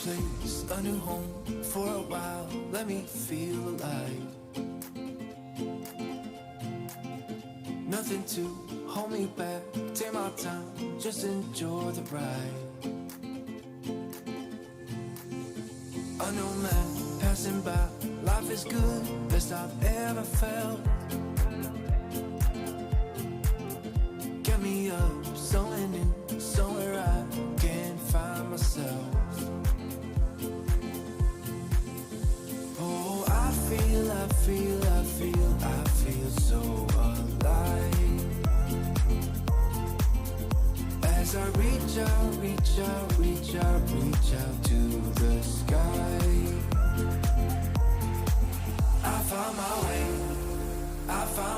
place, a new home for a while. Let me feel alive. Nothing to hold me back. Take my time, just enjoy the ride. Unknown man passing by. Life is good, best I've ever felt. Get me up, somewhere new, somewhere I can find myself. Oh, I feel so alive. As I reach out to the sky. I found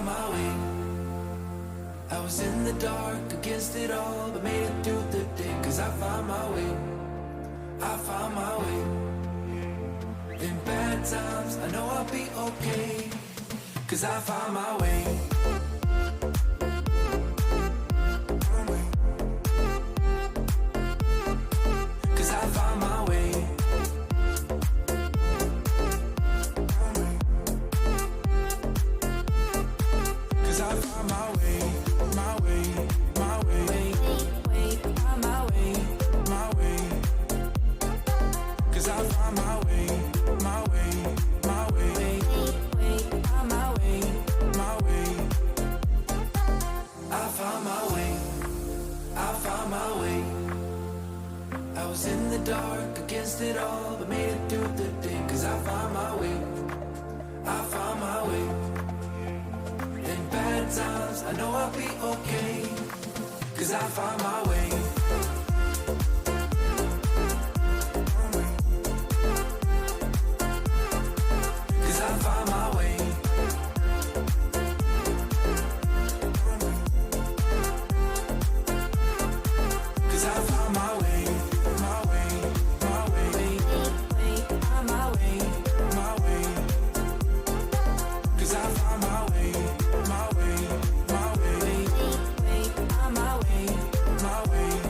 my way. I was in the dark against it all, but made it through the day. Cause I found my way. In bad times, I know I'll be okay. Cause I found my way. Cause I found my way. Cause I found my way. My way. Cause I found my way. My way. I found my way. I was in the dark against it all, but made it through the day. Cause I found my way. In bad times, I know I'll be okay. Cause I found my way. Cause I found my way. Cause I found my way. Cause I found my way. My way.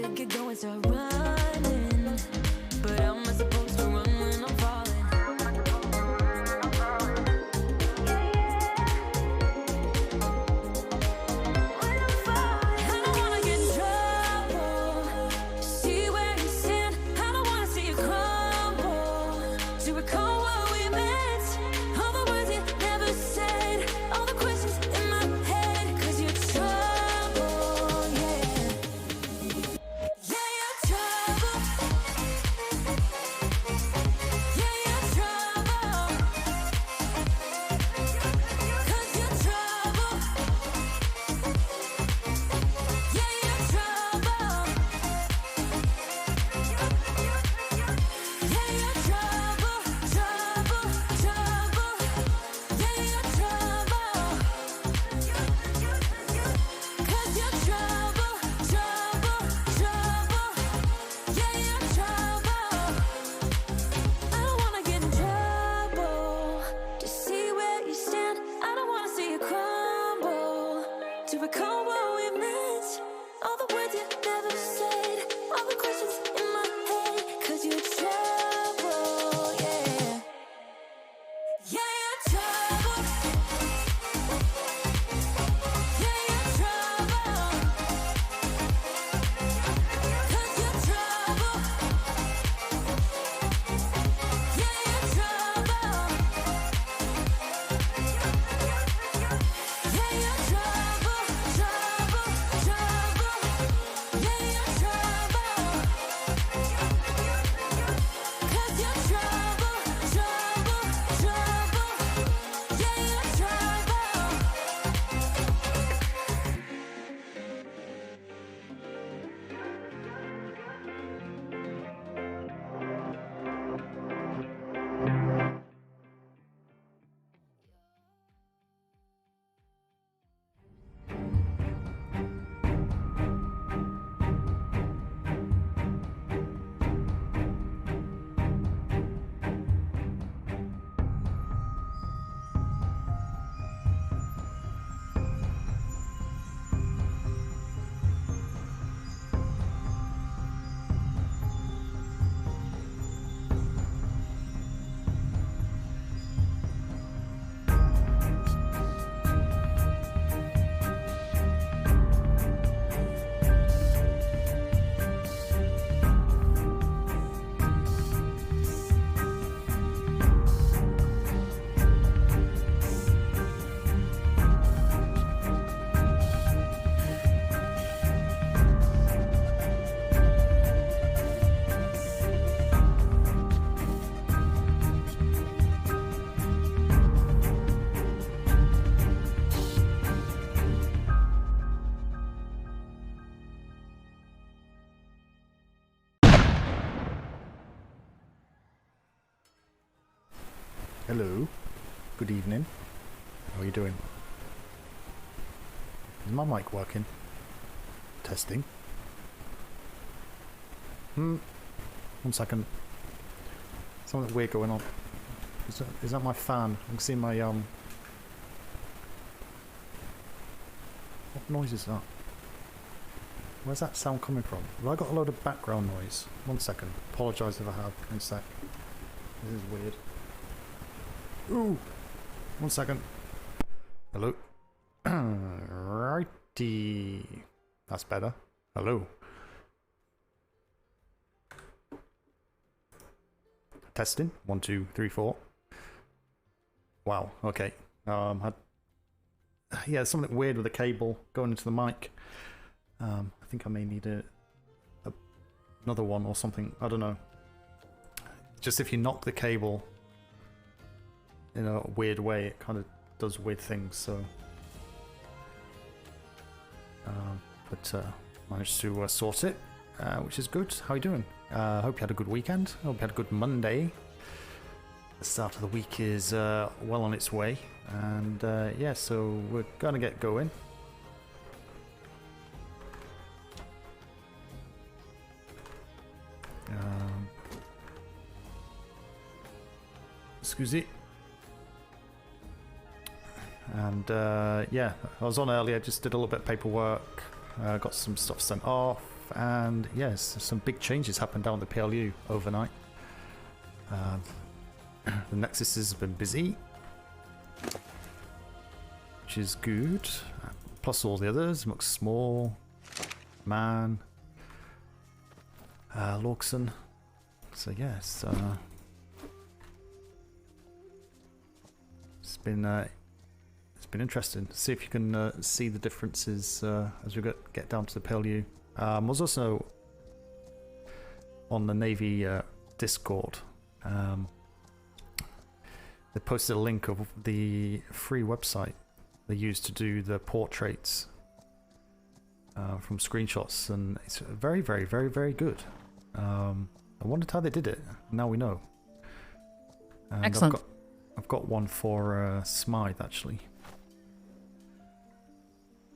to get going, start running. But how am I supposed to run when I'm falling? Hello, good evening. How are you doing? Is my mic working? Testing. One second. Something weird going on. Is that my fan? I can see my What noise is that? Where's that sound coming from? Have I got a load of background noise? 1 second. Apologise if I have. In a sec. This is weird. Ooh! 1 second. Hello. Righty. That's better. Hello. Testing. 1, 2, 3, 4. Wow. Okay. Yeah, something weird with the cable going into the mic. I think I may need another one or something. I don't know. Just if you knock the cable in a weird way, it kind of does weird things. So, but managed to sort it, which is good. How are you doing? Hope you had a good weekend. Hope you had a good Monday. The start of the week is well on its way, and yeah, so we're gonna get going. Excuse me. And yeah, I was on earlier, just did a little bit of paperwork, got some stuff sent off, and yes, some big changes happened down at the P.L.U. overnight. The Nexus has been busy, which is good. Plus all the others, Mux Small, Man, Lorkson. So yes, it's been interesting. See if you can see the differences as we get down to the P.L.U. I was also on the Navy Discord. They posted a link of the free website they used to do the portraits from screenshots, and it's very, very, very, very good. I wondered how they did it. Now we know. And Excellent. I've got one for Smythe actually.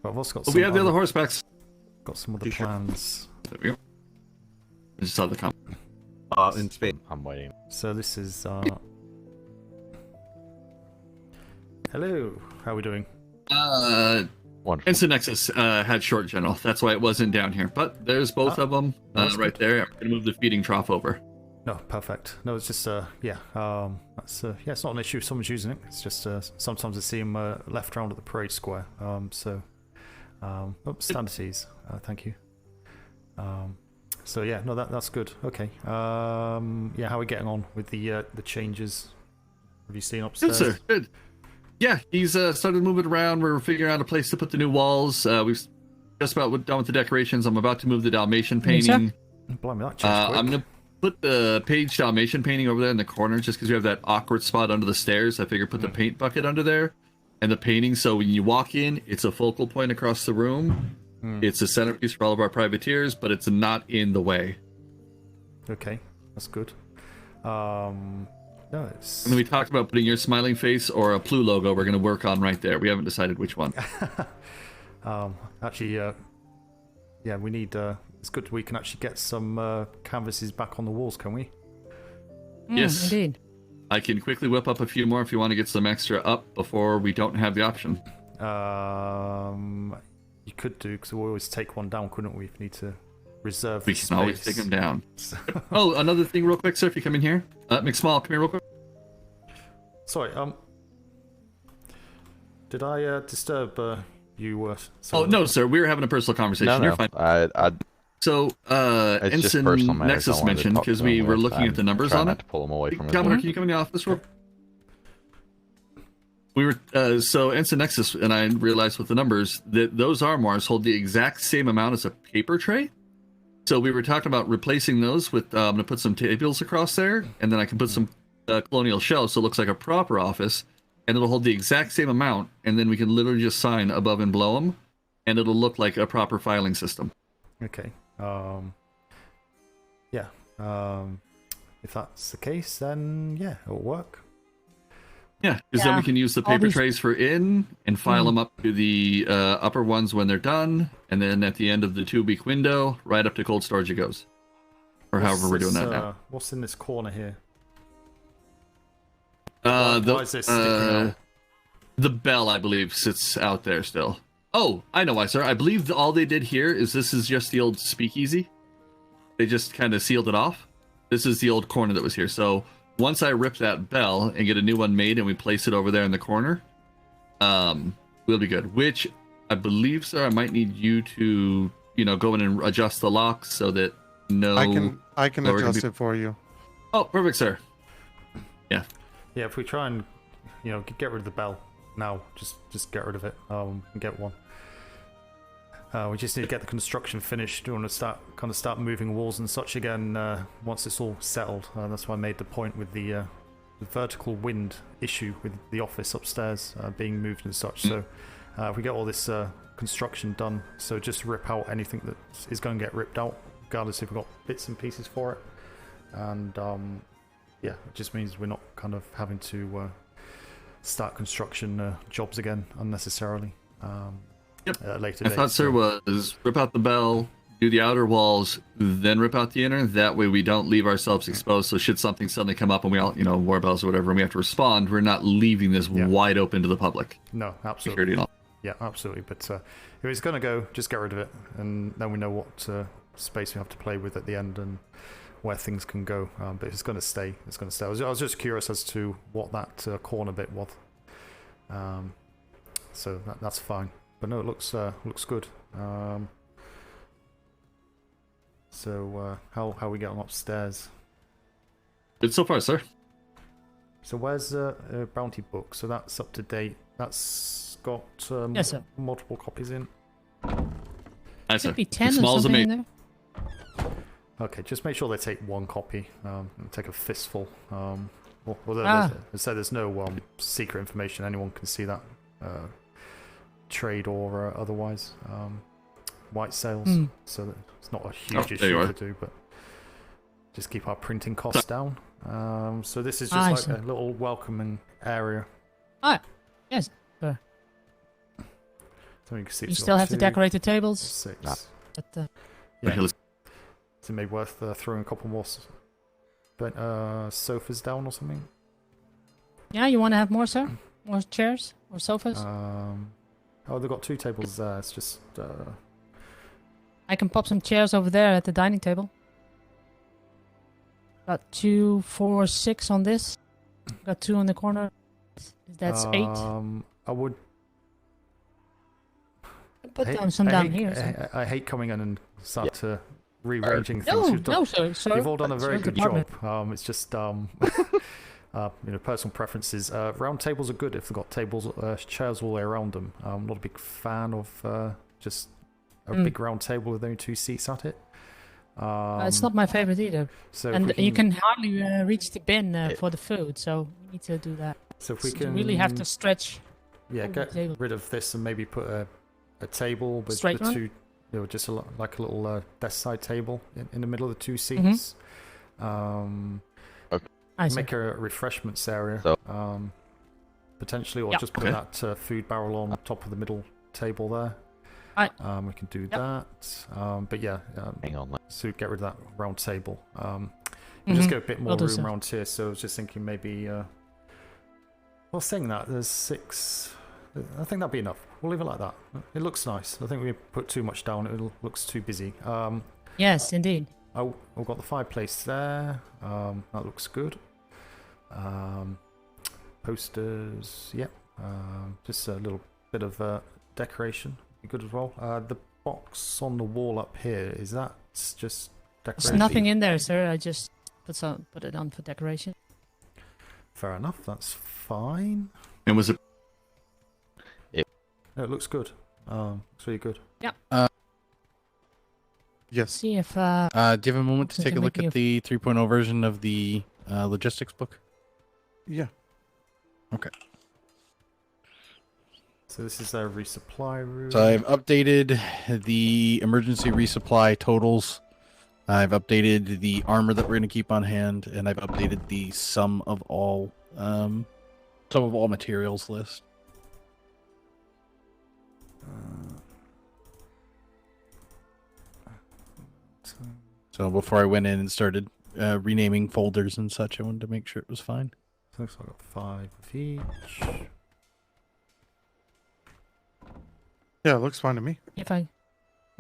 But I've also got. We have the other horsebacks. Got some other plans. There we go. I just saw the comment. In Spain. I'm waiting. So this is. Hello. How are we doing? Wonderful. Instant Nexus had short general. That's why it wasn't down here. But there's both of them right there. I'm gonna move the feeding trough over. No, perfect. No, it's just yeah. That's yeah. It's not an issue if someone's using it. It's just sometimes I see them left around at the parade square. Standard ease. Thank you. So yeah, no, that's good. Okay. Yeah, how are we getting on with the changes? Have you seen upstairs? Good, sir. Good. Yeah, he's started moving around. We're figuring out a place to put the new walls. We've just about done with the decorations. I'm about to move the Dalmatian painting. Blimey, that changed quick. I'm gonna put the Page Dalmatian painting over there in the corner, just because we have that awkward spot under the stairs. I figured put the paint bucket under there, and the painting. So when you walk in, it's a focal point across the room. It's a centerpiece for all of our privateers, but it's not in the way. Okay, that's good. No, it's... And then we talked about putting your smiling face or a P.L.U logo. We're going to work on right there. We haven't decided which one. Actually, yeah, we need. It's good we can actually get some canvases back on the walls, can we? Yes, indeed. I can quickly whip up a few more if you want to get some extra up before we don't have the option. You could do, because we always take one down, couldn't we? If we need to reserve. We can always take them down. Oh, another thing, real quick, sir. If you come in here, McSmall, come here real quick. Sorry. Did I disturb you? Oh no, sir. We were having a personal conversation. No, You're fine. So, It's just Ensign personal matters. Nexus I wanted to mentioned talk to because him we were with. looking at the numbers Try on not it. to pull him away from his Governor, work. can you come in the office real? We were so Ensign Nexus, and I realized with the numbers that those armoires hold the exact same amount as a paper tray. So we were talking about replacing those with. I'm going to put some tables across there, and then I can put some colonial shelves, so it looks like a proper office, and it'll hold the exact same amount, and then we can literally just sign above and below them, and it'll look like a proper filing system. Okay. Yeah. If that's the case, then yeah, it'll work. Yeah, because then we can use the All paper these- trays for in and file them up to the upper ones when they're done, and then at the end of the 2-week window, right up to cold storage it goes. Or however we're doing that now. What's in this corner here? Why is this sticking out? The bell, I believe, sits out there still. Oh, I know why, sir. I believe all they did here is this is just the old speakeasy. They just kind of sealed it off. This is the old corner that was here. So once I rip that bell and get a new one made and we place it over there in the corner, we'll be good. Which I believe, sir, I might need you to, go in and adjust the locks so that I can adjust it for you. Oh, perfect, sir. Yeah. Yeah, if we try and get rid of the bell now, just get rid of it and get one. We just need to get the construction finished. We want to start moving walls and such again once it's all settled. That's why I made the point with the vertical wind issue with the office upstairs being moved and such. So if we get all this construction done, so just rip out anything that is going to get ripped out, regardless if we've got bits and pieces for it. And yeah, it just means we're not kind of having to start construction jobs again unnecessarily. Later I thought, sir, was rip out the bell, do the outer walls, then rip out the inner. That way we don't leave ourselves exposed. So should something suddenly come up and we all, war bells or whatever, and we have to respond, we're not leaving this wide open to the public. No, absolutely. Security and all. Yeah, absolutely. But if it's going to go, just get rid of it, and then we know what space we have to play with at the end and where things can go. But it's going to stay. It's going to stay. I was just curious as to what that corner bit was. So that's fine. But no, it looks good. So how we get on upstairs? Good so far, sir. So where's Bounty Book? So that's up to date. That's got Yes, sir. multiple copies in. Nice, sir. Should be 10 or Smalls something and in me. there. Okay, just make sure they take one copy. Take a fistful. Although there's no secret information. Anyone can see that. Trade or otherwise. White sales. So that it's not a huge issue to do, but just keep our printing costs down. So this is just like a little welcoming area. Ah, yes. Sir. So you can see You still have to decorate the tables. 6. But, Yeah. Is it maybe worth throwing a couple more sofas down or something? yeah, you want to have more, sir? More chairs or sofas? They've got 2 tables there. It's just I can pop some chairs over there at the dining table. Got 2, 4, 6 on this. Got 2 on the corner. That's 8. I would Put some down here. So. I hate coming in and start to rearranging things. No, sir. You've all done a very It's your good job. department. It's just personal preferences. Round tables are good if they've got chairs all the way around them. I'm not a big fan of just a big round table with only 2 seats at it. It's not my favorite either. So and you can hardly reach the bin for the food, so we need to do that. So if we So can you really have to stretch. get the table. rid of this and maybe put a table with Straight the one? 2, just like a little desk side table in the middle of the 2 seats. I see. Make a refreshments area, So- potentially, or Yeah. just put that food barrel on top of the middle table there. We can do that. But yeah, Hang on. so get rid of that round table. We just get a bit more Will do room so. around here. So I was just thinking maybe. Well, saying that, there's 6. I think that'd be enough. We'll leave it like that. It looks nice. I think we put too much down. It looks too busy. Yes, indeed. I've got the fireplace there. That looks good. Posters, yep. Just a little bit of decoration. Be good as well. The box on the wall up here, is that just decoration? There's nothing in there, sir. I just put it on for decoration. Fair enough. That's fine. And was it? No, it looks good. It's really good. Yes. See if do you have a moment to Since take a you're look making at the 3.0 version of the logistics book? Yeah. Okay. So this is their resupply room. So I've updated the emergency resupply totals. I've updated the armor that we're going to keep on hand, and I've updated the sum of all materials list. So before I went in and started renaming folders and such, I wanted to make sure it was fine. So looks like I've got 5 of each. Yeah, it looks fine to me. if I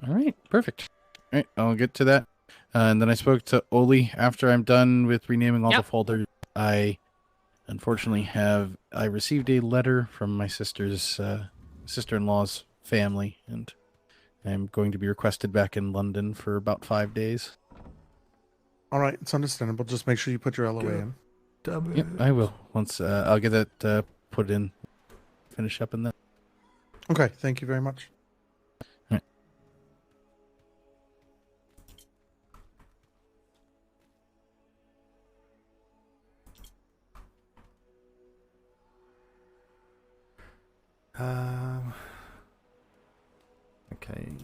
All right, perfect. All right, I'll get to that. And then I spoke to Oli after I'm done with renaming all the folders. I unfortunately I received a letter from my sister's sister-in-law's family, and I'm going to be requested back in London for about 5 days. All right, it's understandable. Just make sure you put your LOA in. Yep, I will. Once I'll get that put in, finish up in that. Okay, thank you very much. Okay.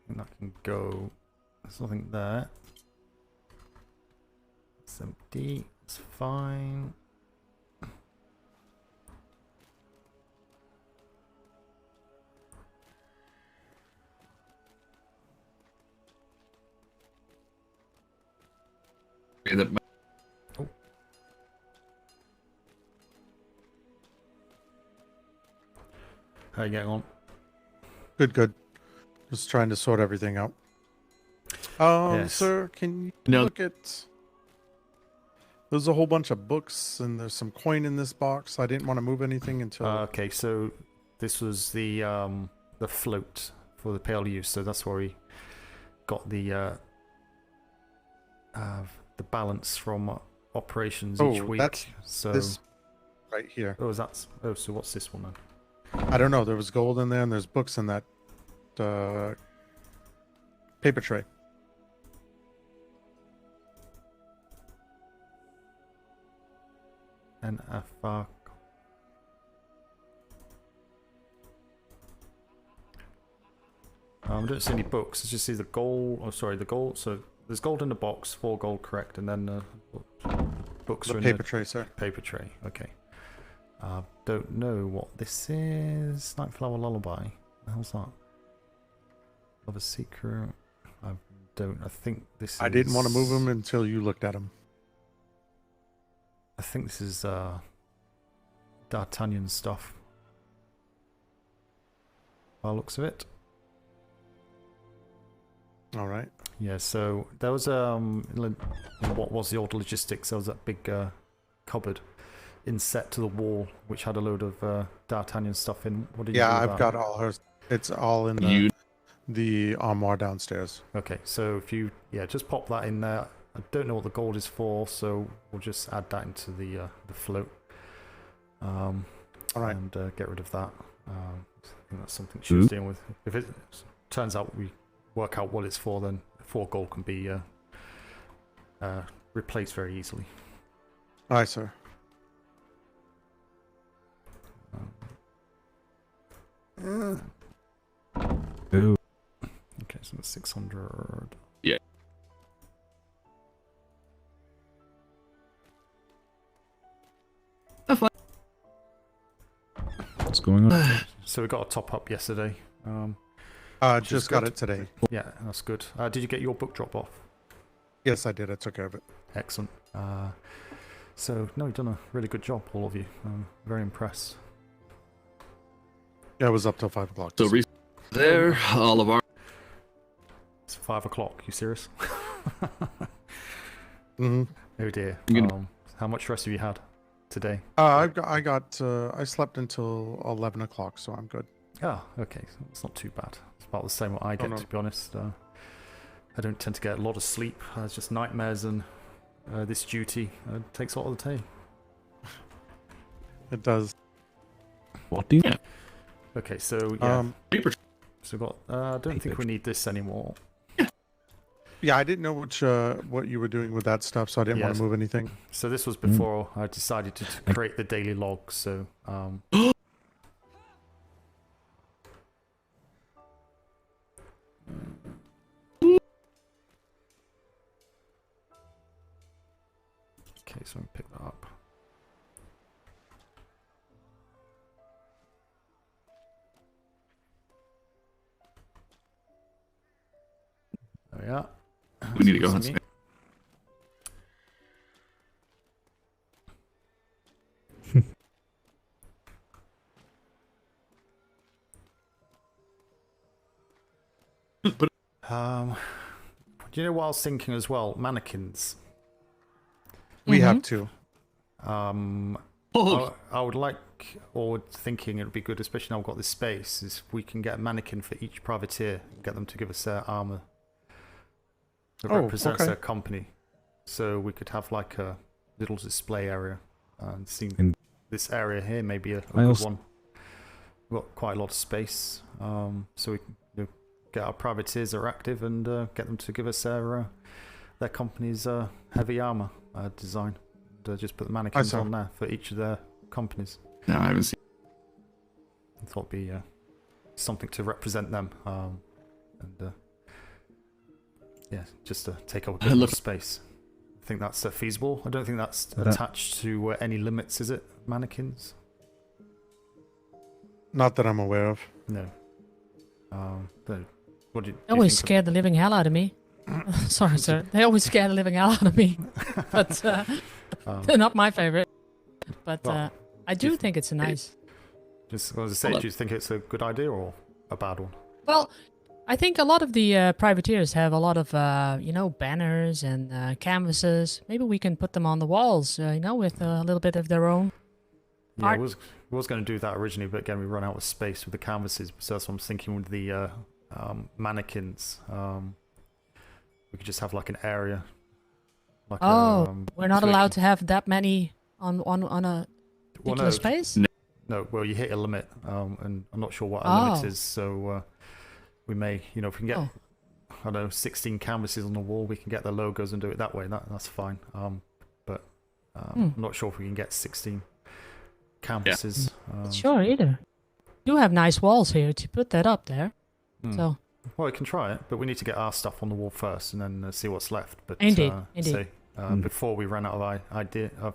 And that can go. There's nothing there. It's empty. It's fine. How you getting on? Good, good. Just trying to sort everything out. Yes. Sir, can you No. look at... There's a whole bunch of books, and there's some coin in this box. I didn't want to move anything until... Okay, so this was the float for the P.L.U, so that's where we got the balance from operations each Oh, week. that's so this right here. so what's this one then? I don't know. There was gold in there, and there's books in that paper tray. And I don't see any books. I just see the gold. Oh, sorry, the gold. So there's gold in the box, 4 gold, correct, and then books The are in paper the tray, sir. paper tray. Okay. Don't know what this is. Nightflower Lullaby. The hell's that? Love a Secret. I think this. I didn't want to move is- them until you looked at them. I think this is D'Artagnan stuff. By the looks of it. All right. Yeah, so there was what was the old logistics? There was that big cupboard inset to the wall which had a load of D'Artagnan stuff in. What did you do Yeah, with I've that? got all hers. It's all in You the armoire downstairs. Okay, so if you just pop that in there. I don't know what the gold is for, so we'll just add that into the float. All right. And get rid of that. I think that's something she was dealing with. If it turns out we work out what it's for, then 4 gold can be replaced very easily. Aye, sir. Okay, so that's 600. Yeah. What's going on? So we got a top up yesterday. Which is Just got good. it today. Yeah, that's good. Did you get your book drop off? Yes, I did. I took care of it. Excellent. So no, you've done a really good job, all of you. I'm very impressed. Yeah, it was up till 5 o'clock. So there, all of our It's 5 o'clock. You serious? Mm-hmm. Oh dear. I'm gonna- How much rest have you had today? I slept until 11 o'clock, so I'm good. Ah, okay. So it's not too bad. It's about the same what I get, no. to be honest. I don't tend to get a lot of sleep. It's just nightmares and this duty takes a lot of the day. It does. What do you? Okay, so yeah. paper. So we've got. I don't think we need this anymore. Yeah, I didn't know what you were doing with that stuff, so I didn't want Yes. to move anything. So this was before I decided to create the daily log. So okay, so I'm pick that up. There we are. We need to go. Excuse me. Do you know what I was thinking as well? Mannequins. We have two. Oh, I would like, or thinking it would be good, especially now we've got this space, is we can get a mannequin for each privateer and get them to give us their armor that Oh, represents okay. their company. So we could have like a little display area and see And- this area here, maybe a I good also- one. We've got quite a lot of space, so we can get our privateers that are active and get them to give us their company's heavy armor design. And, just put the mannequins saw. on there for each of their companies. no, I haven't seen. I thought it'd be something to represent them, and yeah, just to take up a bit more Look- space. I think that's feasible. I don't think that's That- attached to any limits, is it? Mannequins? Not that I'm aware of. No. But what do you They always think of- scare the living hell out of me. Sorry, sir. They always scare the living hell out of me. But they're not my favorite. But Well, I do think it's nice. Just as I say, Hold do you think it's a good idea or a bad one? Well, I think a lot of the privateers have a lot of, banners and canvases. Maybe we can put them on the walls, with a little bit of their own. Yeah, Art. we was going to do that originally, but again, we run out of space with the canvases. So that's what I'm thinking with the mannequins. We could just have like an area. Like We're not so we allowed can- to have that many on a particular space? No, well, you hit a limit, and I'm not sure what our limit Oh. is. So we may, if we can get, Oh. I don't know, 16 canvases on the wall, we can get the logos and do it that way. That's fine. But I'm not sure if we can get 16 canvases. Sure, either. You have nice walls here to put that up there. So Well, we can try it, but we need to get our stuff on the wall first and then see what's left. But Indeed. before we ran out of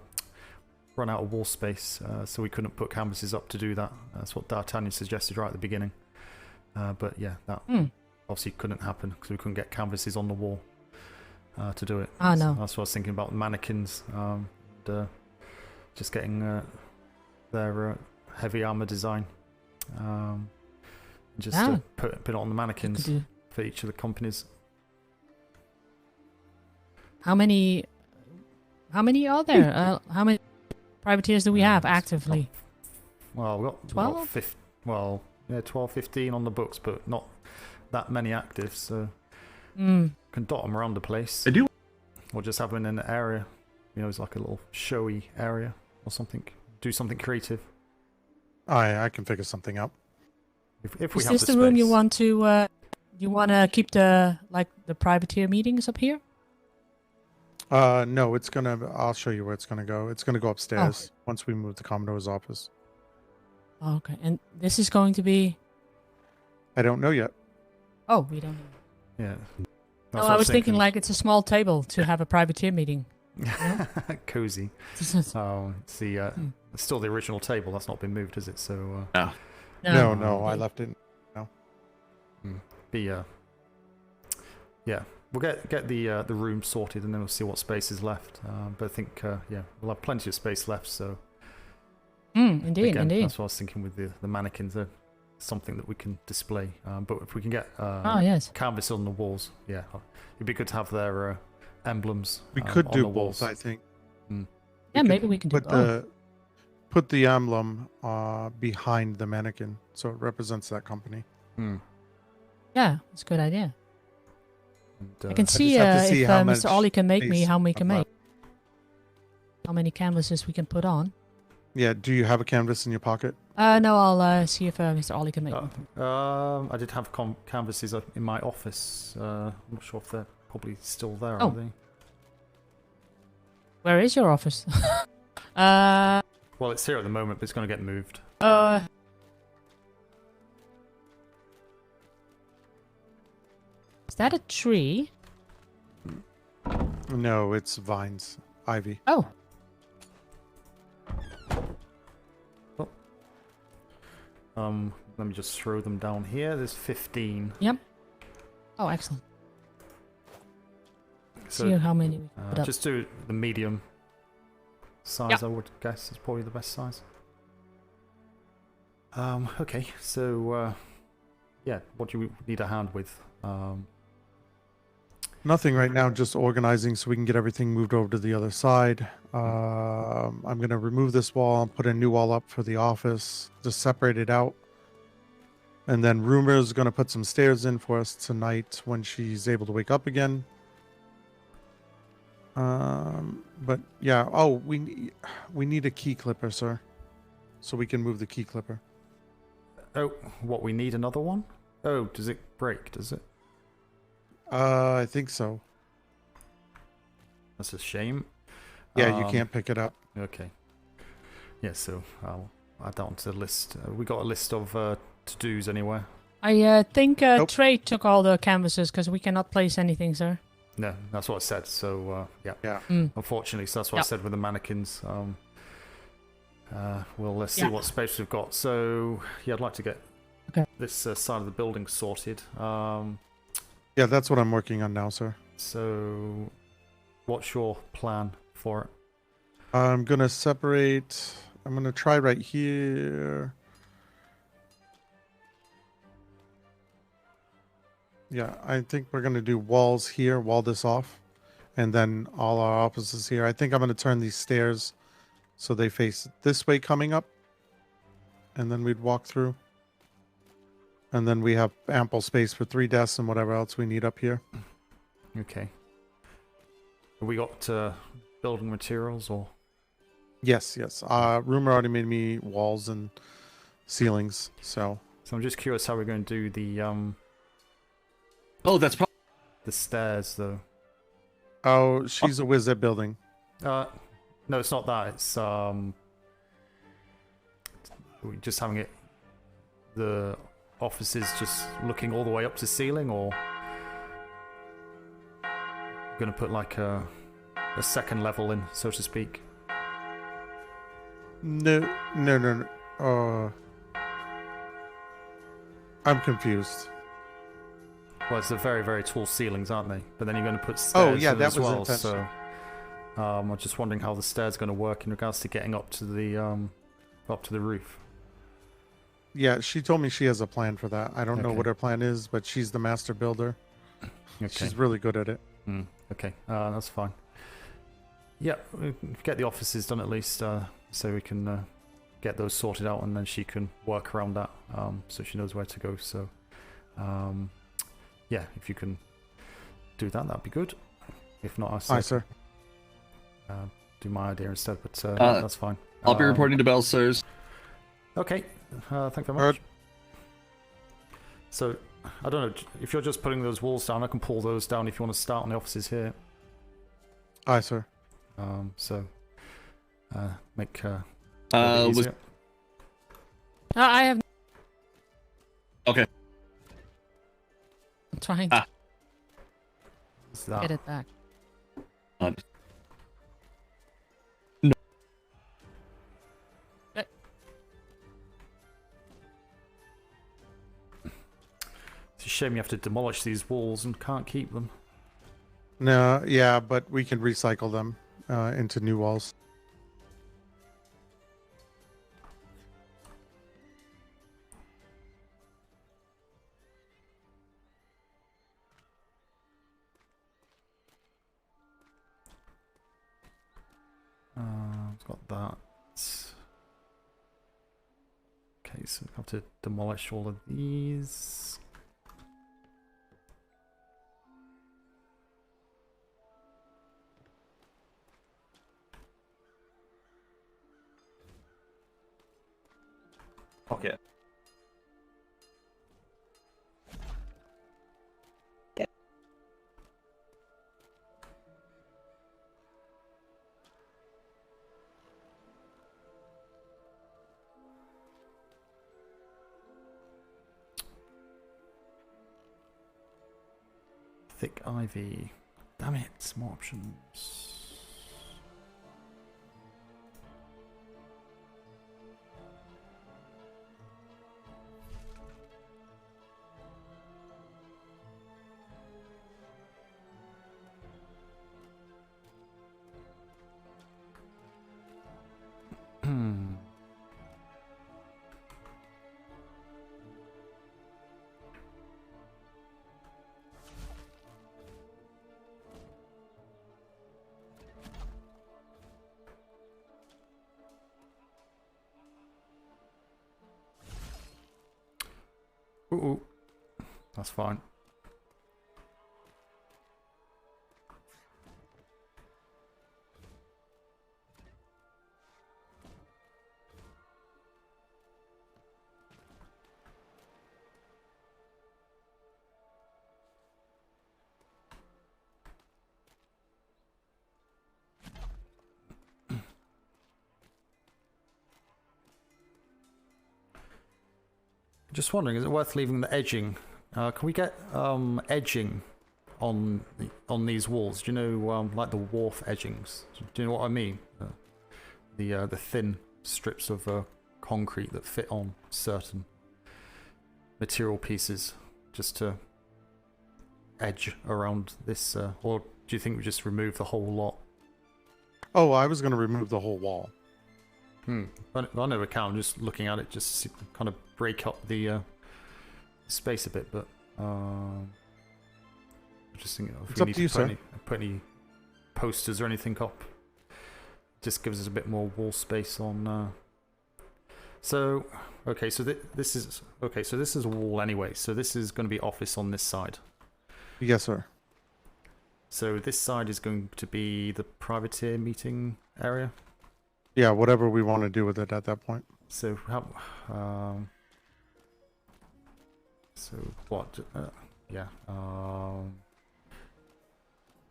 run out of wall space, so we couldn't put canvases up to do that. That's what D'Artagnan suggested right at the beginning. But yeah, that obviously couldn't happen because we couldn't get canvases on the wall to do it. Ah, So no. that's what I was thinking about mannequins, and just getting their heavy armor design. Just put it on the mannequins do. for each of the companies. How many are there? How many privateers do we have actively? Well, we've got 12? 12, 15 on the books, but not that many active, so Mm. can dot them around the place. I do. Or just have them in an area, it's like a little showy area or something. Do something creative. I can figure something out. If we Is have this the the room you space. want to? You want to keep the privateer meetings up here? No, it's gonna. I'll show you where it's gonna go. It's gonna go upstairs once we move the Commodore's office. Oh, okay, and this is going to be. I don't know yet. Oh, we don't know. Yeah. No, I was thinking like it's a small table to have a privateer meeting. cozy. Oh, it's the it's still the original table. That's not been moved, has it? So No, I left it. yeah, we'll get the room sorted and then we'll see what space is left. But I think we'll have plenty of space left. So Indeed, again, indeed. that's what I was thinking with the mannequins. Are something that we can display. But if we can get Yes. canvas on the walls, yeah, it'd be good to have their emblems. We could on do the both. walls. I think. Yeah, maybe we can do both. Put the emblem behind the mannequin, so it represents that company. Yeah, it's a good idea. And, I can see, just have to see if how Mr. much Ollie can make me space how we can I've make. How many canvases we can put on. Yeah. Do you have a canvas in your pocket? No, I'll see if Mr. Ollie can make me. I did have canvases in my office. I'm not sure if they're probably still there, Oh. are they? Where is your office? Well, it's here at the moment, but it's going to get moved. Is that a tree? No, it's vines, ivy. Oh, Let me just throw them down here. There's 15. yep. Oh, excellent. So See how many we can put up. just do the medium size. Yep. I would guess is probably the best size. Okay, so what do you need a hand with? Nothing right now, just organizing so we can get everything moved over to the other side. I'm going to remove this wall and put a new wall up for the office, just separate it out. And then Rumor's going to put some stairs in for us tonight when she's able to wake up again. But yeah, we need a key clipper, sir, so we can move the key clipper. Oh, what, we need another one? Oh, does it break, does it? I think so. That's a shame. Yeah, you can't pick it up. Okay. Yeah, so I'll add that onto the list. We got a list of to-dos anywhere. I think Nope. Trey took all the canvases because we cannot place anything, sir. No, that's what I said. So yeah. Yeah. Unfortunately, so that's what I Yep. said with the mannequins. We'll see Yeah. what space we've got. So yeah, I'd like to get Okay. this side of the building sorted. Yeah, that's what I'm working on now, sir. So what's your plan for it? I'm going to separate. I'm going to try right here. Yeah, I think we're gonna do walls here, wall this off, and then all our offices here. I think I'm gonna turn these stairs so they face this way coming up, and then we'd walk through. And then we have ample space for 3 desks and whatever else we need up here. Okay. Have we got building materials or? Yes, yes. Rumor already made me walls and ceilings, so. So I'm just curious how we're going to do the Oh, that's probably. the stairs though. Oh, she's a whiz at building. No, it's not that. It's we just having it. The offices just looking all the way up to ceiling, or gonna put like a second level in, so to speak. No. I'm confused. Well, it's the very, very tall ceilings, aren't they? But then you're going to put Oh, stairs yeah, in that as was well. intentional. So I'm just wondering how the stairs are going to work in regards to getting up to the roof. Yeah, she told me she has a plan for that. I don't know Okay. what her plan is, but she's the master builder. Okay. She's really good at it. Okay, that's fine. Yeah, we can get the offices done at least, so we can get those sorted out, and then she can work around that, so she knows where to go. So, yeah, if you can do that, that'd be good. If not, Aye, sir. Do my idea instead, but that's fine. I'll be reporting to Bell, sirs. Okay, thank you very Heard. much. So, I don't know, if you're just putting those walls down, I can pull those down if you want to start on the offices here. Aye, sir. So, make a Was easier. I have. okay. I'm trying to What's that? get it back. Uh, It's a shame you have to demolish these walls and can't keep them. No, yeah, but we can recycle them into new walls. I've got that. Okay, so we have to demolish all of these. Okay. Thick ivy. Damn it, more options. Ooh, that's fine. Just wondering, is it worth leaving the edging? Can we get edging on these walls? Do you know, like the wharf edgings? Do you know what I mean? The thin strips of concrete that fit on certain material pieces, just to edge around this. Or do you think we just remove the whole lot? Oh, I was going to remove the whole wall. I know we can. I'm just looking at it, just to kind of break up the space a bit. But Just thinking if It's we up need to you, put sir. put any posters or anything up. Just gives us a bit more wall space on. So okay, so this is okay. So this is a wall anyway. So this is going to be office on this side. Yes, sir. So this side is going to be the privateer meeting area. Yeah, whatever we want to do with it at that point. So how? So what? Yeah.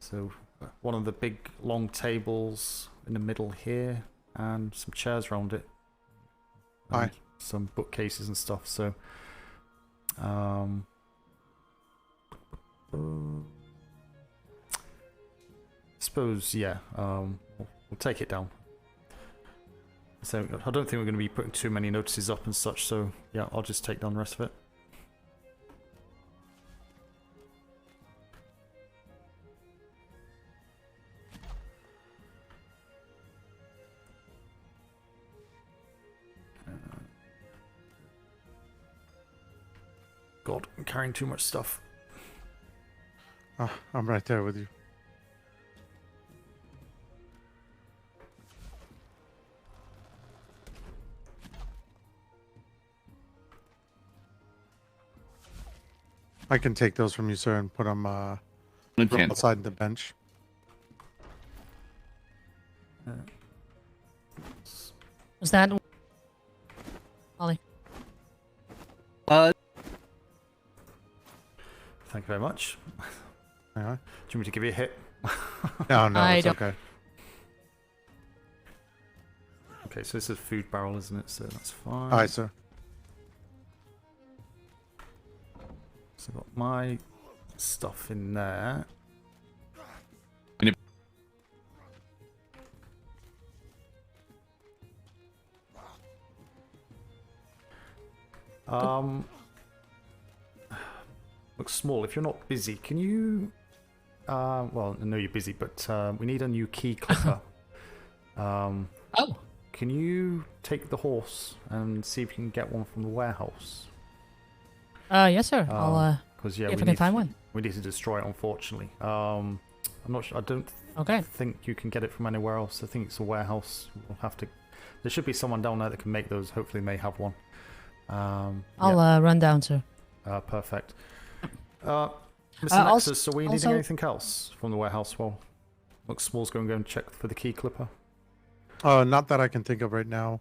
So one of the big long tables in the middle here, and some chairs around it. Aye. And some bookcases and stuff. So, suppose yeah. We'll take it down. So I don't think we're going to be putting too many notices up and such. So yeah, I'll just take down the rest of it. God, I'm carrying too much stuff. I'm right there with you. I can take those from you, sir, and put them outside the bench. Was that Ollie? Thank you very much. Yeah. Do you want me to give you a hit? No, I it's don't- okay. Okay, so this is a food barrel, isn't it? So that's fine. Aye, sir. So I've got my stuff in there. Looks small. If you're not busy, can you? Well, I know you're busy, but we need a new key clipper. Oh. Can you take the horse and see if you can get one from the warehouse? Yes, sir. I'll Because yeah, if we I can need find one. we need to destroy it. Unfortunately, I'm not sure. I don't Okay. think you can get it from anywhere else. I think it's a warehouse. We'll have to. There should be someone down there that can make those. Hopefully, may have one. I'll run down, sir. Perfect. Mr. Also- Nexus, are we needing also- anything else from the warehouse? Well, look, Small's going to go and check for the key clipper. Not that I can think of right now.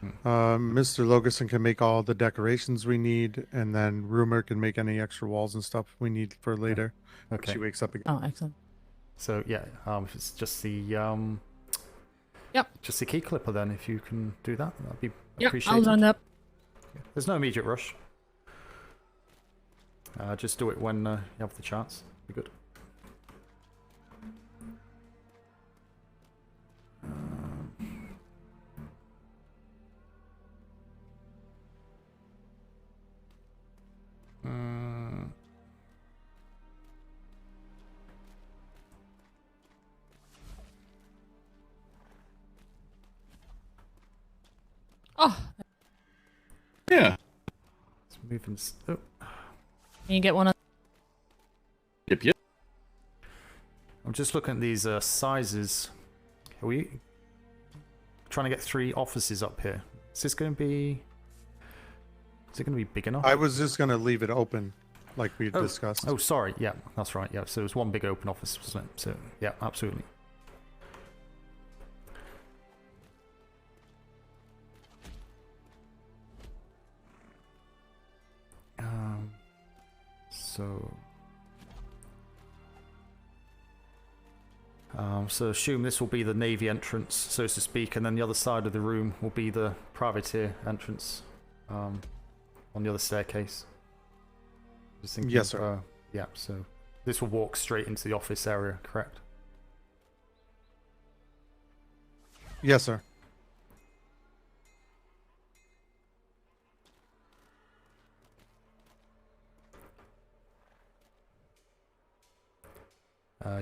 Hmm. Mr. Logerson can make all the decorations we need, and then Rumor can make any extra walls and stuff we need for later. When Okay. she wakes up again. Oh, excellent. So yeah, if it's just the Yep. just the key clipper, then if you can do that, that'd be Yep, appreciated. I'll run up. There's no immediate rush. Just do it when you have the chance. Be good. Oh, Yeah. It's moving. Oh, can you get one? Yep, yep. I'm just looking at these sizes. Are we trying to get 3 offices up here? Is this going to be? Is it going to be big enough? I was just going to leave it open, like we discussed. Oh, sorry. Yeah, that's right. Yeah, so it was one big open office, wasn't it? So yeah, absolutely. So assume this will be the navy entrance, so to speak, and then the other side of the room will be the privateer entrance on the other staircase. Just thinking Yes, sir. Yeah, so this will walk straight into the office area, correct? Yes, sir.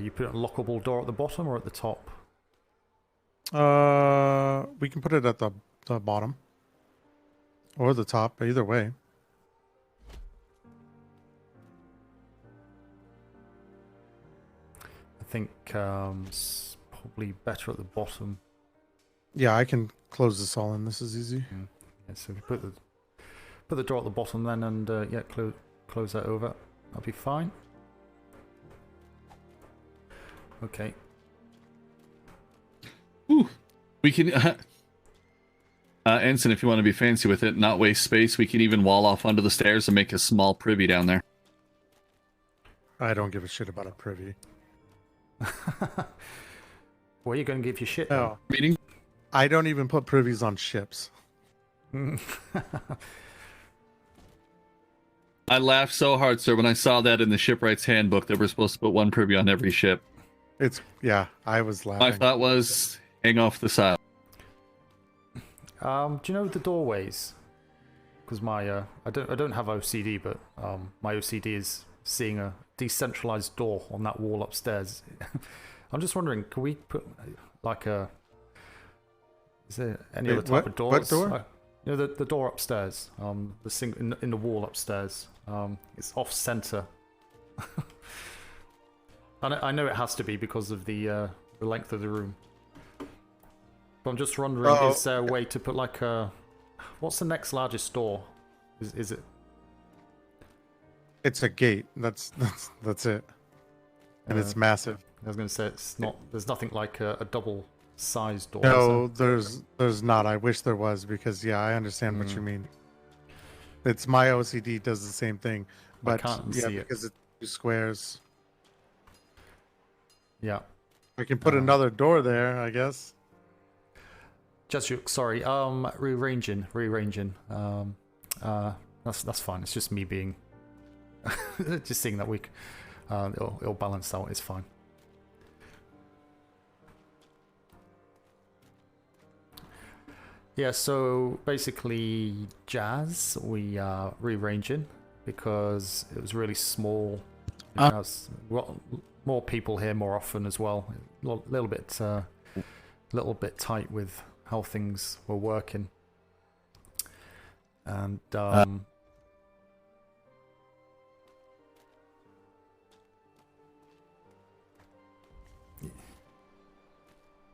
You put a lockable door at the bottom or at the top? We can put it at the bottom or the top, either way. think it's probably better at the bottom. Yeah, I can close this all in. This is easy. Yeah, so if you put the door at the bottom then, and yeah, close that over. That'll be fine. Okay. Ooh. We can, Ensign, if you want to be fancy with it, not waste space, we can even wall off under the stairs and make a small privy down there. I don't give a shit about a privy. Where are you going to give your shit? No. Meeting? I don't even put privies on ships. I laughed so hard, sir, when I saw that in the shipwright's handbook that we're supposed to put one privy on every ship. Yeah, I was laughing. My thought was, hang off the side. Do you know the doorways? Because my I don't have OCD, but my OCD is seeing a decentralized door on that wall upstairs. I'm just wondering, can we put like a? Is there any other type of doors? What door? You know the door upstairs. The in the wall upstairs. It's off center. I know it has to be because of the length of the room. But I'm just wondering, is there a way to put like a... What's the next largest door? Is it... It's a gate. That's it. And it's massive. I was going to say, it's not... There's nothing like a double-sized door. No, there's not. I wish there was, because, yeah, I understand what you mean. It's my OCD does the same thing. But, I can't see because it's 2 squares. Yeah. I can put another door there, I guess. Jesuit, sorry. Rearranging. That's fine. It's just me being... just seeing that week. It'll balance out. It's fine. Yeah, so basically jazz we are rearranging because it was really small. It has more people here more often as well. A little bit tight with how things were working. And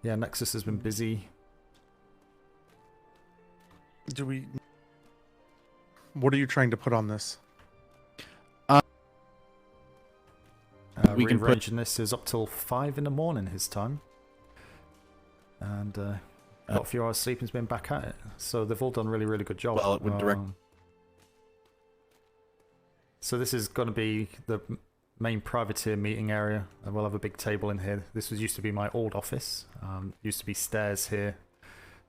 yeah, Nexus has been busy. What are you trying to put on this? We can rearranging this is up till 5 in the morning his time. And got a few hours sleep and's been back at it. So they've all done really, really good job. Well, it would direct. So this is going to be the main privateer meeting area. And we'll have a big table in here. This used to be my old office. Used to be stairs here.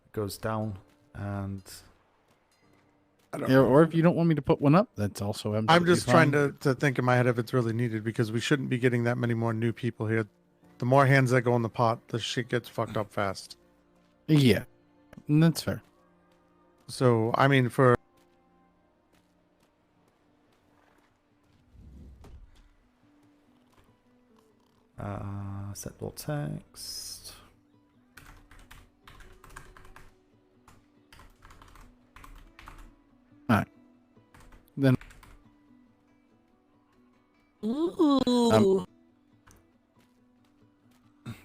It goes down and... Yeah, or if you don't want me to put one up, that's also empty. I'm just trying to think in my head if it's really needed, because we shouldn't be getting that many more new people here. The more hands that go in the pot, the shit gets fucked up fast. Yeah, that's fair. So, I mean, for... set door text. Alright. Then... Ooh. It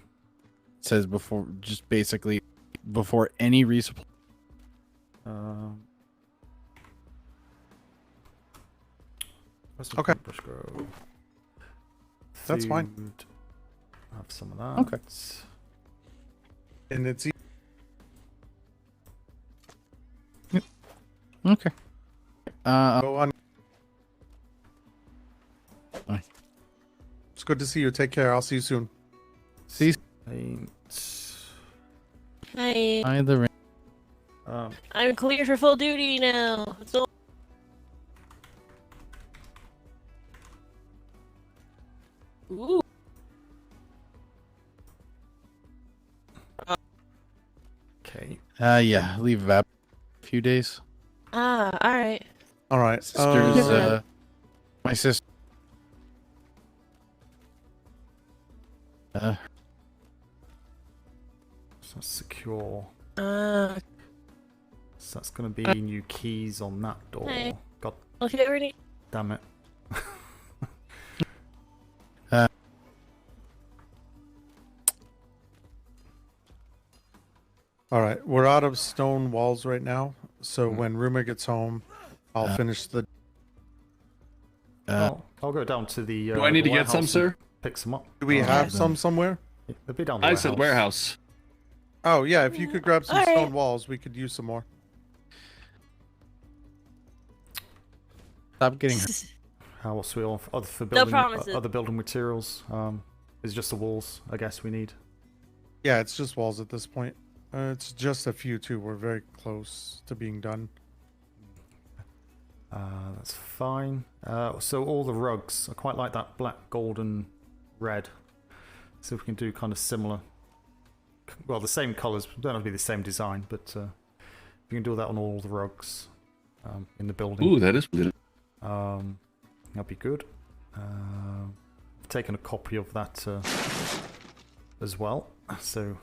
says before, just basically, before any resupply. Okay. Go? That's fine. Food. Have some of that. Okay. And it's... Okay. Go on. Bye. It's good to see you. Take care. I'll see you soon. See. Hi. Hi, the I'm clear for full duty now. So. Ooh. Okay. yeah. Leave about a few days. Ah, all right. All right. Sister's, my sister. So secure. Uh, So that's going to be new keys on that door. Hey. God okay, ready? damn it. All right, we're out of stone walls right now. So when Rumor gets home, I'll finish the. I'll go down to the. Do I need to get some, warehouse sir? and pick some up. Do we have some somewhere? They'll be down the I warehouse. said warehouse. Oh yeah, if you could grab some All right. stone walls, we could use some more. Stop getting hurt. How else we all other for No building promises. other building materials? It's just the walls, I guess we need. Yeah, it's just walls at this point. It's just a few too. We're very close to being done. That's fine. So all the rugs, I quite like that black, gold, and red. So if we can do kind of similar. Well, the same colours. Don't have to be the same design, but if you can do that on all the rugs in the building. Ooh, that is good. That'd be good. I've taken a copy of that as well, so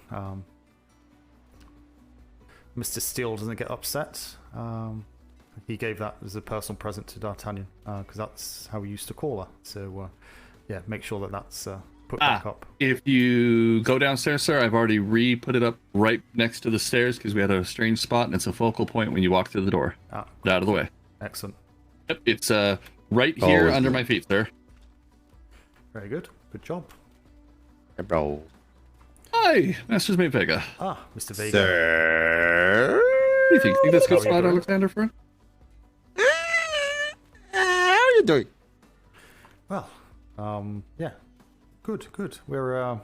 Mr. Steele doesn't get upset. He gave that as a personal present to D'Artagnan because that's how we used to call her. So yeah, make sure that that's put back up. If you go downstairs, sir, I've already re-put it up right next to the stairs because we had a strange spot and it's a focal point when you walk through the door. Get out of the way. Excellent. Yep, it's right here Always under good. my feet, sir. Very good. Good job. Hey, bro. Hi, Master Smythe Vega. Mr. Vega. Sir. What do you think? Think that's a good How are you spot, doing? Alexander, for it? How are you doing? Well, yeah, good. We're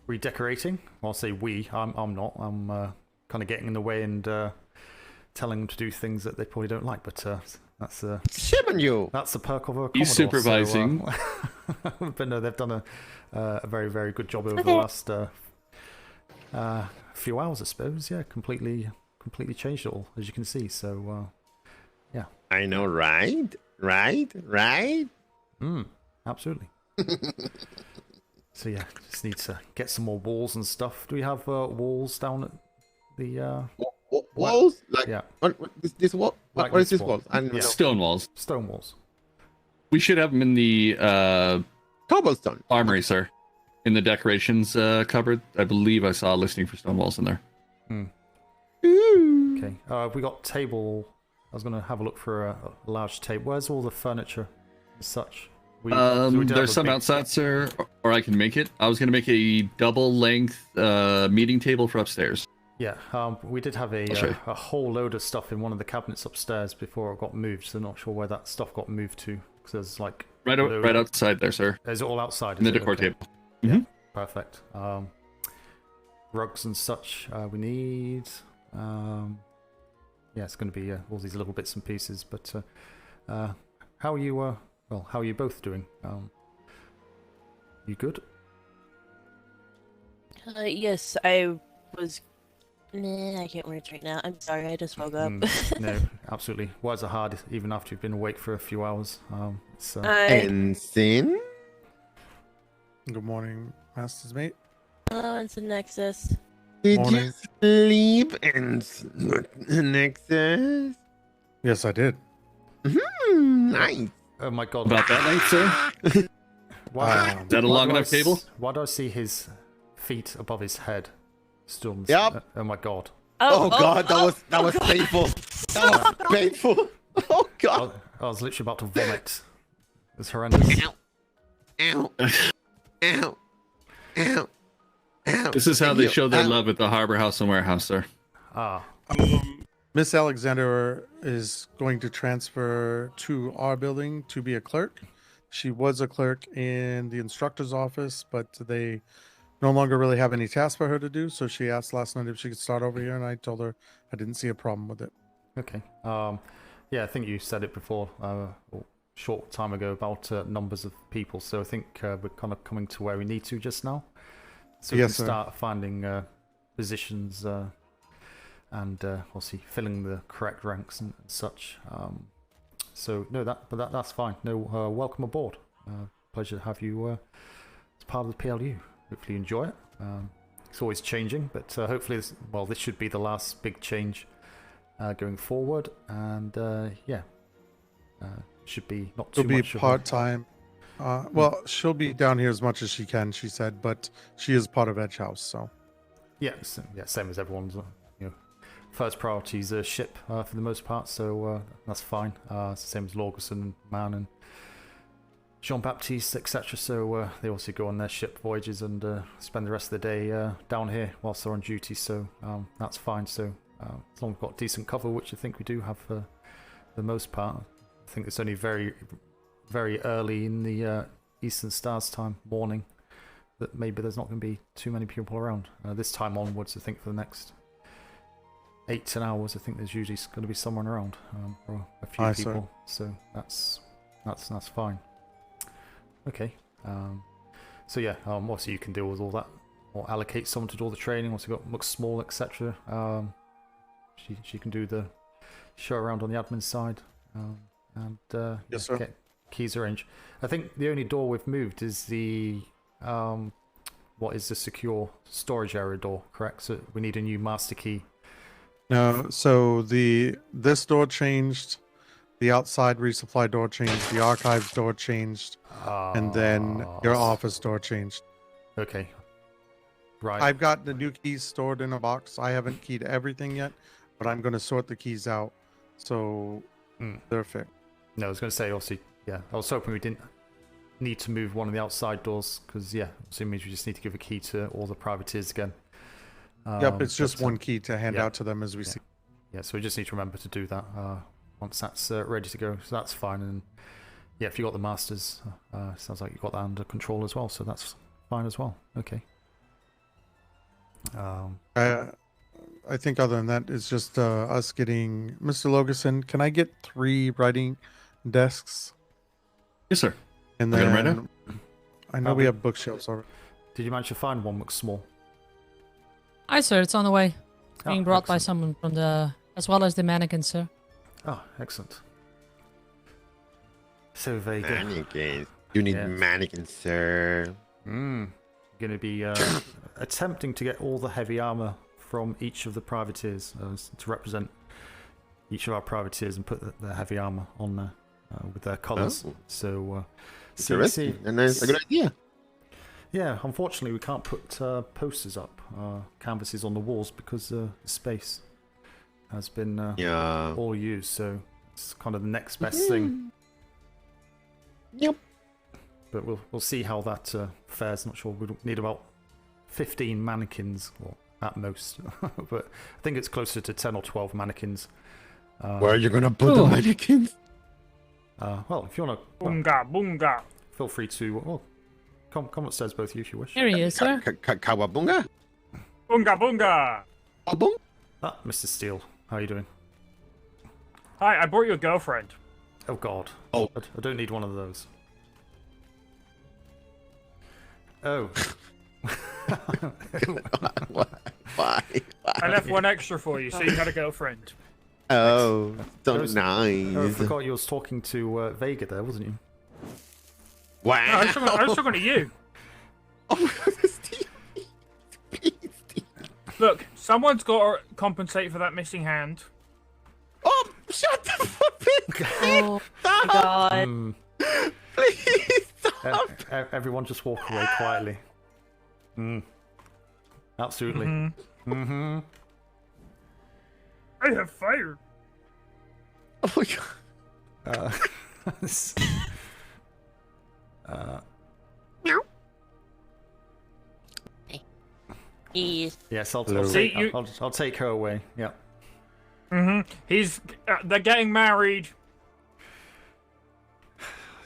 redecorating. I'll say we. I'm not. I'm kind of getting in the way and telling them to do things that they probably don't like. But that's Shame on you. that's the perk of a Commodore. He's supervising. So, but no, they've done a very very good job over the last few hours, I suppose. Yeah, completely changed it all, as you can see. So yeah. I know, right? Absolutely. So yeah, just need to get some more walls and stuff. Do we have walls down at the Walls? Like, yeah, what this wall? Like What is this this wall. wall? I don't know. Yeah. Stone walls. stone walls? We should have them in the Cobblestone. armory, sir. In the decorations cupboard. I believe I saw a listing for stone walls in there. Okay. We got table. I was gonna have a look for a large table. Where's all the furniture and such? We did have There's a some big- outside, sir, or I can make it. I was going to make a double length meeting table for upstairs. Yeah, we did have I'll show you. a whole load of stuff in one of the cabinets upstairs before it got moved. So not sure where that stuff got moved to. Because there's like Right outside there, sir. Is it all outside? In the is it? decor Okay. table. Yeah, Mhm. perfect. Rugs and such we need. Yeah, it's going to be all these little bits and pieces. But how are you? Well, how are you both doing? You good? Yes, I was. I can't words right now. I'm sorry, I just woke up. No, absolutely. Words are hard even after you've been awake for a few hours. It's, Ensign? Good morning, Master's Mate. Hello, it's the Nexus. Did Morning. you sleep in Nexus? Yes, I did. Nice. oh my god! About that night, sir? Why, Um, Is that a why long do I enough table? Why do I see his feet above his head? Still. On the Yep. oh my god! Oh, God, that was painful. That was painful. Oh God. I was literally about to vomit. It's horrendous. Ow. Ow. Ow. Ow. Ow. This is how they show their Ow. love at the Harbor House and Warehouse, sir. Miss Alexander is going to transfer to our building to be a clerk. She was a clerk in the instructor's office, but they no longer really have any tasks for her to do. So she asked last night if she could start over here, and I told her I didn't see a problem with it. Okay. Yeah, I think you said it before, a short time ago about numbers of people. So I think we're kind of coming to where we need to just now. So we Yes, can sir. start finding positions and obviously filling the correct ranks and such. So no, that's fine. No, welcome aboard. Pleasure to have you as part of the P.L.U. Hopefully you enjoy it. It's always changing, but hopefully this should be the last big change going forward. And should be not too She'll be much of a- part time. Well, she'll be down here as much as she can, she said, but she is part of Edge House, so Yeah, same as everyone's. You know, first priority is a ship for the most part, so that's fine. It's the same as Lorgerson, Mann, and Jean-Baptiste, etc. So they also go on their ship voyages and spend the rest of the day down here whilst they're on duty. So that's fine. So as long as we've got decent cover, which I think we do have for the most part. I think it's only very, very early in the Eastern Stars time, morning, that maybe there's not going to be too many people around. This time onwards, I think for the next 8 to 10 hours, I think there's usually going to be someone around, or a few people. So that's fine. Okay. So yeah, obviously you can deal with all that, or allocate someone to do all the training. Once you've got Muck Small, etc. She can do the show around on the admin side, and Yes, sir. get keys arranged. I think the only door we've moved is the what is the secure storage area door, correct? So we need a new master key. No, so this door changed, the outside resupply door changed, the archives door changed, and then your office door changed. Okay. Right. I've got the new keys stored in a box. I haven't keyed everything yet, but I'm going to sort the keys out so they're fit. No, I was going to say, obviously, yeah, I was hoping we didn't need to move one of the outside doors, because, yeah, it means we just need to give a key to all the privateers again. Yep, it's just one key to hand out to them as we see. Yeah, so we just need to remember to do that once that's ready to go. So that's fine. And yeah, if you got the masters, sounds like you got that under control as well. So that's fine as well. Okay. I think other than that, it's just us getting Mr. Logerson. Can I get 3 writing desks? Yes, sir. And I got 'em then right now. I know we have bookshelves already. Did you manage to find one Muck Small? Aye, sir. It's on the way. Oh, Being brought by excellent. someone from the, as well as the mannequins, sir. Oh, excellent. So Vega. Mannequins. You need Yeah. mannequins, sir. Going to be attempting to get all the heavy armor from each of the privateers to represent each of our privateers and put the heavy armor on there with their colors. Oh. So, Interesting. And that's a good idea. Yeah, unfortunately, we can't put posters up, canvases on the walls because the space has been all used. So it's kind of the next best thing. Yep. But we'll see how that fares. Not sure. We'll need about 15 mannequins, or at most. But I think it's closer to 10 or 12 mannequins. Where are you gonna put the mannequins? Well, if you want to, Boonga, boonga. feel free to. Well, come upstairs, both of you, if you wish. Here he is, sir. Kawabunga? Boonga, boonga. Kabung? Ah, Mr. Steele, how are you doing? Hi, I brought you a girlfriend. Oh God. Oh. I don't need one of those. Oh. Why? I left one extra for you, so you had a girlfriend. Oh, so Oh, I nice. forgot you was talking to Vega there, wasn't you? No, I was talking to you. Look, someone's got to compensate for that missing hand. Oh, shut the fuck up! Oh my god. Please stop! Everyone just walk away quietly. Absolutely. Mm-hmm. I have fire. Oh my god. He's Yes, I'll See, you- I'll take her away. Yeah. They're getting married.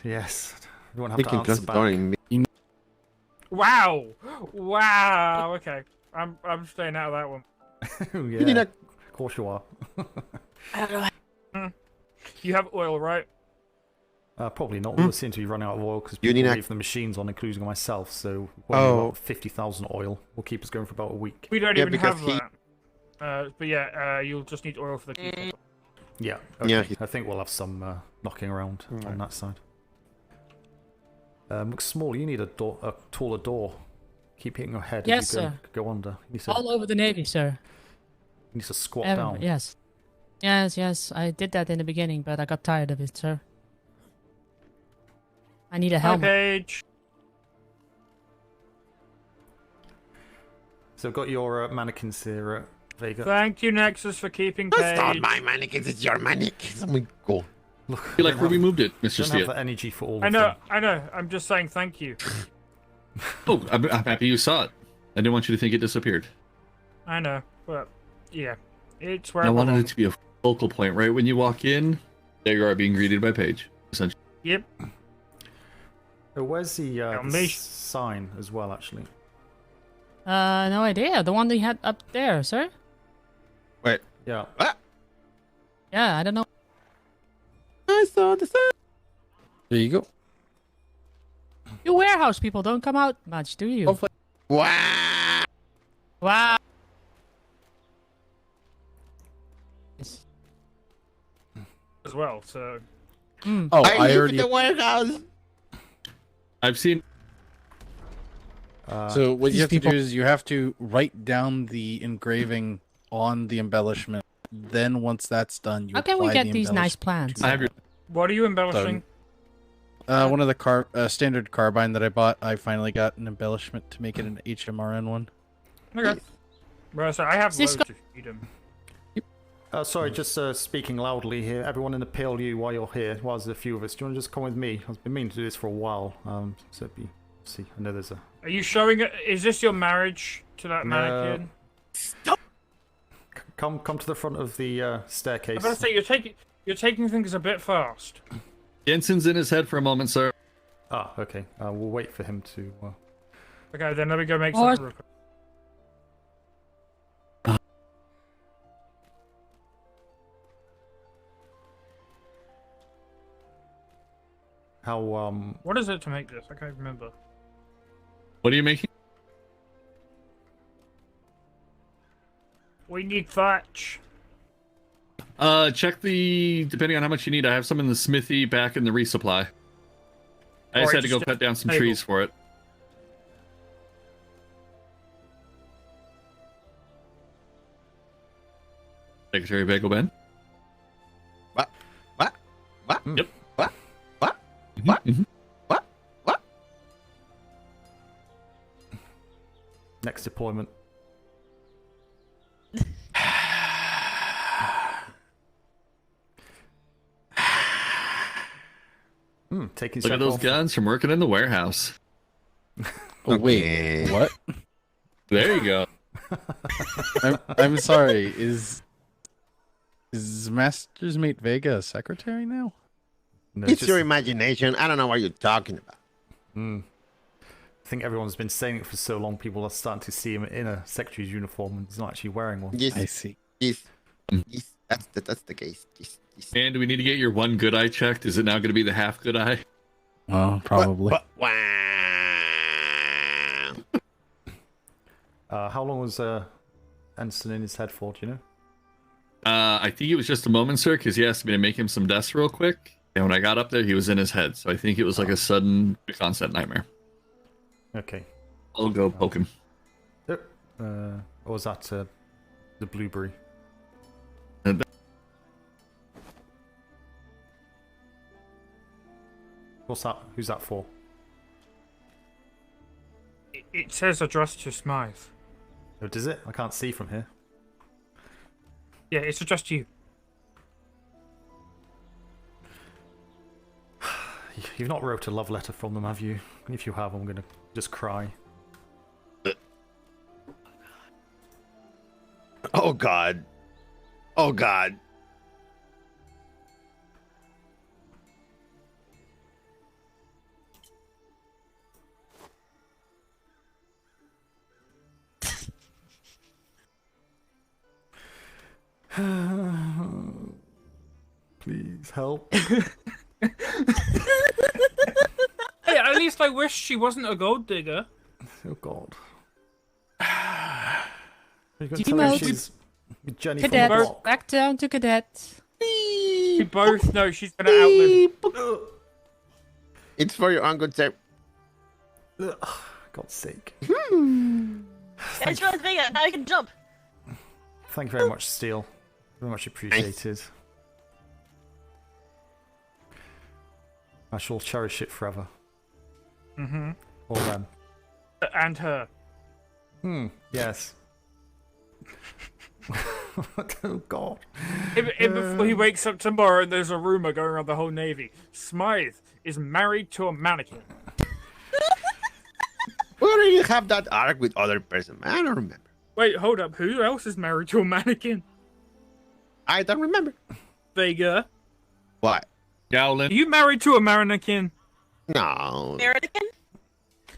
Yes. You won't have Thinking to answer back. considering me. Wow. Wow. Okay. I'm staying out of that one. Yeah. You need a Of course you are. I don't know. You have oil, right? Probably not. We seem to be running out of oil because You people need a- leave the machines on, including myself. So we'll need Oh. about 50,000 oil. Will keep us going for about a week. We don't Yeah, even because have that. But yeah, you'll just need oil for the key. Yeah. Yeah, Okay. I think we'll have some knocking around on that side. Looks small. You need a taller door. Keep hitting your head Yes, as you sir. go under. You need to, All over the Navy, sir. you need to squat down. Yes. Yes. I did that in the beginning, but I got tired of it, sir. I need a Hi, helmet. Paige. So I've got your mannequins here, Vega. Thank you, Nexus, for keeping That's Paige. not my mannequins, it's your mannequins. Oh my god. Look, I feel like where we moved it, Mr. Don't have Steele. the energy for all I of know, them. I know. I'm just saying thank you. Oh, I'm happy you saw it. I didn't want you to think it disappeared. I know, but yeah, it's where I it wanted belongs. it to be a focal point, right? When you walk in, there you are being greeted by Paige, essentially. Yep. Where's the me. sign as well, actually? No idea. The one they had up there, sir? Wait. Yeah. What? Yeah, I don't know. I saw the sign. There you go. You warehouse people don't come out much, do you? Hopefully. Wow. Wow. As well, so Mm. Oh, I I live already. in the warehouse. I've seen. So what These you have people- to do is you have to write down the engraving on the embellishment. Then once that's done, you How can we apply get the these nice embellishment. plants? I have your. what are you embellishing? One of the standard carbine that I bought. I finally got an embellishment to make it an HMRN one. Okay. Well, so I have Is this loads of freedom. Sorry, just speaking loudly here. Everyone in the P.L.U, while you're here, while there's a few of us, do you want to just come with me? I've been meaning to do this for a while. So it'd be. See, I know there's a. Are you showing it? Is this your marriage to that No. mannequin? Come to the front of the staircase. I'm gonna say you're taking things a bit fast. Jensen's in his head for a moment, sir. Ah, okay. We'll wait for him to. Okay, then let me go make Or- something real quick. How What is it to make this? I can't remember. What are you making? We need thatch. Check depending on how much you need. I have some in the smithy back in the resupply. I just Alright, had to go just cut down some table. trees for it. Secretary Bagel Ben. What? Yep. What? Mhm. What? next deployment? Taking Look at stuff those off. guns from working in the warehouse. Oh, Okay. wait, what? There you go. I'm sorry. Is Master's Mate Vega a secretary now? No, It's just- your imagination. I don't know what you're talking about. I think everyone's been saying it for so long. People are starting to see him in a secretary's uniform, and he's not actually wearing one. Yes, I see. yes, yes. That's the case. Yes, yes. And do we need to get your one good eye checked? Is it now going to be the half good eye? Well, probably. Wow. How long was Ensign in his head for? Do you know? I think it was just a moment, sir, because he asked me to make him some deaths real quick. And when I got up there, he was in his head. So I think it was like a sudden concept nightmare. Okay. I'll go poke him. Or was that the blueberry? What's that? Who's that for? It says addressed to Smythe. Oh, does it? I can't see from here. Yeah, it's addressed to you. You've not wrote a love letter from them, have you? If you have, I'm gonna just cry. Oh God. Oh God. Please help. Hey, at least I wish she wasn't a gold digger. Oh God. Are you gonna Team tell me out. she's with Jenny from the Cadet, block? back down to cadet. We both know she's gonna outlive. It's for your uncle tape. Ugh, God's sake. It's really big. Now I can jump. Thank you very much, Steele. Very much appreciated. I shall cherish it forever. Mm-hmm. Or them. And her. Yes. Oh God. Before he wakes up tomorrow, there's a rumor going around the whole Navy. Smythe is married to a mannequin. We already have that arc with other person. I don't remember. Wait, hold up. Who else is married to a mannequin? I don't remember. Vega. What? Gowlin. Are you married to a mannequin? No. American?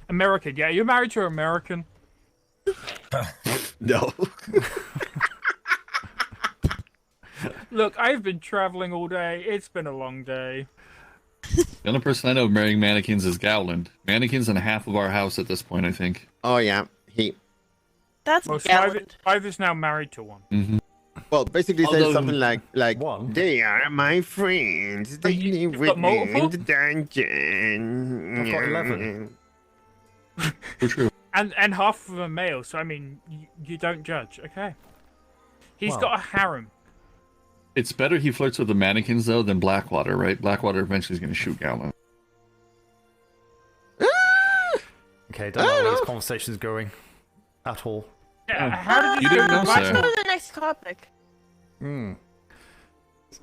American, yeah. You're married to an American. No. Look, I've been traveling all day. It's been a long day. The only person I know marrying mannequins is Gowland. Mannequins in half of our house at this point, I think. Oh yeah. That's Well, gallant. Smythe is now married to one. Mm-hmm. Well, basically says Although- something like One? they are my friends. They you- live you've with got me in multiple? the dungeon. I've got 11. True. And half of them are male, so I mean, you don't judge, okay? He's Well. got a harem. It's better he flirts with the mannequins, though, than Blackwater, right? Blackwater eventually is going to shoot Gowland. Okay, don't know where this conversation's going at all. Yeah, how did You go didn't to know, Blackwater? sir. Let's go to the next topic.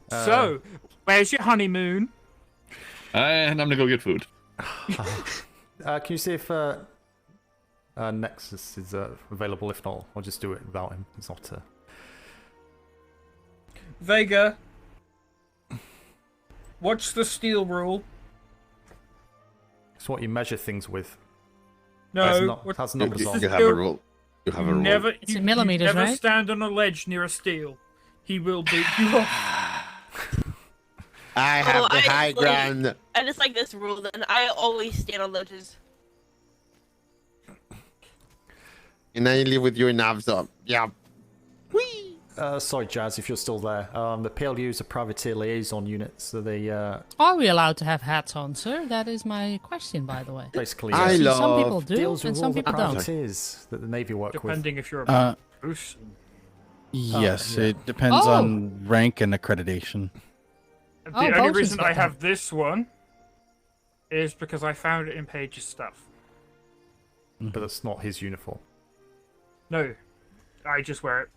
So, where's your honeymoon? And I'm going to go get food. Can you see if Nexus is available? If not, I'll just do it without him. It's not. Vega. What's the steel rule? It's what you measure things with. No, Has numbers You on. have a rule. You have a rule. never, It's in millimeters, never right? stand on a ledge near a steel. He will beat you up. I have the I high like- ground. I just like this rule, and I always stand on ledges. And I live with you in Avzop. Yeah. Sorry, Jazz, if you're still there. The P.L.U is a privateer liaison unit, so they Are we allowed to have hats on, sir? That is my question, by the way. basically I See, love some people do, deals and with some all the people don't. privateers that the Navy work with. Depending if you're a person. Yes, yeah. it depends Oh. on rank and accreditation. The Oh, only Bosun's reason got I have that. this one is because I found it in Paige's stuff. But that's not his uniform. No, I just wear it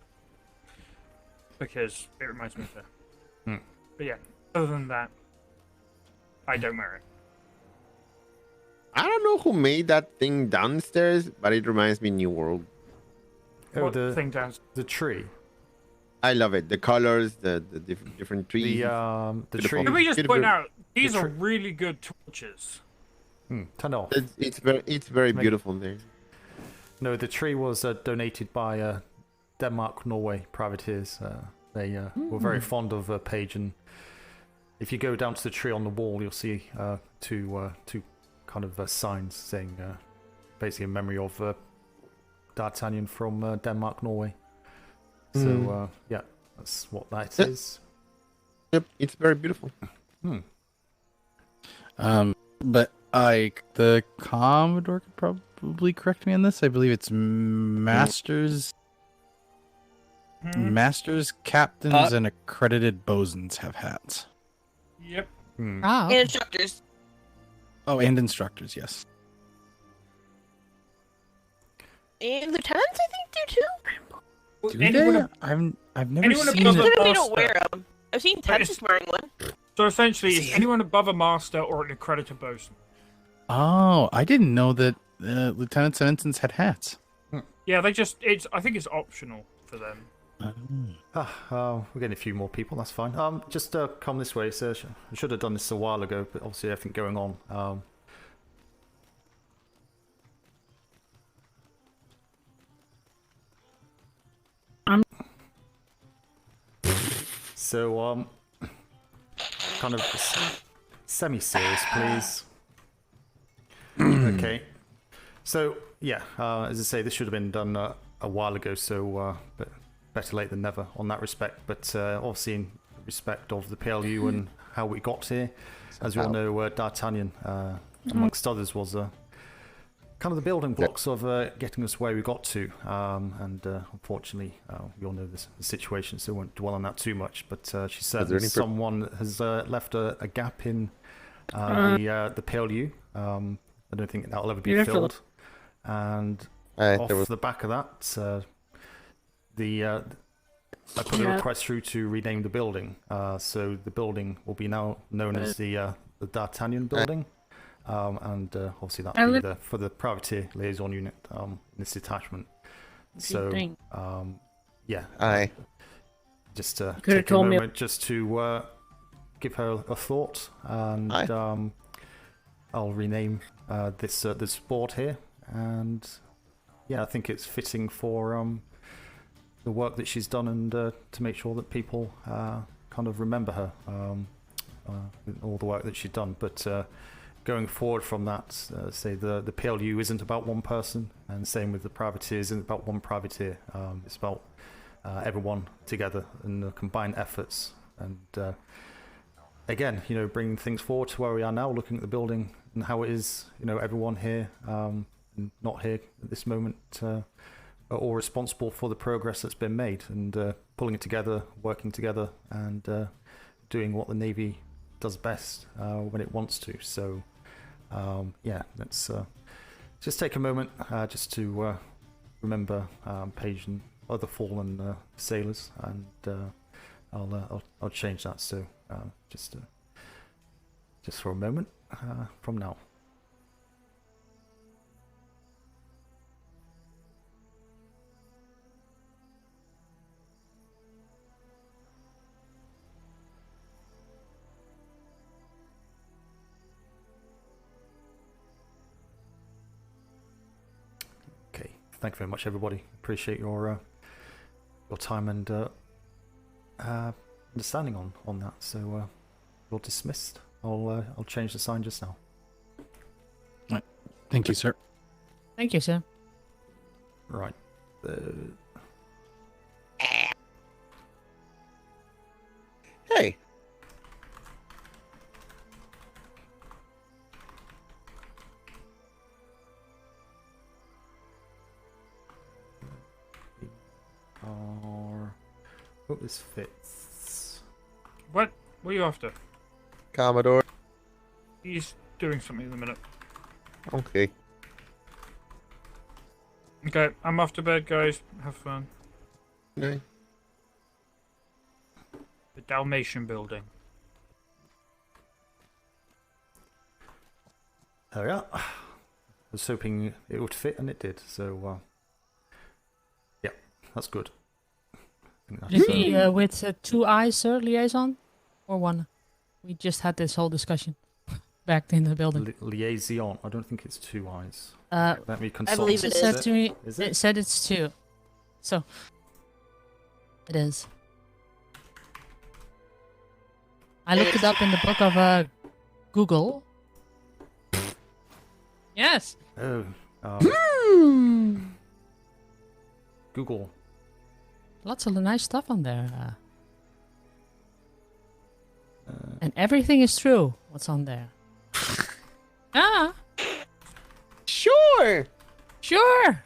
because it reminds me of her. But yeah, other than that, I don't wear it. I don't know who made that thing downstairs, but it reminds me New World. Oh, What the thing down? the tree. I love it. The colors, the different trees. The Beautiful. tree. Can we just Beautiful. point out these The are tr- really good torches? Turn off. It's very Make- beautiful there. No, the tree was donated by Denmark, Norway privateers. They were very fond of Paige, and if you go down to the tree on the wall, you'll see two kind of signs saying basically in memory of D'Artagnan from Denmark, Norway. So yeah, that's what that is. Yep, it's very beautiful. But the Commodore could probably correct me on this. I believe it's masters, captains, and accredited bosuns have hats. Yep. Ah, And okay. instructors. Oh, and instructors, yes. And lieutenants, I think, do too. Do Anyone they? ab- I've never anyone seen above it. a Typically don't master. wear them. I've seen Tempest wearing one. So essentially, it's anyone above a master or an accredited bosun. Oh, I didn't know that lieutenants and ensigns had hats. Yeah, I think it's optional for them. We're getting a few more people. That's fine. Just come this way. So I should have done this a while ago, but obviously everything going on. So kind of semi-serious, please. Okay. So yeah, as I say, this should have been done a while ago. So, but better late than never on that respect. But obviously, in respect of the P.L.U. and how we got here, as we all know, D'Artagnan, amongst others, was kind of the building blocks of getting us where we got to. And unfortunately, we all know the situation, so we won't dwell on that too much. But she said someone has left a gap in the P.L.U. I don't think that will ever be filled. And off there was... the back of that, I put a request through to rename the building. So the building will be now known as the D'Artagnan building. And obviously that will be for the privateer liaison unit in this detachment. So, yeah. Just take a moment just to give her a thought, and I'll rename this board here. And yeah, I think it's fitting for the work that she's done, and to make sure that people kind of remember her, all the work that she's done. But going forward from that, say the P.L.U. isn't about one person, and same with the privateers isn't about one privateer. It's about everyone together and the combined efforts. And again, bringing things forward to where we are now, looking at the building and how it is, everyone here, and not here at this moment, are all responsible for the progress that's been made, and pulling it together, working together, and doing what the Navy does best when it wants to. So yeah, let's just take a moment just to remember Paige and other fallen sailors, and I'll change that. So just for a moment from now. Okay, thank you very much, everybody. Appreciate your time and understanding on that. So you're dismissed. I'll change the sign just now. Right. Thank you, sir. Thank you, sir. Right. Hey. Hope this fits. What are you after? Commodore. He's doing something in a minute. Okay. Okay, I'm off to bed, guys. Have fun. Okay. The Dalmatian building. Oh yeah. I was hoping it would fit, and it did. So yeah, that's good. Should it be with 2 eyes, sir, liaison? Or 1? We just had this whole discussion back in the building. Liaison. I don't think it's 2 eyes. Let me I consult. believe it said is. to me, Is it said it's 2. So, it is. I looked it up in the book of Google. Yes. Oh. Google. Lots of nice stuff on there. And everything is true. What's on there? Ah, Sure. sure.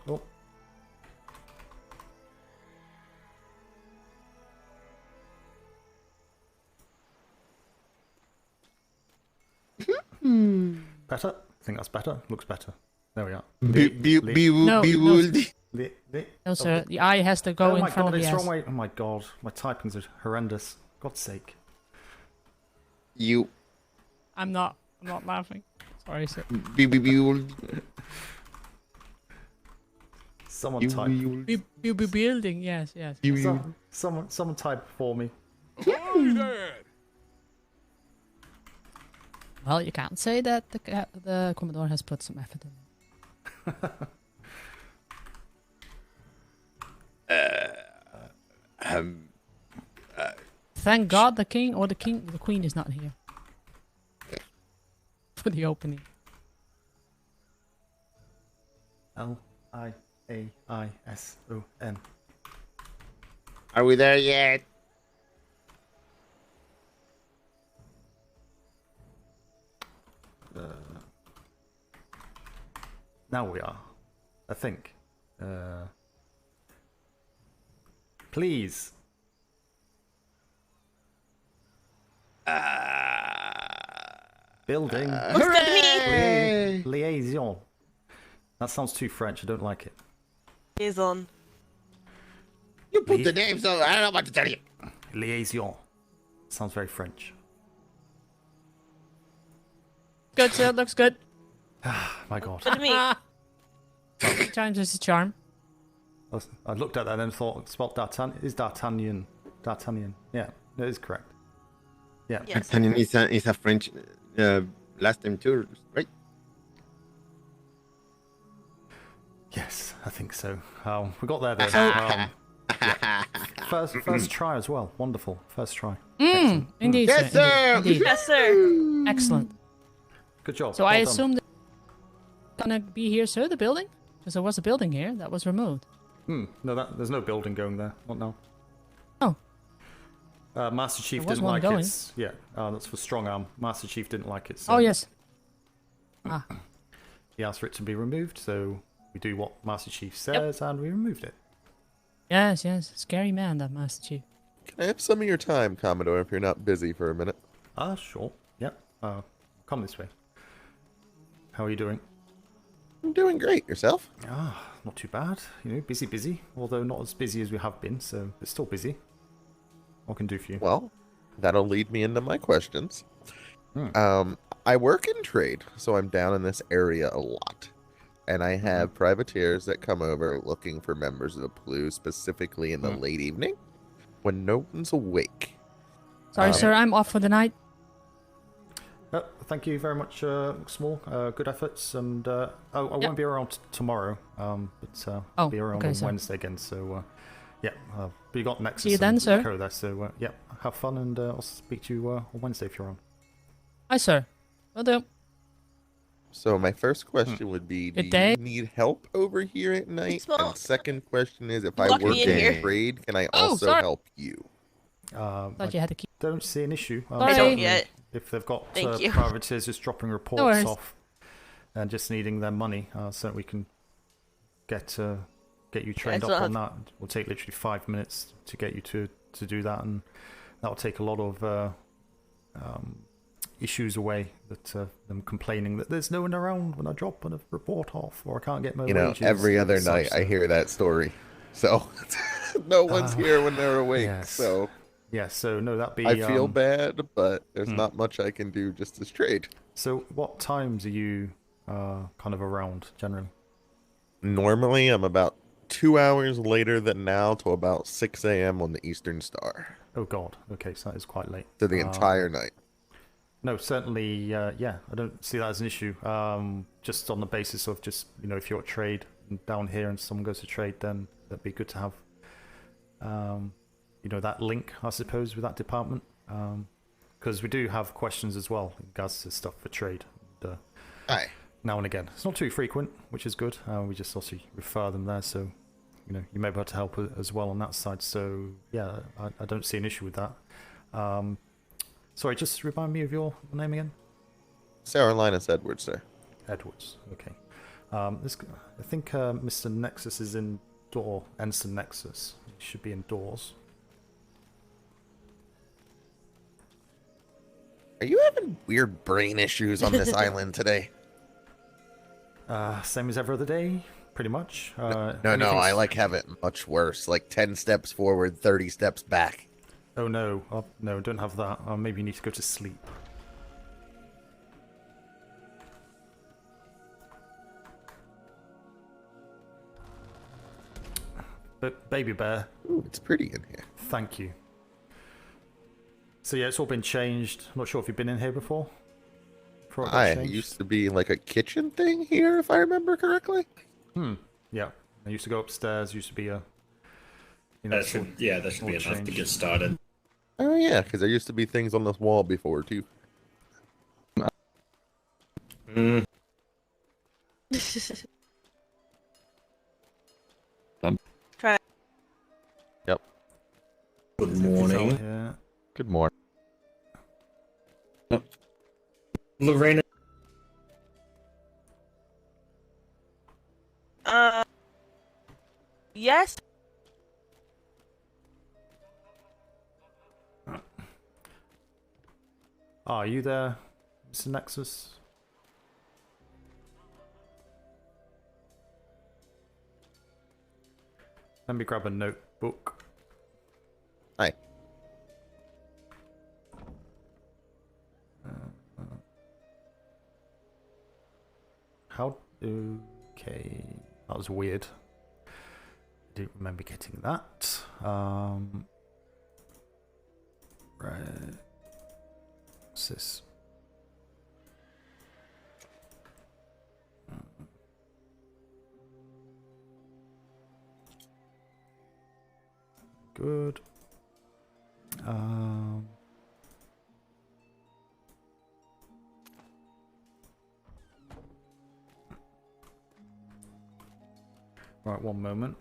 Oh. Better? I think that's better. Looks better. There we are. No, sir. The eye has to go Oh in my front god, of the it's S. wrong way. Oh my god, my typings are horrendous. God's sake. You. I'm not laughing. Sorry, sir. Someone type. You be building. Yes. Someone type for me. Well, you can't say that the Commodore has put some effort in. Thank God the queen is not here for the opening. Liaison. Are we there yet? Now we are. I think. Please. Building. Looks good to me. Liaison. That sounds too French. I don't like it. Liaison. You put the name, so I don't know what to tell you. Liaison. Sounds very French. Good, sir. Looks good. My God. Good to me. Times is a charm. I looked at that and then thought, spelt D'Artagnan. Is D'Artagnan. D'Artagnan. Yeah, that is correct. Yeah. Yes. D'Artagnan is a French last name too, right? Yes, I think so. We got there though. So- Yeah. First try as well. Wonderful. First try. Indeed, Yes, sir. Indeed. Yes, sir. Excellent. Good job. So Well I done. assume that gonna be here, sir, the building? Because there was a building here that was removed. No, there's no building going there. Not now. Oh. Master Chief There was didn't one like going. it. Yeah, that's for strong arm. Master Chief didn't like it. So Oh, yes. he asked for it to be removed, so we do what Master Chief says, and we removed it. Yes, yes. Scary man, that Master Chief. Can I have some of your time, Commodore, if you're not busy for a minute? Sure. Yep. Come this way. How are you doing? I'm doing great. Yourself? Not too bad. You know, busy. Although not as busy as we have been, so it's still busy. What can I do for you? Well, that'll lead me into my questions. I work in trade, so I'm down in this area a lot. And I have privateers that come over looking for members of the P.L.U, specifically in the late evening, when no one's awake. Sorry, sir, I'm off for the night. Thank you very much, Small. Good efforts, and I won't be around tomorrow, but I'll be around okay, on sir. Wednesday again. So, but you got Nexus. See you then, and sir. Co there, so yeah, have fun, and I'll speak to you on Wednesday if you're on. Hi, sir. Will do. So my first question would be, do Good day. you need help over here at night? Small. And second question is, if I Lock work me in in here. trade, can I Oh, also sorry. help you? Thought you had to keep. Don't see an issue. I don't certainly yet. If they've got Thank you. privateers just dropping reports worries. off and just needing their money, so we can get you trained it's up on not- that. It will take literally 5 minutes to get you to do that, and that will take a lot of issues away. That them complaining that there's no one around when I drop a report off, or I can't get my You know, wages. every other and such, night I so- hear that story. So no one's here when they're awake. yes. So Yeah, so no, that'd be. I feel bad, but there's not much I can do just as trade. So, what times are you kind of around generally? Normally, I'm about 2 hours later than now to about 6 a.m. on the Eastern Star. Oh God. Okay, so that is quite late. To the entire night. No, certainly. Yeah, I don't see that as an issue. Just on the basis of just if you're at trade down here and someone goes to trade, then that'd be good to have. That link, I suppose, with that department, because we do have questions as well in regards to stuff for trade. And, Aye. now and again, it's not too frequent, which is good. We just also refer them there, so you may be able to help as well on that side. So yeah, I don't see an issue with that. Sorry, just remind me of your name again. Sarah Linus Edwards, sir. Edwards. Okay. I think Mr. Nexus is indoor. Ensign Nexus. He should be indoors. Are you having weird brain issues on this island today? Same as every other day, pretty much. No, anything's- I have it much worse. Like 10 steps forward, 30 steps back. Oh no, no, don't have that. Maybe you need to go to sleep. But Baby Bear, Ooh, it's pretty in here. thank you. So yeah, it's all been changed. I'm not sure if you've been in here before. Before it got I changed. used to be like a kitchen thing here, if I remember correctly. Yeah, I used to go upstairs. Used to be a. That should be enough to change. get started. Oh yeah, because there used to be things on this wall before too. Try. Yep. Good morning. Yeah. Good morning. Lorena. Yes. Are you there, Mr. Nexus? Let me grab a notebook. Hi. How? Okay, that was weird. Didn't remember getting that. Right. What's this? Good. Right, one moment.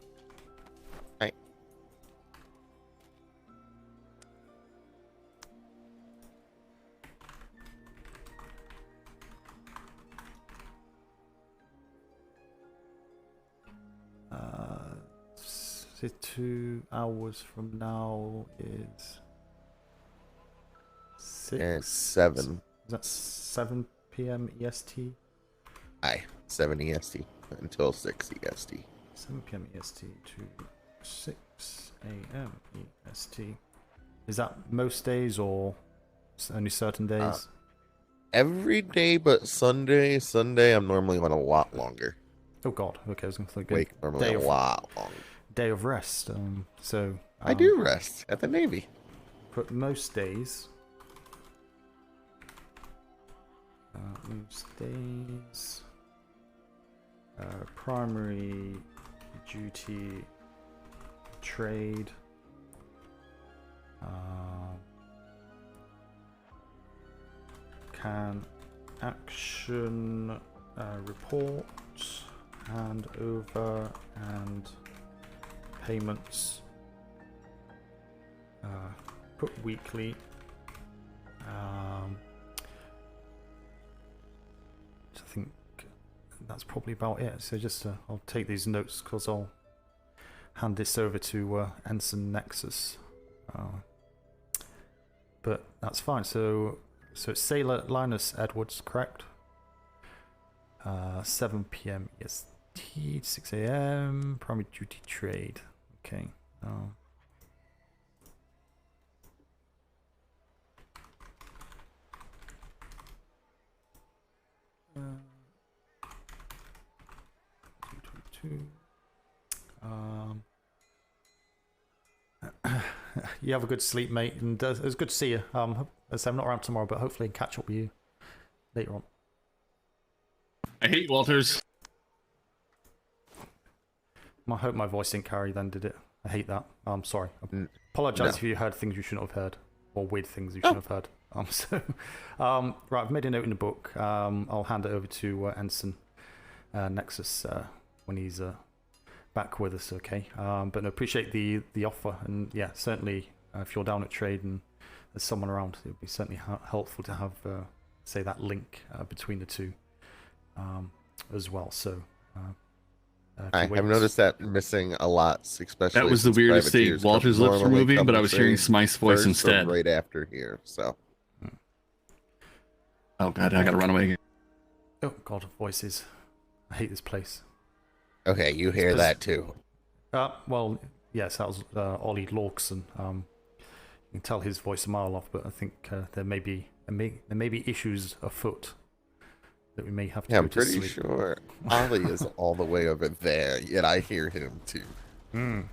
Right. Say 2 hours from now is 6. It's 7. Is that 7 p.m. EST? Aye, 7 EST until 6 EST. 7 p.m. EST to 6 a.m. EST. Is that most days or only certain days? Every day but Sunday. Sunday, I'm normally on a lot longer. Oh God. Okay, I was going to think Wake normally a lot longer. Day of rest. I do rest at the Navy. Put most days. Most days. Primary duty trade. Can action report, hand over, and payments. Put weekly. I think that's probably about it. So just I'll take these notes because I'll hand this over to Ensign Nexus. But that's fine. So it's Sailor Linus Edwards, correct? 7 p.m. EST, 6 a.m. Primary duty trade. Okay. You have a good sleep, mate, and it was good to see you. As I'm not around tomorrow, but hopefully I can catch up with you later on. I hate Walters. I hope my voice didn't carry then, did it? I hate that. I'm sorry. I apologize if you heard things you shouldn't have heard, or weird things you shouldn't have heard. Right, I've made a note in the book. I'll hand it over to Ensign Nexus when he's back with us, okay? But I appreciate the offer, and yeah, certainly if you're down at trade and there's someone around, it would be certainly helpful to have, say, that link between the two as well. So I have noticed that missing a lot, especially. That was the weirdest thing. Walter's lips were moving, but I was hearing Smythe's voice instead. Right after here, so. Oh god, I gotta run away again. Oh god, voices. I hate this place. Okay, you hear that too. Well, yes, that was Ollie Lawson. You can tell his voice a mile off, but I think there may be issues afoot that we may have to go to sleep. I'm pretty sure Ollie is all the way over there, yet I hear him too. And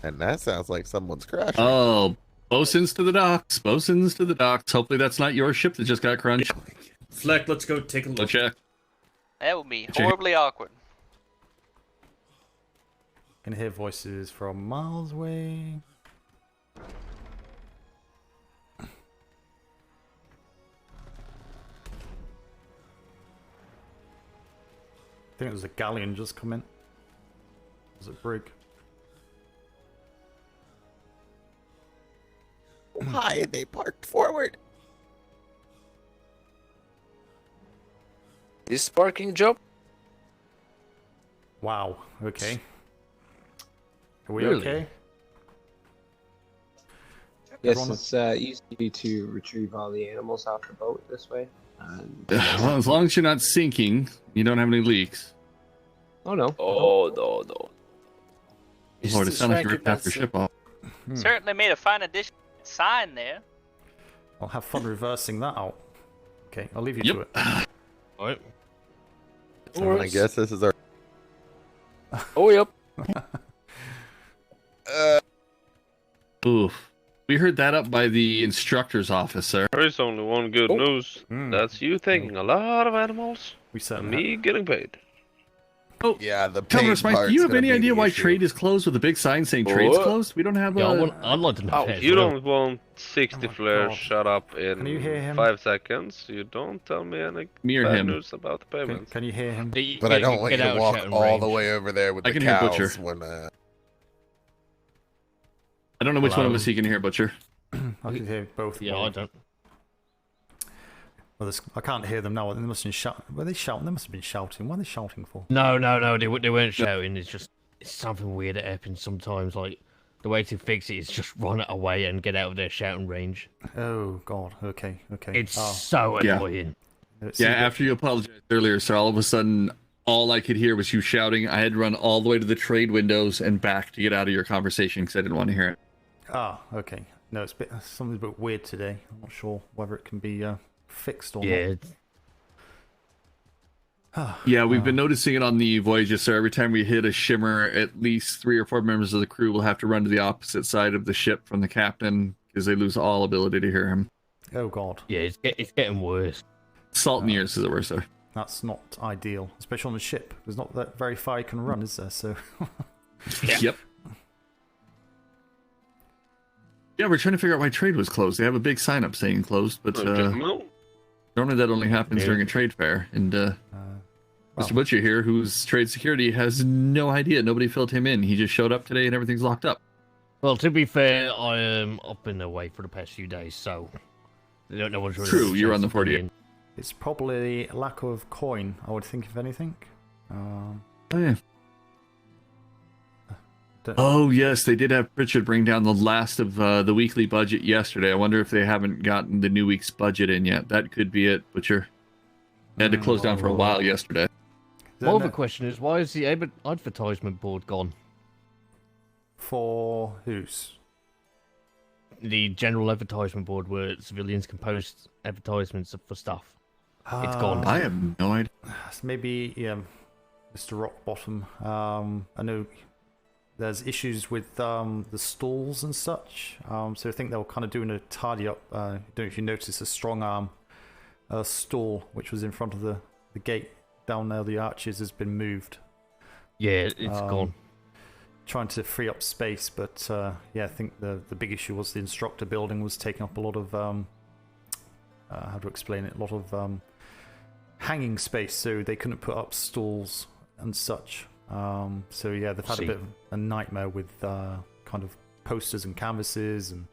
that sounds like someone's crashing. Oh, bosuns to the docks. Bosuns to the docks. Hopefully that's not your ship that just got crunched. Fleck, let's go take a look. Go check. That would be horribly awkward. Can hear voices from miles away. I think it was a galleon just come in. Was it brig? Why they parked forward? This parking job? Wow. Okay. Are we Really? okay? Yes, Everyone- it's easy to retrieve all the animals off the boat this way. And Well, as long as you're not sinking, you don't have any leaks. oh no. No. Lord, it sounds like you ripped half your ship off. Certainly made a fine addition sign there. I'll have fun reversing that out. Okay, I'll leave you to it. Alright. So I guess this is our. Oh, yep. Oof. We heard that up by the instructor's office, sir. There is only one good news. That's you taking a lot of animals We and certainly me getting paid. Oh, Yeah, the Governor paid Smythe, do part's you have gonna any be the idea why issue. trade is closed with a big sign saying trade's What? closed? We don't have Yeah, a... I'd like to know. Oh, that as you well. don't want 60 Oh my flares God. shut up in Can you hear him? 5 seconds. You don't tell me any Near bad him. news about the payment. Can you hear him? But I don't want you to walk all the way over there with I the can hear cows Butcher. when. I don't know which one of Hello? us you can hear, Butcher. I can hear both. of Yeah, them. I don't. Well, I can't hear them now. They must have been shouting. Were they shouting? They must have been shouting. What are they shouting for? No, they weren't shouting. It's just it's something weird that happens sometimes. Like the way to fix it is just run it away and get out of their shouting range. Oh God. Okay. It's Oh. so Yeah. annoying. It's- Yeah, after you apologized earlier, sir, all of a sudden, all I could hear was you shouting. I had to run all the way to the trade windows and back to get out of your conversation because I didn't want to hear it. Ah. Okay. No, it's something's a bit weird today. I'm not sure whether it can be fixed or Yeah. Yeah, we've been noticing it on the voyages, sir. Every time we hit a shimmer, at least 3 or 4 members of the crew will have to run to the opposite side of the ship from the captain because they lose all ability to hear him. not. Oh God. Yeah, it's getting worse. Salt in the ears, as it were, sir. That's not ideal, especially on the ship. There's not that very far you can run, is there? So. Yep. Yeah, we're trying to figure out why trade was closed. They have a big sign up saying closed, but No. normally that only happens Yeah. during a trade fair. And well, Mr. Butcher here, who's trade security, has no idea. Nobody filled him in. He just showed up today and everything's locked up. Well, to be fair, I am up and away for the past few days, so no one's really. True, had a you're chance on the to fill me 48. in. It's probably lack of coin, I would think, if anything. Oh, yeah. Don't- Oh, yes, they did have Pritchard bring down the last of the weekly budget yesterday. I wonder if they haven't gotten the new week's budget in yet. That could be it, Butcher. They had to close down for a while yesterday. More of a question is, why is the advertisement board gone? For whose? The general advertisement board where civilians can post advertisements for stuff. It's gone. I have no idea. Maybe, yeah, Mr. Rockbottom. I know there's issues with the stalls and such. So I think they were kind of doing a tidy up. I don't know if you noticed a strong arm stall, which was in front of the gate down there, the arches, has been moved. Yeah, it's gone. Trying to free up space, but yeah, I think the big issue was the instructor building was taking up a lot of how to explain it, a lot of hanging space, so they couldn't put up stalls and such. So yeah, they've had a bit of a nightmare with kind of posters and canvases and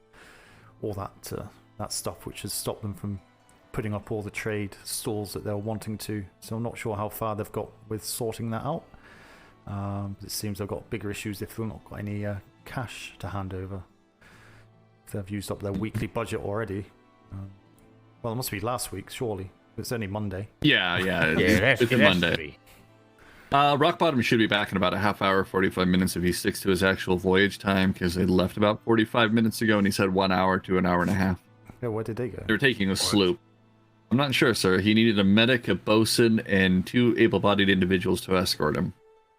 all that stuff, which has stopped them from putting up all the trade stalls that they're wanting to. So I'm not sure how far they've got with sorting that out. It seems they've got bigger issues if they've not got any cash to hand over. If they've used up their weekly budget already. Well, it must be last week, surely. It's only Monday. Yeah, it's a Monday. Rock Bottom should be back in about a half hour, 45 minutes if he sticks to his actual voyage time, because they left about 45 minutes ago and he said 1 hour to an hour and a half. Yeah, where did they go? They were taking a sloop. I'm not sure, sir. He needed a medic, a bosun, and 2 able-bodied individuals to escort him.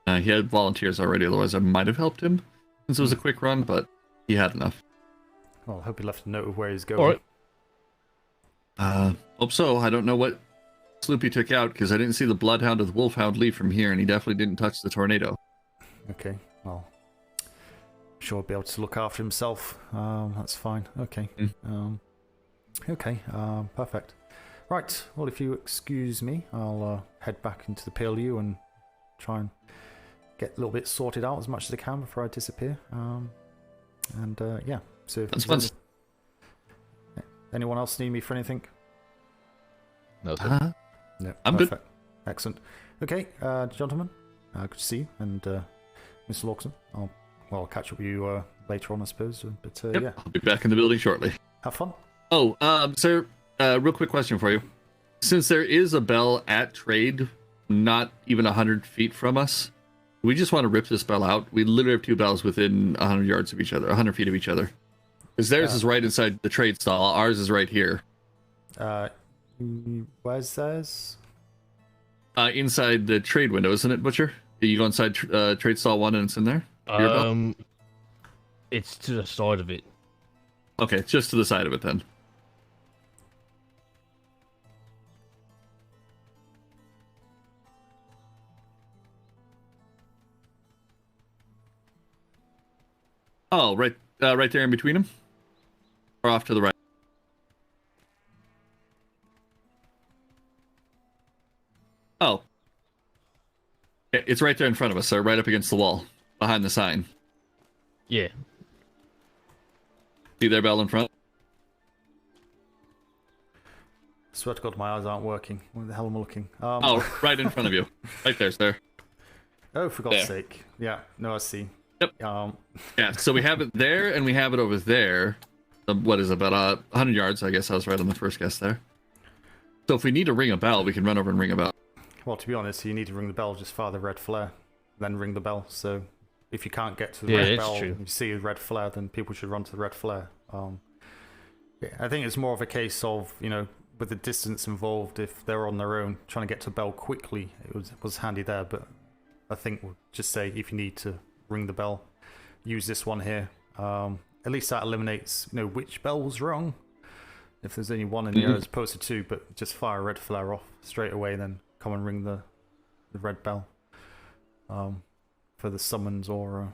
He had volunteers already, otherwise I might have helped him since it was a quick run, but he had enough. Well, I hope he left a note of where he's going. Hope so. I don't know what sloop he took out, because I didn't see the Bloodhound or the Wolfhound leave from here, and he definitely didn't touch the Tornado. Okay, well, I'm sure he'll be able to look after himself. That's fine. Okay. Okay, perfect. Right, well, if you excuse me, I'll head back into the P.L.U. and try and get a little bit sorted out as much as I can before I disappear. Yeah, so if That's there's anyone else need me for anything? No, sir. No, I'm good. perfect. Excellent. Okay, gentlemen, good to see you, and Mr. Lawson, I'll catch up with you later on, I suppose. But Yep, yeah, I'll be back in the building shortly. have fun. Oh, sir, real quick question for you. Since there is a bell at trade, not even 100 feet from us, we just want to rip this bell out. We literally have two bells within 100 yards of each other, 100 feet of each other. Because theirs is right inside the trade stall. Ours is right here. Where's theirs? Inside the trade window, isn't it, Butcher? You go inside trade stall 1 and it's in there? Your bell? It's to the side of it. Okay, just to the side of it then. Oh, right there in between them? Or off to the right? Oh. It's right there in front of us, sir, right up against the wall, behind the sign. Yeah. See their bell in front? I swear to God, my eyes aren't working. Where the hell am I looking? Oh, right in front of you. Right there, sir. Oh, for God's sake. Yeah, no, I see. Yep. Yeah, so we have it there, and we have it over there. What is it, about 100 yards? I guess I was right on the first guess there. So if we need to ring a bell, we can run over and ring a bell. Well, to be honest, you need to ring the bell, just fire the red flare, then ring the bell. So if you can't get to the red bell, you see a red flare, then people should run to the red flare. Yeah, I think it's more of a case of, you know, with the distance involved, if they're on their own, trying to get to bell quickly, it was handy there. But I think we'll just say if you need to ring the bell, use this one here. At least that eliminates, you know, which bell was wrong. If there's only one in the air as opposed to two, but just fire a red flare off straight away, then come and ring the red bell for the summons or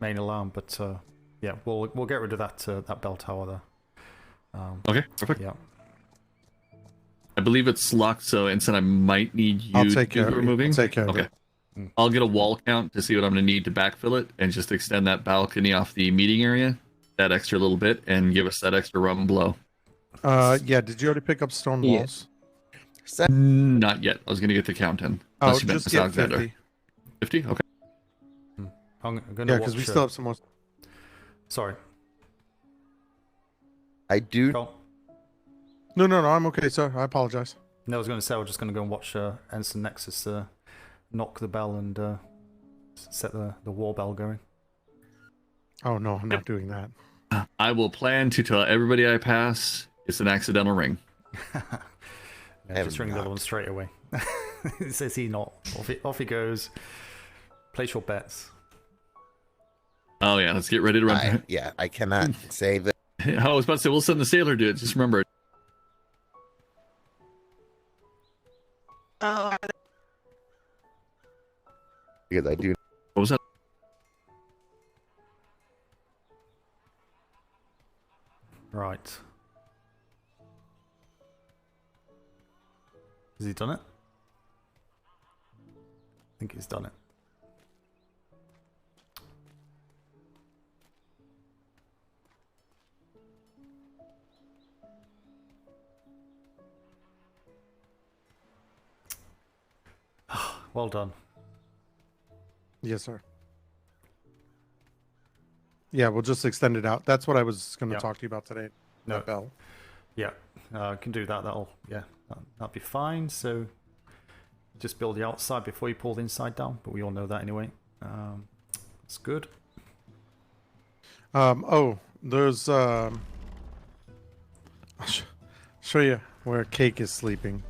main alarm. But yeah, we'll get rid of that bell tower there. Okay, perfect. Yeah. I believe it's locked, so Ensign, I might need you I'll take to care do of the it. removing. I'll take care of Okay. it. I'll get a wall count to see what I'm going to need to backfill it and just extend that balcony off the meeting area that extra little bit and give us that extra rub and blow. Yeah, did you already pick up stone walls? Not yet. I was going to get the count in. Oh, Unless you meant just Miss get Alexander. 50. 50? Okay. I'm gonna Yeah, because we still have some more. Sorry. I do. No, I'm okay, sir. I apologize. No, I was going to say we're just going to go and watch Ensign Nexus knock the bell and set the war bell going. Oh no, I'm not doing that. I will plan to tell everybody I pass it's an accidental ring. Yeah, just ring the other one straight away. Says he not. Off he goes. Place your bets. Oh yeah, let's get ready to run. I cannot say that. I was about to say we'll send the sailor to it. Just remember it. Oh. Because I do. What was that? Right. Has he done it? I think he's done it. Well done. Yes, sir. Yeah, we'll just extend it out. That's what I was going to talk to you about today. No. That bell. Yeah, can do that. That'll be fine. So just build the outside before you pull the inside down. But we all know that anyway. That's good. Oh, there's I'll show you where Cake is sleeping.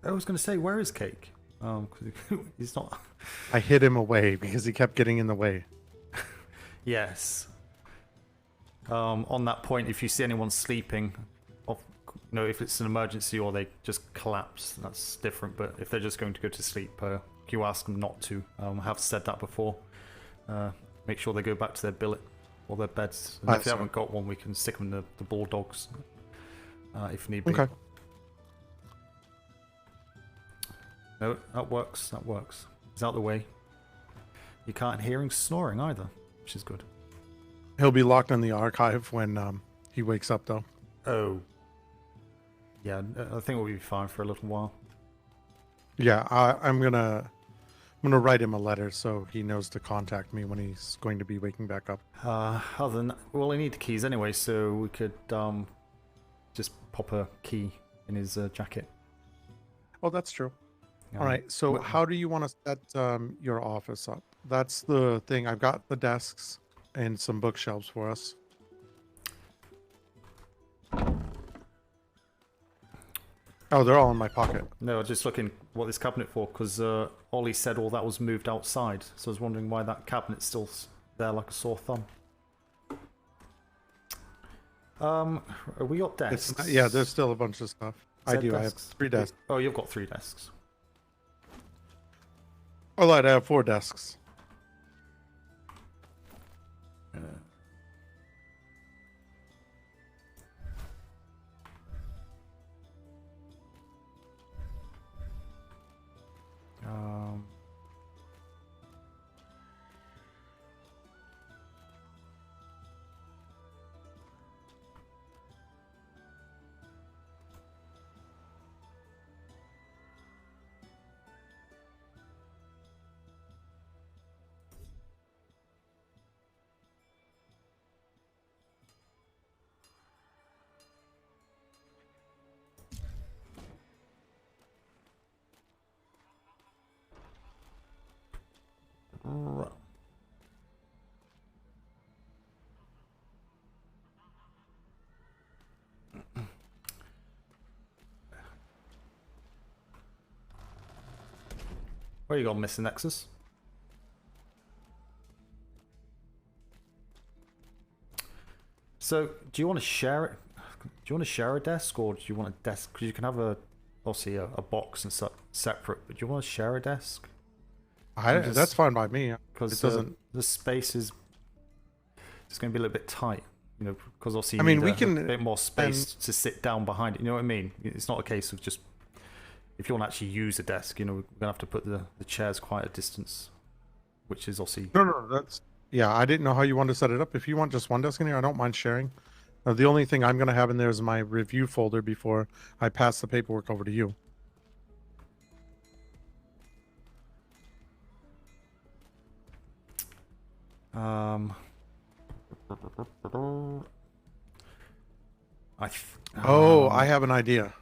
I was going to say, where is Cake? He's not. I hid him away because he kept getting in the way. Yes. On that point, if you see anyone sleeping, if it's an emergency or they just collapse, that's different. But if they're just going to go to sleep, you ask them not to. I have said that before. Make sure they go back to their billet or their beds. And if they haven't got one, we can stick them in the Bulldogs if need be. Okay. No, that works. That works. He's out the way. You can't hear him snoring either, which is good. He'll be locked in the archive when he wakes up, though. Oh. Yeah, I think we'll be fine for a little while. Yeah, I'm gonna gonna write him a letter so he knows to contact me when he's going to be waking back up. Other than that, well, I need the keys anyway, so we could just pop a key in his jacket. Oh, that's true. All right. So how do you want to set your office up? That's the thing. I've got the desks and some bookshelves for us. Oh, they're all in my pocket. No, I was just looking what this cabinet for, because Ollie said all that was moved outside, so I was wondering why that cabinet's still there like a sore thumb. Are we got desks? Yeah, there's still a bunch of stuff. I do. I have 3 desks. Oh, you've got 3 desks. Oh, I have 4 desks. Where you gone, Mr. Nexus? So, do you want to share it? Do you want to share a desk, or do you want a desk? Because you can have obviously a box and separate, but do you want to share a desk? That's fine by me. Because it doesn't. The space is just going to be a little bit tight, you know. Because obviously, we can a bit more space to sit down behind it. You know what I mean? It's not a case of just. If you want to actually use a desk, you know, we're going to have to put the chairs quite a distance, which is obviously... No, that's... Yeah, I didn't know how you wanted to set it up. If you want just one desk in here, I don't mind sharing. The only thing I'm going to have in there is my review folder before I pass the paperwork over to you. I have an idea.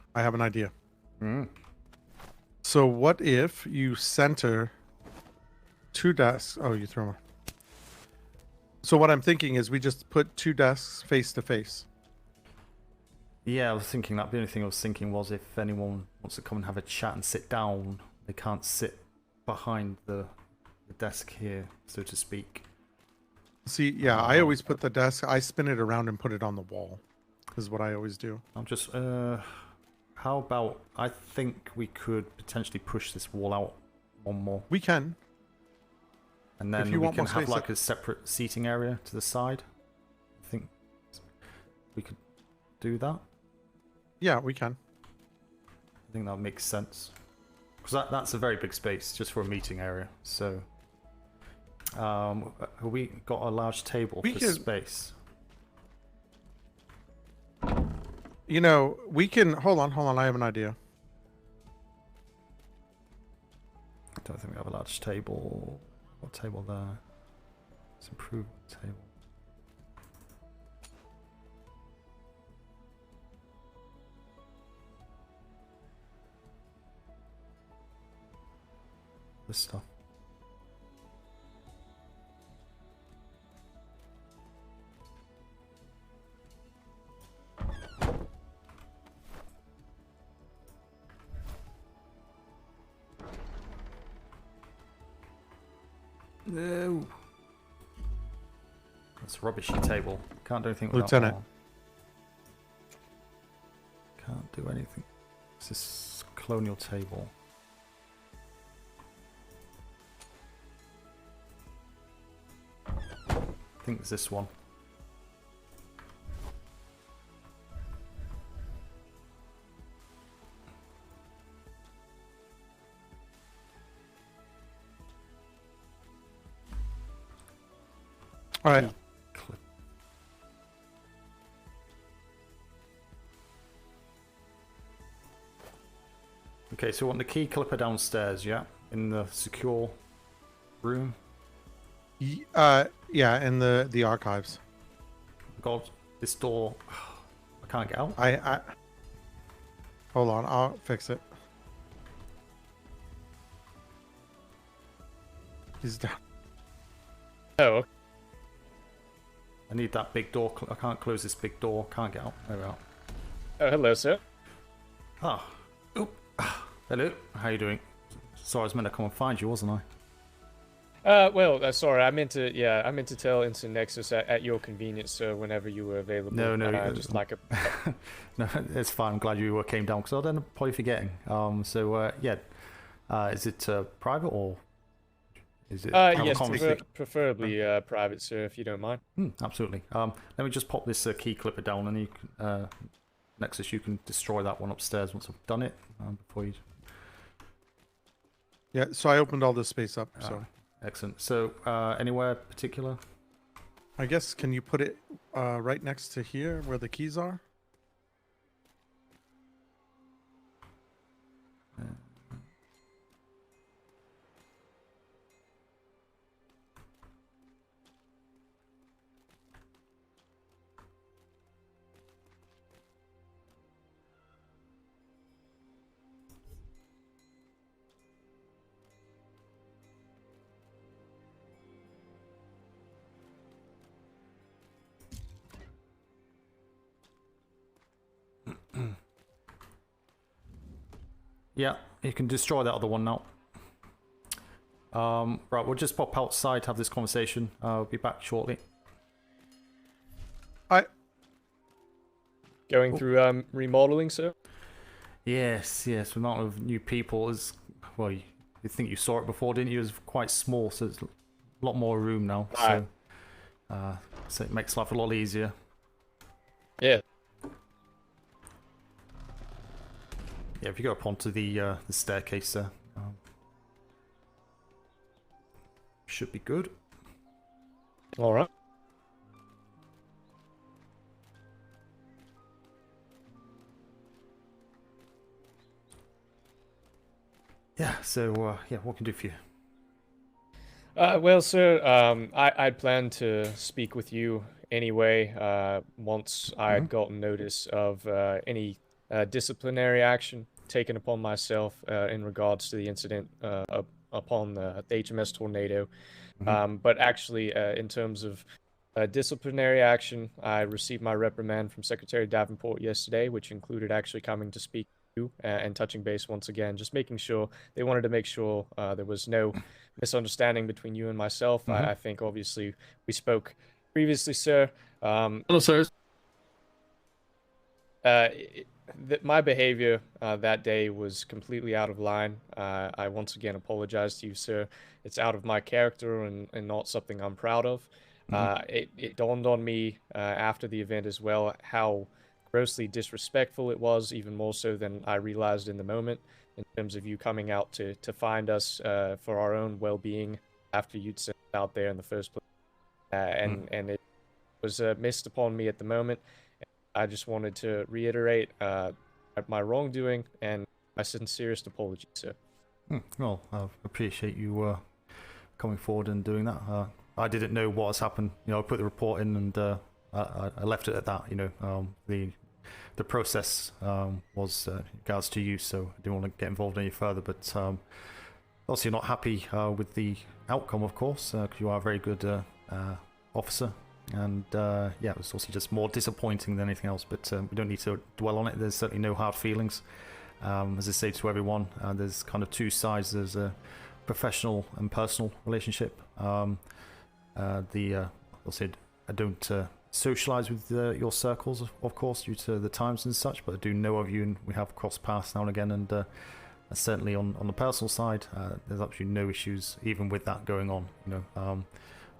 So what if you center 2 desks? Oh, you throw them. So what I'm thinking is we just put 2 desks face to face. Yeah, I was thinking that. The only thing I was thinking was if anyone wants to come and have a chat and sit down, they can't sit behind the desk here, so to speak. See, yeah, I always put the desk, I spin it around and put it on the wall, is what I always do. I'm just, how about, I think we could potentially push this wall out one more. We can. And then we can have like a separate seating area to the side. I think we could do that. Yeah, we can. I think that makes sense. Because that's a very big space just for a meeting area. So, have we got a large table for space? You know, we can... Hold on, I have an idea. I don't think we have a large table. What table there? Let's improve the table. This stuff. No. That's a rubbishy table. Can't do anything with Lieutenant. that. Can't do anything. It's this colonial table. I think it's this one. All right. Okay, so we want the key clipper downstairs, yeah? In the secure room? Yeah, in the archives. God, this door. I can't get out. I hold on, I'll fix it. He's down. Oh. I need that big door. I can't close this big door. Can't get out. There we are. Oh, hello, sir. Ah. Oop. Hello. How you doing? Sorry, I was meant to come and find you, wasn't I? Well, sorry, I meant to tell Instant Nexus at your convenience, sir, whenever you were available. No, just like a. No, it's fine. I'm glad you came down because I don't probably forgetting. Yeah. Is it private or is it? Yes, preferably private, sir, if you don't mind. Absolutely. Let me just pop this key clipper down, and you can, Nexus, you can destroy that one upstairs once I've done it. Before you. Yeah. So I opened all this space up. So. Excellent. So, anywhere particular? I guess, can you put it right next to here where the keys are? Yeah, you can destroy that other one now. Right, we'll just pop outside to have this conversation. I'll be back shortly. Going through remodeling, sir? Yes. The amount of new people is, well, you think you saw it before, didn't you? It was quite small, so it's a lot more room now. So it makes life a lot easier. Yeah. Yeah, if you go up onto the staircase there, should be good. All right. Yeah. So yeah, what can I do for you? Well, sir, I'd planned to speak with you anyway. Once I'd gotten notice of any disciplinary action taken upon myself in regards to the incident upon the HMS Tornado. But actually, in terms of disciplinary action, I received my reprimand from Secretary Davenport yesterday, which included actually coming to speak to you and touching base once again, just making sure they wanted to make sure there was no misunderstanding between you and myself. I think obviously we spoke previously, sir. Hello, sirs. My behavior that day was completely out of line. I once again apologize to you, sir. It's out of my character and not something I'm proud of. It dawned on me after the event as well how grossly disrespectful it was, even more so than I realized in the moment, in terms of you coming out to find us for our own well-being after you'd sent us out there in the first place. And it was missed upon me at the moment. I just wanted to reiterate my wrongdoing and my sincerest apology, sir. Well, I appreciate you coming forward and doing that. I didn't know what has happened. I put the report in and I left it at that. The process was in regards to you, so I didn't want to get involved any further. But obviously, you're not happy with the outcome, of course, because you are a very good officer. And yeah, it was also just more disappointing than anything else, but we don't need to dwell on it. There's certainly no hard feelings. As I say to everyone, there's kind of two sides. There's a professional and personal relationship. I'll say I don't socialize with your circles, of course, due to the times and such, but I do know of you, and we have crossed paths now and again. And certainly on the personal side, there's absolutely no issues, even with that going on.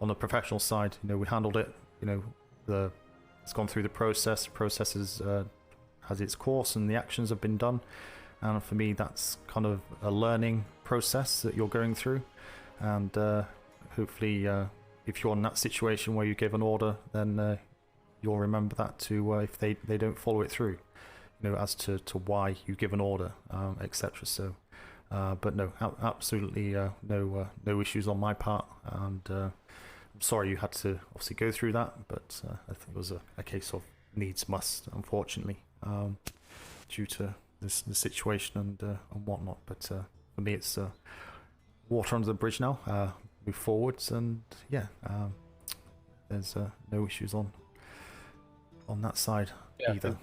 On the professional side, we handled it. It's gone through the process. The process has its course, and the actions have been done. And for me, that's kind of a learning process that you're going through. And hopefully, if you're in that situation where you give an order, then you'll remember that too. If they don't follow it through, as to why you give an order, etc. So But no, absolutely no issues on my part, and I'm sorry you had to obviously go through that, but I think it was a case of needs must, unfortunately, due to the situation and whatnot. But for me, it's water under the bridge now. Move forwards, and yeah, there's no issues on that side either.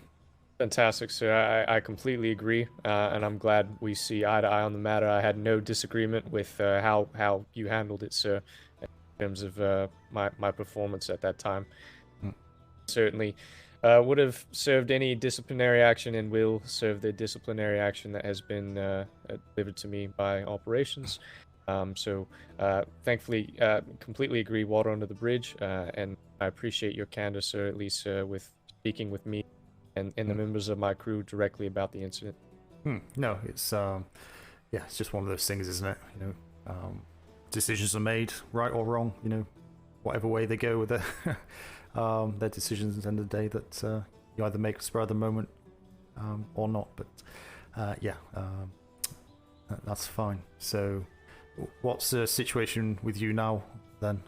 Fantastic, sir. I completely agree, and I'm glad we see eye to eye on the matter. I had no disagreement with how you handled it, sir, in terms of my performance at that time. Certainly would have served any disciplinary action and will serve the disciplinary action that has been delivered to me by operations. So thankfully, completely agree, water under the bridge, and I appreciate your candor, sir, at least with speaking with me and the members of my crew directly about the incident. No, it's it's just one of those things, isn't it? You know, decisions are made, right or wrong. You know, whatever way they go with their decisions at the end of the day, that you either make a spur of the moment or not. But that's fine. So, what's the situation with you now then?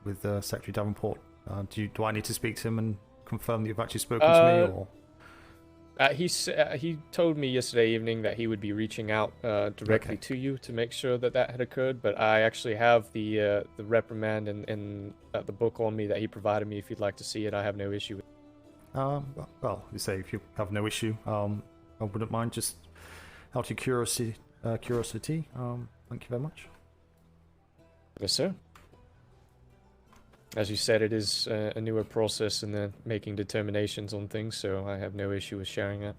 With Secretary Davenport, do I need to speak to him and confirm that you've actually spoken to me, or? He told me yesterday evening that he would be reaching out directly to you to make sure that had occurred. But I actually have the reprimand and the book on me that he provided me. If you'd like to see it, I have no issue with it. Well, you say if you have no issue, I wouldn't mind, just out of curiosity. Thank you very much. Yes, sir. As you said, it is a newer process in the making determinations on things, so I have no issue with sharing that.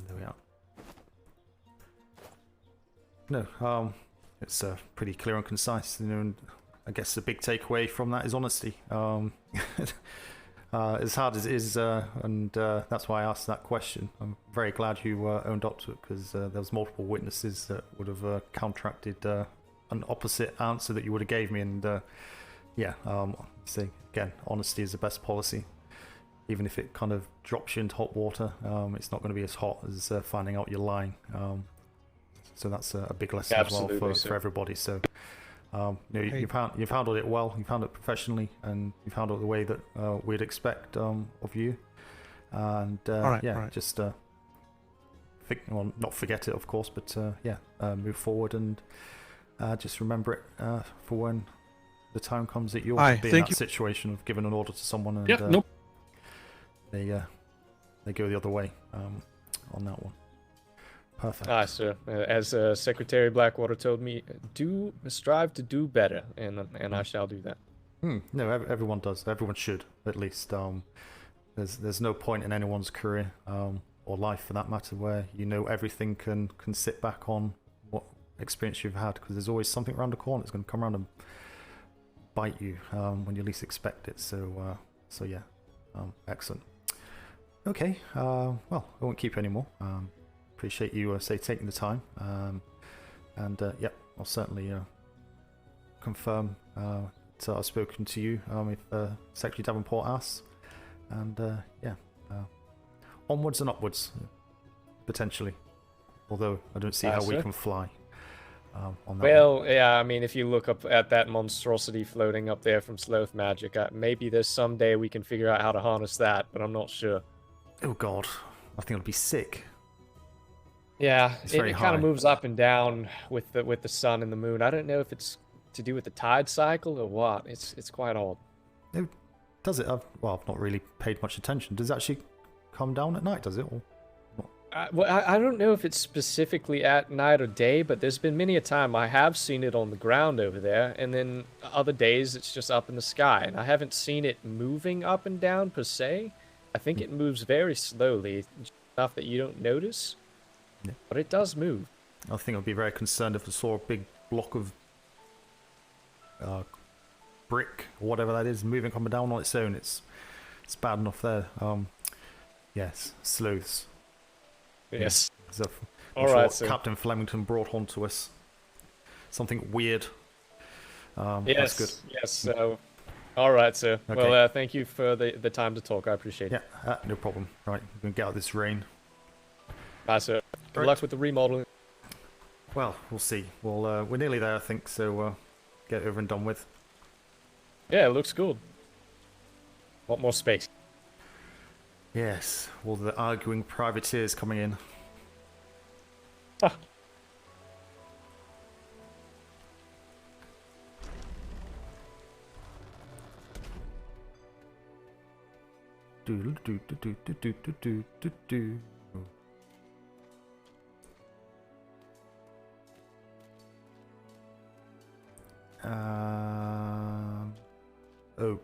There we are. No, it's pretty clear and concise, you know, and I guess the big takeaway from that is honesty. As hard as it is, and that's why I asked that question. I'm very glad you owned up to it, because there was multiple witnesses that would have counteracted an opposite answer that you would have gave me, and say again, honesty is the best policy. Even if it kind of drops you into hot water, it's not going to be as hot as finding out you're lying. So that's a big lesson as well for everybody. So you've handled it well, you've handled it professionally, and you've handled it the way that we'd expect of you. And just not forget it, of course, but move forward and just remember it for when the time comes that you'll be in that situation of giving an order to someone and they go the other way on that one. Perfect. Sir. As Secretary Blackwater told me, strive to do better, and I shall do that. No, everyone does. Everyone should, at least. There's no point in anyone's career or life, for that matter, where you know everything can sit back on what experience you've had, because there's always something around the corner that's going to come around and bite you when you least expect it. So yeah, excellent. Okay, well, I won't keep you anymore. Appreciate you taking the time, and I'll certainly confirm that I've spoken to you if Secretary Davenport asks, and onwards and upwards, potentially. Although I don't see how we can fly. On that one. I mean, if you look up at that monstrosity floating up there from Sloth Magic, maybe there's someday we can figure out how to harness that, but I'm not sure. Oh God, I think it'll be sick. Yeah, it kind of moves up and down with the sun and the moon. I don't know if it's to do with the tide cycle or what. It's quite odd. Does it? I've not really paid much attention. Does it actually come down at night? Does it? Or I don't know if it's specifically at night or day, but there's been many a time I have seen it on the ground over there, and then other days it's just up in the sky, and I haven't seen it moving up and down per se. I think it moves very slowly, enough that you don't notice, but it does move. I think I'd be very concerned if I saw a big block of brick or whatever that is moving up and down on its own, it's bad enough there. Yes, sleuths. Yes. So, All right, sir. Captain Flemington brought onto us something weird. Yes. That's good. Yes. So, all right, sir. Okay. Well, thank you for the time to talk. I appreciate it. Yeah, no problem. Right, we're gonna get out of this rain. Bye, sir. Good Right. luck with the remodeling. Well, we'll see. We're nearly there, I think. So get it over and done with. Yeah, it looks good. Want more space? Yes. All the arguing privateers coming in. Ah. Do do do do do do do do do do. Oh.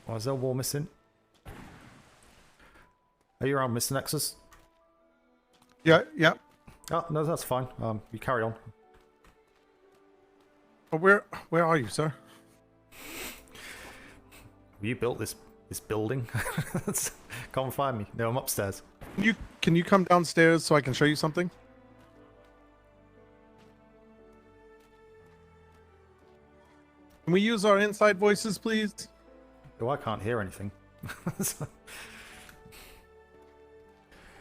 Why is there a wall missing? Are you around, Mr. Nexus? Yeah. Oh, no, that's fine. You carry on. But where are you, sir? You built this building? Come and find me. No, I'm upstairs. Can you come downstairs so I can show you something? Can we use our inside voices, please? Oh, I can't hear anything.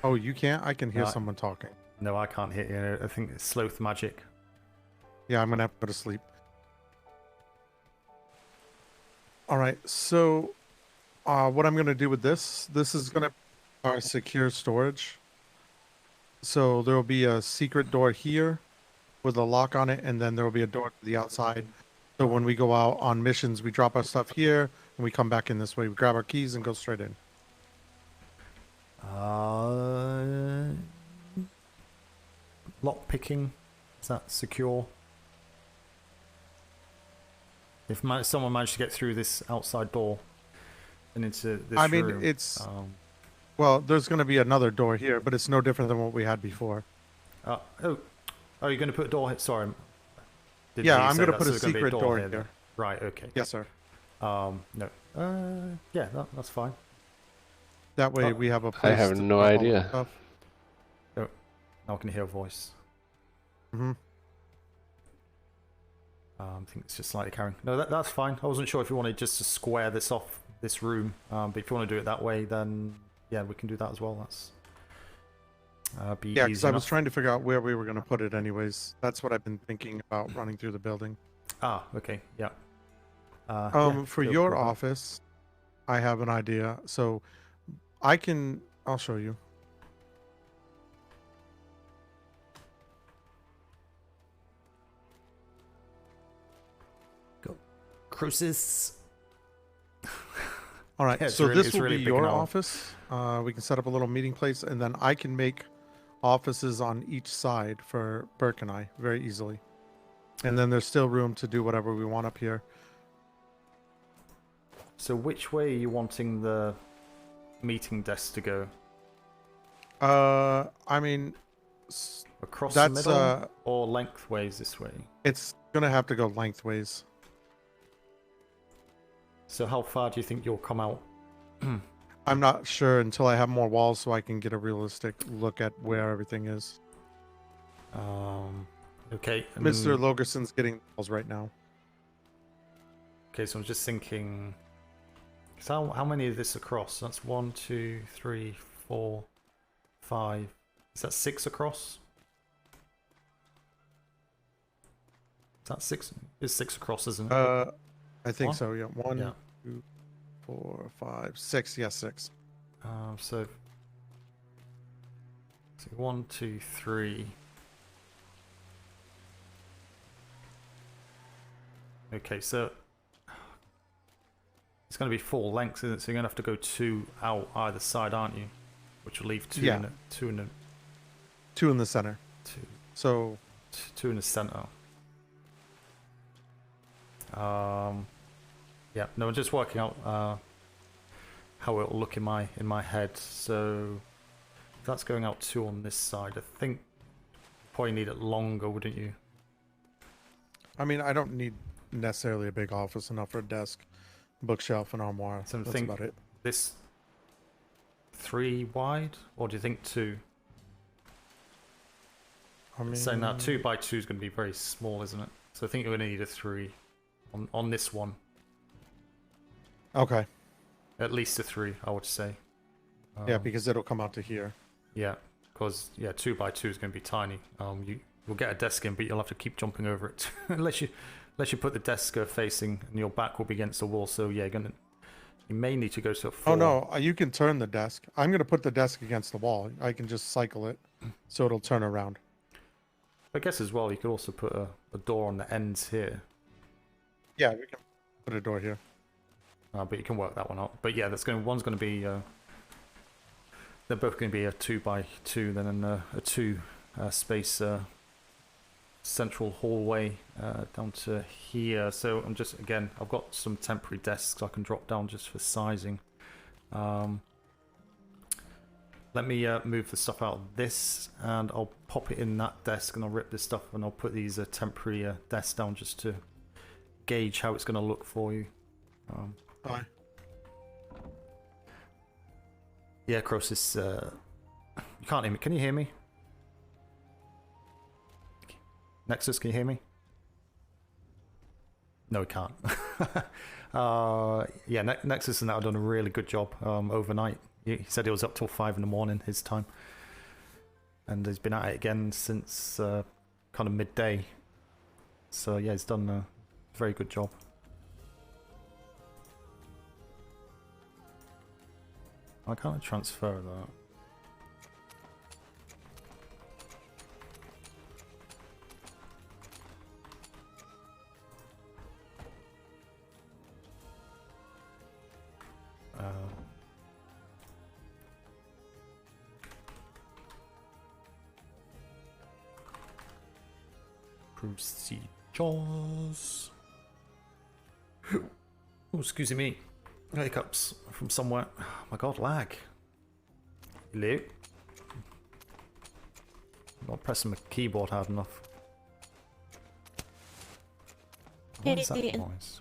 Oh, you can't? I can hear No, someone talking. No, I can't hear you. I think it's sloth magic. Yeah, I'm gonna have to go to sleep. Alright, so what I'm gonna do with this is gonna be our secure storage. So there will be a secret door here with a lock on it, and then there will be a door to the outside. So when we go out on missions, we drop our stuff here, and we come back in this way. We grab our keys and go straight in. Lock picking, is that secure? If someone managed to get through this outside door and into this I mean, room, it's well, there's going to be another door here, but it's no different than what we had before. Oh, you're going to put a door here? Sorry. Yeah, I'm going to put a secret door here. here. Right. Okay. Yes, sir. No. Yeah, that's fine. That way we have a place I have to no put all the idea. stuff. Oh, now I can hear a voice. Mm-hmm. I think it's just slightly carrying. No, that's fine. I wasn't sure if you wanted just to square this off this room, but if you want to do it that way, then yeah, we can do that as well. That's be Yeah, easy because I was enough. trying to figure out where we were going to put it anyways. That's what I've been thinking about running through the building. Ah, okay, yeah. For go your for that. office, I have an idea. So I'll show you. Go, Crucis. All right, Yeah, it's so really- this it's will really be big your and all. office. We can set up a little meeting place, and then I can make offices on each side for Burke and I very easily. And then there's still room to do whatever we want up here. So which way are you wanting the meeting desk to go? I mean, Across that's the middle or lengthways this way? it's gonna have to go lengthways. So how far do you think you'll come out? I'm not sure until I have more walls so I can get a realistic look at where everything is. Okay. Mr. Logerson's getting walls right now. Okay, so I'm just thinking. So how many is this across? That's 1, 2, 3, 4, 5. Is that 6 across? Is that 6? It's 6 across, isn't it? I think One? so. Yeah, 1, Yeah. 2, 4, 5, 6. Yes, 6. So 1, 2, 3. Okay, so it's going to be 4 lengths, isn't it? So you're going to have to go 2 out either side, aren't you? Which will leave 2 Yeah. in it. 2 in the 2 in the center. 2. So 2 in the center. Yeah, no, I'm just working out how it'll look in my head. So that's going out 2 on this side. I think probably need it longer, wouldn't you? I mean, I don't need necessarily a big office, enough for a desk, bookshelf, and armoire. So I That's think about it. this 3 wide, or do you think 2? I mean, Saying that 2 by 2 is going to be very small, isn't it? So I think you're going to need a 3 on this one. Okay. At least a 3, I would say. Yeah, because it'll come out to here. Yeah, because 2 by 2 is going to be tiny. You'll get a desk in, but you'll have to keep jumping over it unless you put the desk facing, and your back will be against the wall. So yeah, you may need to go to a 4. Oh no, you can turn the desk. I'm gonna put the desk against the wall. I can just cycle it, so it'll turn around. I guess as well, you could also put a door on the ends here. Yeah, we can put a door here. But you can work that one out. But yeah, one's going to be. They're both going to be a 2 by 2, then a 2 space central hallway down to here. So I'm just, again, I've got some temporary desks I can drop down just for sizing. Let me move the stuff out of this, and I'll pop it in that desk, and I'll rip this stuff, and I'll put these temporary desks down just to gauge how it's going to look for you. Hi. Yeah, Crosis, you can't hear me. Can you hear me? Nexus, can you hear me? No, he can't. Yeah, Nexus and that have done a really good job overnight. He said he was up till 5 in the morning his time, and he's been at it again since kind of midday. So yeah, he's done a very good job. I can't transfer that. Procedures. Oh, excuse me. Hiccups from somewhere. Oh my god, lag. Hello? I'm not pressing my keyboard hard enough. What is that noise?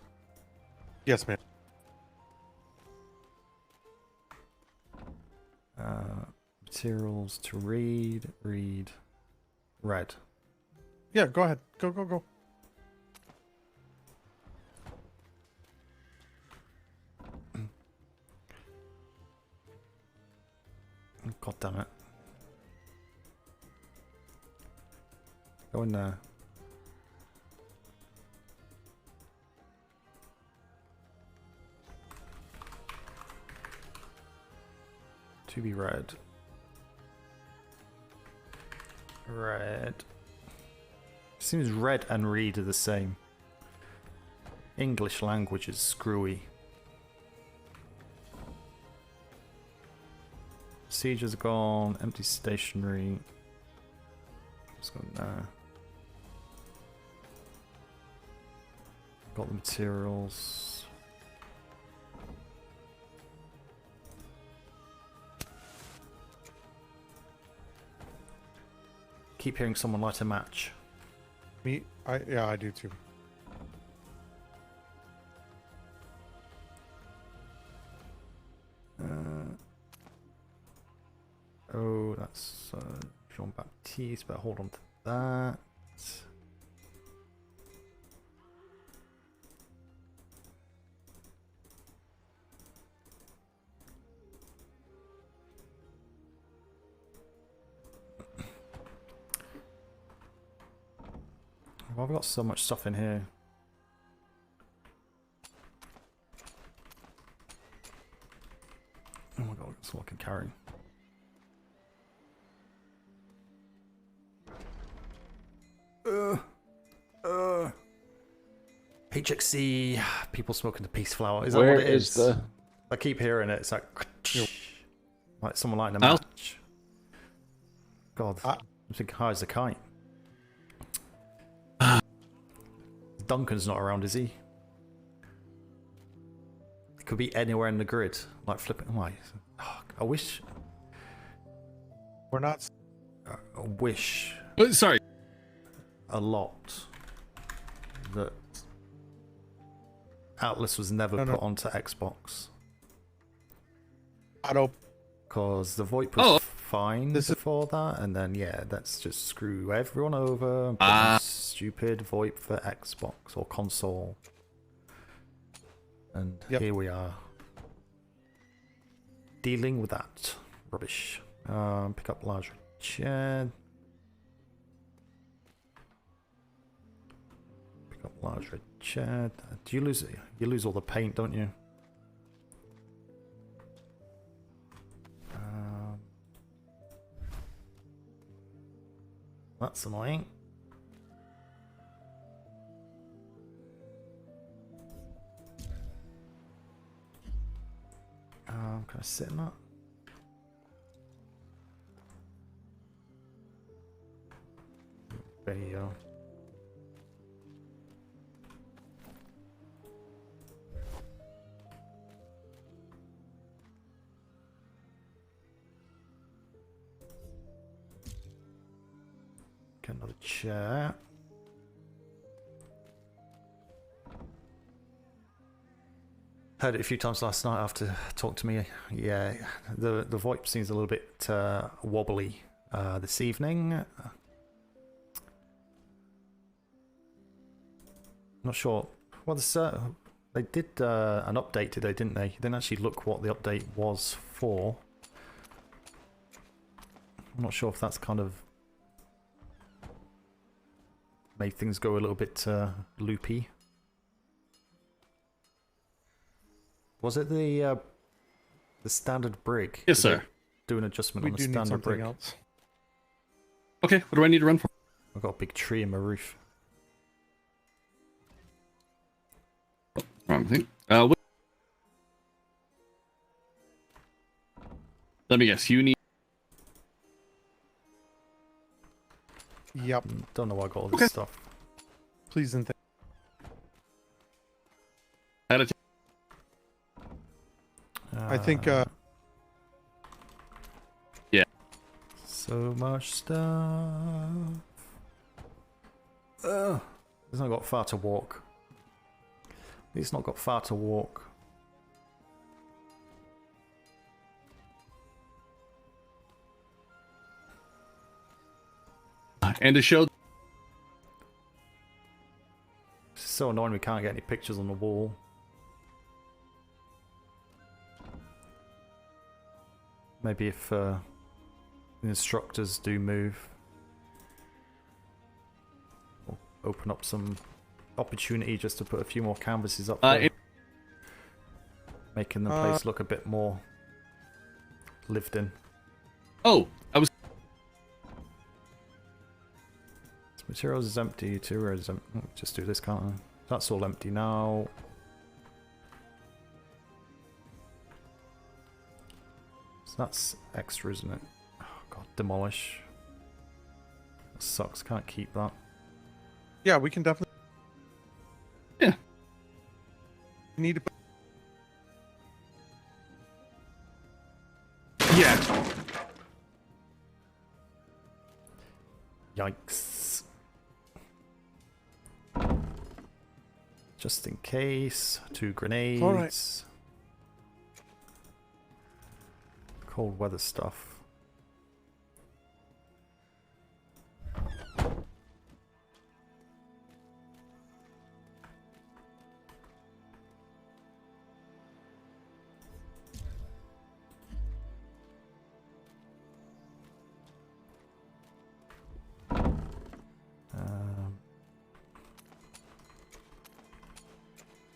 Yes, ma'am. Materials to read, red. Yeah, go ahead. Go. God damn it. Go in there. To be read. Red. Seems red and read are the same. English language is screwy. Procedures are gone. Empty stationery. Just go there. Got the materials. Keep hearing someone light a match. Me? Yeah, I do too. Oh, that's Jean-Baptiste, but hold on to that. Well, I've got so much stuff in here. Oh my god, that's all I can carry. HXC, people smoking the peace flower. Is that Where what it is the? I keep hearing it. It's like someone lighting a match. God, I'm thinking high as a kite. Duncan's not around, is he? It could be anywhere in the grid, like flipping. I wish. We're not. I wish Sorry. A lot that Atlas was never put onto Xbox. Because the VoIP was fine before that, and then let's just screw everyone over and put in stupid VoIP for Xbox or console. And here we are. Dealing with that rubbish. Pick up large chair. Pick up large red chair. Do you lose it? You lose all the paint, don't you? That's annoying. Can I sit in that? There you go. Get another chair. Heard it a few times last night after talk to me. Yeah, the VoIP seems a little bit wobbly this evening. Not sure. Well, they did an update today, didn't they? They didn't actually look what the update was for. I'm not sure if that's kind of made things go a little bit loopy. Was it the standard brig? Yes, sir. Do an adjustment on the standard brig. Else. Okay, what do I need to run for? I've got a big tree in my roof. Wrong thing. Let me guess. You need. Yep. Don't know why I got all this stuff. Please and I think. Yeah. So much stuff. It's not got far to walk. It's not got far to walk. And to show. It's so annoying we can't get any pictures on the wall. Maybe if the instructors do move, we'll open up some opportunity just to put a few more canvases up there, making the place look a bit more lived in. Oh, I was. This materials is empty too, or is just do this, can't I? That's all empty now. So that's extra, isn't it? Oh god, demolish. That sucks, can't keep that. Yeah, we can definitely. Yeah. We need to. Yeah. Yikes. Just in case, 2 grenades. All right. Cold weather stuff.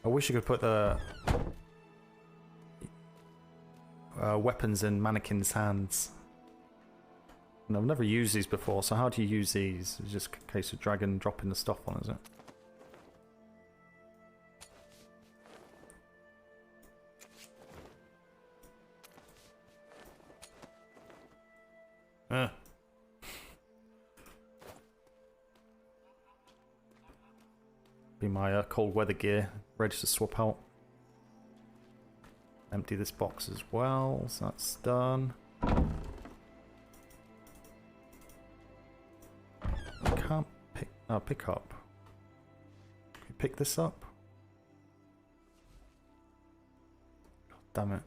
I wish you could put the weapons in mannequins' hands. And I've never used these before, so how do you use these? It's just a case of dragging and dropping the stuff on, is it? Be my cold weather gear, ready to swap out. Empty this box as well, so that's done. can't pick up. Can you pick this up? God damn it.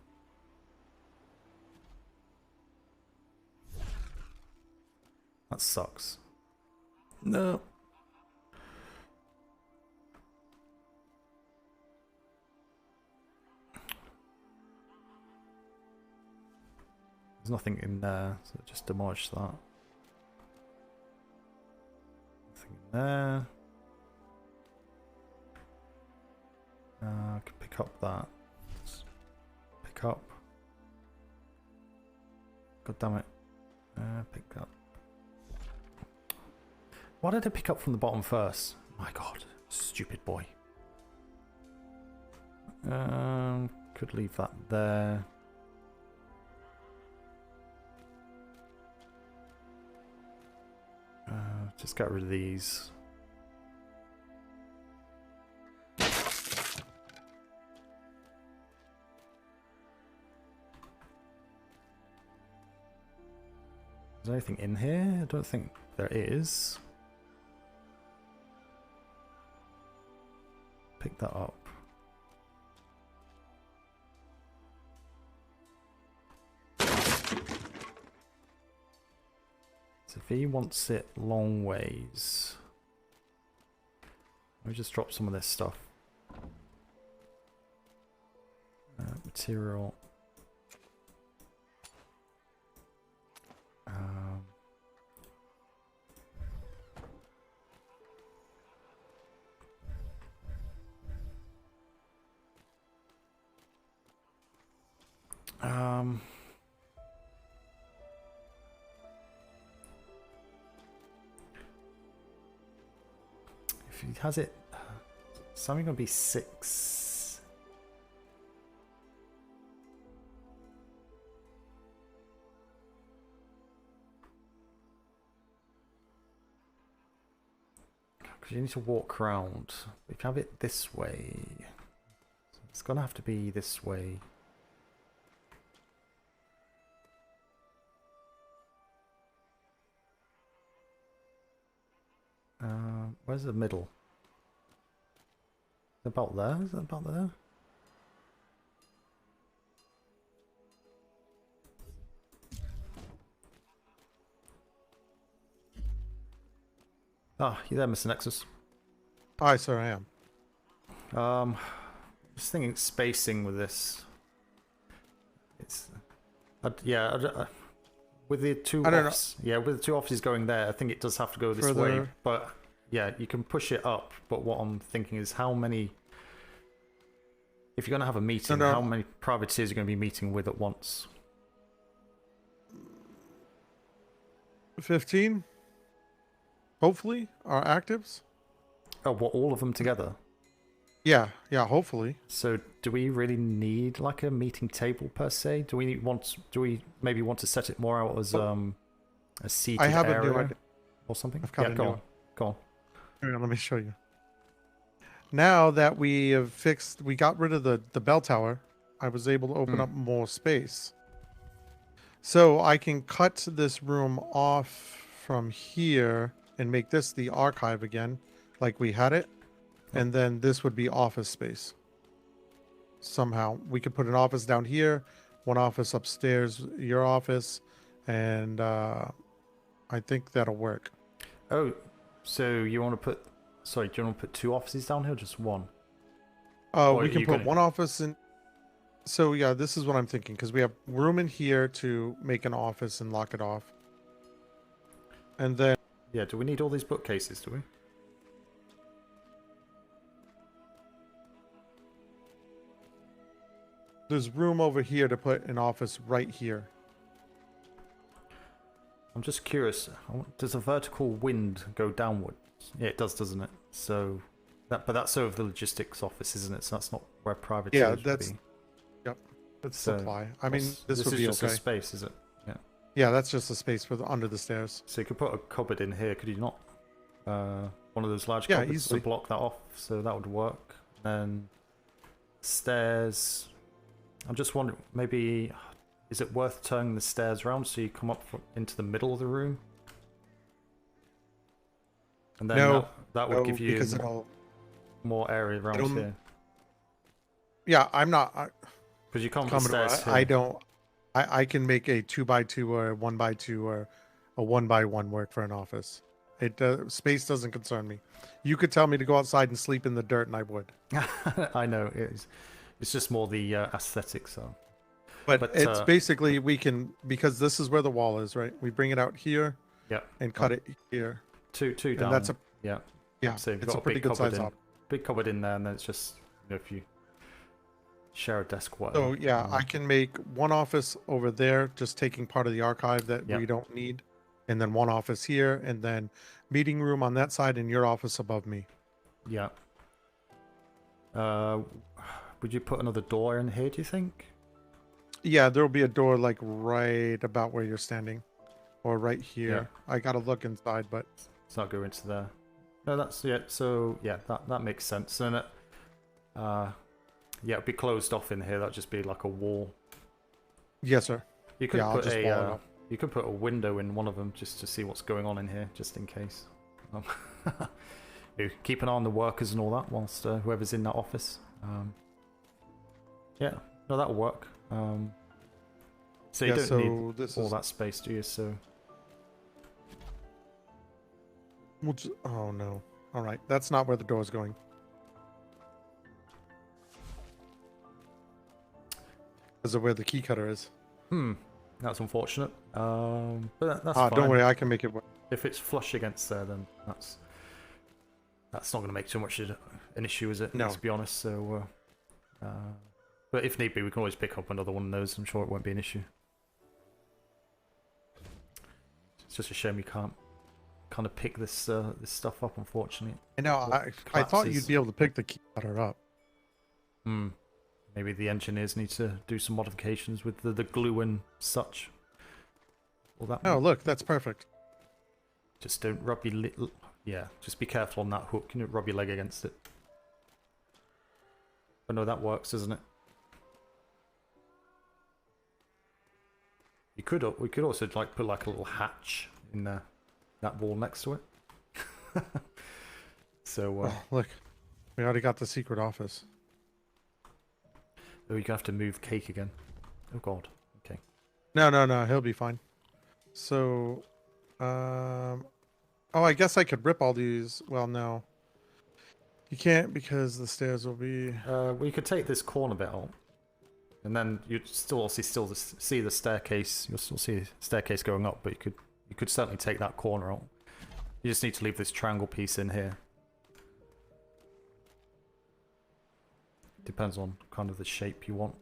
That sucks. No. There's nothing in there, so just demolish that. Nothing in there. I can pick up that. Let's pick up. God damn it. Pick up. Why did I pick up from the bottom first? My god, stupid boy. Could leave that there. Just get rid of these. Is there anything in here? I don't think there is. Pick that up. So if he wants it long ways, let me just drop some of this stuff. Material. If he has it, it's only going to be 6. Because you need to walk around. If you have it this way, it's going to have to be this way. Where's the middle? Is it about there? Is it about there? Ah, you there, Mr. Nexus? Aye, sir, I am. Just thinking spacing with this. It's, with the two with the two offices going there, I think it does have to go this way. But yeah, you can push it up. But what I'm thinking is how many. If you're going to have a meeting, how many privateers are you going to be meeting with at once? 15. Hopefully, are actives. Oh, what, all of them together? Yeah, hopefully. So, do we really need like a meeting table per se? Do we maybe want to set it more out as a seated area or something? Yeah, go on. Hang on, let me show you. Now that we have we got rid of the bell tower, I was able to open up more space. So I can cut this room off from here and make this the archive again, like we had it. And then this would be office space. Somehow we could put an office down here, one office upstairs, your office, and I think that'll work. Oh, so you want to put? Sorry, do you want to put 2 offices down here, or just 1? We can put one office in. So yeah, this is what I'm thinking, because we have room in here to make an office and lock it off. And then yeah, do we need all these bookcases? Do we? There's room over here to put an office right here. I'm just curious. Does a vertical wind go downwards? Yeah, it does, doesn't it? So but that's over the logistics office, isn't it? So that's not where privateers would be. Yep, that's supply. I mean, this would be just okay. A space, is it? Yeah. Yeah, that's just a space for under the stairs. So you could put a cupboard in here, could you not? One of those large cupboards easily. to block that off, so that would work. And stairs. I'm just wondering, maybe is it worth turning the stairs around so you come up into the middle of the room? And then No, that would no, give you because it'll more area around it'll- here. Yeah, I'm not. Because you come Commodore, upstairs I here. don't. I can make a 2x2 or a 1x2 or a 1x1 work for an office. Space doesn't concern me. You could tell me to go outside and sleep in the dirt, and I would. I know it's just more the aesthetics. So, but it's basically we can, because this is where the wall is, right? We bring it out here. Yeah. And cut it here. Two and down. That's a yeah. Yeah. So you've It's got a pretty big good cupboard size in, op. big cupboard in there, and then it's just if you share a desk, whatever. So yeah, I can make one office over there, just taking part of the archive that Yep. we don't need, and then one office here, and then meeting room on that side, and your office above me. Yeah. Would you put another door in here, do you think? Yeah, there'll be a door like right about where you're standing, or right here. I gotta look inside, but let's not go into there. No, that's So yeah, that makes sense. And it'd be closed off in here. That'd just be like a wall. Yes, sir. You could I'll put just wall it up. you could put a window in one of them just to see what's going on in here, just in case. You keep an eye on the workers and all that whilst whoever's in that office. Yeah, no, that'll work. So you don't need all that space, do you? So. Oh no! All right, that's not where the door's going. Because of where the key cutter is. That's unfortunate. But that's fine. Don't worry, I can make it work. If it's flush against there, then that's not going to make too much an issue, is it? No. Let's be honest. So, but if need be, we can always pick up another one of those. I'm sure it won't be an issue. It's just a shame you can't kind of pick this this stuff up, unfortunately. I know. I thought you'd be able to pick the key cutter up. Maybe the engineers need to do some modifications with the glue and such. All that. Oh, look, that's perfect. Just don't rub your just be careful on that hook. You don't rub your leg against it. I know that works, doesn't it? We could also like put like a little hatch in that wall next to it. So oh, look, we already got the secret office. Oh, you're gonna have to move Cake again. Oh god. Okay. No, he'll be fine. So, oh, I guess I could rip all these. Well, no, you can't because the stairs will be. We could take this corner bit out, and then you'd still see the staircase. You'll still see the staircase going up, but you could certainly take that corner out. You just need to leave this triangle piece in here. Depends on kind of the shape you want,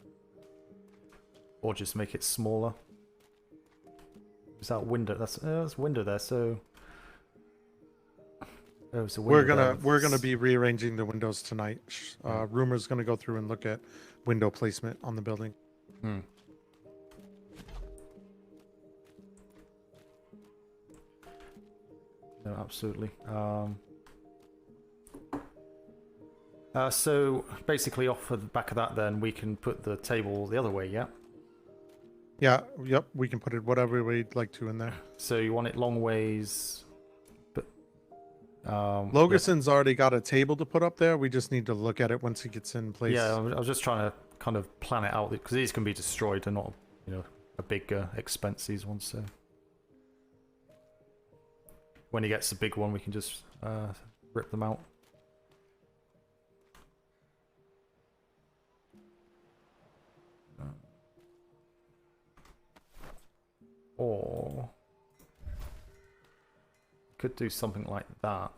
or just make it smaller. Is that window? That's a window there. So it's a window We're gonna be rearranging the windows tonight. Rumor's gonna go through and look at window placement on the building. No, absolutely. So basically, off of the back of that, then we can put the table the other way. Yeah. Yeah. Yep. We can put it whatever we'd like to in there. So you want it long ways, but Logerson's already got a table to put up there. We just need to look at it once he gets in place. Yeah, I was just trying to kind of plan it out because these can be destroyed. They're not, a big expense. These ones. So when he gets the big one, we can just rip them out. Or could do something like that.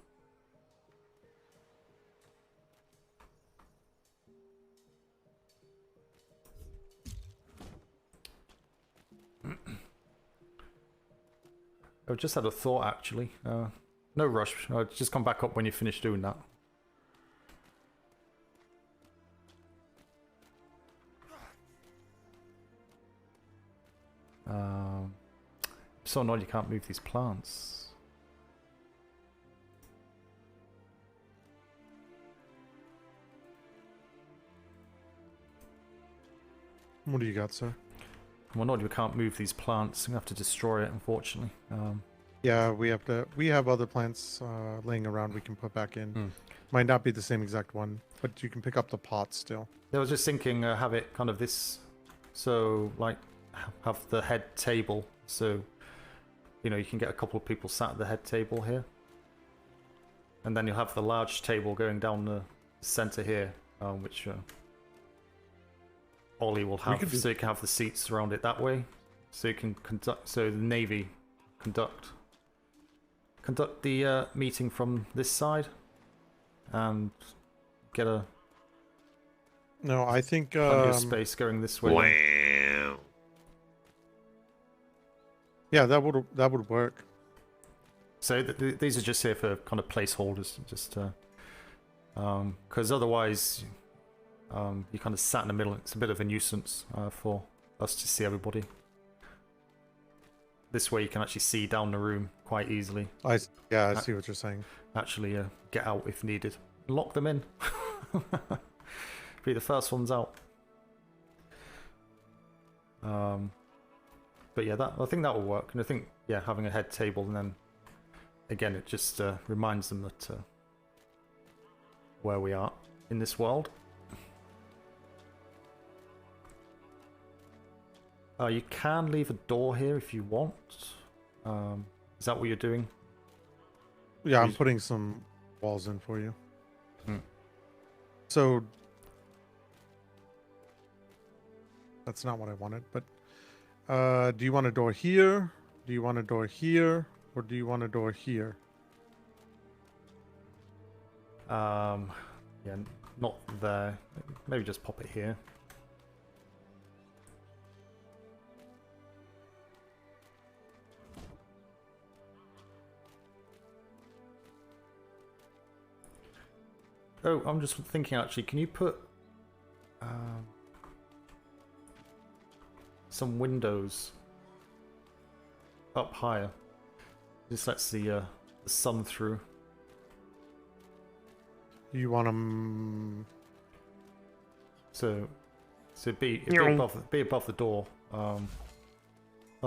I just had a thought actually. No rush. Just come back up when you finish doing that. So annoyed you can't move these plants. What do you got, sir? I'm annoyed we can't move these plants. I'm gonna have to destroy it, unfortunately. Yeah, we have other plants laying around we can put back in. Might not be the same exact one, but you can pick up the pots still. I was just thinking, have it kind of this, so like have the head table, so you know you can get a couple of people sat at the head table here, and then you'll have the large table going down the center here, which Ollie will have, so you can have the seats around it that way, so you can conduct, so the Navy conduct the meeting from this side, and get a No, I think plenty of space going this way. Wow. Yeah, that would work. So these are just here for kind of placeholders, just because otherwise you kind of sat in the middle. It's a bit of a nuisance for us to see everybody. This way you can actually see down the room quite easily. I see what you're saying. Actually, get out if needed. Lock them in. Be the first ones out. But yeah, I think that will work. And I think, yeah, having a head table, and then again, it just reminds them that where we are in this world. You can leave a door here if you want. Is that what you're doing? Yeah, I'm putting some walls in for you. So that's not what I wanted, but do you want a door here? Do you want a door here? Or do you want a door here? Yeah, not there. Maybe just pop it here. Oh, I'm just thinking actually, can you put some windows up higher? This lets the sun through. You want them... So be above the door.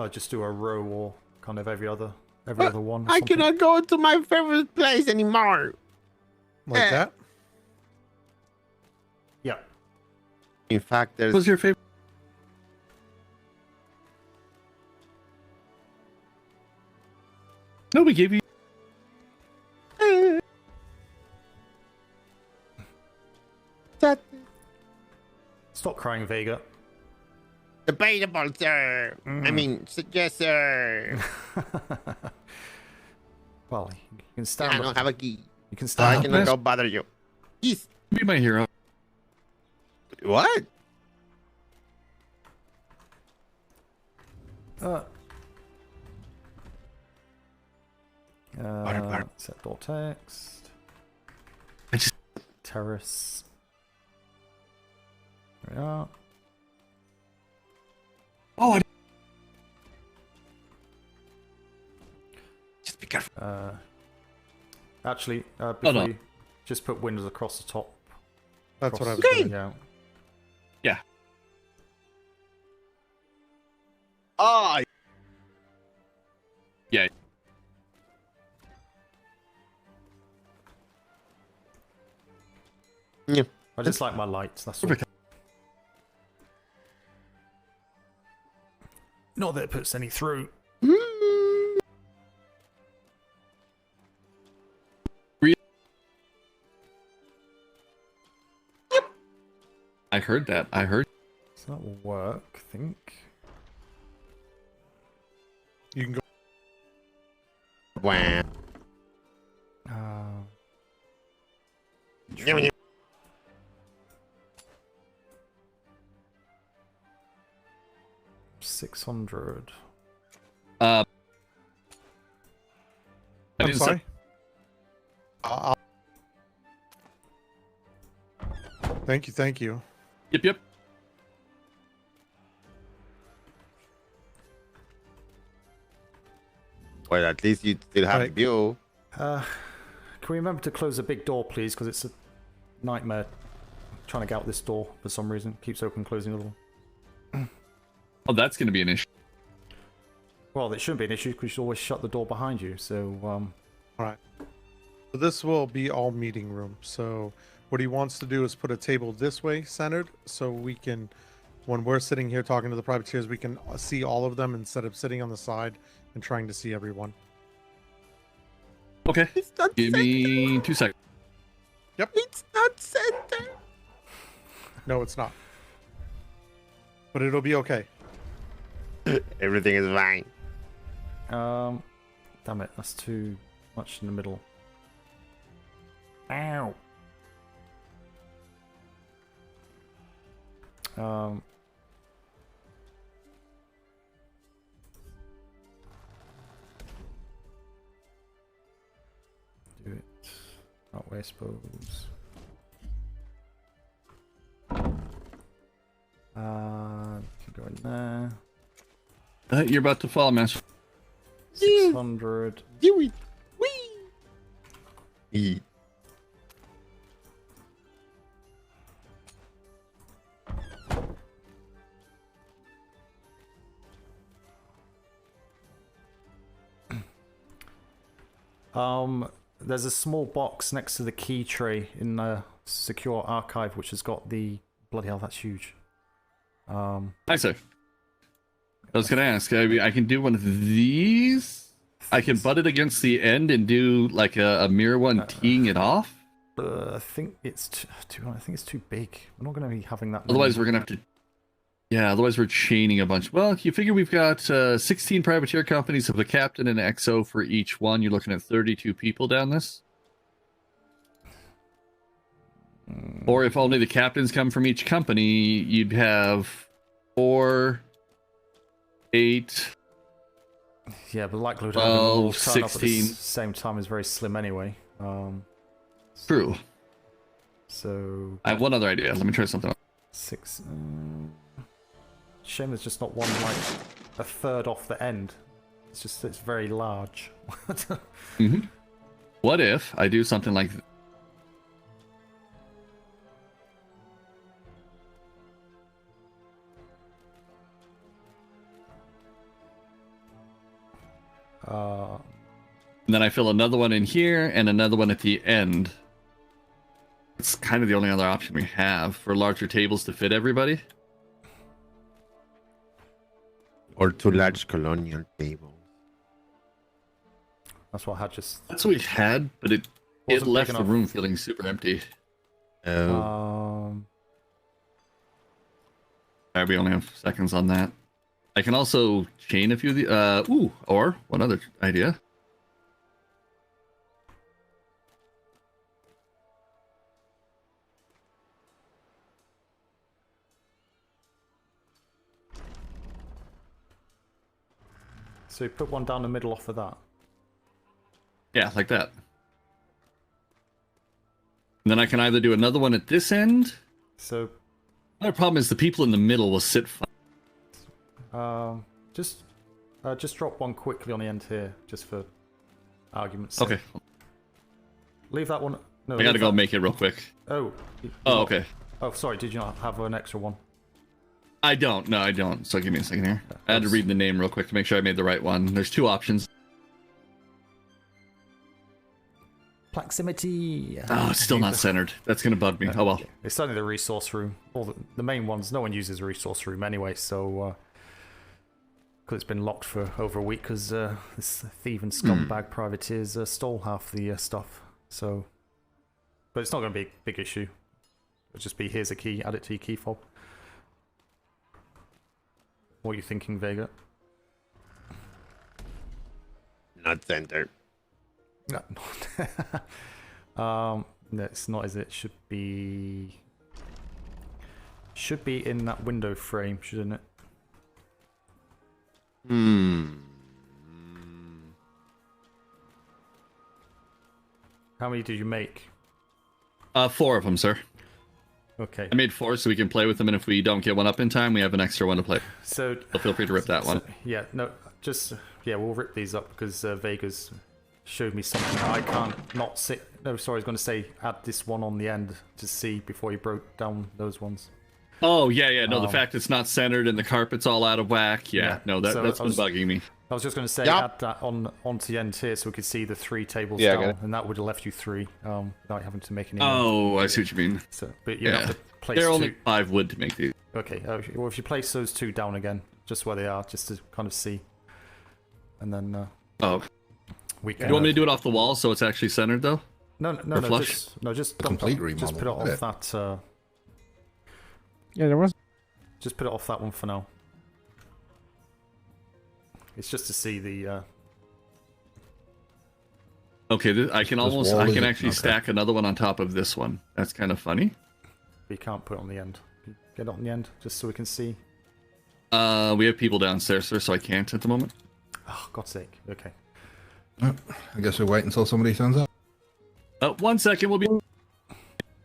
Just do a row or kind of every other one. I cannot go to my favorite place anymore. Like that? Yeah. In fact, there's... What's your favorite? No, we gave you... Stop crying, Vega. Debatable, sir. I mean, yes, sir. Well, you can stand. I don't have a key. You can stand. I cannot go bother you. Yes. Be my hero. What? Set door text. I just terrace. There we are. Oh, just be careful. Actually, before you just put windows across the top. That's what I was doing. Yeah. Yeah. Oh. Yeah. Yeah. I just like my lights. That's all. Not that it puts any through. I heard that. I heard. So that will work, I think. You can go. Wow. Try. 600. I I'm didn't sorry. say. Thank you. Yep. Well, at least you still have Right. the view. Can we remember to close the big door, please? Because it's a nightmare trying to get out this door for some reason. Keeps open, closing a little. Oh, that's going to be an issue. Well, it shouldn't be an issue because you always shut the door behind you. So, All right. So this will be all meeting room. So what he wants to do is put a table this way, centered, so we can, when we're sitting here talking to the privateers, we can see all of them instead of sitting on the side and trying to see everyone. Okay. Give me 2 seconds. Yep. It's not center. No, it's not. But it'll be okay. Everything is fine. Damn it, that's too much in the middle. Ow. Do it that way, I suppose. Can go in there. You're about to fall, Master. 600. Do it. Wee. There's a small box next to the key tray in the secure archive, which has got the bloody hell. That's huge. Hi, sir. I was gonna ask. I can do one of these. I can butt it against the end and do like a mirror one, teeing it off. I think it's too. I think it's too big. We're not going to be having that. Otherwise, we're gonna have to. Yeah. Otherwise, we're chaining a bunch. Well, you figure we've got 16 privateer companies with a captain and an XO for each one. You're looking at 32 people down this. Or if only the captains come from each company, you'd have 4, 8. Yeah, but the likelihood of having them all 12, turn up at the 16. same time is very slim anyway. True. So I have one other idea. Let me try something else. 6. Shame there's just not one like a third off the end. It's very large. What if I do something like and then I fill another one in here and another one at the end. It's kind of the only other option we have for larger tables to fit everybody. Or 2 large colonial tables. That's what I had just. That's what we had, but it Wasn't left big the enough. room feeling super empty. We only have seconds on that. I can also chain a few of the or one other idea. So you put one down the middle off of that. Yeah, like that. And then I can either do another one at this end. So another problem is the people in the middle will sit just drop one quickly on the end here, just for argument's sake. Okay. Leave that one. No, I gotta leave go that- make it real quick. Oh. Oh, okay. Oh, sorry. Did you not have an extra one? I don't. No, I don't. So give me a second here. I had to read the name real quick to make sure I made the right one. There's 2 options. Proximity. Oh, it's still not centered. That's gonna bug me. Oh well. It's certainly the resource room. All the main ones. No one uses the resource room anyway, so because it's been locked for over a week because this thieving scumbag privateers stole half the stuff. So, but it's not going to be a big issue. It'll just be here's a key. Add it to your key fob. What are you thinking, Vega? Not center. No, no, it's not. Is it? Should be in that window frame, shouldn't it? How many did you make? 4 of them, sir. Okay. I made 4 so we can play with them, and if we don't get one up in time, we have an extra one to play. So feel free to rip that one. Yeah, no, just we'll rip these up because Vega's showed me something that I can't not see. No, sorry, I was going to say add this one on the end to see before you broke down those ones. Oh yeah, no, the fact it's not centered and the carpet's all out of whack. Yeah, no, so that's been bugging me. I was just going to say, Yep. add that onto the end here so we could see the 3 tables Yeah, I got down, it. and that would have left you 3 without having to make any. Oh, I see what you mean. So, but you have to place There are 2. only 5 wood to make these. Okay, well, if you place those 2 down again, just where they are, just to kind of see. And then. Oh. We can, Do you want me to do it off the wall so it's actually centered, though? No, Or flush? just A complete Just remodel. put it off that. Yeah, there was. Just put it off that one for now. It's just to see the. Okay, I can wall I is can it? actually Okay. stack another one on top of this one. That's kind of funny. But you can't put it on the end. Get it on the end, just so we can see. We have people downstairs, sir, so I can't at the moment. Oh, God's sake. Okay. I guess we wait until somebody turns up. 1 second, we'll be.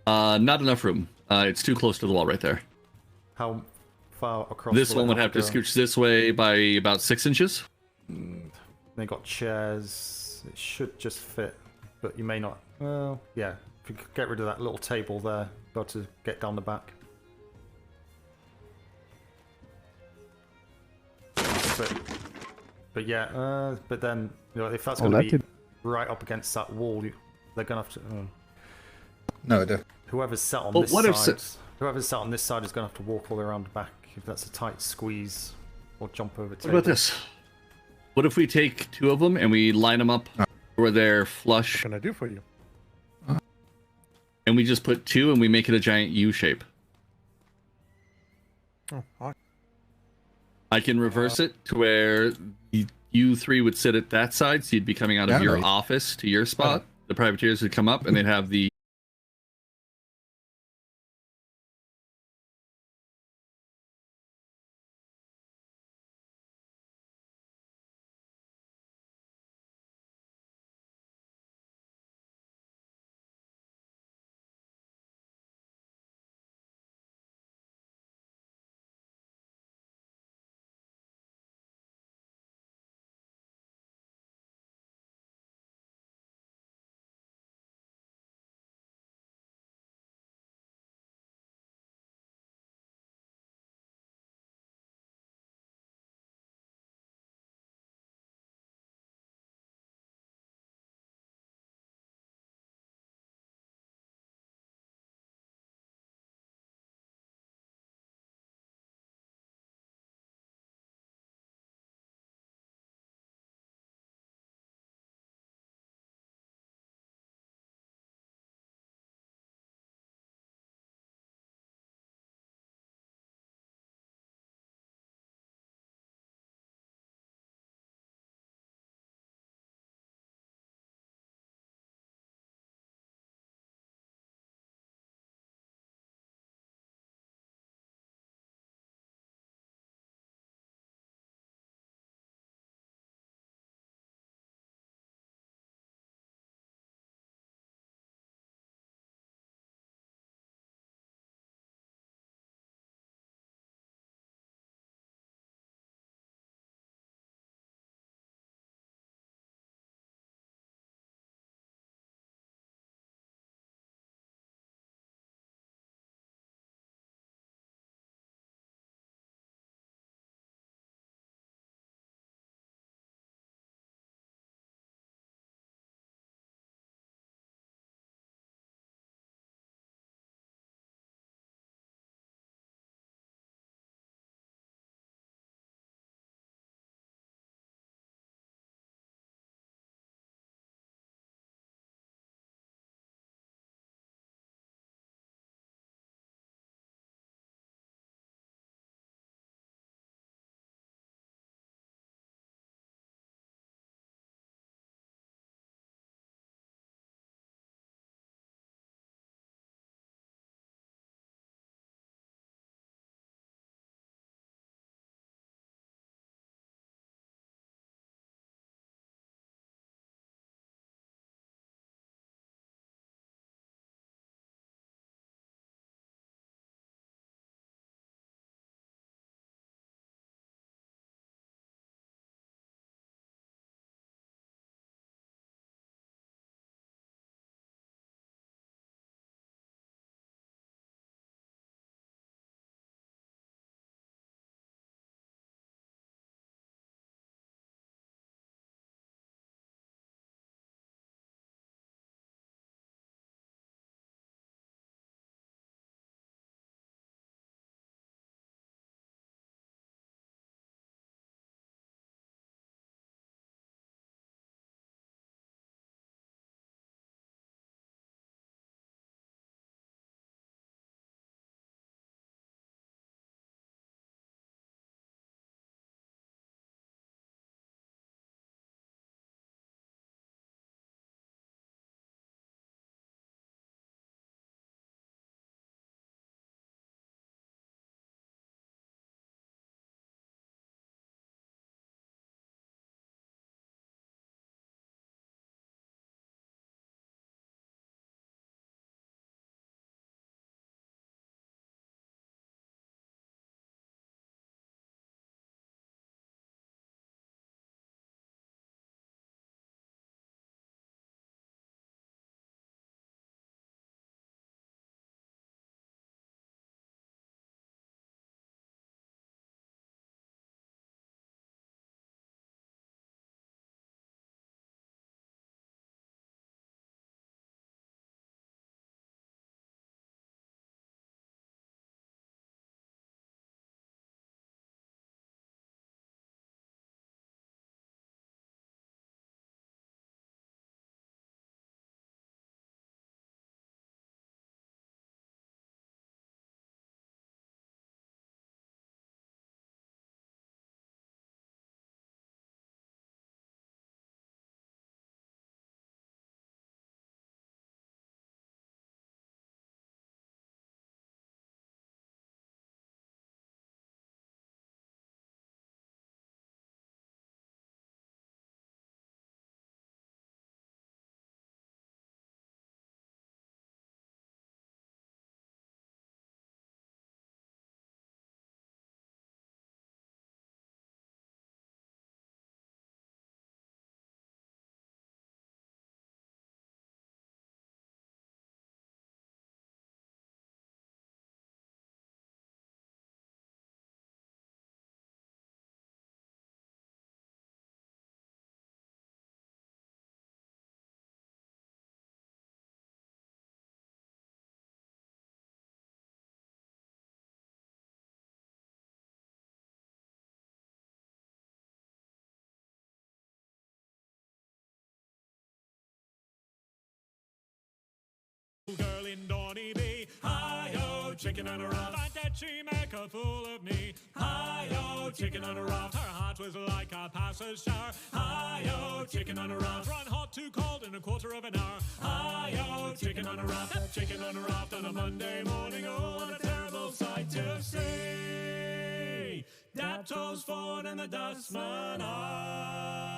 Not enough room. It's too close to the wall right there. How far across? This will it one would have to go? scooch this way by about 6 inches. They got chairs. It should just fit, but you may not. Well, yeah. If you could get rid of that little table there, got to get down the back. But yeah, but then if that's going to be right up against that wall, they're going to have to. No, it doesn't. Whoever's sat on Well, this what if side, whoever's sat on this side is going to have to walk all the way around the back if that's a tight squeeze, or jump over. What about this? What if we take 2 of them and we line them up where they're flush? What can I do for you? And we just put 2 and we make it a giant U shape. Oh, all right. I can reverse it to where you 3 would sit at that side, so you'd be coming out of your office to your spot. The privateers would come up and they'd have the chicken on a raft. Find that she make a fool of me. Hi-yo, chicken on a raft. Her heart was like a passer's shower. Hi-yo, chicken on a raft. Run hot, too cold in a quarter of an hour. Hi-yo, chicken on a raft. Chicken on a raft on a Monday morning. Oh, what a terrible sight to see. Daptoes Ford and the dustman off.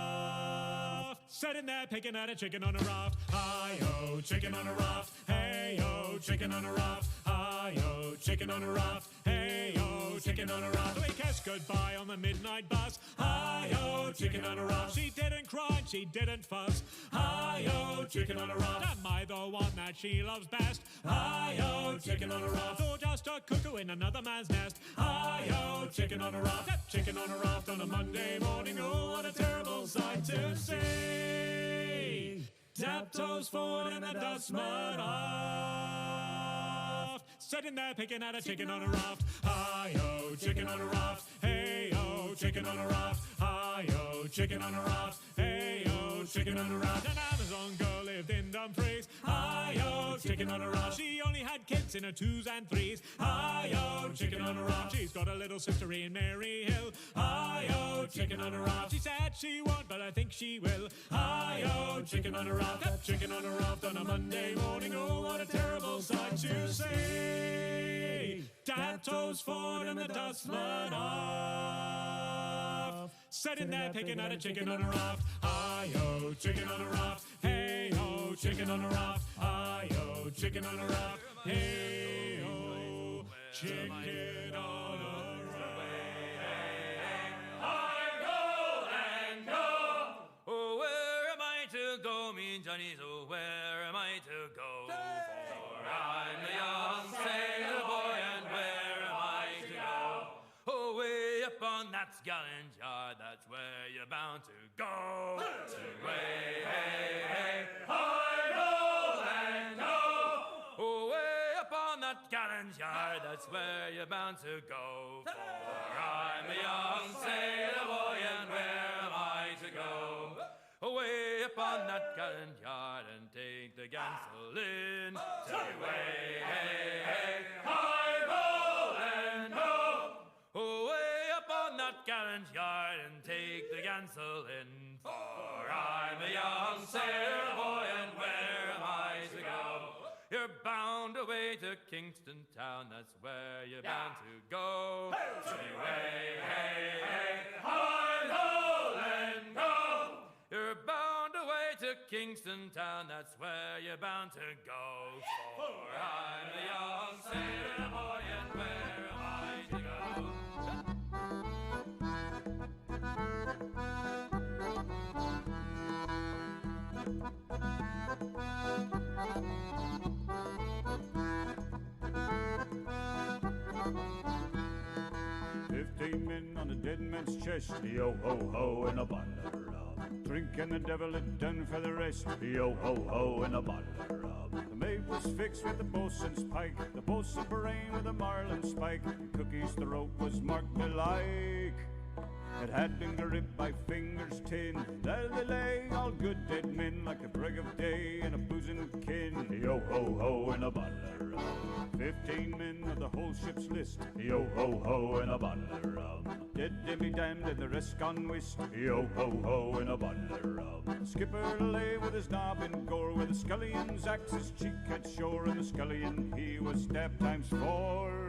Sitting there picking at a chicken on a raft. Hi-yo, chicken on a raft. Hey-yo, chicken on a raft. Hi-yo, chicken on a raft. Hey-yo, chicken on a raft. We kissed goodbye on the midnight bus. Hi-yo, chicken on a raft. She didn't cry, she didn't fuss. Hi-yo, chicken on a raft. Am I the one that she loves best? Hi-yo, chicken on a raft. Or just a cuckoo in another man's nest? Hi-yo, chicken on a raft. That chicken on a raft on a Monday morning. Oh, what a terrible sight to see. Daptoes Ford and the dustman off. Sitting there picking at a chicken on a raft. Hi-yo, chicken on a raft. Hey-yo, chicken on a raft. Hi-yo, chicken on a raft. Hey-yo, chicken on a raft. An Amazon girl lived in Dumfries. Hi-yo, chicken on a raft. She only had kids in her 2s and 3s. Hi-yo, chicken on a raft. She's got a little sister in Maryhill. Hi-yo, chicken on a raft. She said she won't, but I think she will. Hi-yo, chicken on a raft. That chicken on a raft on a Monday morning. Oh, what a terrible sight to see. Daptoes Ford and the dustman off. Sitting there picking at a chicken on a raft. Hi-yo, chicken on a raft. Hey-yo, chicken on a raft. Hi-yo, chicken on a raft. Hey-yo, chicken on a raft. I go and go. Oh, where am I to go, me Johnnies? Oh, where am I to go? For I'm a young sailor boy, and where am I to go? Oh, way up on that gallant yard, that's where you're bound to go. Way, hey, hey, I go and go. Oh, way up on that gallant yard, that's where you're bound to go. For I'm a young sailor boy, and where am I to go? Away upon that gallant yard and take the gansel in. Way, hey, hey, I roll and go. Away upon that gallant yard and take the gansel in. For I'm a young sailor boy, and where am I to go? You're bound away to Kingston town, that's where you're bound to go. Way, hey, hey, I roll and go. You're bound away to Kingston town, that's where you're bound to go. For I'm a young sailor boy, and where am I to go? 15 men on a dead man's chest, yo-ho-ho, and a bottle of rum. Drinking the devil had done for the rest, yo-ho-ho, and a bottle of rum. The mate was fixed with the boatswain's pike, the boatswain brain with a marlin spike. The cookie's throat was marked alike. It had been gripped by fingers 10. There they lay, all good dead men, like the break of day and a boozing kin. Yo-ho-ho, and a bottle of rum. 15 men of the whole ship's list, yo-ho-ho, and a bottle of rum. Dead to be damned and the rest gone whist, yo-ho-ho, and a bottle of rum. Skipper lay with his knob in gore, where the scullion's axe his cheek had shore, and the scullion he was stabbed ×4.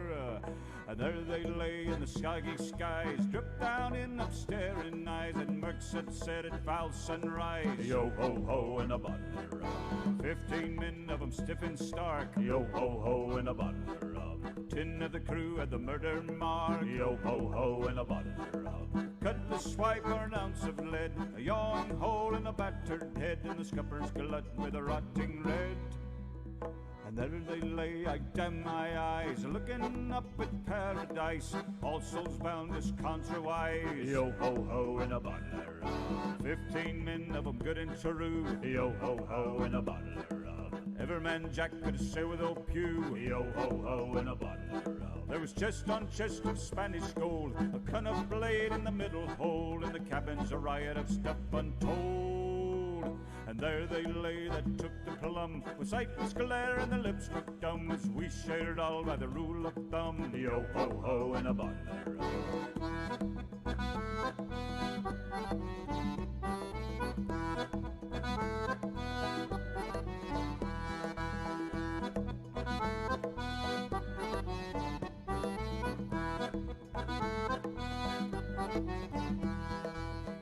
And there they lay in the skaggy skies, dripped down in upstaring eyes, and Mercs had said at foul sunrise, yo-ho-ho, and a bottle of rum. 15 men of 'em stiff and stark, yo-ho-ho, and a bottle of rum. 10 of the crew had the murder mark, yo-ho-ho, and a bottle of rum. Cutlass swipe or an ounce of lead, a yawning hole in a battered head, and the scupper's glut with a rotting red. And there they lay, I damn my eyes, looking up at paradise, all souls bound as contrawise, yo-ho-ho, and a bottle of rum. 15 men of 'em good and true, yo-ho-ho, and a bottle of rum. Every man Jack could say with old Pew, yo-ho-ho, and a bottle of rum. There was chest on chest of Spanish gold, a con of blade in the middle hole, in the cabin's a riot of stuff untold. road. And there they lay that took the plum, with sightless glare and the lips struck dumb, as we shared all by the rule of thumb. Yo ho ho in a bottle of rum.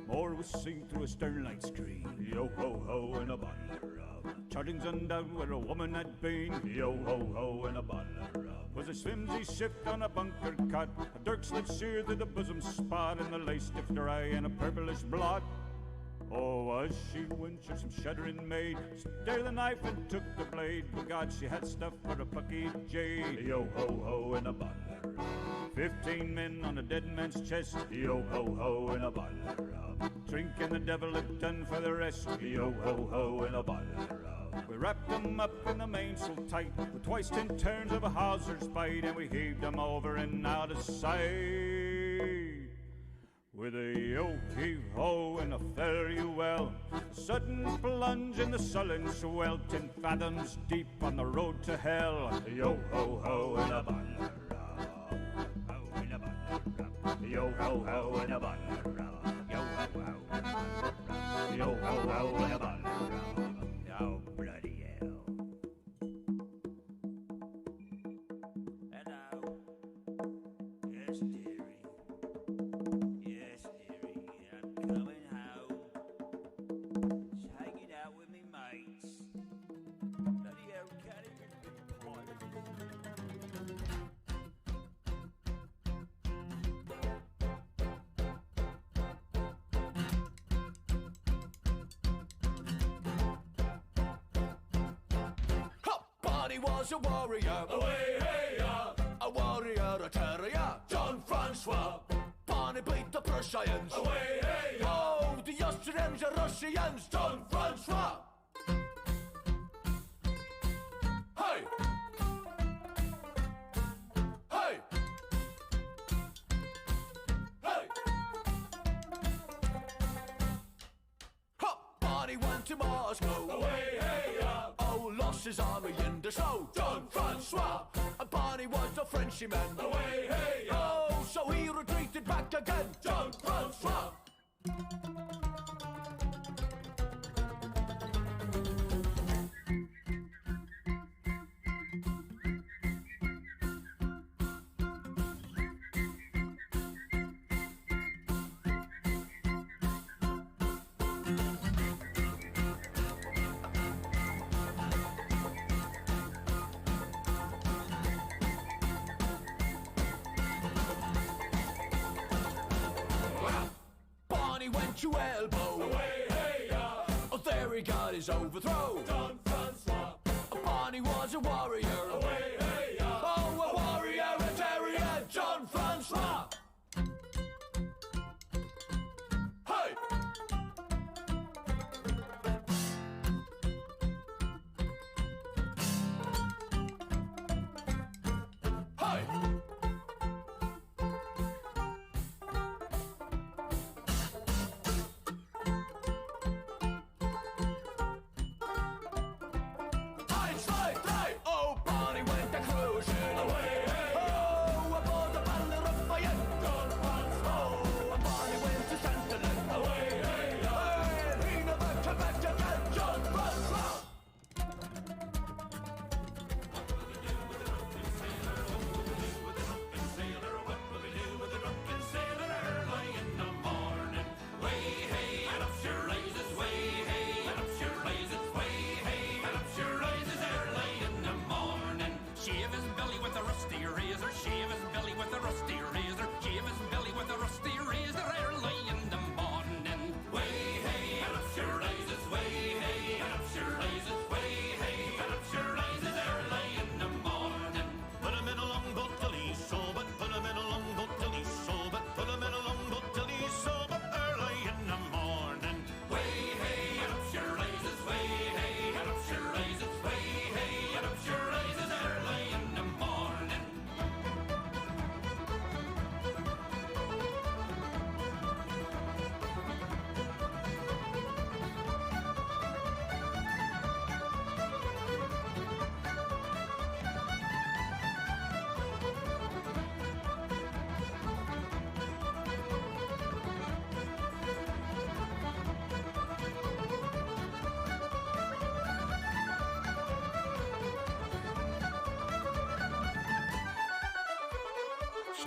More was seen through a stern light screen. Yo ho ho in a bottle of rum. Charting's undone where a woman had been. Yo ho ho in a bottle of rum. Was a flimsy shift on a bunker cot. A dirk slit sheer through the bosom spot, and the lace stiff dry and a purplish blot. Oh, was she wench some shuddering maid? Stared the knife and took the blade. But God, she had stuff for a plucky jade. Yo ho ho in a bottle of rum. 15 men on a dead man's chest. Yo ho ho in a bottle of rum. Drinking the devil had done for the rest. Yo ho ho in a bottle of rum. We wrapped them up in the mainsail tight, with twice 10 turns of a hawser's bite, and we heaved them over and out of sight. With a yo-heave-ho and a fare-you-well, sudden plunge in the sullen swell, 10 fathoms deep on the road to hell. Yo-ho-ho and a bottle of rum. Ho in a bottle of rum. Yo-ho-ho and a bottle of rum. Yo-ho-ho and a bottle of rum. Yo-ho-ho and a bottle of rum. Oh, bloody hell. Hello. Yes, dearie. Yes, dearie, I'm coming home. Just hanging out with me mates. Bloody hell, can't even be quiet. Barney was a warrior. Away, hey, a warrior, a terrier. John Francois. Barney beat the Prussians. Away, hey, oh, the Austrians and Russians. John Francois. Hey. Hey. Hey. Barney went to Moscow. Away, hey, oh, lost his army in the snow. John Francois. And Barney was a Frenchman. Away, hey, oh, so he retreated back again. John Francois. Went to elbow. Away, hey, oh, there he got his overthrow. Don Francois. Barney was a warrior. Away, hey, oh, a warrior, a terrier. John Francois. Hey. Hey. Oh, Barney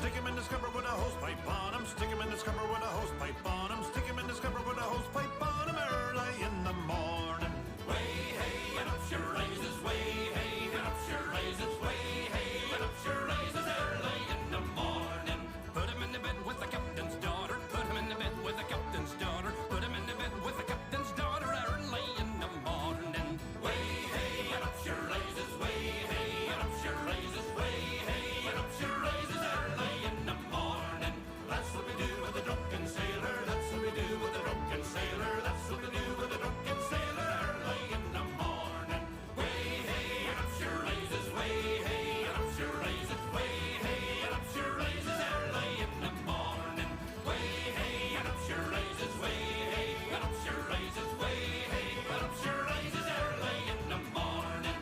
stick him in the scupper with a hose pipe on him. Stick him in the scupper with a hose pipe on him. Stick him in the scupper with a hose pipe on him early in the morning. Way hey and up she raises, way hey and up she raises, way hey and up she raises early in the morning. Put him in the bed with the captain's daughter. Put him in the bed with the captain's daughter. Put him in the bed with the captain's daughter early in the morning. Way hey and up she raises, way hey and up she raises, way hey and up she raises early in the morning. That's what we do with the drunken sailor. That's what we do with the drunken sailor. That's what we do with the drunken sailor early in the morning. Way hey and up she raises, way hey and up she raises, way hey and up she raises early in the morning. Way hey and up she raises, way hey and up she raises, way hey and up she raises early in the morning.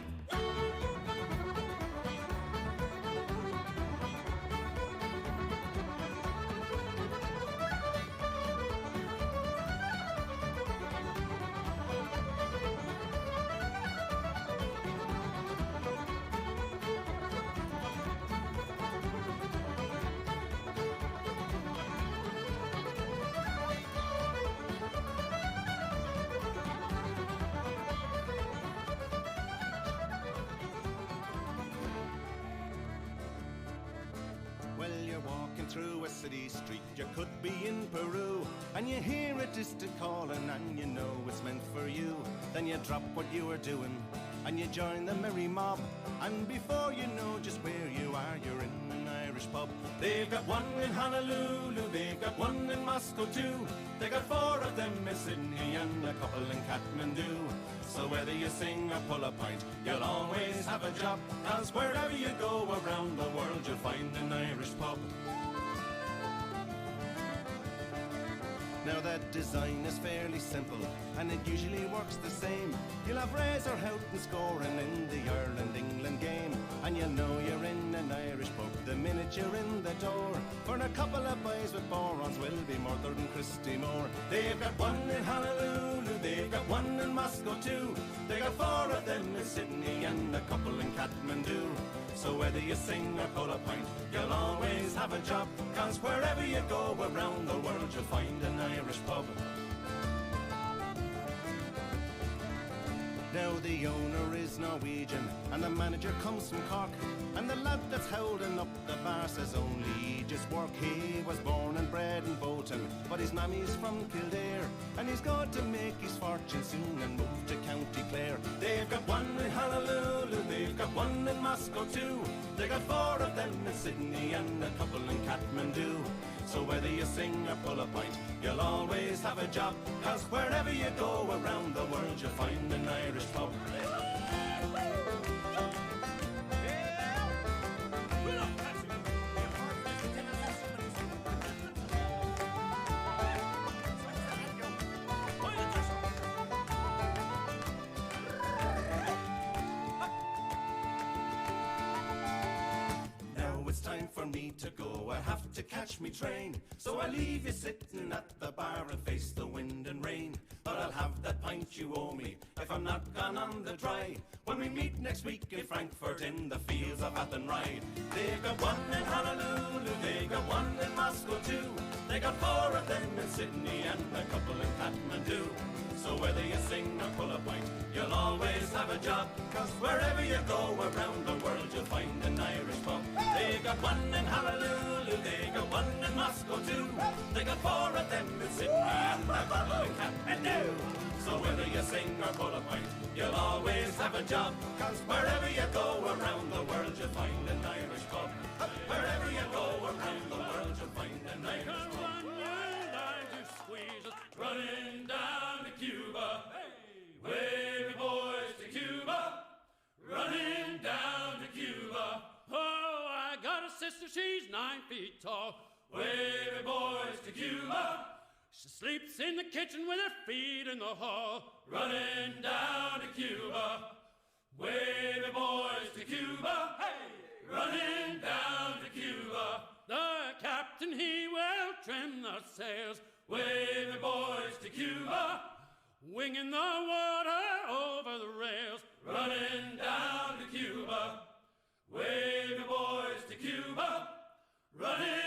Well, you're walking through a city street, you could be in Peru, and you hear a distant calling, and you know it's meant for you. Then you drop what you were doing, and you join the merry mob, and before you know just where you are, you're in an Irish pub. They've got one in Honolulu, they've got one in Moscow too. They got 4 of them in Sydney and a couple in Kathmandu. So whether you sing or pull a pint, you'll always have a job, 'cause wherever you go around the world, you'll find an Irish pub. Now that design is fairly simple, and it usually works the same. You'll have Razorhoughton scoring in the Ireland-England game, and you'll know you're in an Irish pub the minute you're in the door. For a couple of boys with borons will be murdered in Christy Moore. They've got one in Honolulu, they've got one in Moscow too. They got 4 of them in Sydney and a couple in Kathmandu. So whether you sing or pull a pint, you'll always have a job, 'cause wherever you go around the world, you'll find an Irish pub. Now the owner is Norwegian, and the manager comes from Cork, and the lad that's holding up the bar says only he just work. He was born and bred in Bolton, but his mammy's from Kildare, and he's got to make his fortune soon and move to County Clare. They've got one in Honolulu, they've got one in Moscow too. They got 4 of them in Sydney and a couple in Kathmandu. So whether you sing or pull a pint, you'll always have a job, 'cause wherever you go around the world, you'll find an Irish pub. For me to go, I have to catch me train. So I leave you sitting at the bar and face the wind and rain. But I'll have that pint you owe me if I'm not gone on the dry, when we meet next week in Frankfurt in the fields of Athenry. They've got one in Honolulu, they've got one in Moscow too. They got 4 of them in Sydney and a couple in Kathmandu. So whether you sing or pull a pint, you'll always have a job, 'cause wherever you go around the world, you'll find an Irish pub. They got one in Honolulu, they got one in Moscow too. They got 4 of them in Sydney and a couple in Kathmandu. So whether you sing or pull a pint, you'll always have a job, 'cause wherever you go around the world, you'll find an Irish pub. Wherever you go around the world, you'll find an Irish pub. Running down to Cuba, hey, wavy boys to Cuba, running down to Cuba. Oh, I got a sister, she's 9 feet tall, wavy boys to Cuba. She sleeps in the kitchen with her feet in the hall, running down to Cuba. Wavy boys to Cuba, hey, running down to Cuba. The captain, he will trim the sails, wavy boys to Cuba, winging the water over the rails, running down to Cuba. Wavy boys to Cuba, running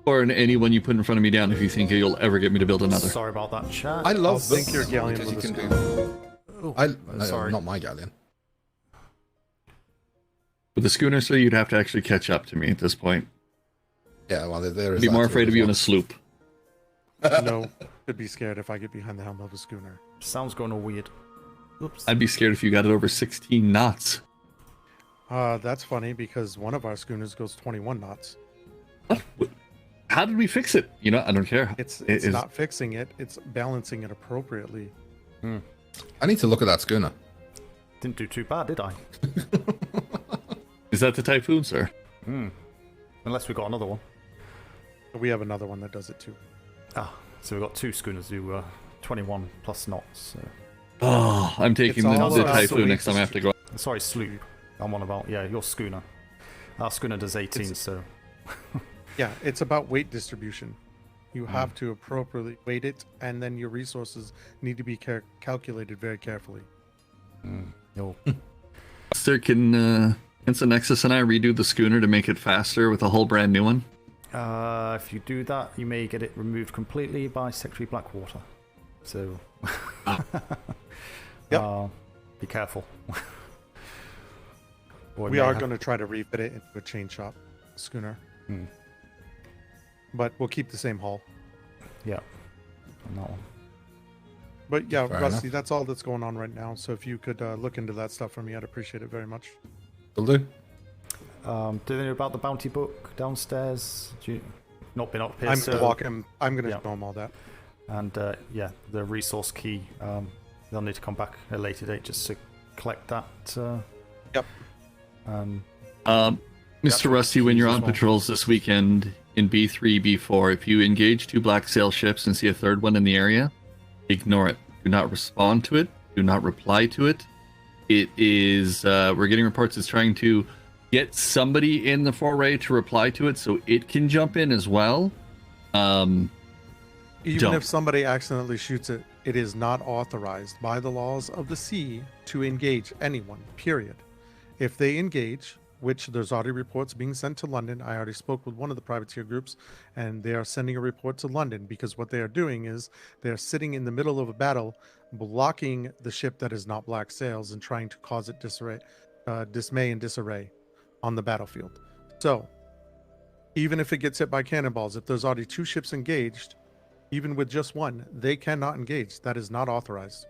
or anyone you put in front of me down if you think you'll ever get me to build another. Sorry about that, chat. I love I'll sink your galleon with a schooner. Sorry. Not my galleon. With the schooner, so you'd have to actually catch up to me at this point. Yeah, well, there is. I'd be more that afraid too of as you in well. a sloop. No, could be scared if I get behind the helm of a schooner. Sounds going all weird. Oops. I'd be scared if you got it over 16 knots. That's funny because one of our schooners goes 21 knots. How did we fix it? You know, I don't care. It's not fixing it, it's balancing it appropriately. I need to look at that schooner. Didn't do too bad, did I? Is that the Typhoon, sir? Unless we got another one. We have another one that does it too. Ah, so we've got two schooners who 21 plus knots. So. Oh, I'm taking the Typhoon next time I have to go. Sorry, sloop. I'm on about, yeah, your schooner. Our schooner does 18, so... Yeah, it's about weight distribution. You have to appropriately weight it, and then your resources need to be calculated very carefully. Sir, can Nexus and I redo the schooner to make it faster with a whole brand new one? If you do that, you may get it removed completely by Secretary Blackwater. So... be careful. We are going to try to refit it into a chain shop schooner. But we'll keep the same hull. Yeah. On that one. But yeah, Fair Rusty, enough. that's all that's going on right now. So if you could look into that stuff for me, I'd appreciate it very much. Will do. Do they know about the bounty book downstairs? Not been up here. I'm so... going to walk him. I'm going to show him all that. And yeah, the resource key. They'll need to come back at a later date just to collect that. Yep. Mr. Rusty, when you're on patrols this weekend in B3, B4, if you engage 2 black sail ships and see a third one in the area, ignore it. Do not respond to it. Do not reply to it. It is, we're getting reports it's trying to get somebody in the foray to reply to it so it can jump in as well. Even if somebody accidentally shoots it, it is not authorized by the laws of the sea to engage anyone, period. If they engage, which there's already reports being sent to London. I already spoke with one of the privateer groups, and they are sending a report to London because what they are doing is they're sitting in the middle of a battle, blocking the ship that is not black sails and trying to cause it dismay and disarray on the battlefield. So, even if it gets hit by cannonballs, if there's already 2 ships engaged, even with just one, they cannot engage. That is not authorized.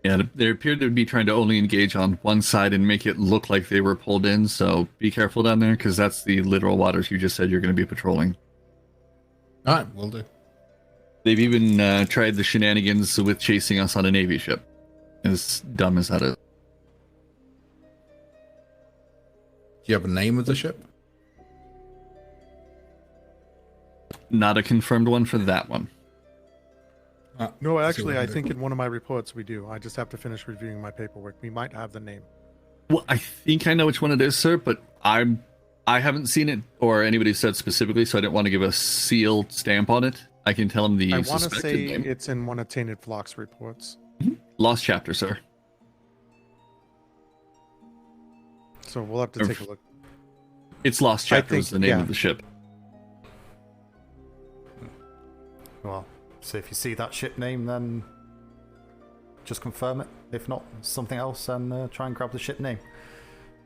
Yeah, they appeared to be trying to only engage on one side and make it look like they were pulled in, so be careful down there, because that's the literal waters you just said you're going to be patrolling. Alright, will do. They've even tried the shenanigans with chasing us on a Navy ship. As dumb as that is. Do you have a name of the ship? Not a confirmed one for that one. No, actually, I think in one of my reports we do. I just have to finish reviewing my paperwork. We might have the name. Well, I think I know which one it is, sir, but I haven't seen it or anybody said specifically, so I didn't want to give a sealed stamp on it. I can tell him the I want to suspected say name. it's in one of Tainted Flock's reports. Lost chapter, sir. So we'll have to take a look. It's Lost Chapter is the name of the ship. Well, so if you see that ship name, then just confirm it. If not, something else, then try and grab the ship name.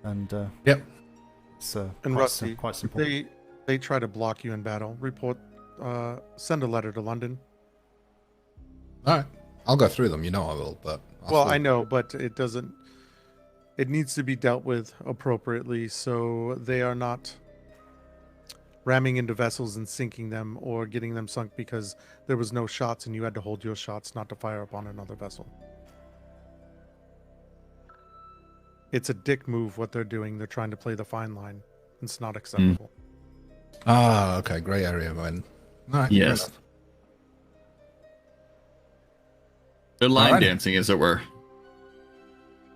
And yep. It's And quite, Rusty, quite simple. they try to block you in battle. Send a letter to London. Alright. I'll go through them, you know I will, but... I know, but it doesn't... It needs to be dealt with appropriately, so they are not ramming into vessels and sinking them or getting them sunk because there was no shots and you had to hold your shots not to fire upon another vessel. It's a dick move what they're doing. They're trying to play the fine line. It's not acceptable. Ah, okay, grey area, man. Alright, Yes. They're line dancing, as it were.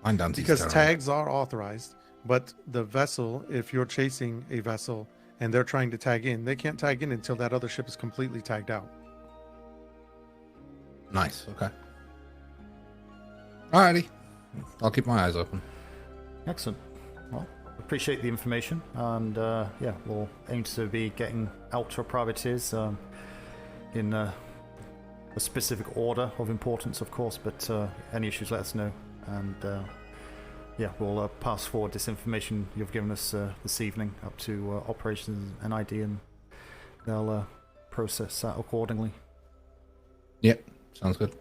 Line dancing. Because tags are authorized, but the vessel, if you're chasing a vessel and they're trying to tag in, they can't tag in until that other ship is completely tagged out. Nice, okay. Alrighty. I'll keep my eyes open. Excellent. Well, appreciate the information, and yeah, we'll aim to be getting out to our privateers in a specific order of importance, of course, but any issues, let us know, and yeah, we'll pass forward this information you've given us this evening up to Operations NID, and they'll process that accordingly. Yep, sounds good.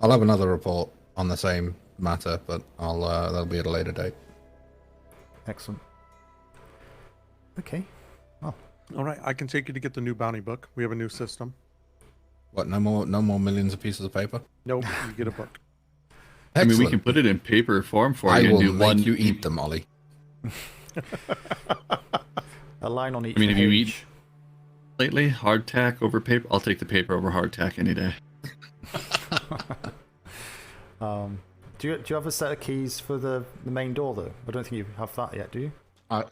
I'll have another report on the same matter, but that'll be at a later date. Excellent. Okay. Well, all right. I can take you to get the new bounty book. We have a new system. What? No more millions of pieces of paper? Nope. You get a book. I mean, we can put it in paper form for you. I will make you eat them, Ollie. A line on each. I mean, have page. you eaten lately? Hardtack over paper? I'll take the paper over hardtack any day. Do you have a set of keys for the main door though? I don't think you have that yet, do you? I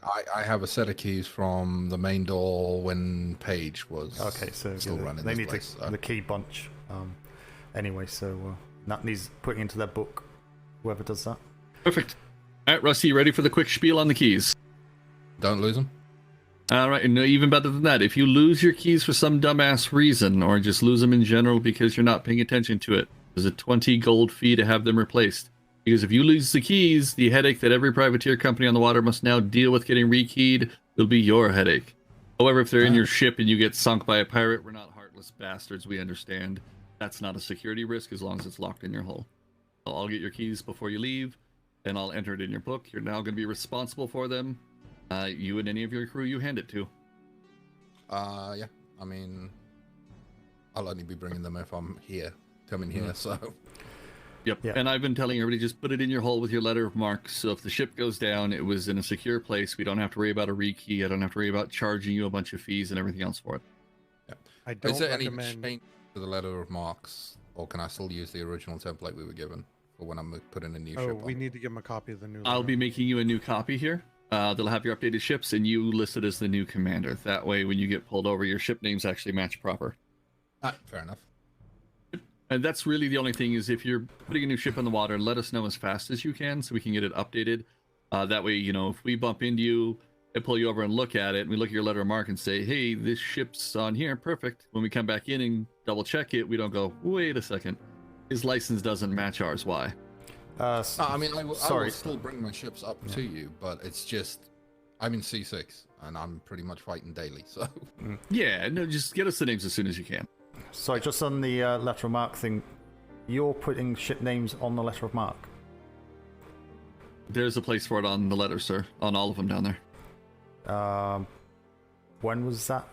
have a set of keys from the main door when Paige was still running. They this need place, the key bunch. Anyway, so that needs putting into their book. Whoever does that. Perfect. All right, Rusty, you ready for the quick spiel on the keys? Don't lose them. All right, and even better than that, if you lose your keys for some dumbass reason, or just lose them in general because you're not paying attention to it, there's a 20 gold fee to have them replaced. Because if you lose the keys, the headache that every privateer company on the water must now deal with getting rekeyed will be your headache. However, if they're in your ship and you get sunk by a pirate, we're not heartless bastards, we understand. That's not a security risk as long as it's locked in your hull. So I'll get your keys before you leave, and I'll enter it in your book. You're now going to be responsible for them. You and any of your crew you hand it to. Yeah. I mean, I'll only be bringing them if I'm coming here, so... Yep. Yeah. And I've been telling everybody, just put it in your hull with your letter of marque. So if the ship goes down, it was in a secure place. We don't have to worry about a rekey. I don't have to worry about charging you a bunch of fees and everything else for it. Yeah. I don't Is there recommend... any change to the letter of marques, or can I still use the original template we were given for when I'm putting a new ship on? We need to give them a copy of the new I'll be making you a new copy here. They'll have your updated ships, and you listed as the new commander. That way, when you get pulled over, your ship names actually match proper. Fair enough. And that's really the only thing, is if you're putting a new ship on the water, let us know as fast as you can so we can get it updated. That way, you know, if we bump into you and pull you over and look at it, and we look at your letter of marque and say, hey, this ship's on here, perfect. When we come back in and double check it, we don't go, wait a second, his license doesn't match ours, why? I mean, I will still bring my ships up to you, but it's just, I'm in C6, and I'm pretty much fighting daily, so... Yeah, no, just get us the names as soon as you can. Sorry, just on the letter of marque thing, you're putting ship names on the letter of marque? There's a place for it on the letter, sir. On all of them down there. When was that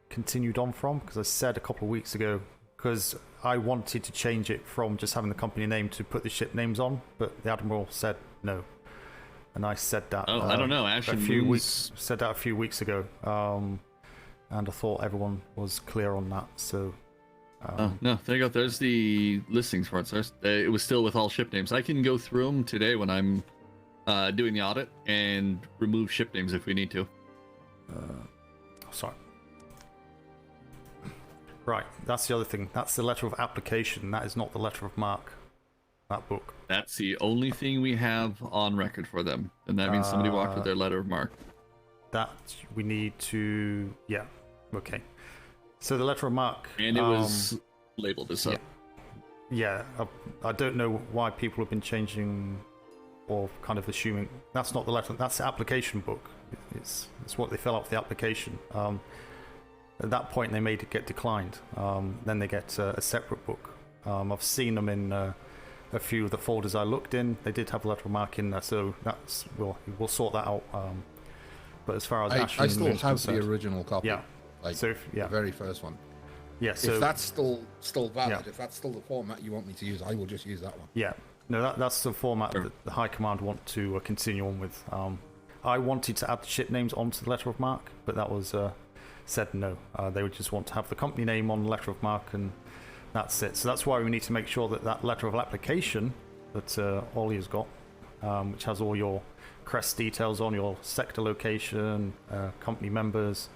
continued on from? Because I said a couple of weeks ago, because I wanted to change it from just having the company name to put the ship names on, but the Admiral said no. And I said that I don't know. said that a few weeks ago. And I thought everyone was clear on that, so... no, there you go. There's the listings for it, sir. It was still with all ship names. I can go through them today when I'm doing the audit and remove ship names if we need to. Sorry. Right, that's the other thing. That's the letter of application. That is not the letter of marque. That book. That's the only thing we have on record for them. And that means somebody walked with their letter of marque. That we need to... Yeah, okay. So the letter of marque... And it was labeled as such. Yeah, I don't know why people have been changing or kind of assuming... That's not the letter... That's the application book. It's what they fill out for the application. At that point, they made it get declined. Then they get a separate book. I've seen them in a few of the folders I looked in. They did have a letter of marque in there, so that's we'll sort that out. But as far as I still have the original copy. Yeah. The very first one. Yeah. So if that's still valid, if that's still the format you want me to use, I will just use that one. Yeah. No, that's the format that the High Command want to continue on with. I wanted to add the ship names onto the letter of marque, but that was said no. They would just want to have the company name on the letter of marque, and that's it. So that's why we need to make sure that letter of application that Ollie has got, which has all your crest details on, your sector location, company members,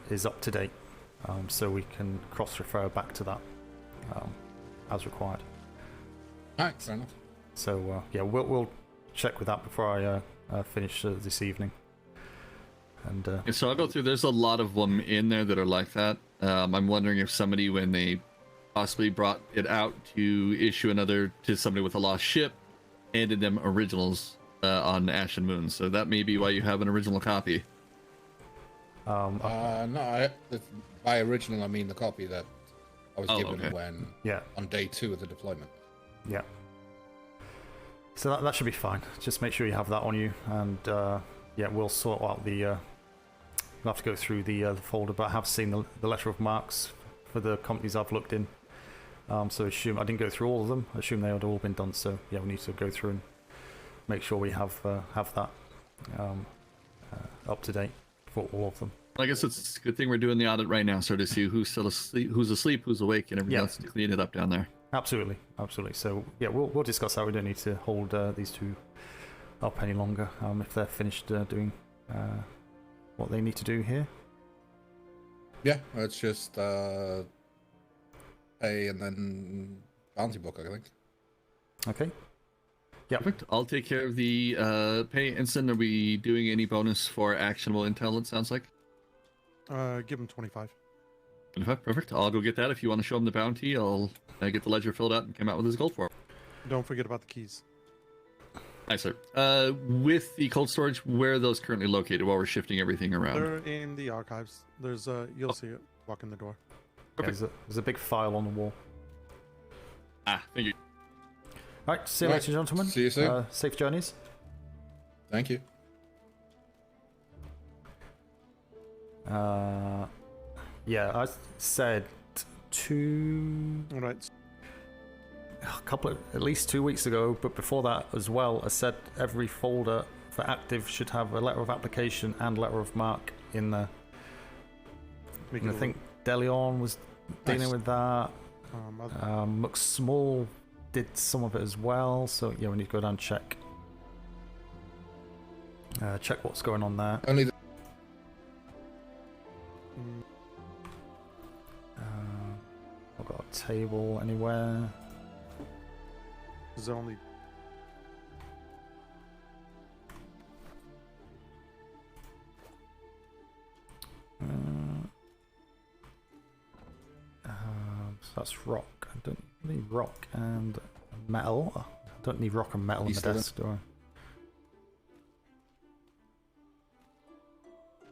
is up to date, so we can cross-refer back to that as required. Alright, fair enough. So yeah, we'll check with that before I finish this evening. And Okay, so I'll go through. There's a lot of them in there that are like that. I'm wondering if somebody, when they possibly brought it out to issue another to somebody with a lost ship, handed them originals on Ashen Moon. So that may be why you have an original copy. No, by original I mean the copy that I was given when on day 2 of the deployment. Yeah. So that should be fine. Just make sure you have that on you, and yeah, we'll sort out the. We'll have to go through the folder, but I have seen the letter of marks for the companies I've looked in. So assume I didn't go through all of them. I assume they had all been done. So yeah, we need to go through and make sure we have that up to date for all of them. I guess it's a good thing we're doing the audit right now, so to see who's still asleep, who's awake, and everything else to clean it up down there. Absolutely. So yeah, we'll discuss that. We don't need to hold these two up any longer. If they're finished doing what they need to do here. Yeah, it's just pay and then bounty book, I think. Okay. Yeah. Perfect. I'll take care of the pay. Instant, are we doing any bonus for actionable intel, it sounds like? Give him 25. 25, perfect. I'll go get that. If you want to show him the bounty, I'll get the ledger filled out and come out with his gold for him. Don't forget about the keys. Hi, sir. With the cold storage, where are those currently located while we're shifting everything around? They're in the archives. There's you'll see it. Walk in the door. Yeah, there's a big file on the wall. Ah, thank you. All right, see you later, gentlemen. See you soon. Safe journeys. Thank you. Yeah, I said at least 2 weeks ago, but before that as well, I said every folder for active should have a letter of application and letter of mark in there. And I think DeLeon was dealing with that. McSmall did some of it as well, so yeah, we need to go down and check. Check what's going on there. Only the I've got a table anywhere. There's only so that's rock. I don't need rock and metal. I don't need rock and metal on the desk, do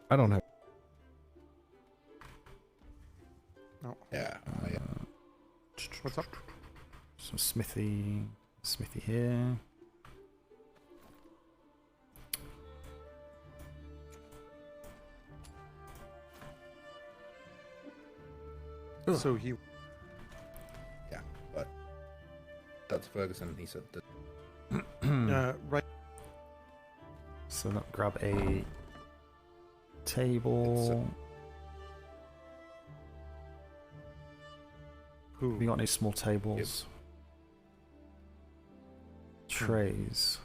I? I don't have. No. Yeah. What's up? Some smithy here. So he. Yeah, but that's Ferguson. He said that. Right. So let's grab a table. Have you got any small tables? Trays.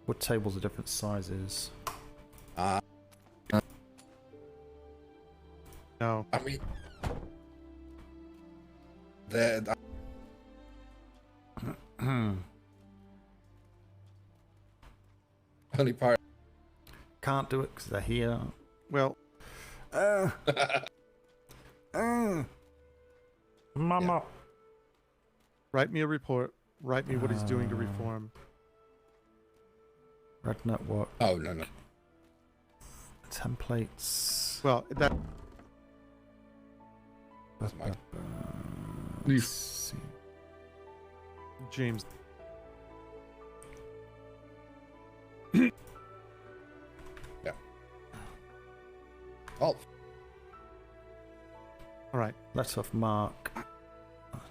Wood tables are different sizes. No. I mean, they're. Only part. Can't do it because they're here. Well. Mama. Write me a report. Write me what he's doing to reform. Red network. Oh, no. Templates. Well, that. That's mine. Let's see. James. Yeah. Oh. All right. Letter of mark.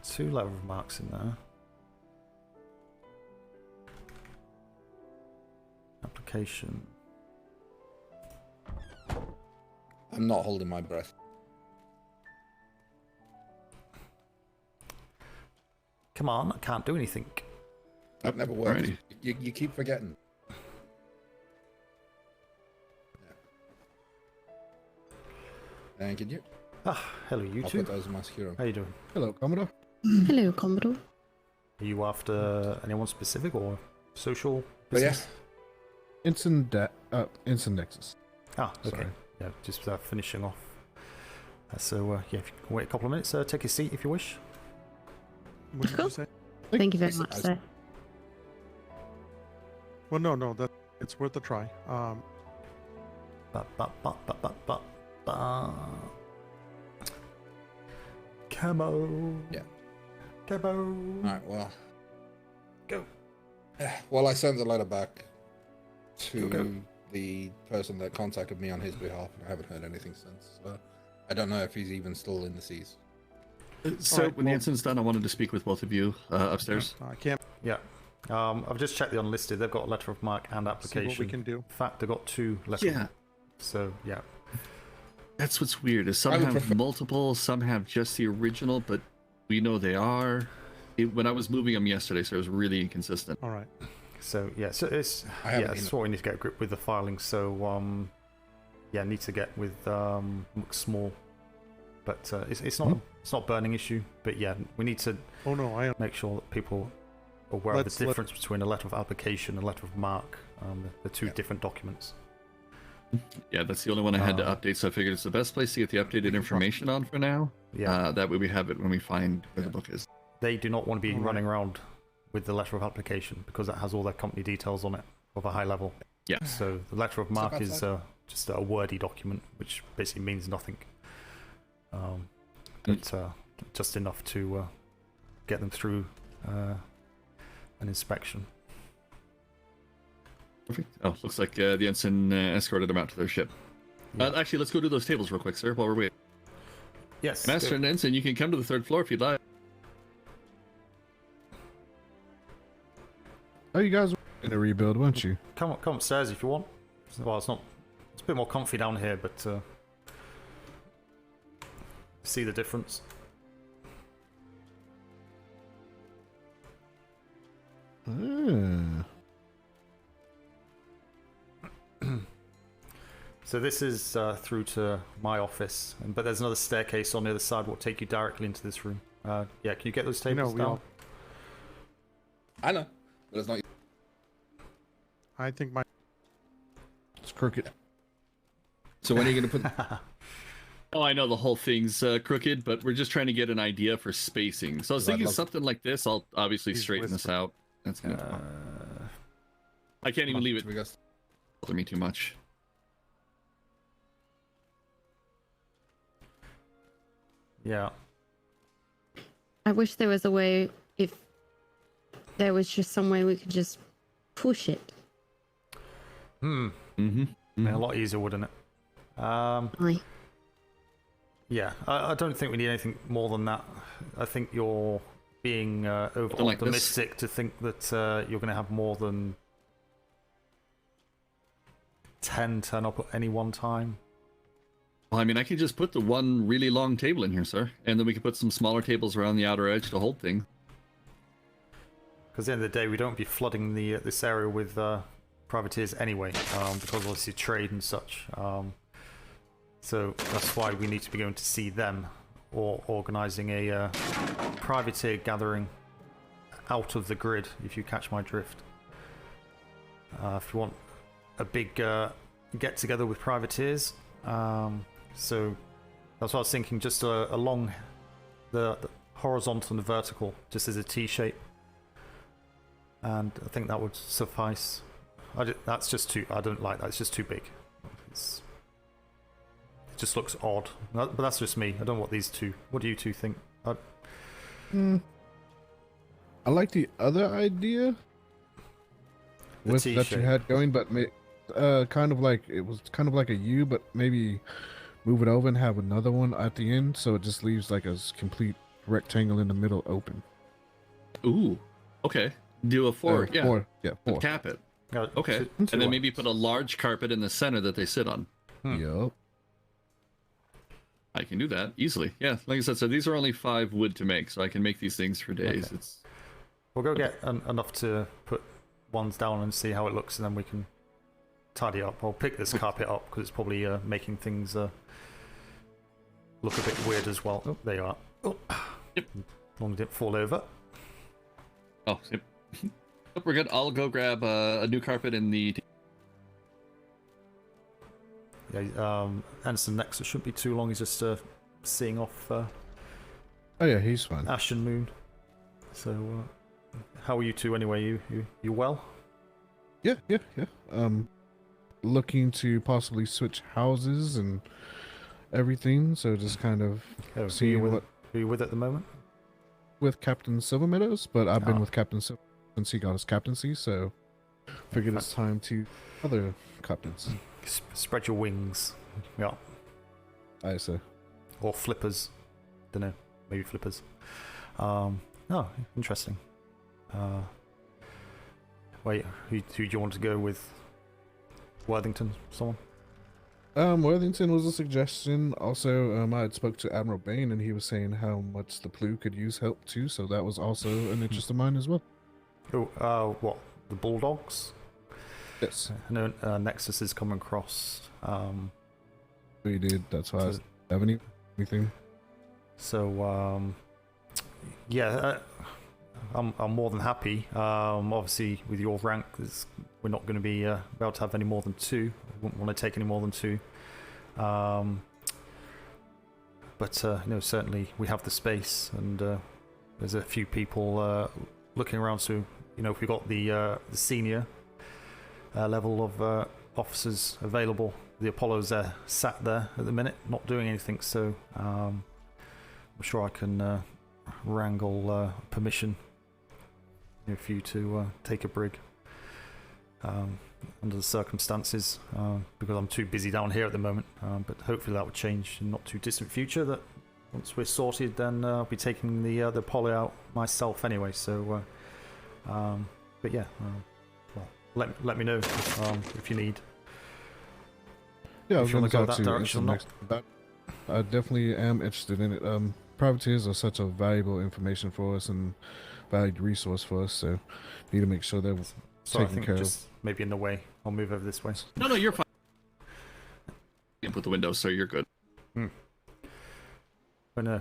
2 letter of marks in there. Application. I'm not holding my breath. Come on, I can't do anything. That never works. You keep forgetting. Yeah. And can you? Hello, you I'll two. put those in my secure. How you doing? Hello, Commodore. Hello, Commodore. Are you after anyone specific or? social But yeah. business? Instant Nexus. Ah, okay. Sorry. Yeah, just finishing off. So, yeah, if you can wait a couple of minutes, take a seat if you wish. What did you say? Thank you very much, sir. Well, no, it's worth a try. Camo. Yeah. Camo. Alright, well. Go. Well, I sent the letter back to Go. the person that contacted me on his behalf, and I haven't heard anything since. So I don't know if he's even still in the seas. So Alright, when Hanson's done, I wanted to speak with both of you upstairs. I can't. Yeah. I've just checked the unlisted. They've got a letter of marque and application. See what we can do. In fact, they've got 2 letters. Yeah. So, yeah. That's what's weird, is some have multiple, some have just the original, but we know they are. When I was moving them yesterday, so it was really inconsistent. All right. So, yeah, so it's what we need to get a grip with the filing. So, yeah, need to get with Small. But it's not a burning issue. But yeah, we need to make sure that people are aware of the difference between a letter of application and a letter of marque. The 2 different documents. Yeah, that's the only one I had to update, so I figured it's the best place to get the updated information on for now. Yeah. That way we have it when we find where the book is. They do not want to be running around with the letter of application because that has all their company details on it of a high level. Yeah. So the letter of marque is just a wordy document, which basically means nothing. But just enough to get them through an inspection. Perfect. Oh, looks like the ensign escorted them out to their ship. Actually, let's go do those tables real quick, sir, while we're waiting. Yes. Master and ensign, you can come to the 3rd floor if you'd like. Oh, you guys were in a rebuild, weren't you? Come upstairs if you want. Well, it's a bit more comfy down here, but see the difference. So this is through to my office, but there's another staircase on the other side. Will take you directly into this room. Yeah, can you get those tables down? I know, but it's not. I think it's crooked. So when are you going to put? Oh, I know the whole thing's crooked, but we're just trying to get an idea for spacing. So I was thinking something like this. I'll obviously straighten this out. That's good. I can't even leave it. Bother me too much. Yeah. I wish there was a way, if there was just some way we could just push it. Yeah, a lot easier, wouldn't it? Yeah, I don't think we need anything more than that. I think you're being over optimistic to think that you're going to have more than 10 turn up at any one time. Well, I mean, I could just put the one really long table in here, sir, and then we could put some smaller tables around the outer edge to hold things. Because at the end of the day, we don't be flooding this area with privateers anyway, because obviously trade and such. So that's why we need to be going to see them, or organising a privateer gathering out of the grid, if you catch my drift. If you want a big get-together with privateers, so that's what I was thinking, just along the horizontal and the vertical, just as a T shape. And I think that would suffice. That's just too. I don't like that. It's just too big. It just looks odd. But that's just me. I don't know what these two. What do you two think? I like the other idea that you had going, but kind of like it was kind of like a U, but maybe move it over and have another one at the end, so it just leaves like a complete rectangle in the middle open. Ooh, okay. Do a four. Four. Cap it. Okay, and then maybe put a large carpet in the center that they sit on. Yup. I can do that easily. Yeah, like I said, so these are only 5 wood to make, so I can make these things for days. Okay. We'll go get enough to put ones down and see how it looks, and then we can tidy up. I'll pick this carpet up because it's probably making things look a bit weird as well. Oh, there you are. Oh. Yep. Long didn't fall over. Oh, yep. We're good. I'll go grab a new carpet in the. Yeah, Anderson next. It shouldn't be too long. He's just seeing off. Oh yeah, he's fine. Ashen Moon. So, how are you two anyway? You well? Yeah. Looking to possibly switch houses and everything. So just kind of seeing what. Who are you with at the moment? With Captain Silvermeadows, but I've been with Captain Silver since he got his captaincy. So, figured it's time to other captains. Spread your wings. Yeah. I say. Or flippers. Don't know. Maybe flippers. Oh, interesting. Wait, who do you want to go with? Worthington, someone? Worthington was a suggestion. Also, I had spoke to Admiral Bain, and he was saying how much the P.L.U could use help too. So that was also an interest of mine as well. Oh, what? The Bulldogs? Yes. No, Nexus is coming across. We did. That's why I didn't have anything. So, yeah, I'm more than happy. Obviously, with your rank, we're not going to be able to have any more than 2. I wouldn't want to take any more than 2. But certainly we have the space, and there's a few people looking around. So, if we've got the senior level of officers available, the Apollos are sat there at the minute, not doing anything. So, I'm sure I can wrangle permission for you to take a brig under the circumstances, because I'm too busy down here at the moment. But hopefully that will change in not too distant future. That once we're sorted, then I'll be taking the Apollo out myself anyway. So, but yeah, well, let me know if you need. Yeah, I was if you going want to go to that direction or not. I definitely am interested in it. Privateers are such a valuable information for us and valued resource for us, so need to make sure they're taken care of. Maybe in the way. I'll move over this way. No, you're fine. You can put the windows, so you're good. But no,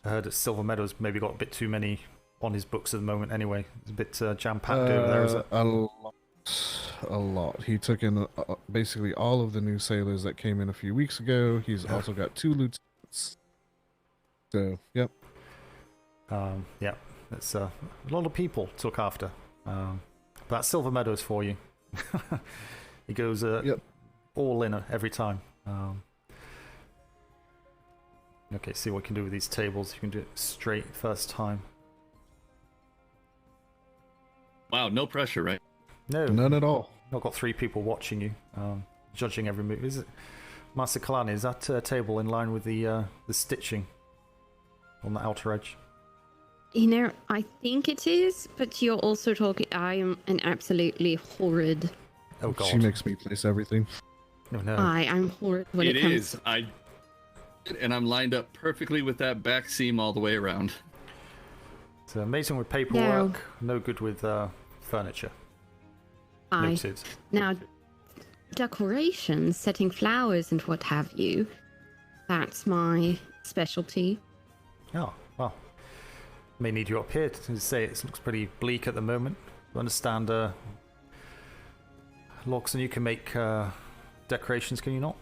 I heard that Silver Meadows maybe got a bit too many on his books at the moment anyway. It's a bit jam-packed over there, is it? A lot. He took in basically all of the new sailors that came in a few weeks ago. He's also got 2 lieutenants. So, yep. Yeah, it's a lot of people to look after. That's Silver Meadows for you. He goes all in every time. Okay, see what we can do with these tables. You can do it straight first time. Wow, no pressure, right? No, none at all. I've got 3 people watching you, judging every move. Is it, Master Kalani? Is that table in line with the stitching on the outer edge? I think it is, but you're also talking. I am an absolutely horrid. Oh God! She makes me place everything. Oh no! I'm horrid when it comes. It is. And I'm lined up perfectly with that back seam all the way around. It's amazing with paperwork. No good with furniture. Noted. Now, decorations, setting flowers and what have you, that's my specialty. Oh, well. May need you up here to say it looks pretty bleak at the moment. I understand, Loxon, you can make decorations, can you not?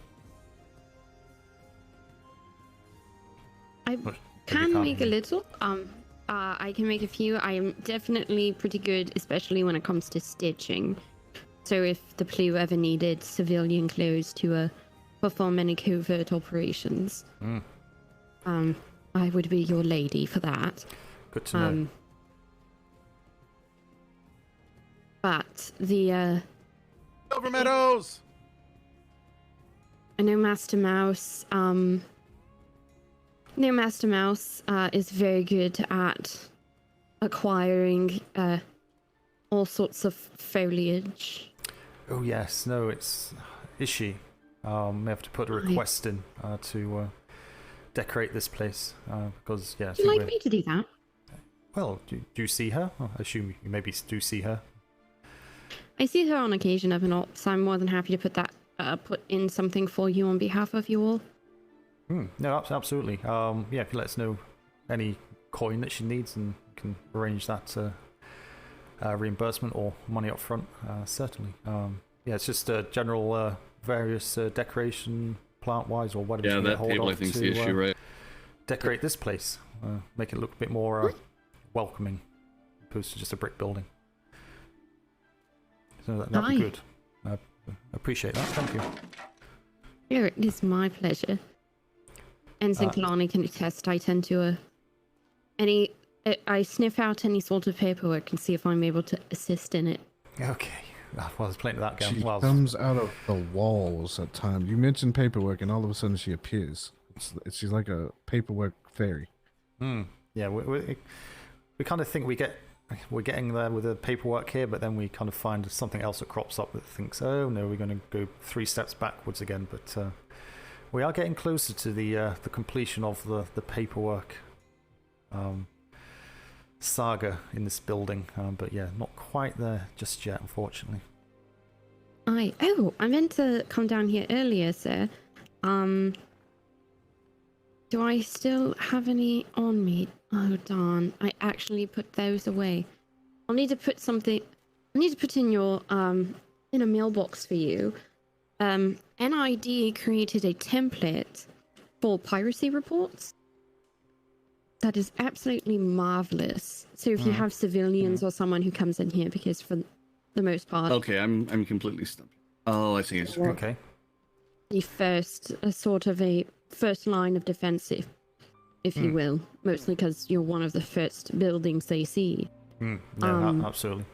I can make a little. I can make a few. I am definitely pretty good, especially when it comes to stitching. So if the P.L.U ever needed civilian clothes to perform any covert operations, I would be your lady for that. Good to know. But the Silver Meadows. I know Master Mouse. Master Mouse is very good at acquiring all sorts of foliage. Oh yes, no, is she? May have to put a request in to decorate this place because yeah. Would you like me to do that? Well, do you see her? I assume you maybe do see her. I see her on occasion of an op, so I'm more than happy to put in something for you on behalf of you all. No, absolutely. Yeah, if you let us know any coin that she needs and can arrange that reimbursement or money up front, certainly. Yeah, it's just general various decoration, plant-wise or whatever. Yeah, that table I think is the issue, right? Decorate this place, make it look a bit more welcoming, opposed to just a brick building. So that'd be good. I appreciate that. Thank you. Here, it is my pleasure. Ensign Kalani can attest. I tend to I sniff out any sort of paperwork and see if I'm able to assist in it. Okay. Well, there's plenty of that going. She comes out of the walls at times. You mentioned paperwork, and all of a sudden she appears. She's like a paperwork fairy. Yeah, we kind of think we're getting there with the paperwork here, but then we kind of find something else that crops up that thinks, oh no, we're going to go 3 steps backwards again. But we are getting closer to the completion of the paperwork saga in this building, but yeah, not quite there just yet, unfortunately. I meant to come down here earlier, sir. Do I still have any on me? Oh darn, I actually put those away. I'll need to put something. I need to put in your in a mailbox for you. NID created a template for piracy reports. That is absolutely marvelous. So if you have civilians or someone who comes in here, because for the most part... Okay, I'm completely stumped. Oh, I see. Okay. The first, sort of a first line of defense, if you will. Mostly because you're one of the first buildings they see. Yeah, absolutely.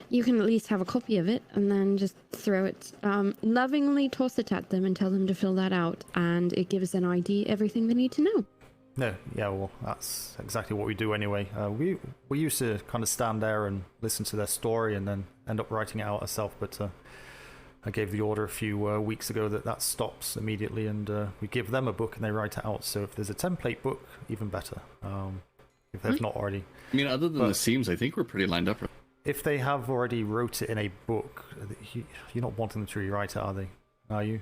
You can at least have a copy of it and then just throw it, lovingly toss it at them and tell them to fill that out. And it gives an ID everything they need to know. No, yeah, well, that's exactly what we do anyway. We used to kind of stand there and listen to their story and then end up writing it out ourselves, but I gave the order a few weeks ago that stops immediately, and we give them a book and they write it out. So if there's a template book, even better, if they've not already. I mean, other than the seams, I think we're pretty lined up. If they have already wrote it in a book, you're not wanting them to rewrite it, are they? Are you?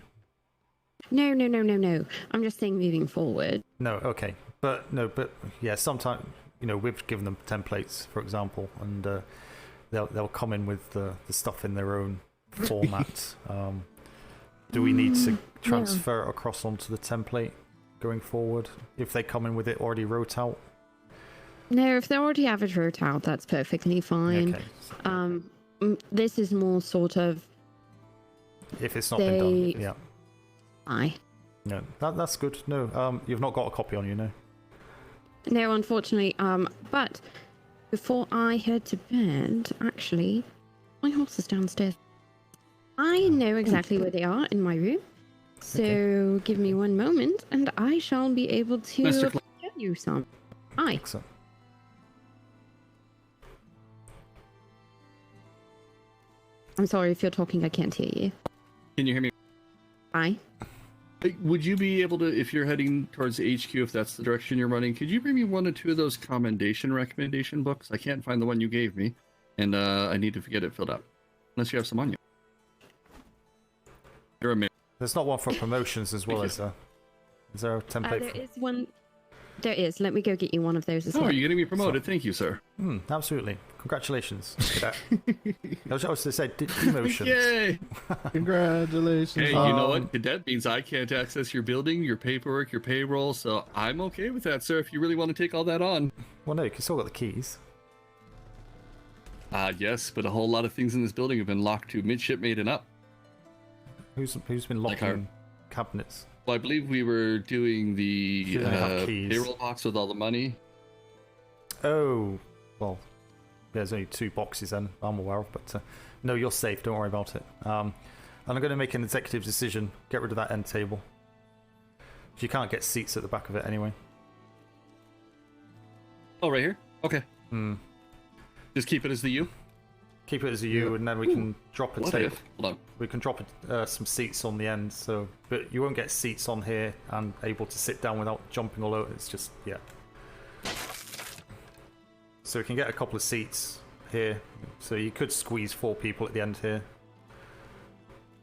No. I'm just saying moving forward. No, okay. But yeah, sometimes, we've given them templates, for example, and they'll come in with the stuff in their own format. Do we need to transfer it across onto the template going forward if they come in with it already wrote out? No, if they already have it wrote out, that's perfectly fine. Okay. This is more sort of... If it's not been done, yeah. Aye. No, that's good. No, you've not got a copy on you, no? No, unfortunately. But before I head to bed, actually, my horse is downstairs. I know exactly where they are in my room. So give me one moment, and I shall be able to show you some. Aye. Excellent. I'm sorry if you're talking, I can't hear you. Can you hear me? Aye. Would you be able to, if you're heading towards HQ, if that's the direction you're running, could you bring me 1 or 2 of those recommendation books? I can't find the one you gave me, and I need to get it filled out. Unless you have some on you. You're a There's not one for promotions as well, is there? Is there a template? There is one. There is. Let me go get you one of those as well. Oh, you're getting me promoted. Thank you, sir. Absolutely. Congratulations. I was going to say demotions. Yay! Congratulations. Hey, you know what? That means I can't access your building, your paperwork, your payroll, so I'm okay with that, sir, if you really want to take all that on. Well, no, you still got the keys. Yes, but a whole lot of things in this building have been locked to midshipmate and up. Who's been locking cabinets? Well, I believe we were doing the payroll box with all the money. Oh, well, there's only 2 boxes then I'm aware of, but no, you're safe, don't worry about it. And I'm going to make an executive decision, get rid of that end table. You can't get seats at the back of it anyway. Oh, right here? Okay. Just keep it as the U? Keep it as a U, and then we can drop a table. Hold on. We can drop some seats on the end, but you won't get seats on here and able to sit down without jumping all over. It's just, yeah. So we can get a couple of seats here, so you could squeeze 4 people at the end here.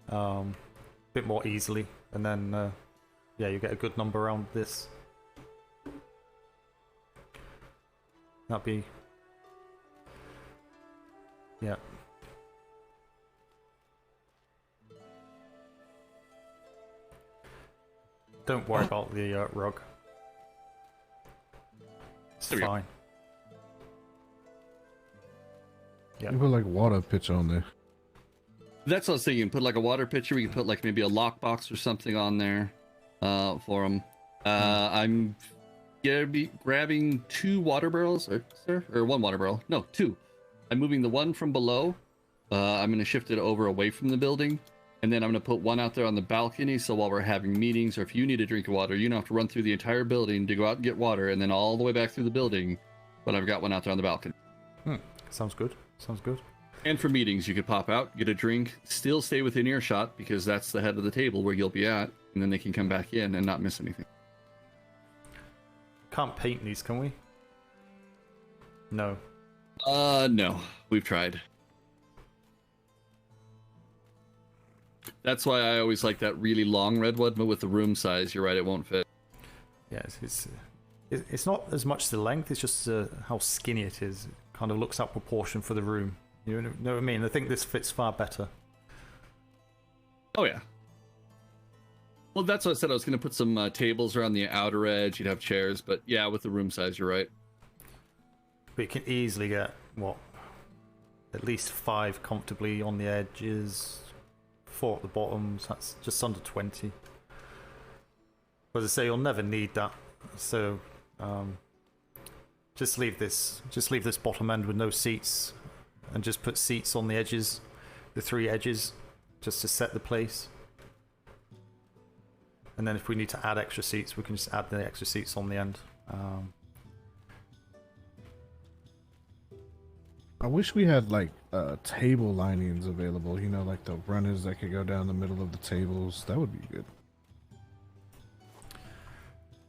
A bit more easily, and then, yeah, you get a good number around this. That'd be... Yeah. Don't worry about the rug. It's There we go. fine. Yeah. You put like water pitcher on there. That's what I was thinking. Put like a water pitcher. We can put like maybe a lockbox or something on there for them. I'm gonna be grabbing 2 water barrels, or 1 water barrel. No, 2. I'm moving the one from below. I'm gonna shift it over away from the building, and then I'm gonna put one out there on the balcony. So while we're having meetings, or if you need a drink of water, you don't have to run through the entire building to go out and get water, and then all the way back through the building. But I've got one out there on the balcony. Sounds good. Sounds good. And for meetings, you could pop out, get a drink, still stay within earshot because that's the head of the table where you'll be at, and then they can come back in and not miss anything. Can't paint these, can we? No. No. We've tried. That's why I always like that really long red one, but with the room size, you're right, it won't fit. Yeah, it's not as much the length, it's just how skinny it is. It kind of looks out of proportion for the room. You know what I mean? I think this fits far better. Oh, yeah. Well, that's what I said. I was going to put some tables around the outer edge. You'd have chairs, but yeah, with the room size, you're right. But you can easily get, what, at least 5 comfortably on the edges, 4 at the bottoms. That's just under 20. But as I say, you'll never need that. So, just leave this bottom end with no seats, and just put seats on the edges, the 3 edges, just to set the place. And then if we need to add extra seats, we can just add the extra seats on the end. I wish we had like table linings available, you know, like the runners that could go down the middle of the tables. That would be good.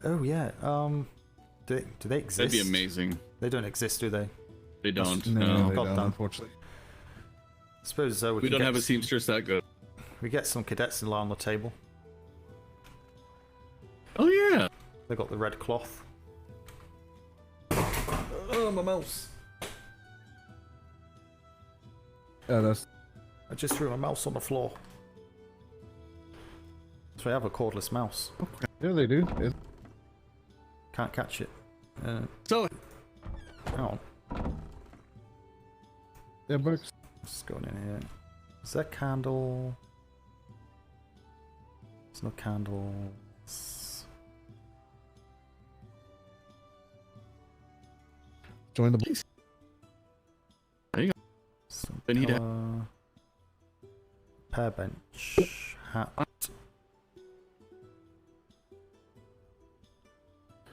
Oh yeah, do they exist? That'd be amazing. They don't exist, do they? They don't. No, they God don't, damn. unfortunately. I suppose We can don't get have a seamstress that good. We get some cadets in line on the table. Oh yeah. They got the red cloth. Oh, my mouse. Yeah, that's... I just threw my mouse on the floor. So I have a cordless mouse. Yeah, they do. Can't catch it. So, hang on. Yeah, works. What's going in here? Is there a candle? There's no candles. Join the police. There you go. Some They need colour. Pear bench. Hat.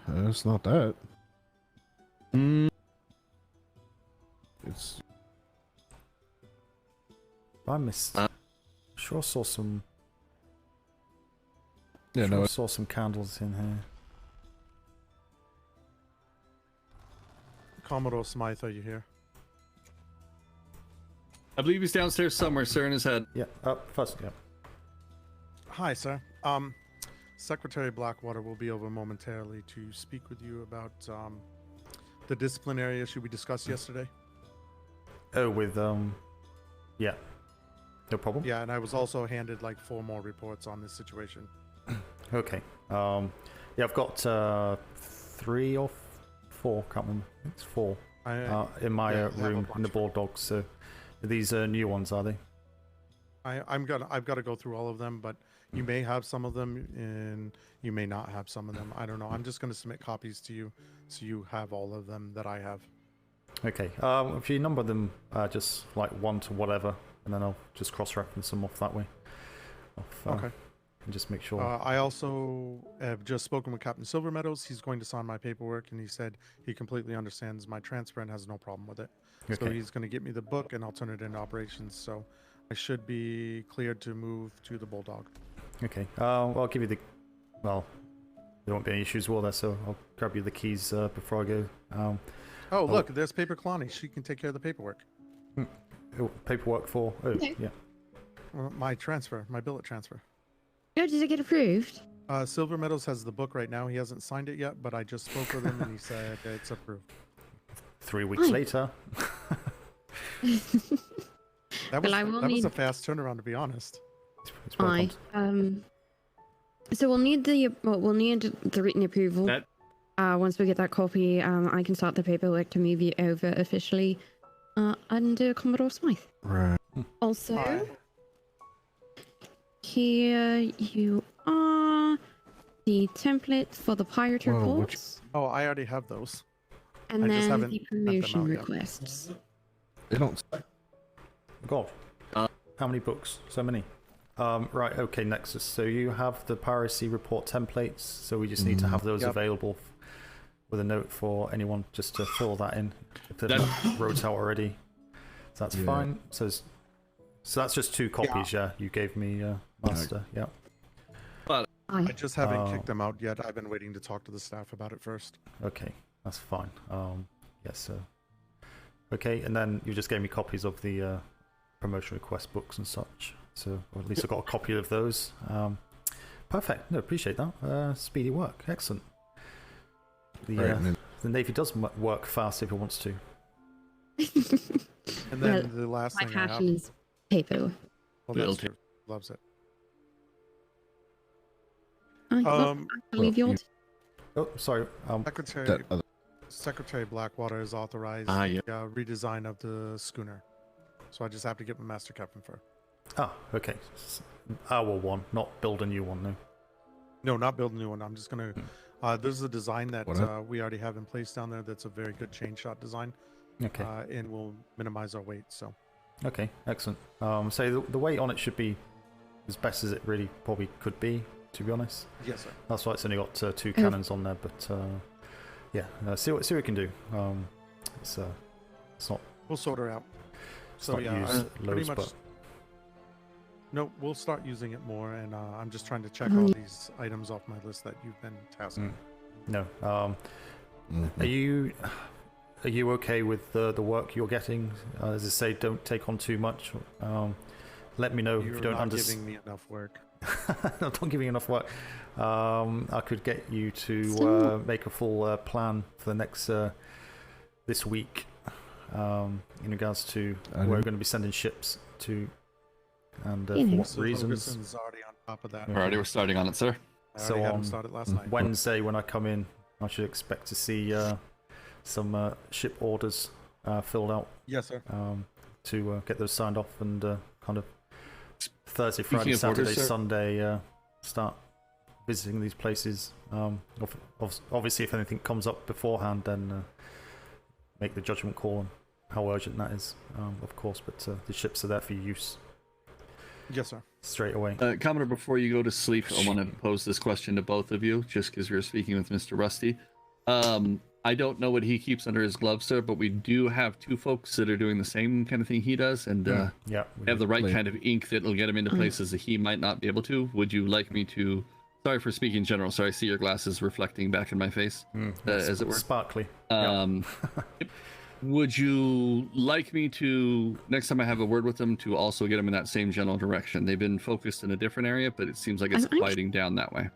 It's not that. It's... I missed. Sure I saw some. Yeah, sure no. I saw some candles in here. Commodore Smythe, are you here? I believe he's downstairs somewhere, sir, in his head. Yeah, up first. Yeah. Hi, sir. Secretary Blackwater will be over momentarily to speak with you about the disciplinary issue we discussed yesterday. Oh, with yeah, no problem. Yeah, and I was also handed like 4 more reports on this situation. Okay. Yeah, I've got 3 or 4. Can't remember. It's 4 in my room in the Bulldogs. So these are new ones, are they? I've got to go through all of them, but you may have some of them, and you may not have some of them. I don't know. I'm just going to submit copies to you, so you have all of them that I have. Okay. If you number them, just like 1 to whatever, and then I'll just cross-reference them off that way. Okay. And just make sure. I also have just spoken with Captain Silvermeadows. He's going to sign my paperwork, and he said he completely understands my transfer and has no problem with it. So Okay. he's going to get me the book, and I'll turn it into operations. So I should be cleared to move to the Bulldog. Okay. I'll give you the. Well, there won't be any issues, will there? So I'll grab you the keys before I go. Oh, look, there's Paper Kalani. She can take care of the paperwork. Paperwork for. Oh, Okay. yeah. My transfer, my billet transfer. Oh, did it get approved? Silver Meadows has the book right now. He hasn't signed it yet, but I just spoke with him and he said it's approved. 3 weeks later. That was, Well, I will that was need- a fast turnaround, to be honest. Aye. So we'll need the written approval. Once we get that copy, I can start the paperwork to move you over officially under Commodore Smythe. Right. Also, here you are, the template for the pirate reports, Oh, I already have those. and I just then haven't the sent them promotion out yet. requests. They don't. God. How many books? So many. Right, okay, Nexus. So you have the piracy report templates, so we just need to have those Yep. available with a note for anyone just to fill that in if they're not wrote out already. So that's Yeah. fine. So that's just 2 copies, yeah. You gave me, Master, yeah. I just haven't Oh. kicked them out yet. I've been waiting to talk to the staff about it first. Okay, that's fine. Yes, so. Okay, and then you just gave me copies of the promotion request books and such. So, or at least I got a copy of those. Perfect. No, appreciate that. Speedy work. Excellent. The Navy does work fast if it wants to. And then the last My thing I have. passion is paper. Well, that's true. Loves it. I believe yours. Oh, sorry. Secretary Blackwater has authorized yeah. the redesign of the schooner. So I just have to get my master captain for. Ah, okay. Our one, not build a new one, no. No, not build a new one. I'm just gonna. There's a design that we already have in place down there. That's a very good chain shot design. Okay. And will minimize our weight. So. Okay, excellent. So the weight on it should be as best as it really probably could be, to be honest. Yes, sir. That's why it's only got 2 cannons on there, but yeah, see what we can do. It's not. We'll sort her out. It's So not yeah, used pretty loads, much. but No, we'll start using it more, and I'm just trying to check all these items off my list that you've been tasking. no. Are you okay with the work you're getting? As I say, don't take on too much. Let me know if you don't not understand. giving me enough work. Not giving enough work. I could get you to make a full plan for the next this week in regards to where we're going to be sending ships to and for what So reasons. Ferguson's already on top of that. Alrighty, we're starting on it, sir. I So already had on him started last night. Wednesday when I come in, I should expect to see some ship orders filled out. Yes, sir. To get those signed off and kind of Thursday, Speaking Friday, of orders, Saturday, sir- Sunday start visiting these places. Obviously, if anything comes up beforehand, then make the judgment call on how urgent that is, of course. But the ships are there for your use. Yes, sir. Straight away. Commodore, before you go to sleep, I want to pose this question to both of you, just because we were speaking with Mr. Rusty. I don't know what he keeps under his glove, sir, but we do have 2 folks that are doing the same kind of thing he does, and yeah, have the right kind of ink that will get him into places that he might not be able to. Would you like me to... Sorry for speaking in general, sir. I see your glasses reflecting back in my face, as it were. Sparkly. Would you like me to, next time I have a word with them, to also get them in that same general direction? They've been focused in a different area, but it seems like it's quieting down that way.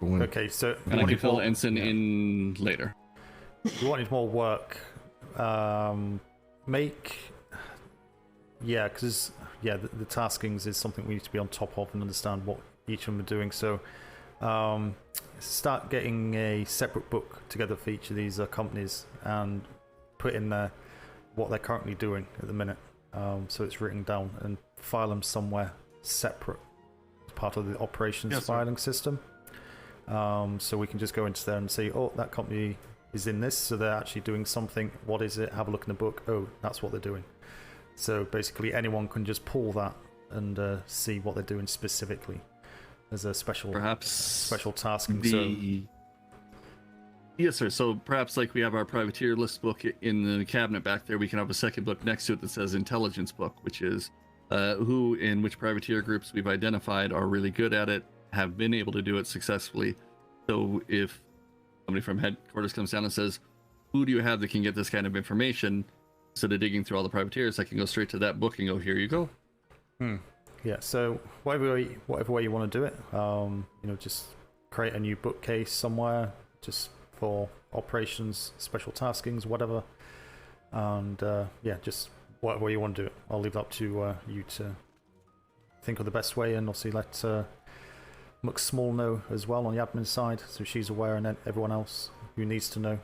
Okay, so And I can fill Ensign in later. You wanted more work. Yeah, because the taskings is something we need to be on top of and understand what each of them are doing. So start getting a separate book together for each of these companies and put in there what they're currently doing at the minute. So it's written down and file them somewhere separate as part of the operations filing system. So we can just go into there and see, oh, that company is in this, so they're actually doing something. What is it? Have a look in the book. Oh, that's what they're doing. So basically anyone can just pull that and see what they're doing specifically as a special tasking. Yes, sir. So perhaps like we have our privateer list book in the cabinet back there, we can have a second book next to it that says intelligence book, which is who and which privateer groups we've identified are really good at it, have been able to do it successfully. So if somebody from headquarters comes down and says, who do you have that can get this kind of information, instead of digging through all the privateers, I can go straight to that book and go, here you go. Yeah, so whatever way you want to do it, just create a new bookcase somewhere, just for operations, special taskings, whatever. And yeah, just whatever you want to do. I'll leave it up to you to think of the best way, and obviously let McSmall know as well on the admin side, so she's aware, and then everyone else who needs to know.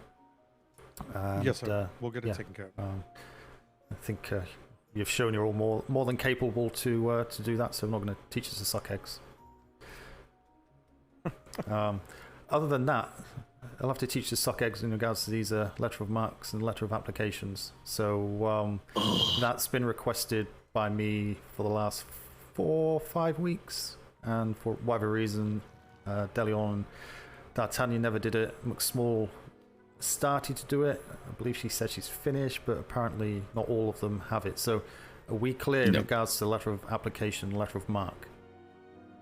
And, yes, sir. We'll get it taken care of. I think you've shown you're all more than capable to do that, so I'm not going to teach us to suck eggs. Other than that, I'll have to teach you to suck eggs in regards to these letter of marks and letter of applications. So that's been requested by me for the last 4 or 5 weeks, and for whatever reason, Delion and D'Artagnan never did it. McSmall started to do it. I believe she said she's finished, but apparently not all of them have it. So are we clear in regards to letter of application, letter of mark?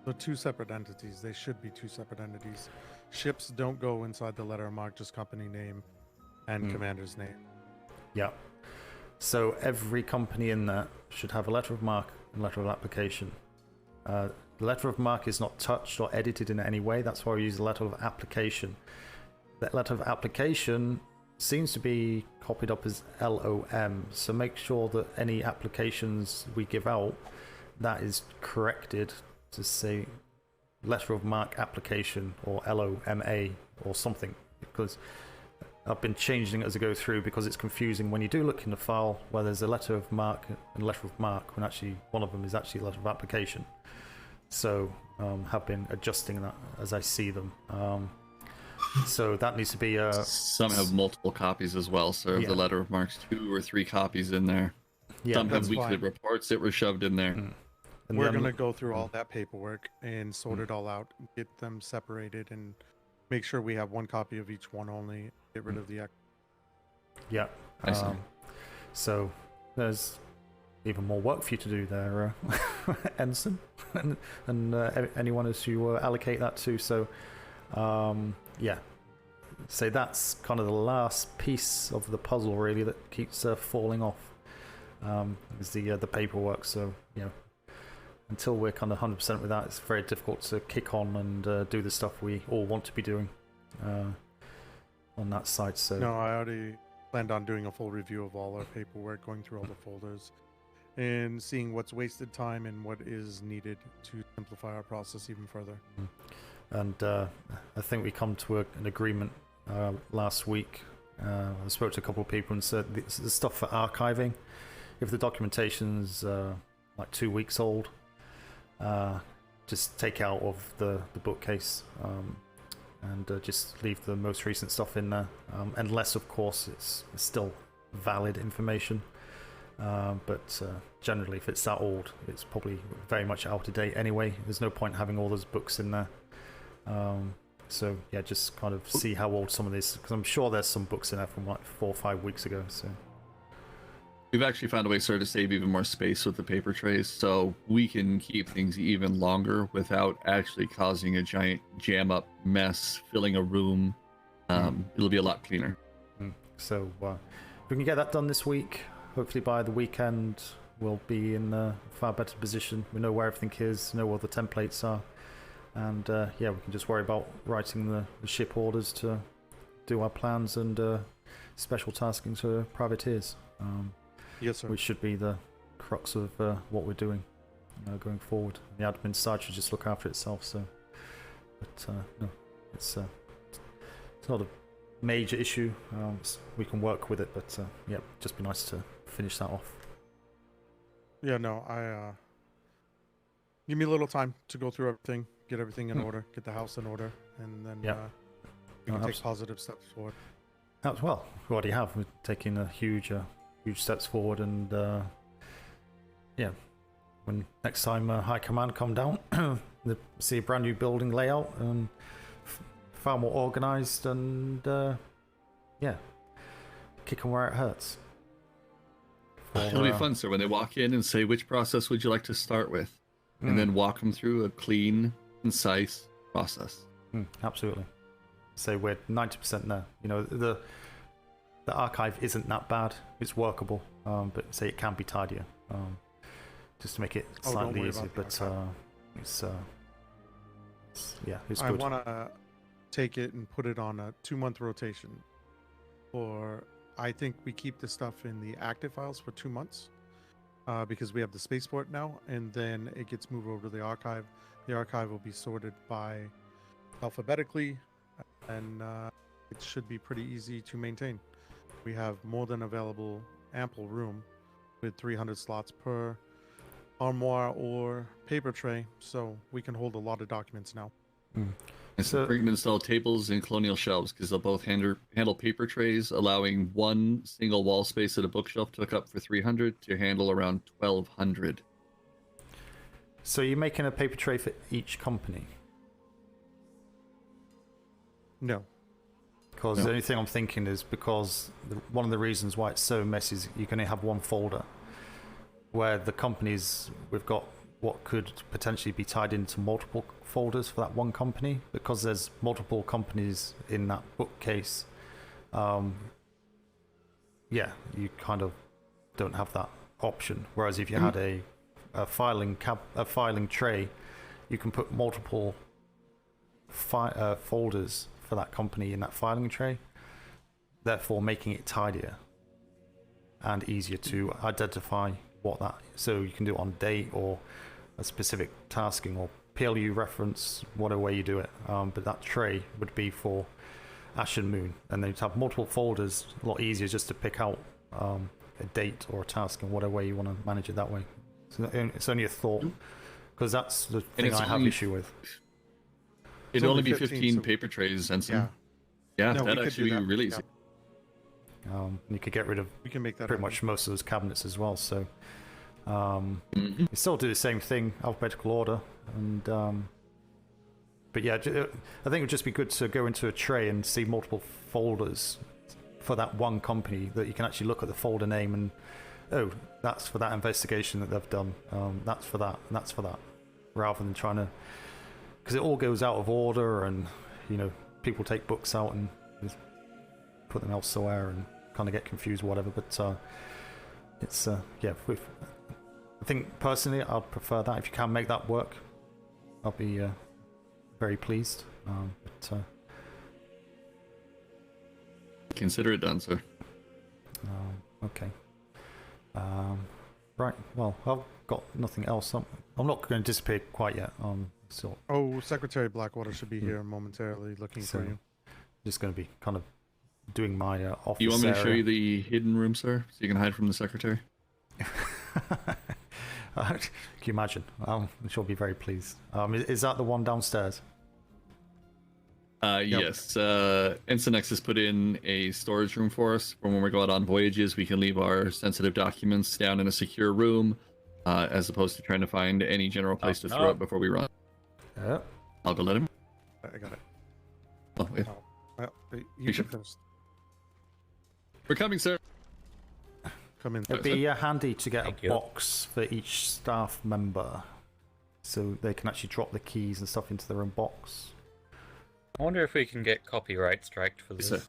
They're 2 separate entities. They should be 2 separate entities. Ships don't go inside the letter of mark, just company name and commander's name. Yeah. So every company in that should have a letter of mark and letter of application. The letter of mark is not touched or edited in any way. That's why we use the letter of application. That letter of application seems to be copied up as LOM. So make sure that any applications we give out, that is corrected to say letter of mark application or LOMA or something, because I've been changing it as I go through, because it's confusing when you do look in the file where there's a letter of mark and letter of mark when actually one of them is actually a letter of application. So have been adjusting that as I see them. So that needs to be some have multiple copies as well, so the letter of marks, 2 or 3 copies in there. Some have weekly reports that were shoved in there. And we're going to go through all that paperwork and sort it all out, get them separated, and make sure we have 1 copy of each one only. Get rid of the extra. Yeah. So there's even more work for you to do there, Ensign, and anyone else you allocate that to. So yeah. So that's kind of the last piece of the puzzle, really, that keeps falling off. Is the paperwork. So until we're kind of 100% with that, it's very difficult to kick on and do the stuff we all want to be doing on that side. So no, I already planned on doing a full review of all our paperwork, going through all the folders, and seeing what's wasted time and what is needed to simplify our process even further. And I think we come to an agreement last week. I spoke to a couple of people and said the stuff for archiving, if the documentation's like 2 weeks old, just take out of the bookcase and just leave the most recent stuff in there, unless of course it's still valid information. But generally, if it's that old, it's probably very much out of date anyway. There's no point having all those books in there. So yeah, just kind of see how old some of these, because I'm sure there's some books in there from like 4 or 5 weeks ago. So we've actually found a way, sir, to save even more space with the paper trays, so we can keep things even longer without actually causing a giant jam-up mess, filling a room. It'll be a lot cleaner. So if we can get that done this week, hopefully by the weekend we'll be in a far better position. We know where everything is, know what the templates are, and yeah, we can just worry about writing the ship orders to do our plans and special tasking to privateers. Yes, sir. Which should be the crux of what we're doing going forward. The admin side should just look after itself. So, but no, it's not a major issue. We can work with it, but yeah, just be nice to finish that off. Yeah, no, give me a little time to go through everything, get everything in order, get the house in order, and then we can take positive steps forward. Well, we already have. We're taking a huge steps forward, and yeah, when next time High Command come down, they see a brand new building layout and far more organized, and yeah, kick them where it hurts. It'll be fun, sir, when they walk in and say, which process would you like to start with? And then walk them through a clean, concise process. Absolutely. So we're 90% there. The archive isn't that bad. It's workable, but say it can be tidier, just to make it slightly easier. But it's yeah, it's good. I want to take it and put it on a 2-month rotation. Or I think we keep the stuff in the active files for 2 months because we have the spaceport now, and then it gets moved over to the archive. The archive will be sorted by alphabetically, and it should be pretty easy to maintain. We have more than available ample room with 300 slots per armoire or paper tray, so we can hold a lot of documents now. So we can install tables and colonial shelves because they'll both handle paper trays, allowing one single wall space at a bookshelf to hook up for 300 to handle around 1,200. So you're making a paper tray for each company? No. Because the only thing I'm thinking is because one of the reasons why it's so messy is you're going to have one folder where the companies, we've got what could potentially be tied into multiple folders for that one company, because there's multiple companies in that bookcase. Yeah, you kind of don't have that option. Whereas if you had a filing tray, you can put multiple folders for that company in that filing tray, therefore making it tidier and easier to identify what that. So you can do it on date or a specific tasking or P.L.U. reference, whatever way you do it. But that tray would be for Ash and Moon, and then you'd have multiple folders. A lot easier just to pick out a date or a task and whatever way you want to manage it that way. So it's only a thought, because that's the thing I have issue with. It'd only be 15 paper trays, and yeah, that'd actually be really easy. You could get rid of pretty much most of those cabinets as well. So you still do the same thing, alphabetical order, and but yeah, I think it would just be good to go into a tray and see multiple folders for that one company, that you can actually look at the folder name and that's for that investigation that they've done. That's for that, and that's for that, rather than trying to, because it all goes out of order, and people take books out and just put them elsewhere and kind of get confused, whatever. But it's I think personally I'd prefer that. If you can make that work, I'll be very pleased. Consider it done, sir. Okay. Right. Well, I've got nothing else. I'm not going to disappear quite yet. So. Oh, Secretary Blackwater should be here momentarily, looking for you. Just going to be kind of doing my office. You want me to show area. you the hidden room, sir, so you can hide from the secretary? Can you imagine? I'm sure I'll be very pleased. Is that the one downstairs? Yes. Instinex has put in a storage room for us for when we go out on voyages. We can leave our sensitive documents down in a secure room, as opposed to trying to find any general place to throw it before we run. I'll go let him. I got it. Oh, wait. Well, you should first. We're coming, sir. Come in. It'd be handy to get a box for each staff member, so they can actually drop the keys and stuff into their own box. I wonder if we can get copyright striked for this.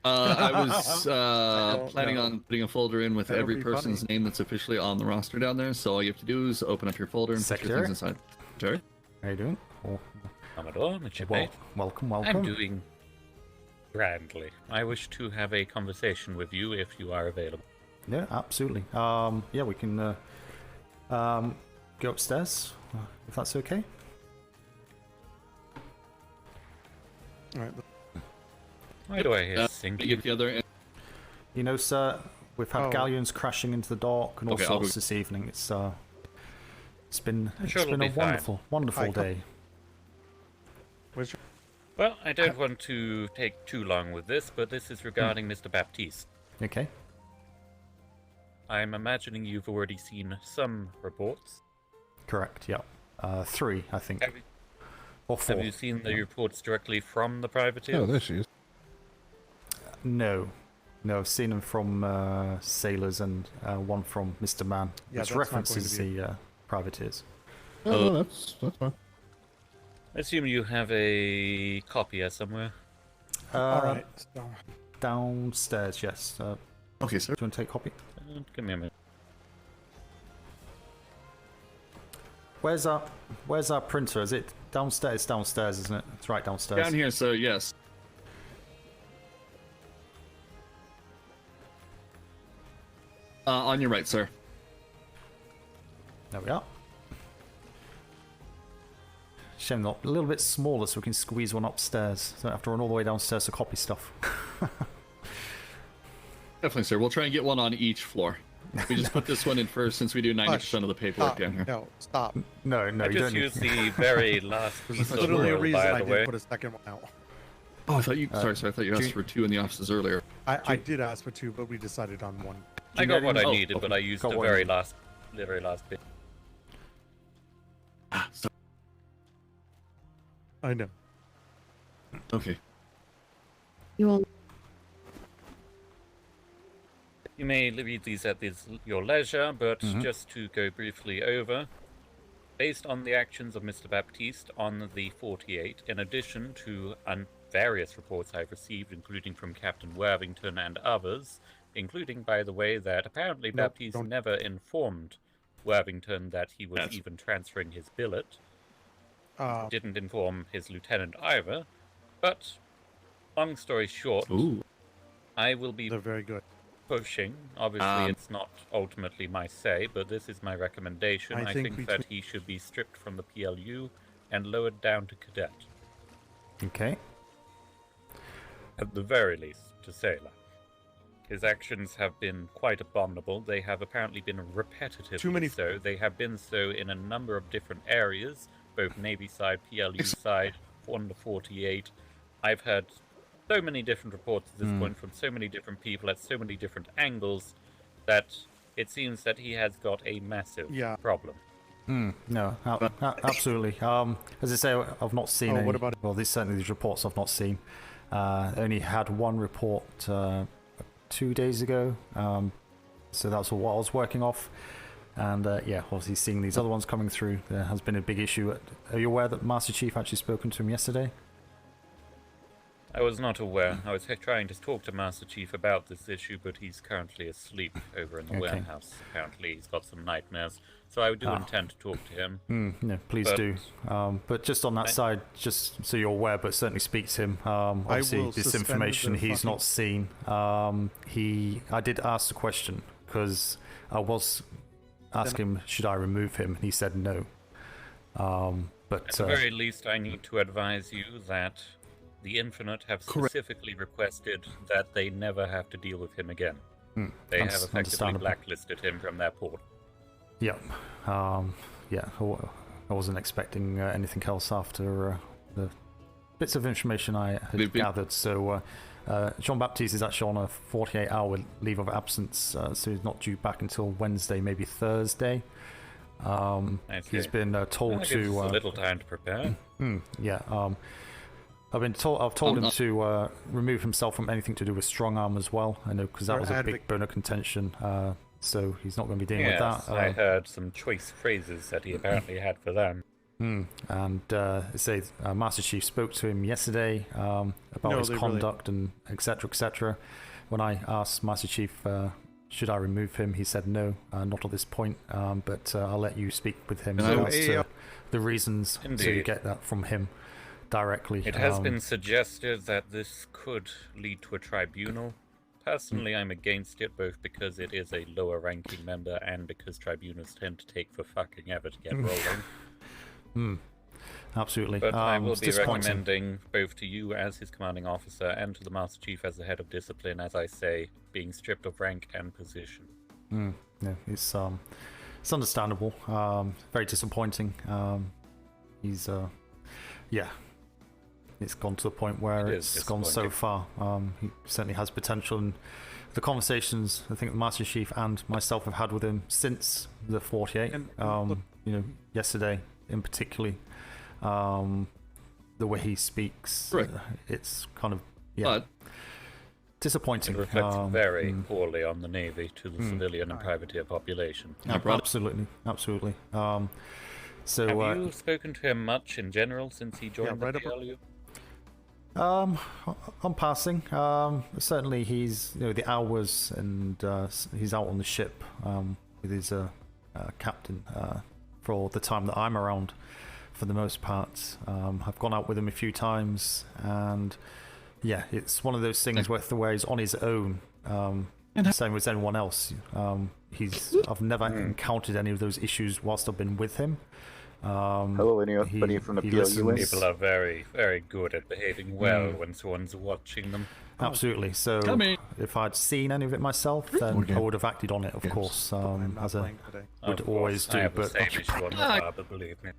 I was planning on putting a folder in with every person's name that's officially on the roster down there, so all you have to do is open up your folder and put your things inside. Jerry? How you doing? Commodore, my shipmate. Welcome. I'm doing grandly. I wish to have a conversation with you if you are available. Yeah, absolutely. Yeah, we can go upstairs, if that's okay. All right. Why do I hear sinking? Get the other end. Sir, we've had galleons crashing into the dock and all sorts this evening. It's been a wonderful day. Well, I don't want to take too long with this, but this is regarding Mr. Baptiste. Okay. I'm imagining you've already seen some reports. Correct, yeah. 3, I think. Or 4. Have you seen the reports directly from the privateers? Oh, there she is. No, I've seen them from sailors and one from Mr. Mann, which references the privateers. No, that's fine. I assume you have a copy somewhere. All right. Downstairs, yes. Okay, sir. Do you want to take a copy? Give me a minute. Where's our printer? Is it downstairs? It's downstairs, isn't it? It's right downstairs. Down here, sir. Yes. On your right, sir. There we are. Shame not a little bit smaller so we can squeeze one upstairs. So I have to run all the way downstairs to copy stuff. Definitely, sir. We'll try and get one on each floor. We just put this one in first since we do 90% of the paperwork down here. No, stop. No, I you just don't used need... the very last piece There's of literally a oil, reason by I the didn't way. put a second one out. Oh, I thought you. Sorry, I thought you asked for 2 in the offices earlier. I did ask for 2, but we decided on 1. I got what I Oh, needed, okay. but I used Got the one. very last bit. I know. Okay. You all. You may read these at your leisure, but Mm-hmm. just to go briefly over, based on the actions of Mr. Baptiste on the 48, in addition to various reports I've received, including from Captain Worthington and others, including, by the way, that apparently Baptiste never informed Worthington that he was even transferring his billet. Didn't inform his lieutenant either, but long story short, I will be very good. pushing. Obviously, it's not ultimately my say, but this is my recommendation. I think that he should be stripped from the P.L.U. and lowered down to cadet. Okay. At the very least, to sailor. His actions have been quite abominable. They have apparently been repetitively so. They have been so in a number of different areas, both Navy side, P.L.U. side, on the 48. I've heard so many different reports at this point from so many different people at so many different angles that it seems that he has got a massive problem. No, absolutely. As I say, I've not seen any. What about well, certainly these reports I've not seen. I only had one report 2 days ago, so that's what I was working off. And yeah, obviously seeing these other ones coming through, there has been a big issue. Are you aware that Master Chief actually spoken to him yesterday? I was not aware. I was trying to talk to Master Chief about this issue, but he's currently asleep over in the warehouse. Apparently, he's got some nightmares. So I do intend to talk to him. No, please do. But just on that side, just so you're aware, but certainly speak to him. Obviously, this information he's not seen. I did ask the question because I was asking him, should I remove him? And he said no. But at the very least, I need to advise you that the Infinite have specifically requested that they never have to deal with him again. They have effectively blacklisted him from their port. Yep. Yeah, I wasn't expecting anything else after the bits of information I had gathered. So Jean-Baptiste is actually on a 48-hour leave of absence, so he's not due back until Wednesday, maybe Thursday. He's been told to... a little time to prepare. Yeah. I've told him to remove himself from anything to do with strong arm as well. I know, because that was a big bone of contention. So he's not going to be dealing with that. I heard some choice phrases that he apparently had for them. And Master Chief spoke to him yesterday about his conduct and etc. etc. When I asked Master Chief, should I remove him, he said no, not at this point. But I'll let you speak with him as to the reasons, so you get that from him directly. It has been suggested that this could lead to a tribunal. Personally, I'm against it, both because it is a lower-ranking member and because tribunals tend to take for fucking ever to get rolling. Absolutely. But I will be recommending both to you as his commanding officer and to the Master Chief as the head of discipline, as I say, being stripped of rank and position. Yeah, it's understandable. Very disappointing. He's it's gone to the point where it's gone so far. He certainly has potential, and the conversations I think the Master Chief and myself have had with him since the 48, yesterday in particular, the way he speaks, it's kind of disappointing. It reflects very poorly on the Navy to the civilian and privateer population. Absolutely. So have you spoken to him much in general since he joined the P.L.U? On passing, certainly he's the hours, and he's out on the ship with his captain for the time that I'm around, for the most part. I've gone out with him a few times, and yeah, it's one of those things where he's on his own, same as anyone else. I've never encountered any of those issues whilst I've been with him. Hello, anybody from the P.L.U. People are very, very good at behaving well when someone's watching them. Absolutely. So if I'd seen any of it myself, then I would have acted on it, of course, as I would always do. I have the same issue on the bar, but believe me.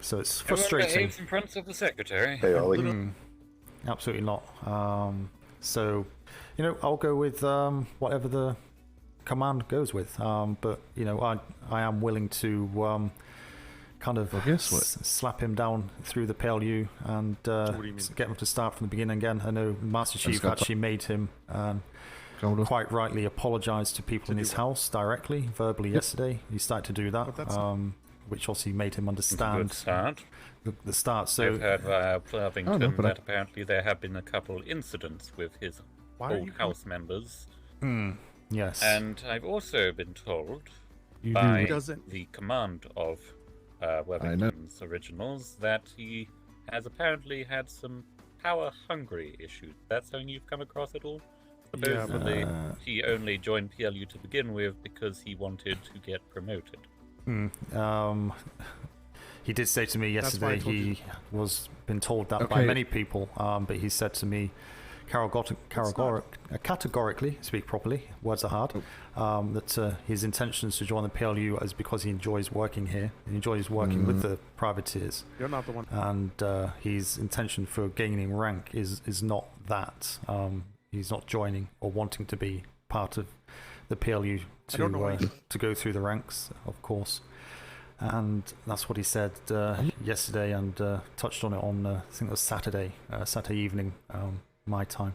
So it's Everyone frustrating. behaves in front of the secretary. Hey, Ollie. Absolutely not. So, I'll go with whatever the command goes with. But I am willing to kind of slap him down through the P.L.U. and get him to start from the beginning again. I know Master Chief actually made him quite rightly apologise to people in his house directly, verbally yesterday. He started to do that, which obviously made him understand the start. So I've heard via Flavington that apparently there have been a couple incidents with his old house members. Yes. And I've also been told by the command of Wellington's originals that he has apparently had some power-hungry issues. That's something you've come across at all? Supposedly, he only joined P.L.U. to begin with because he wanted to get promoted. He did say to me yesterday he was been told that by many people, but he said to me categorically, speak properly, words are hard, that his intentions to join the P.L.U. is because he enjoys working here, he enjoys working with the privateers. You're not the one. And his intention for gaining rank is not that. He's not joining or wanting to be part of the P.L.U. to go through the ranks, of course. And that's what he said yesterday, and touched on it on I think it was Saturday evening, my time.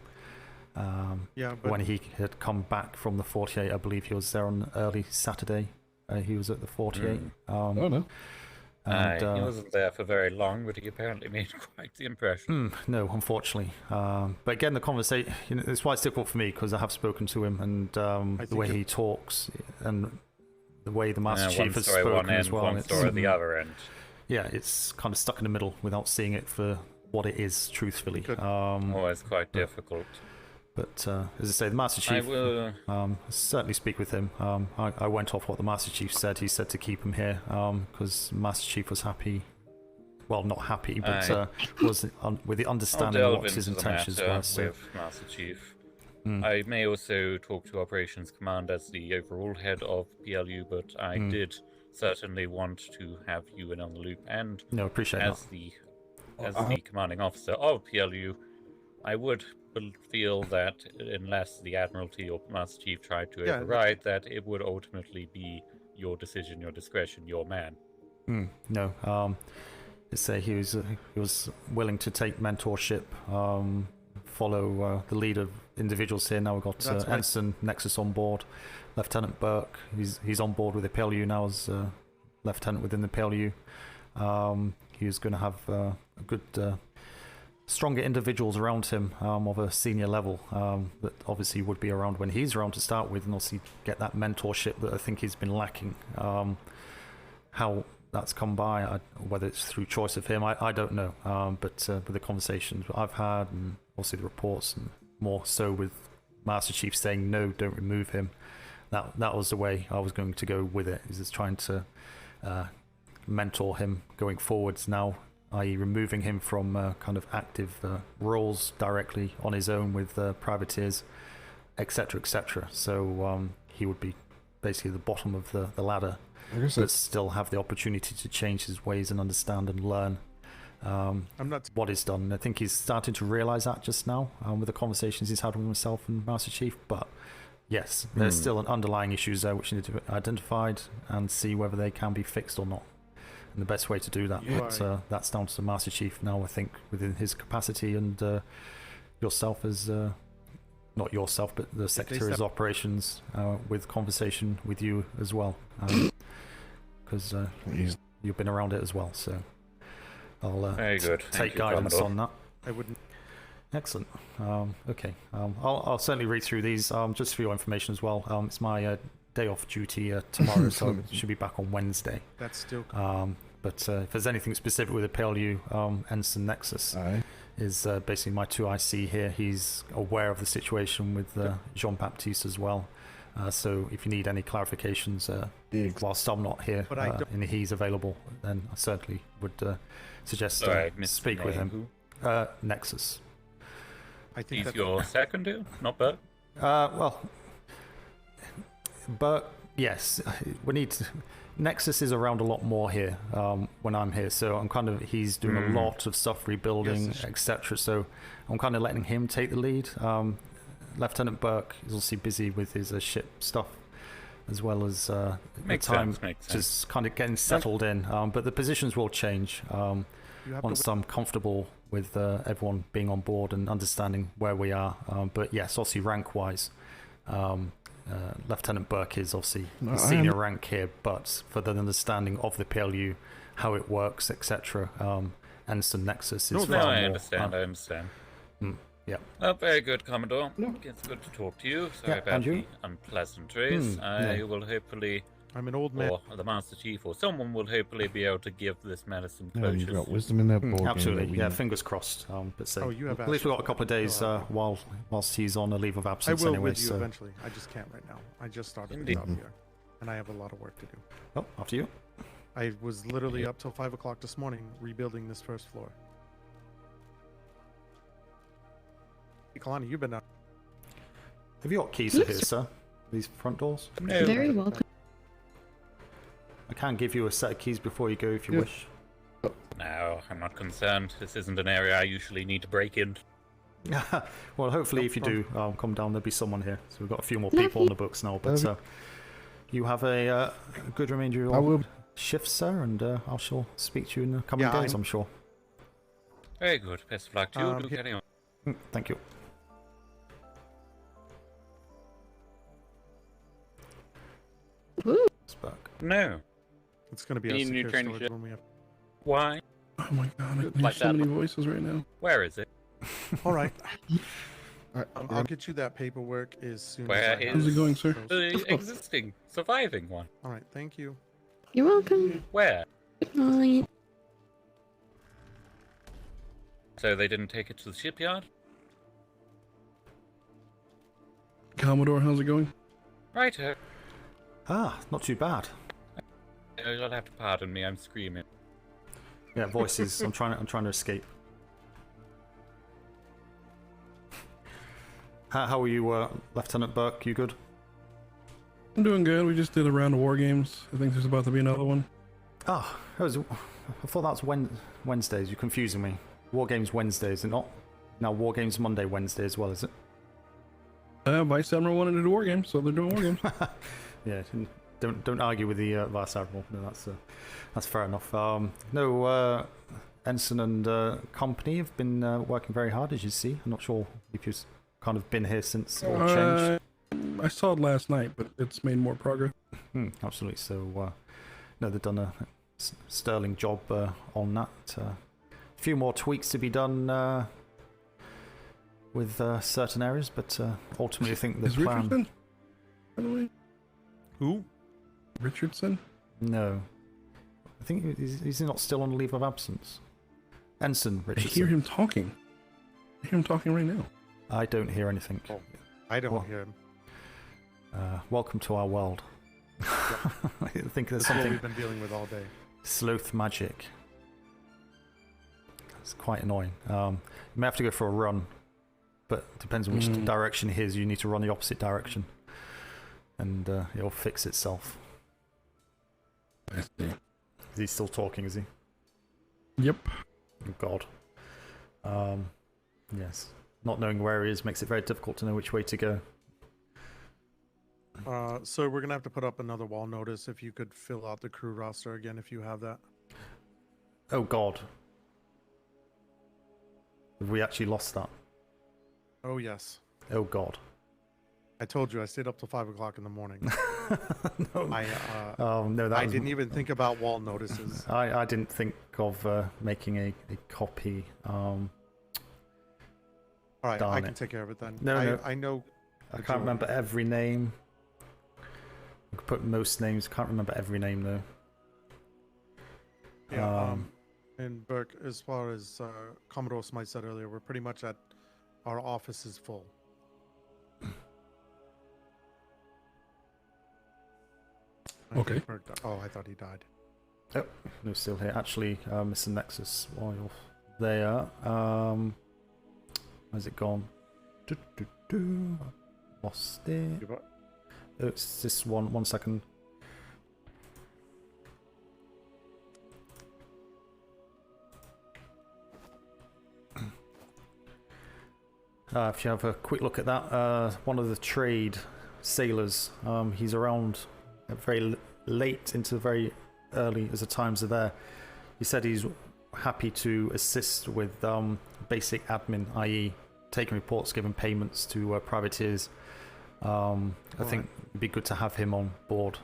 When he had come back from the 48, I believe he was there on early Saturday. He was at the 48. He wasn't there for very long, but he apparently made quite the impression. No, unfortunately. But again, the conversation, it's why it's difficult for me, because I have spoken to him, and the way he talks, and the way the Master Chief has spoken as well. One story at the other end. Yeah, it's kind of stuck in the middle without seeing it for what it is, truthfully. Always quite difficult. But as I say, the Master Chief, I will certainly speak with him. I went off what the Master Chief said. He said to keep him here because Master Chief was happy. Well, not happy, but was with the understanding of what his intentions were. So. With Master Chief. I may also talk to Operations Command as the overall head of P.L.U., but I did certainly want to have you in on the loop, and appreciate as the commanding officer of P.L.U., I would feel that unless the Admiralty or Master Chief tried to override, that it would ultimately be your decision, your discretion, your man. No. Say he was willing to take mentorship, follow the lead of individuals here. Now we've got Ensign Nexus on board, Lieutenant Burke. He's on board with the P.L.U. now as lieutenant within the P.L.U. He's going to have a good, stronger individuals around him of a senior level that obviously would be around when he's around to start with, and also get that mentorship that I think he's been lacking. How that's come by, whether it's through choice of him, I don't know. But with the conversations I've had, and also the reports, and more so with Master Chief saying no, don't remove him, that was the way I was going to go with it. Is just trying to mentor him going forwards now, i.e. removing him from kind of active roles directly on his own with privateers, etc., etc. So he would be basically the bottom of the ladder, but still have the opportunity to change his ways and understand and learn what is done. And I think he's starting to realise that just now with the conversations he's had with himself and Master Chief. But yes, there's still an underlying issues there which need to be identified and see whether they can be fixed or not. And the best way to do that, but that's down to the Master Chief now, I think, within his capacity, and yourself as not yourself, but the Secretary of Operations, with conversation with you as well, because you've been around it as well. So I'll take guidance on that. I wouldn't. Excellent. Okay. I'll certainly read through these just for your information as well. It's my day off duty tomorrow, so I should be back on Wednesday. That's still. But if there's anything specific with the P.L.U, Ensign Nexus is basically my 2IC here. He's aware of the situation with Jean-Baptiste as well. So if you need any clarifications whilst I'm not here and he's available, then I certainly would suggest speak with him. Nexus. I think he's your second dude, not Bert? Well, but yes, we need to... Nexus is around a lot more here when I'm here, so I'm he's doing a lot of stuff, rebuilding, etc. So I'm kind of letting him take the lead. Lieutenant Burke is also busy with his ship stuff, as well as the time just kind of getting settled in. But the positions will change once I'm comfortable with everyone being on board and understanding where we are. But yes, obviously rank-wise, Lieutenant Burke is obviously the senior rank here, but for the understanding of the P.L.U, how it works, etc. Ensign Nexus is far more... I understand. Yeah. Oh, very good, Commodore. It's good to talk to you. Sorry about the unpleasantries. I will hopefully... I'm an old man. Or the Master Chief or someone will hopefully be able to give this medicine Yeah, closure. you've got wisdom in that board. Absolutely, yeah, fingers crossed. But you have at least we've got a couple of days whilst he's on a leave of absence I will anyway. with you So. eventually. I just can't right now. I just started the job here, and I have a lot of work to do. Oh, after you. I was literally up till 5 o'clock this morning rebuilding this first floor. Hey, Kalani, you've been out. Have you got keys to here, sir? These front doors? No. Very welcome. I can give you a set of keys before you go if you wish. No, I'm not concerned. This isn't an area I usually need to break in. Well, hopefully if you do come down, there'll be someone here. So we've got a few more people on the books now. But you have a good remainder of your shift, sir, and I shall speak to you in the coming days, I'm sure. Very good. Best of luck to you. Do carry on. Thank you. Woo. No. It's going to be Need a a new secure training storage ship. when we have... Why? Oh my god, I hear Like so that many one. voices right now. Where is it? All right. I'll get you that paperwork as soon Where as I have How's it going, sir? The existing, surviving one. All right, thank you. You're welcome. Where? Bye. So they didn't take it to the shipyard? Commodore, how's it going? Righto. Not too bad. You'll have to pardon me, I'm screaming. Yeah, voices. I'm trying to escape. How are you, Lieutenant Burke? You good? I'm doing good. We just did a round of war games. I think there's about to be another one. I thought that was Wednesdays. You're confusing me. War Games Wednesday, is it not? Now War Games Monday, Wednesday as well, is it? Vice Admiral wanted to do war games, so they're doing war games. Yeah, don't argue with the Vice Admiral. No, that's fair enough. No, Ensign and company have been working very hard, as you see. I'm not sure if you've kind of been here since it all changed. I saw it last night, but it's made more progress. Absolutely. So, no, they've done a sterling job on that. A few more tweaks to be done with certain areas, but ultimately I think the Is plan... Richardson, by the way? Who? Richardson? No. I think he's not still on leave of absence. Ensign Richardson. I hear him talking. I hear him talking right now. I don't hear anything. Oh, I don't hear him. Welcome to our world. I think there's That's something... what we've been dealing with all day. Sleuth magic. It's quite annoying. You may have to go for a run, but it depends on which direction it is. You need to run the opposite direction, and it'll fix itself. I see. Is he still talking, is he? Yep. Oh, God. Yes. Not knowing where he is makes it very difficult to know which way to go. So we're going to have to put up another wall notice if you could fill out the crew roster again if you have that. Oh, God. Have we actually lost that? Oh, yes. Oh, God. I told you I stayed up till 5 o'clock in the morning. No. No, I didn't even think about wall notices. I didn't think of making a copy. All right, I can take care of it then. No, I know. I can't remember every name. I could put most names. Can't remember every name though. Yeah. And Burke, as far as Commodore Smythe said earlier, we're pretty much at our office is full. Okay. Oh, I thought he died. Yep, no, still here. Actually, Mr. Nexus, while you're there, where's it gone? Lost it. Oh, it's this one. 1 second. If you have a quick look at that, one of the trade sailors, he's around very late into very early as the times are there. He said he's happy to assist with basic admin, i.e. taking reports, giving payments to privateers. I think it'd be good to have him on board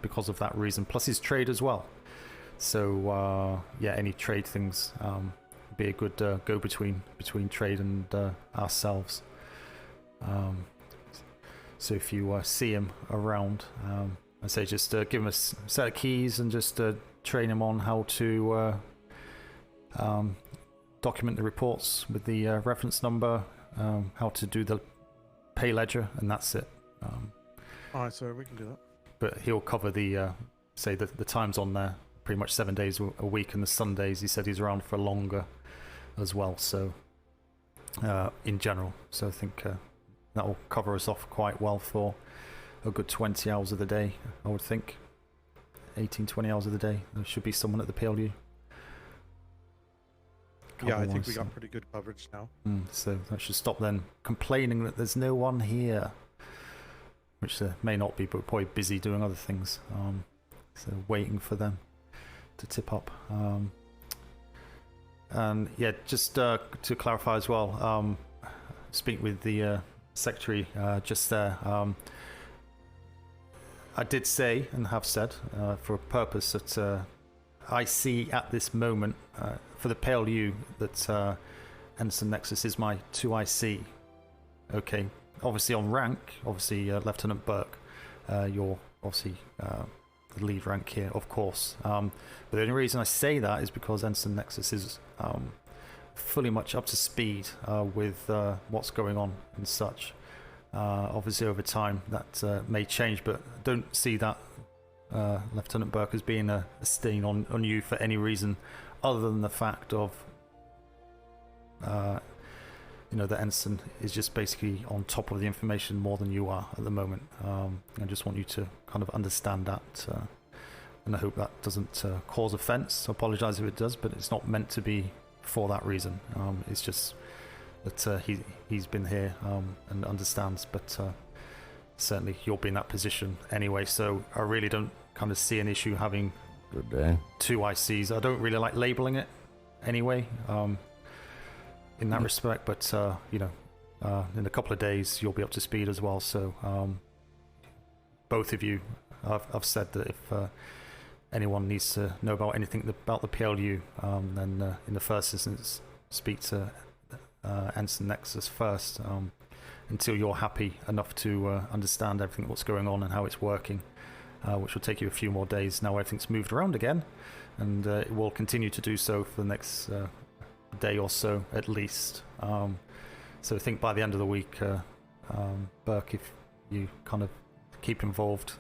because of that reason, plus his trade as well. So yeah, any trade things be a good go-between between trade and ourselves. So if you see him around, I say just give him a set of keys and just train him on how to document the reports with the reference number, how to do the pay ledger, and that's it. Alright, so we can do that. But he'll cover the say the times on there, pretty much 7 days a week, and the Sundays he said he's around for longer as well. So in general, so I think that will cover us off quite well for a good 20 hours of the day, I would think. 18-20 hours of the day. There should be someone at the P.L.U. Yeah, I think we got pretty good coverage now. So that should stop them complaining that there's no one here, which may not be, but we're probably busy doing other things. So waiting for them to tip up. And yeah, just to clarify as well, speak with the secretary just there. I did say and have said for a purpose that I see at this moment for the P.L.U. that Ensign Nexus is my 2IC. Okay, obviously on rank, Lieutenant Burke, you're obviously the lead rank here, of course. But the only reason I say that is because Ensign Nexus is fully much up to speed with what's going on and such. Obviously over time that may change, but don't see that Lieutenant Burke as being a stain on you for any reason other than the fact of the ensign is just basically on top of the information more than you are at the moment. I just want you to kind of understand that, and I hope that doesn't cause offence. I apologise if it does, but it's not meant to be for that reason. It's just that he's been here and understands, but certainly you'll be in that position anyway, so I really don't kind of see an issue having two ICs. I don't really like labelling it anyway in that respect, but in a couple of days you'll be up to speed as well. So both of you, I've said that if anyone needs to know about anything about the P.L.U, then in the first instance speak to Ensign Nexus first, until you're happy enough to understand everything what's going on and how it's working, which will take you a few more days. Now everything's moved around again, and it will continue to do so for the next day or so at least. So I think by the end of the week, Burke, if you kind of keep involved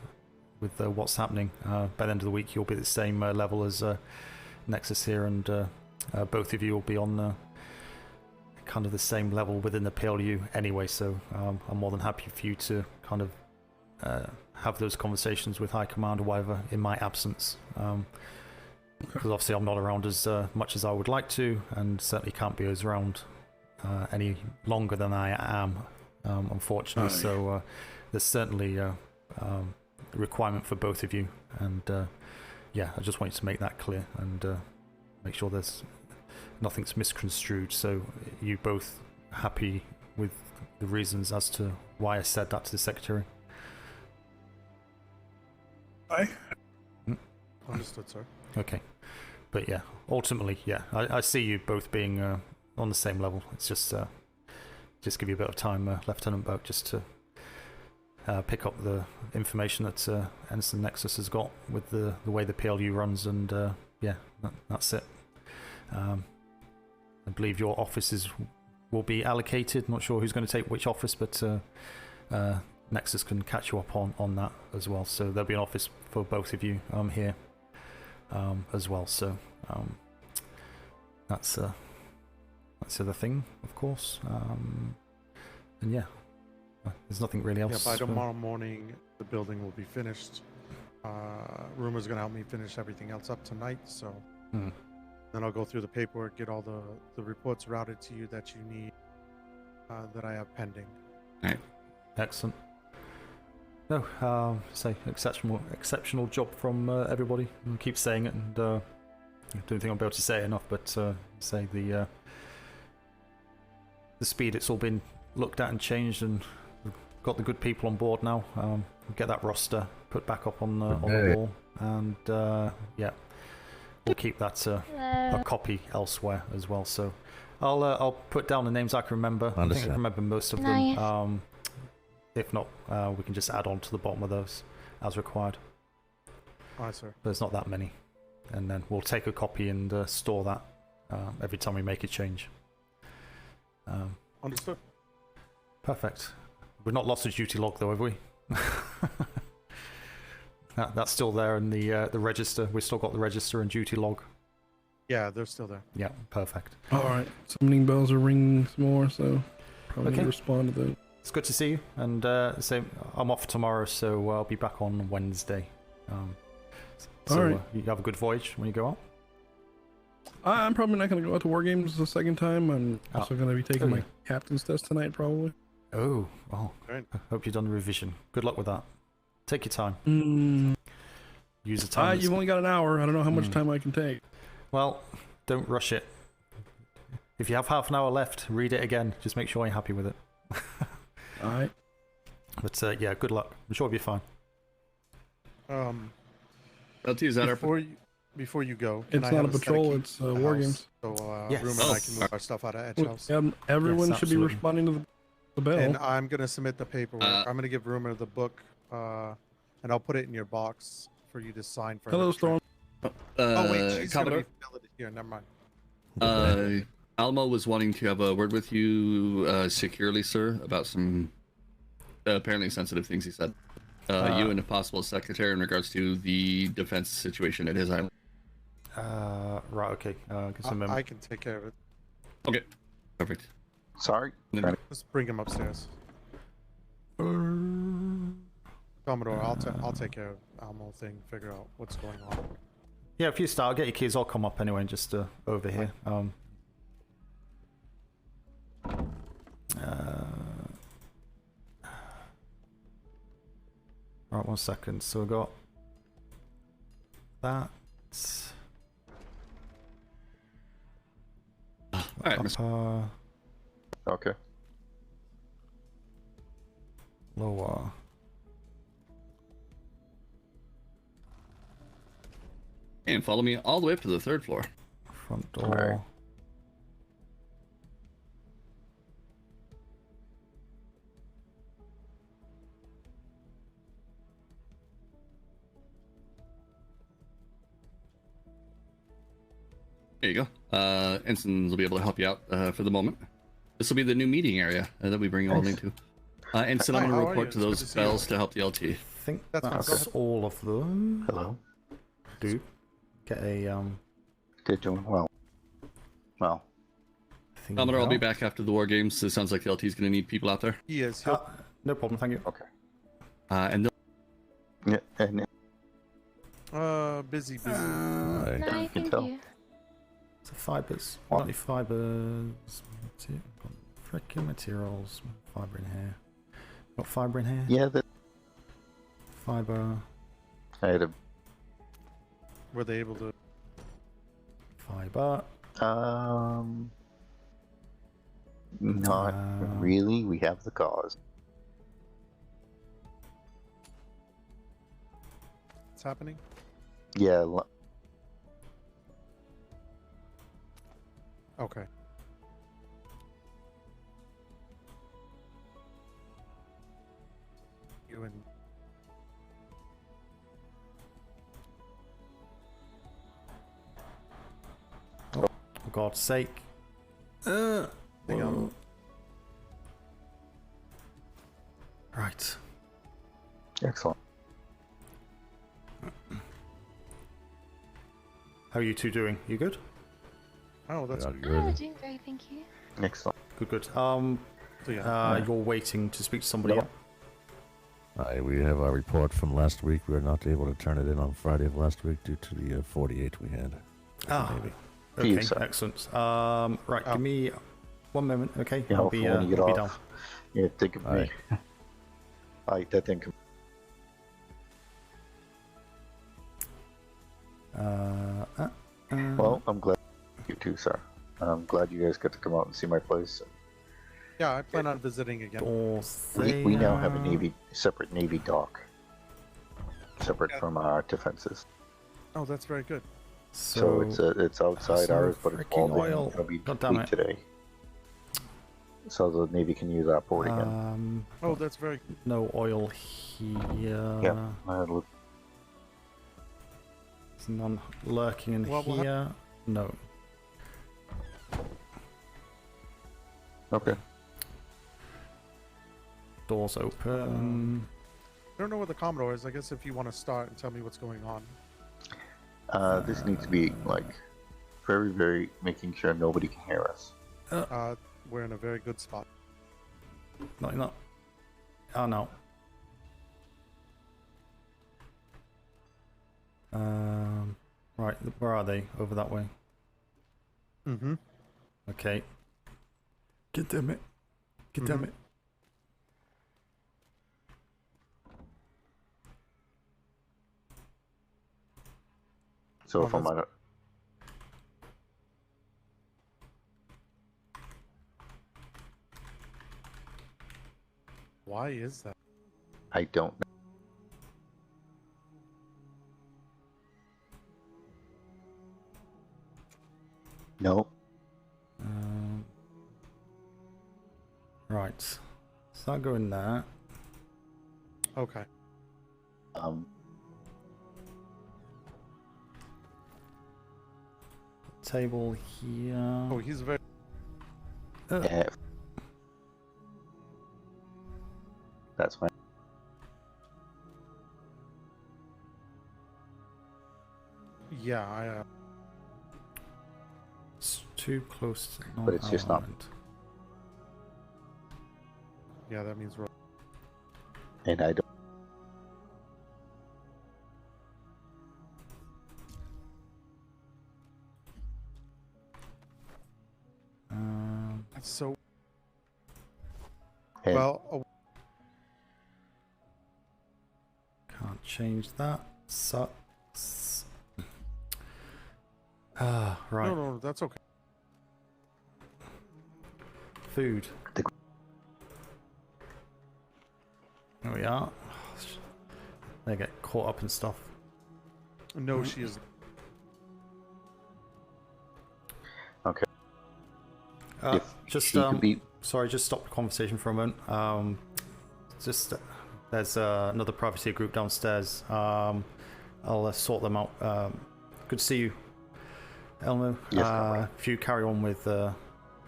with what's happening, by the end of the week you'll be at the same level as Nexus here, and both of you will be on kind of the same level within the P.L.U anyway, so I'm more than happy for you to kind of have those conversations with High Command or whatever in my absence, because obviously I'm not around as much as I would like to, and certainly can't be as around any longer than I am, unfortunately. So there's certainly a requirement for both of you, and yeah, I just want you to make that clear and make sure there's nothing's misconstrued, so you both happy with the reasons as to why I said that to the secretary. Aye. Understood, sir. Okay, but yeah, ultimately, yeah, I see you both being on the same level. It's just give you a bit of time, Lieutenant Burke, just to pick up the information that Ensign Nexus has got with the way the P.L.U runs, and yeah, that's it. I believe your offices will be allocated. Not sure who's going to take which office, but Nexus can catch you up on that as well. So there'll be an office for both of you here as well. So that's the thing, of course. And yeah, there's nothing really else. Yeah, by tomorrow morning, the building will be finished. Rumor's going to help me finish everything else up tonight, so then I'll go through the paperwork, get all the reports routed to you that you need, that I have pending. Right. Excellent. No, say exceptional job from everybody. I keep saying it, and I don't think I'll be able to say it enough, but say the speed it's all been looked at and changed, and we've got the good people on board now. Get that roster put back up on the wall, and yeah, we'll keep that a copy elsewhere as well. So I'll put down the names I can remember. I think I can remember most of them. If not, we can just add on to the bottom of those as required. Alright, sir. There's not that many, and then we'll take a copy and store that every time we make a change. Understood. Perfect. We've not lost a duty log though, have we? That's still there in the register. We've still got the register and duty log. Yeah, they're still there. Yeah, perfect. All right, summoning bells are ringing some more, so probably respond to those. It's good to see you, and same. I'm off tomorrow, so I'll be back on Wednesday. So all right. You have a good voyage when you go out. I'm probably not going to go out to War Games the second time. I'm also going to be taking my captain's test tonight, probably. Oh, well. Right. I hope you've done the revision. Good luck with that. Take your time. Use the time. You've only got an hour. I don't know how much time I can take. Well, don't rush it. If you have half an hour left, read it again. Just make sure you're happy with it. All right. But yeah, good luck. I'm sure it'll be fine. Before you go, it's not a patrol, it's War Games. So Room and I can move our stuff out of Edge House. Everyone should be responding to the bell. And I'm going to submit the paperwork. I'm going to give Rumor the book, and I'll put it in your box for you to sign for. Hello, Storm. Oh wait, she's going to be filled here. Never mind. Almo was wanting to have a word with you securely, sir, about some apparently sensitive things he said. You and, if possible, secretary in regards to the defense situation at his island. Right, okay. I can take care of it. Okay, perfect. Sorry. Just bring him upstairs. Commodore, I'll take care of Almo thing. Figure out what's going on. Yeah, if you start, I'll get your keys. I'll come up anyway, and just over here. Right, 1 second. So we got that. Alright, okay. Lower. And follow me all the way up to the 3rd floor. Front door. Right. There you go. Ensigns will be able to help you out for the moment. This will be the new meeting area that we bring you all into. Ensign, I'm going to report to those bells to help the LT. I think that's all of them. Hello. Do get a They're doing well. Well. Commodore, I'll be back after the War Games. So it sounds like the LT is going to need people out there. He is. No problem, thank you. Okay. And yeah, and busy. I can tell. It's a fibers. Not fibers. Freaking materials. Fiber in here. Got fiber in here? Yeah, fiber. I had a. Were they able to? Fiber. Not really. We have the cause. What's happening? Yeah. Okay. You doing. Oh, for God's sake. Hang on. Right. Excellent. How are you two doing? You good? Oh, that's good. Doing great, thank you. Excellent. Good. So, You're waiting to speak to somebody. No. We have our report from last week. We were not able to turn it in on Friday of last week due to the 48 we had. Okay, excellent. Right, give me 1 moment, okay? Yeah, I'll be when you get I'll be off. down. Yeah, think of me. Alright, that thing. Well, I'm glad you too, sir. I'm glad you guys got to come out and see my place. Yeah, I plan on visiting again. We now have a separate Navy dock, separate from our defenses. Oh, that's very good. So it's outside ours, but it's walled in. It'll be complete today. So the Navy can use our port again. Oh, that's very. No oil here. Yeah. There's none lurking in Well, here. No. Okay. Doors open. I don't know what the Commodore is. I guess if you want to start and tell me what's going on. This needs to be like very, very making sure nobody can hear us. We're in a very good spot. Not. Oh no. Right, where are they? Over that way. Mm-hmm. Okay. Get them it. Get them it. So if I'm on it. Why is that? I don't know. No. Right. So I'll go in there. Okay. Table here. Oh, he's very. Yeah. That's fine. Yeah, It's too close to But it's just not. non-alignment. Yeah, that means. And I don't. So. Hey. Well. Can't change that. Sucks. Ah, right. No, that's okay. Food. There we are. They get caught up in stuff. No, she is. Okay. Just sorry, just stop the conversation for a moment. There's another privateer group downstairs. I'll sort them out. Good to see you, Elmo. Yes, if you carry on with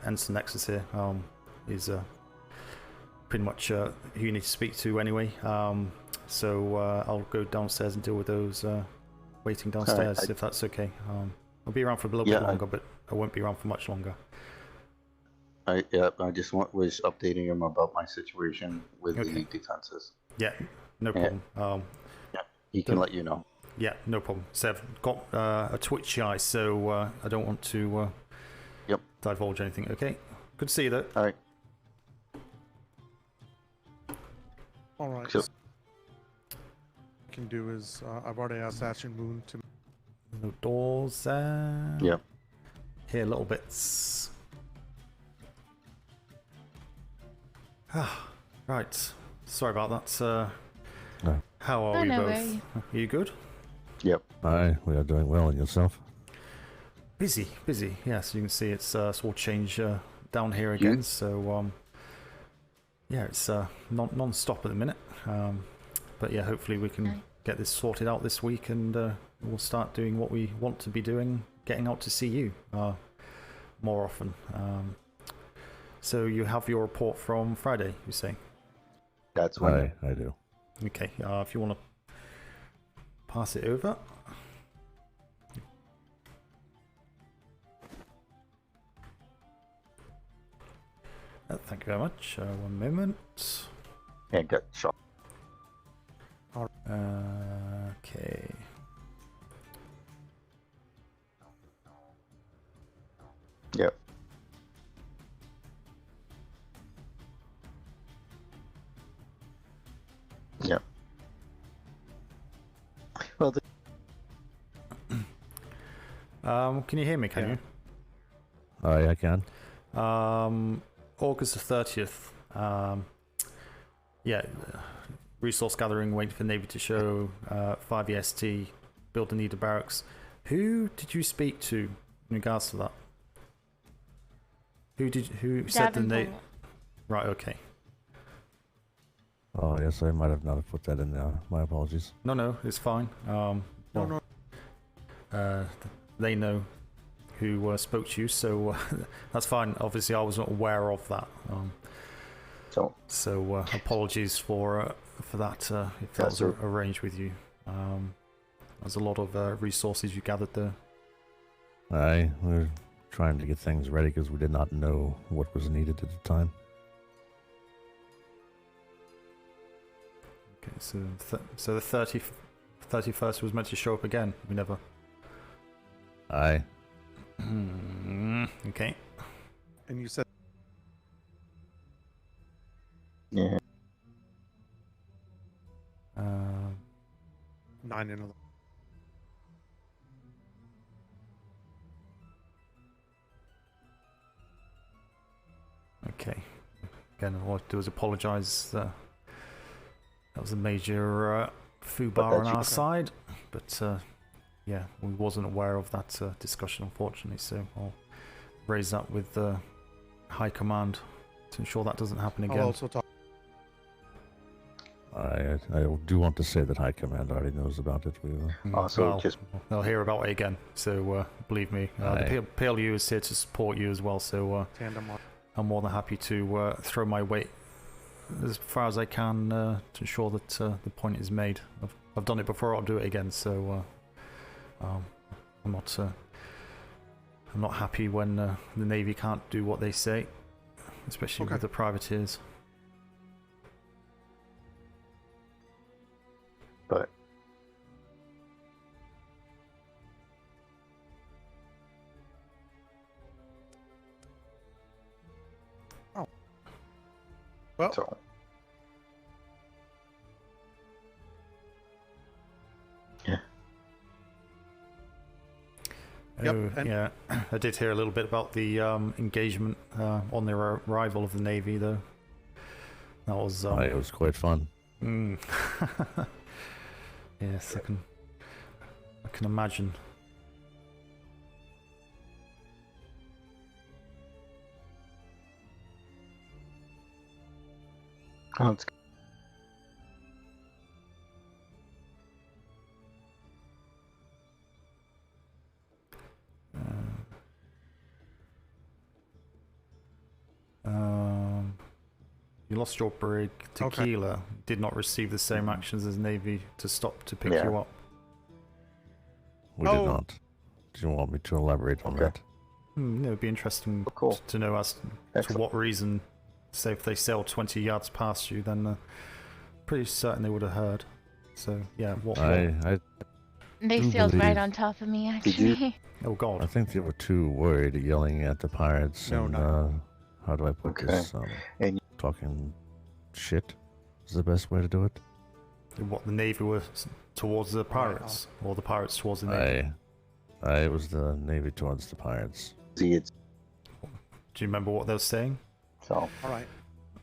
Ensign Nexus here, he's pretty much who you need to speak to anyway. So I'll go downstairs and deal with those waiting downstairs, if that's okay. I'll be around for a little bit longer, but I won't be around for much longer. I just was updating him about my situation with the defenses. Yeah, no problem. Yeah, he can let you know. Yeah, no problem. So I've got a twitchy eye, so I don't want to divulge anything. Okay, good to see you though. All right. All right. So, what I can do is I've already asked Ash and Moon to. No doors there. Yeah. Here, little bits. Right. Sorry about that. No. How are we no both? worry. Are you good? Yep. Hi, we are doing well, and yourself? Busy. Yes, you can see it's sort of change down here again. So yeah, it's non-stop at the minute. but yeah, hopefully we can get this sorted out this week, and we'll start doing what we want to be doing, getting out to see you more often. So you have your report from Friday, you say? That's when I do. Okay, if you want to pass it over. Thank you very much. One moment. And get shot. Okay. Yep. Yep. Well, can you hear me? Can you? I can. August the 30th. Yeah, resource gathering, waiting for Navy to show. 5 EST, build a needed barracks. Who did you speak to in regards to that? Who said the name? Right. Okay. Oh yes, I might have not put that in there. My apologies. No, it's fine. They know who spoke to you, so that's fine. Obviously, I wasn't aware of that. So apologies for that if that was arranged with you. There's a lot of resources you gathered there. We're trying to get things ready because we did not know what was needed at the time. Okay, so the 31st was meant to show up again. We never. Aye. Okay. And you said. Yeah. 9 and 11. Okay. Again, all I have to do is apologise. That was a major foobar on our side, but yeah, we wasn't aware of that discussion, unfortunately. So I'll raise that with the High Command to ensure that doesn't happen again. I'll also talk. I do want to say that High Command already knows about it. They'll hear about it again. So believe me, the P.L.U is here to support you as well. So I'm more than happy to throw my weight as far as I can to ensure that the point is made. I've done it before. I'll do it again. So I'm not happy when the Navy can't do what they say, especially with the privateers. But well, yeah. Yeah. I did hear a little bit about the engagement on the arrival of the Navy, though. That was. It was quite fun. Yes, I can imagine. Oh, it's you lost your brig. Tequila did not receive the same actions as Navy to stop to pick you up. We did not. Do you want me to elaborate on that? It would be interesting to know as to what reason. Say if they sailed 20 yards past you, then pretty certain they would have heard. So yeah, what? They sailed right on top of me, actually. Oh God! I think they were too worried, yelling at the pirates. How do I put this? Talking shit is the best way to do it. What, the Navy were towards the pirates, or the pirates towards the Navy? It was the Navy towards the pirates. Do you remember what they were saying? So, all right.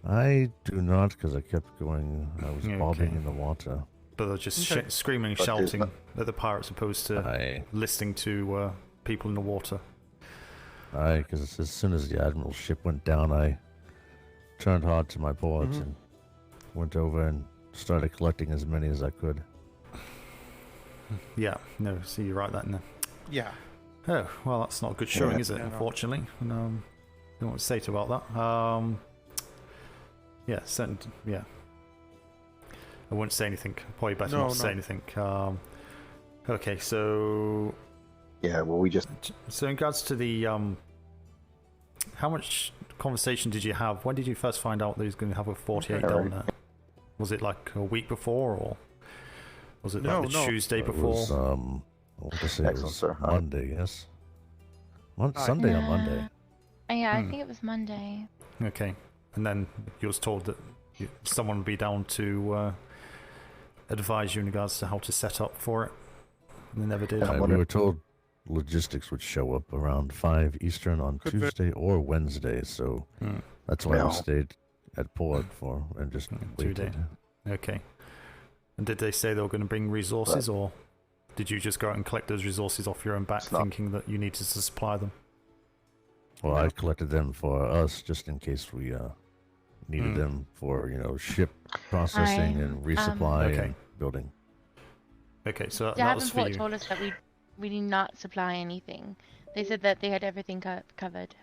I do not, because I kept going. I was bobbing in the water. But they're just screaming and shouting at the pirates, opposed to listening to people in the water. Because as soon as the admiral's ship went down, I turned hard to my boards and went over and started collecting as many as I could. Yeah, no, so you write that in there. Yeah. Oh, well, that's not a good showing, is it, unfortunately? And, don't know what to say to about that. Yeah, yeah. I wouldn't say anything. Probably better not to say anything. Okay, so... Yeah, well, we just... So in regards to the... how much conversation did you have? When did you first find out that he was going to have a 48 down there? Was it like a week before, or was it like the Tuesday before? It was, I want to say it was Monday, yes. Sunday or Monday? Yeah, I think it was Monday. Okay, and then you was told that someone would be down to advise you in regards to how to set up for it, and they never did. We were told logistics would show up around 5 Eastern on Tuesday or Wednesday, so that's why we stayed at port for and just waited. Okay. And did they say they were going to bring resources, or did you just go out and collect those resources off your own back, thinking that you needed to supply them? Well, I collected them for us just in case we needed them for, ship processing and resupply and building. Okay, so that was for you. Told us that we did not supply anything. They said that they had everything covered.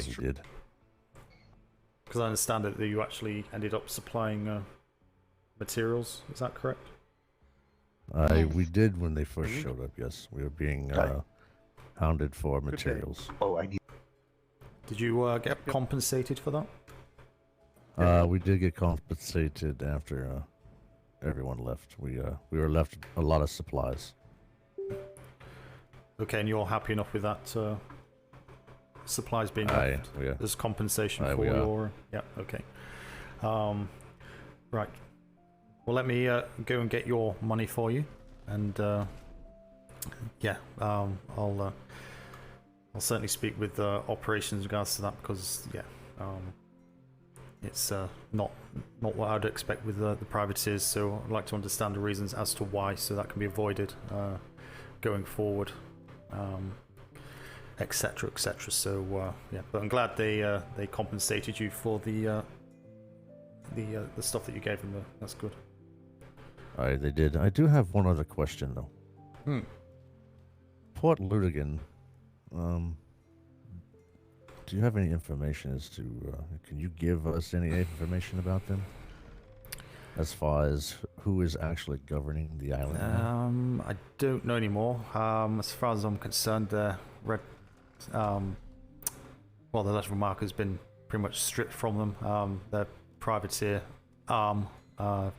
He did. Because I understand that you actually ended up supplying materials. Is that correct? We did when they first showed up. Yes, we were being hounded for materials. Oh, I need. Did you get compensated for that? We did get compensated after everyone left. We were left a lot of supplies. Okay, and you're happy enough with that? Supplies being left as compensation for your... Yeah, okay. Right. Well, let me go and get your money for you, and I'll certainly speak with operations in regards to that, because it's not what I'd expect with the privateers. So I'd like to understand the reasons as to why, so that can be avoided going forward. Etc. etc. So but I'm glad they compensated you for the stuff that you gave them. That's good. They did. I do have one other question though. Port Ludigan. Do you have any information as to? Can you give us any information about them? As far as who is actually governing the island? I don't know anymore. As far as I'm concerned, the letter of marque has been pretty much stripped from them. Their privateer arm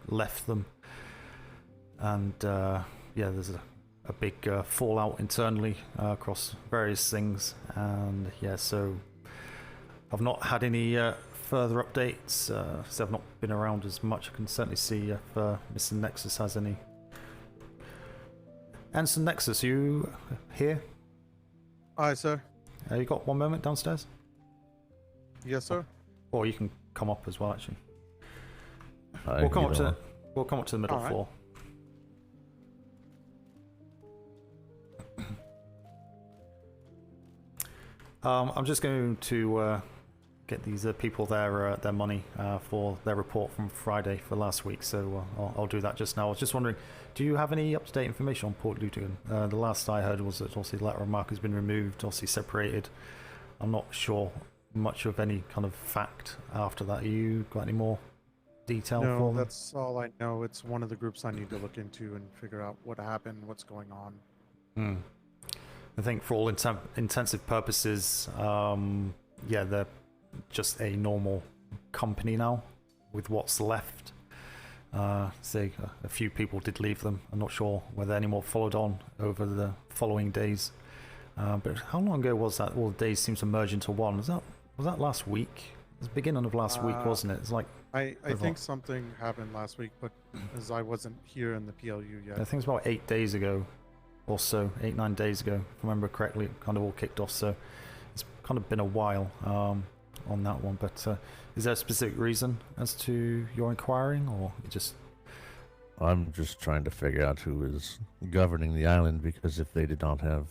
left them, and there's a big fallout internally across various things, and so I've not had any further updates, so I've not been around as much. I can certainly see if Mr. Nexus has any. Ensign Nexus, you here? Aye, sir. You got 1 moment downstairs? Yes, sir. Or you can come up as well, actually. We'll come up to the middle floor. I'm just going to get these people their money for their report from Friday for last week, so I'll do that just now. I was just wondering, do you have any up-to-date information on Port Ludigan? The last I heard was that obviously the letter of marque has been removed, obviously separated. I'm not sure much of any kind of fact after that. You got any more detail for No, them? that's all I know. It's one of the groups I need to look into and figure out what happened, what's going on. I think for all intensive purposes, they're just a normal company now with what's left. Say a few people did leave them. I'm not sure whether any more followed on over the following days. But how long ago was that? All the days seem to merge into one. Was that last week? It was the beginning of last week, wasn't it? It's like I think something happened last week, but as I wasn't here in the P.L.U. yet. I think it's about 8 days ago or so, 8-9 days ago, if I remember correctly. It kind of all kicked off, so it's kind of been a while on that one. But is there a specific reason as to your inquiring, or just... I'm just trying to figure out who is governing the island, because if they did not have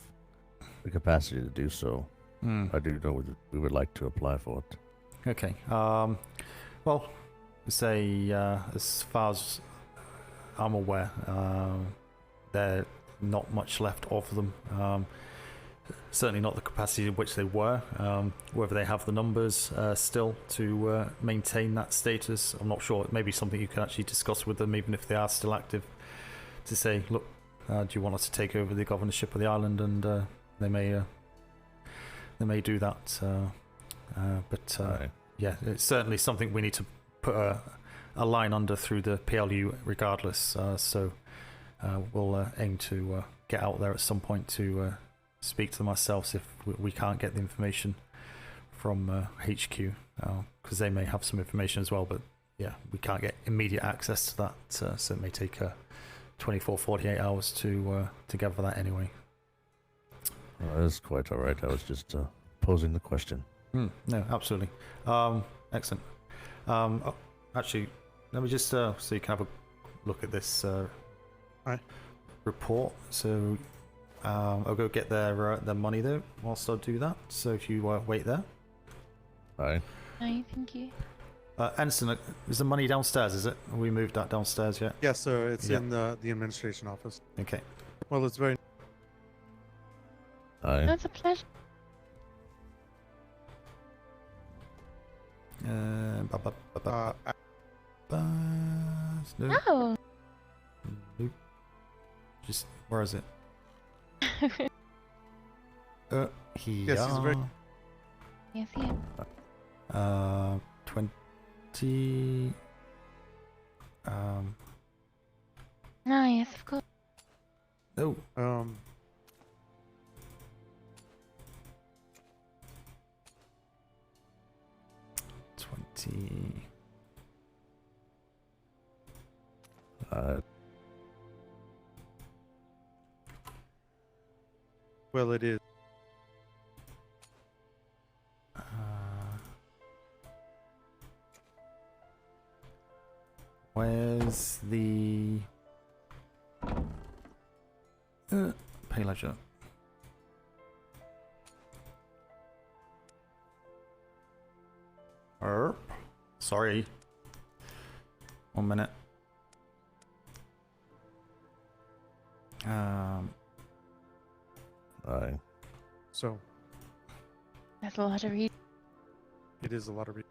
the capacity to do so, I do know we would like to apply for it. Okay. Well, say, as far as I'm aware, there's not much left of them. Certainly not the capacity in which they were. Whether they have the numbers still to maintain that status, I'm not sure. It may be something you can actually discuss with them, even if they are still active, to say, look, do you want us to take over the governorship of the island? And they may do that. But yeah, it's certainly something we need to put a line under through the P.L.U. regardless. So we'll aim to get out there at some point to speak to them ourselves if we can't get the information from HQ, because they may have some information as well, but yeah, we can't get immediate access to that, so it may take 24, 48 hours to gather that anyway. That's quite all right. I was just posing the question. No, absolutely. Excellent. Actually, let me just so you can have a look at this report. So I'll go get their money though whilst I do that. So if you wait there. Aye. Aye, thank you. Anderson, is the money downstairs? Is it? Have we moved that downstairs yet? Yes, sir. It's in the administration office. Okay. Well, it's very. Aye. That's a pleasure. No. Oh. Nope. Just where is it? Here. Yes, he's very. Yes, yeah. 20. Ah, yes, of course. Oh. 20. Well, it is. Where's the pay ledger? Sorry. 1 minute. Aye. So. That's a lot to read. It is a lot of read.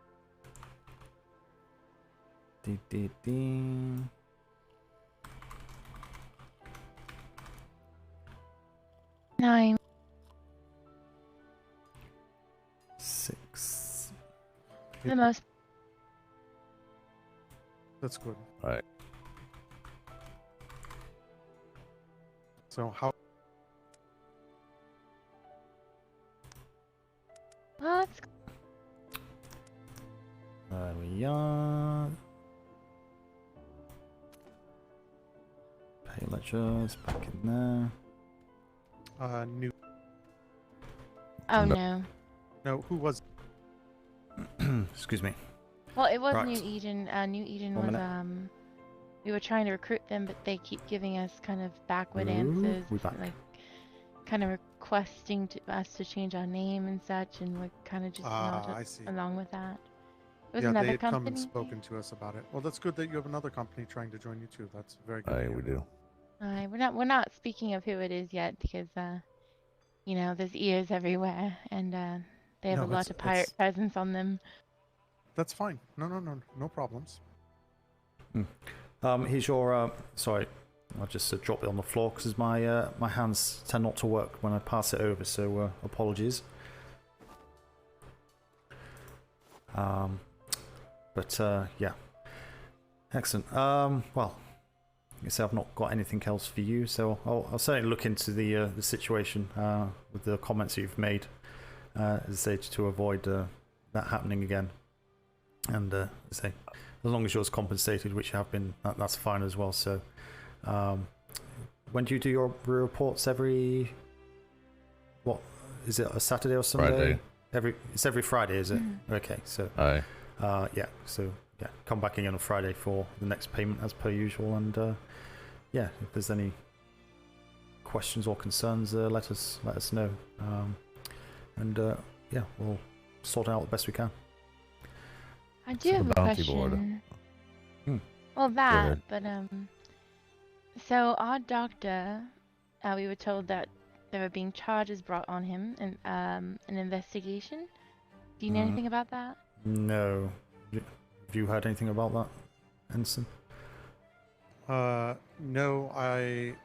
Nine. 6. The most. That's good. Alright. So how? Well, that's There we are. Pay ledgers back in there. New. Oh no. No, who was? Excuse me. Well, it was Right. New Eden. New Eden 1 was minute. we were trying to recruit them, but they keep giving us kind of backward Ooh, answers, we back. like kind of requesting us to change our name and such, and we're kind of just not I see. along with that. It was Yeah, another they had come company. and spoken to us about it. Well, that's good that you have another company trying to join you too. That's very good. Aye, to hear. we do. We're not speaking of who it is yet because you know, there's ears everywhere, and they have No, a lot it's- of pirate it's- presence on them. That's fine. No problems. Here's your. Sorry, I'll just drop it on the floor because my hands tend not to work when I pass it over. So apologies. But yeah, excellent. Well, I guess I've not got anything else for you, so I'll certainly look into the situation with the comments that you've made, as I say, to avoid that happening again. And as I say, as long as yours compensated, which you have been, that's fine as well. So, when do you do your reports? Every what is it? A Saturday or Sunday? Friday. It's every Friday, is it? Okay, so Aye. yeah, so yeah, come back again on Friday for the next payment as per usual, and yeah, if there's any questions or concerns, let us know, and yeah, we'll sort it out the best we can. I do So have the a bounty board. question. Well, that, ahead. but so our doctor, we were told that there were being charges brought on him and an investigation. Do you know anything about that? No. Have you heard anything about that, Ensign? No, I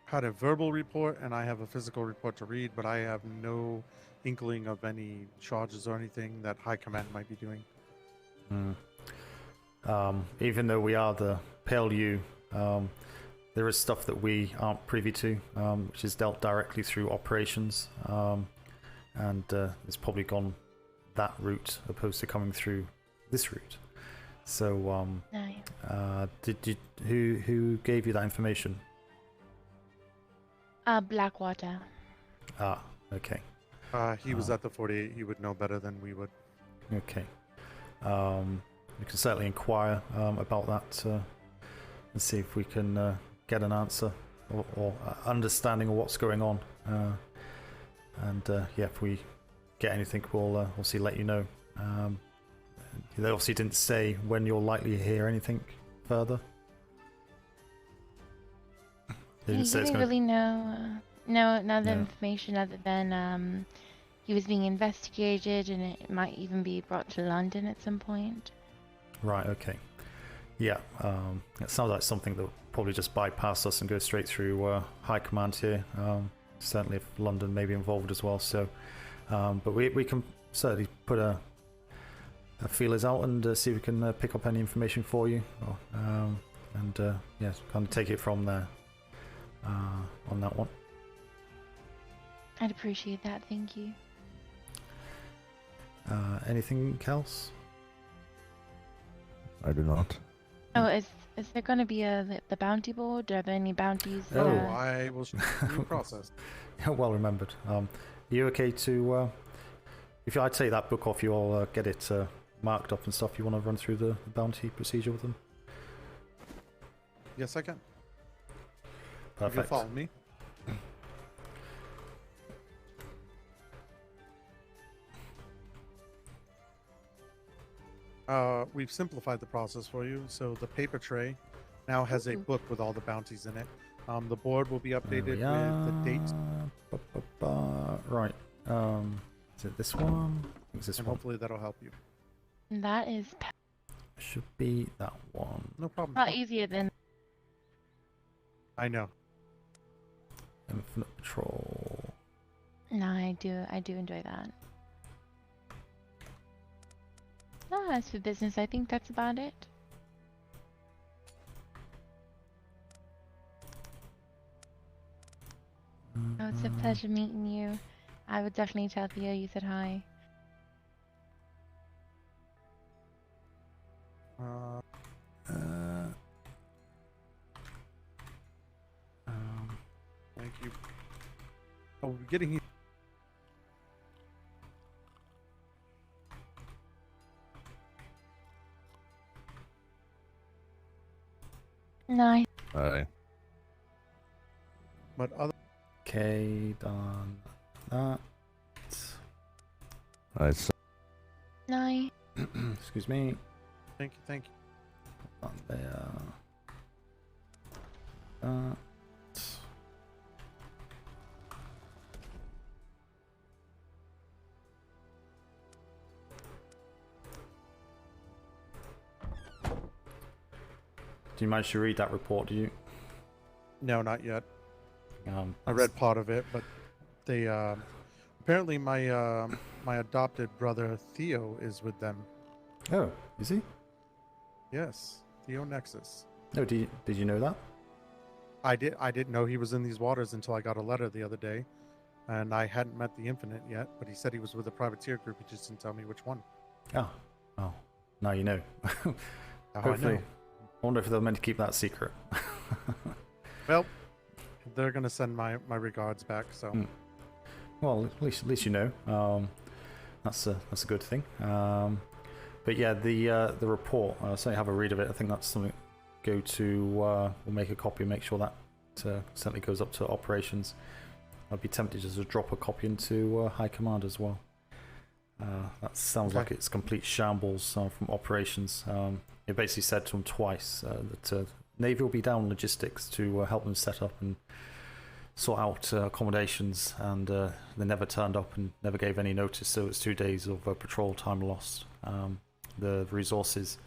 had a verbal report and I have a physical report to read, but I have no inkling of any charges or anything that High Command might be doing. Even though we are the P.L.U, there is stuff that we aren't privy to, which is dealt directly through operations, and it's probably gone that route opposed to coming through this route. So, who gave you that information? Blackwater. Ah, okay. He was at the 48. He would know better than we would. Okay. We can certainly inquire about that and see if we can get an answer or understanding of what's going on. And yeah, if we get anything, we'll obviously let you know. They obviously didn't say when you're likely to hear anything further. They He didn't really know no other No. information other than he was being investigated and it might even be brought to London at some point. Right, okay. Yeah, it sounds like something that will probably just bypass us and go straight through High Command here. Certainly if London may be involved as well. So, but we can certainly put a feelers out and see if we can pick up any information for you. And yeah, kind of take it from there on that one. I'd appreciate that, thank you. Anything else? I do not. Oh, is there going to be the bounty board? Are there any bounties? I will show you the process. Well remembered. You okay to? If I take that book off you, I'll get it marked up and stuff. You want to run through the bounty procedure with them? Yes, I can. Perfect. You can follow me. We've simplified the process for you. So the paper tray now has a book with all the bounties in it. The board will be updated with the dates. Right. Is it this one? Is this and one? hopefully that'll help you. That is Should be that one. No problem. a lot easier than. I know. Infinite Patrol. No, I do enjoy that. As for business, I think that's about it. Oh, it's a pleasure meeting you. I would definitely tell Theo you said hi. Thank you. Oh, we're getting here. Nice. Aye. But other. Okay, done that. Alright, so Nice. Excuse me. Thank you. Thank you. On there. That. Do you manage to read that report? Do you? No, not yet. I read part of it, but they apparently my my adopted brother Theo is with them. Oh, is he? Yes, Theo Nexus. No, did you know that? I didn't know he was in these waters until I got a letter the other day, and I hadn't met the Infinite yet. But he said he was with a privateer group. He just didn't tell me which one. Oh, now you know. Now Hopefully. I know. I wonder if they're meant to keep that secret. Well, they're gonna send my regards back. So. Well, at least you know. That's a good thing. But yeah, the report. I'll certainly have a read of it. I think that's something. Go to. We'll make a copy and make sure that certainly goes up to operations. I'd be tempted just to drop a copy into High Command as well. That sounds like it's complete shambles from operations. He basically said to them twice that Navy will be down logistics to help them set up and sort out accommodations, and they never turned up and never gave any notice, so it's 2 days of patrol time lost. The resources,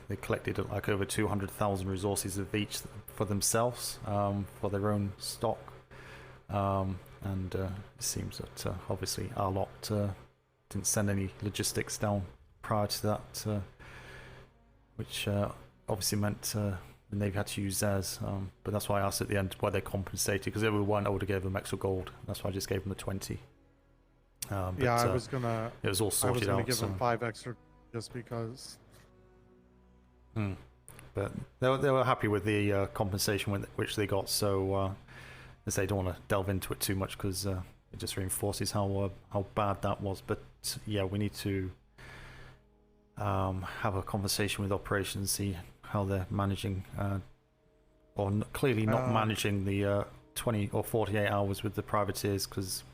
they collected like over 200,000 resources of each for themselves, for their own stock, and it seems that obviously our lot didn't send any logistics down prior to that, which obviously meant the Navy had to use theirs, but that's why I asked at the end why they compensated, because they weren't able to give them extra gold. That's why I just gave them the 20. But, yeah, I was gonna. It was all sorted out. I was gonna give them 5 extra just because. But they were happy with the compensation which they got, so as they don't want to delve into it too much because it just reinforces how bad that was. But yeah, we need to have a conversation with operations, see how they're managing, or clearly not managing the 20 or 48 hours with the privateers, because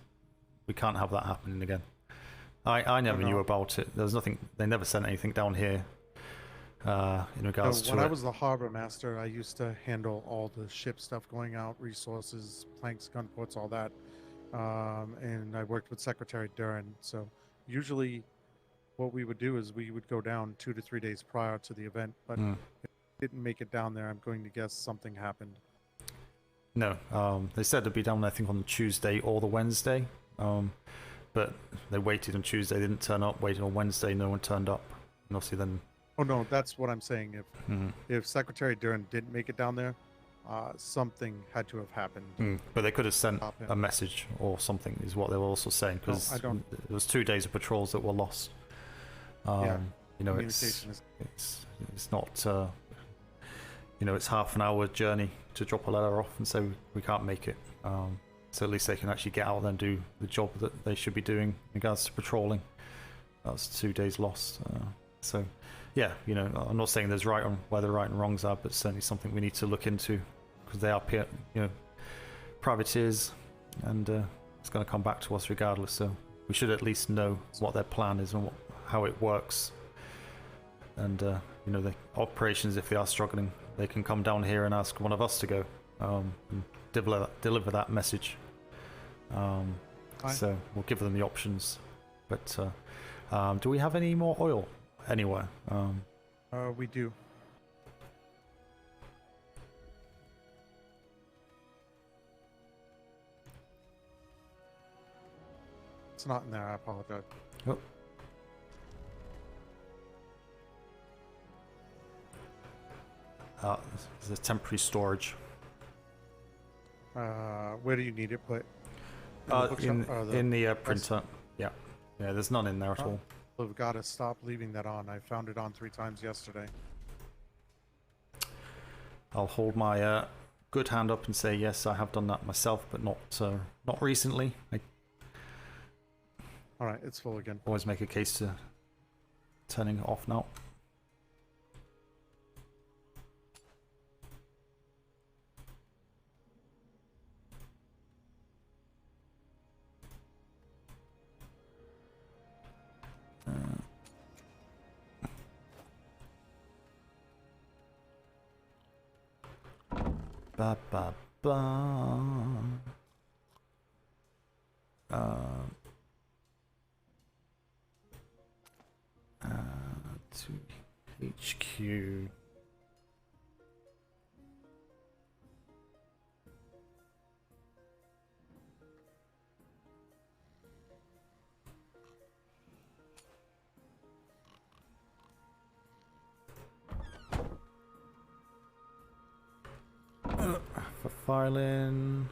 we can't have that happening again. I never knew about it. There was nothing. They never sent anything down here in regards to when I was the harbor master, I used to handle all the ship stuff going out, resources, planks, gun ports, all that, and I worked with Secretary Duran. So usually what we would do is we would go down 2 to 3 days prior to the event, but if it didn't make it down there, I'm going to guess something happened. No, they said to be down, I think, on the Tuesday or the Wednesday, but they waited on Tuesday, they didn't turn up, waited on Wednesday, no one turned up, and obviously then... Oh no, that's what I'm saying. If Secretary Duran didn't make it down there, something had to have happened. But they could have sent a message or something, is what they were also saying, because there was 2 days of patrols that were lost. Yeah, you know, it's not you know, it's half an hour journey to drop a letter off and say we can't make it, so at least they can actually get out there and do the job that they should be doing in regards to patrolling. That's 2 days lost. So yeah, you know, I'm not saying there's where the right and wrongs are, but certainly something we need to look into, because they are, you know, privateers, and it's going to come back to us regardless. So we should at least know what their plan is and how it works. And you know, the operations, if they are struggling, they can come down here and ask one of us to go and deliver that message. So we'll give them the options. But do we have any more oil anywhere? We do. It's not in there, I apologize. Oh. There's a temporary storage. Where do you need it put? In the printer. Yeah, there's none in there at all. We've got to stop leaving that on. I found it on 3 times yesterday. I'll hold my good hand up and say yes, I have done that myself, but not recently. All right, it's full again. Always make a case to turning it off now. Ba ba ba. To HQ. For filing.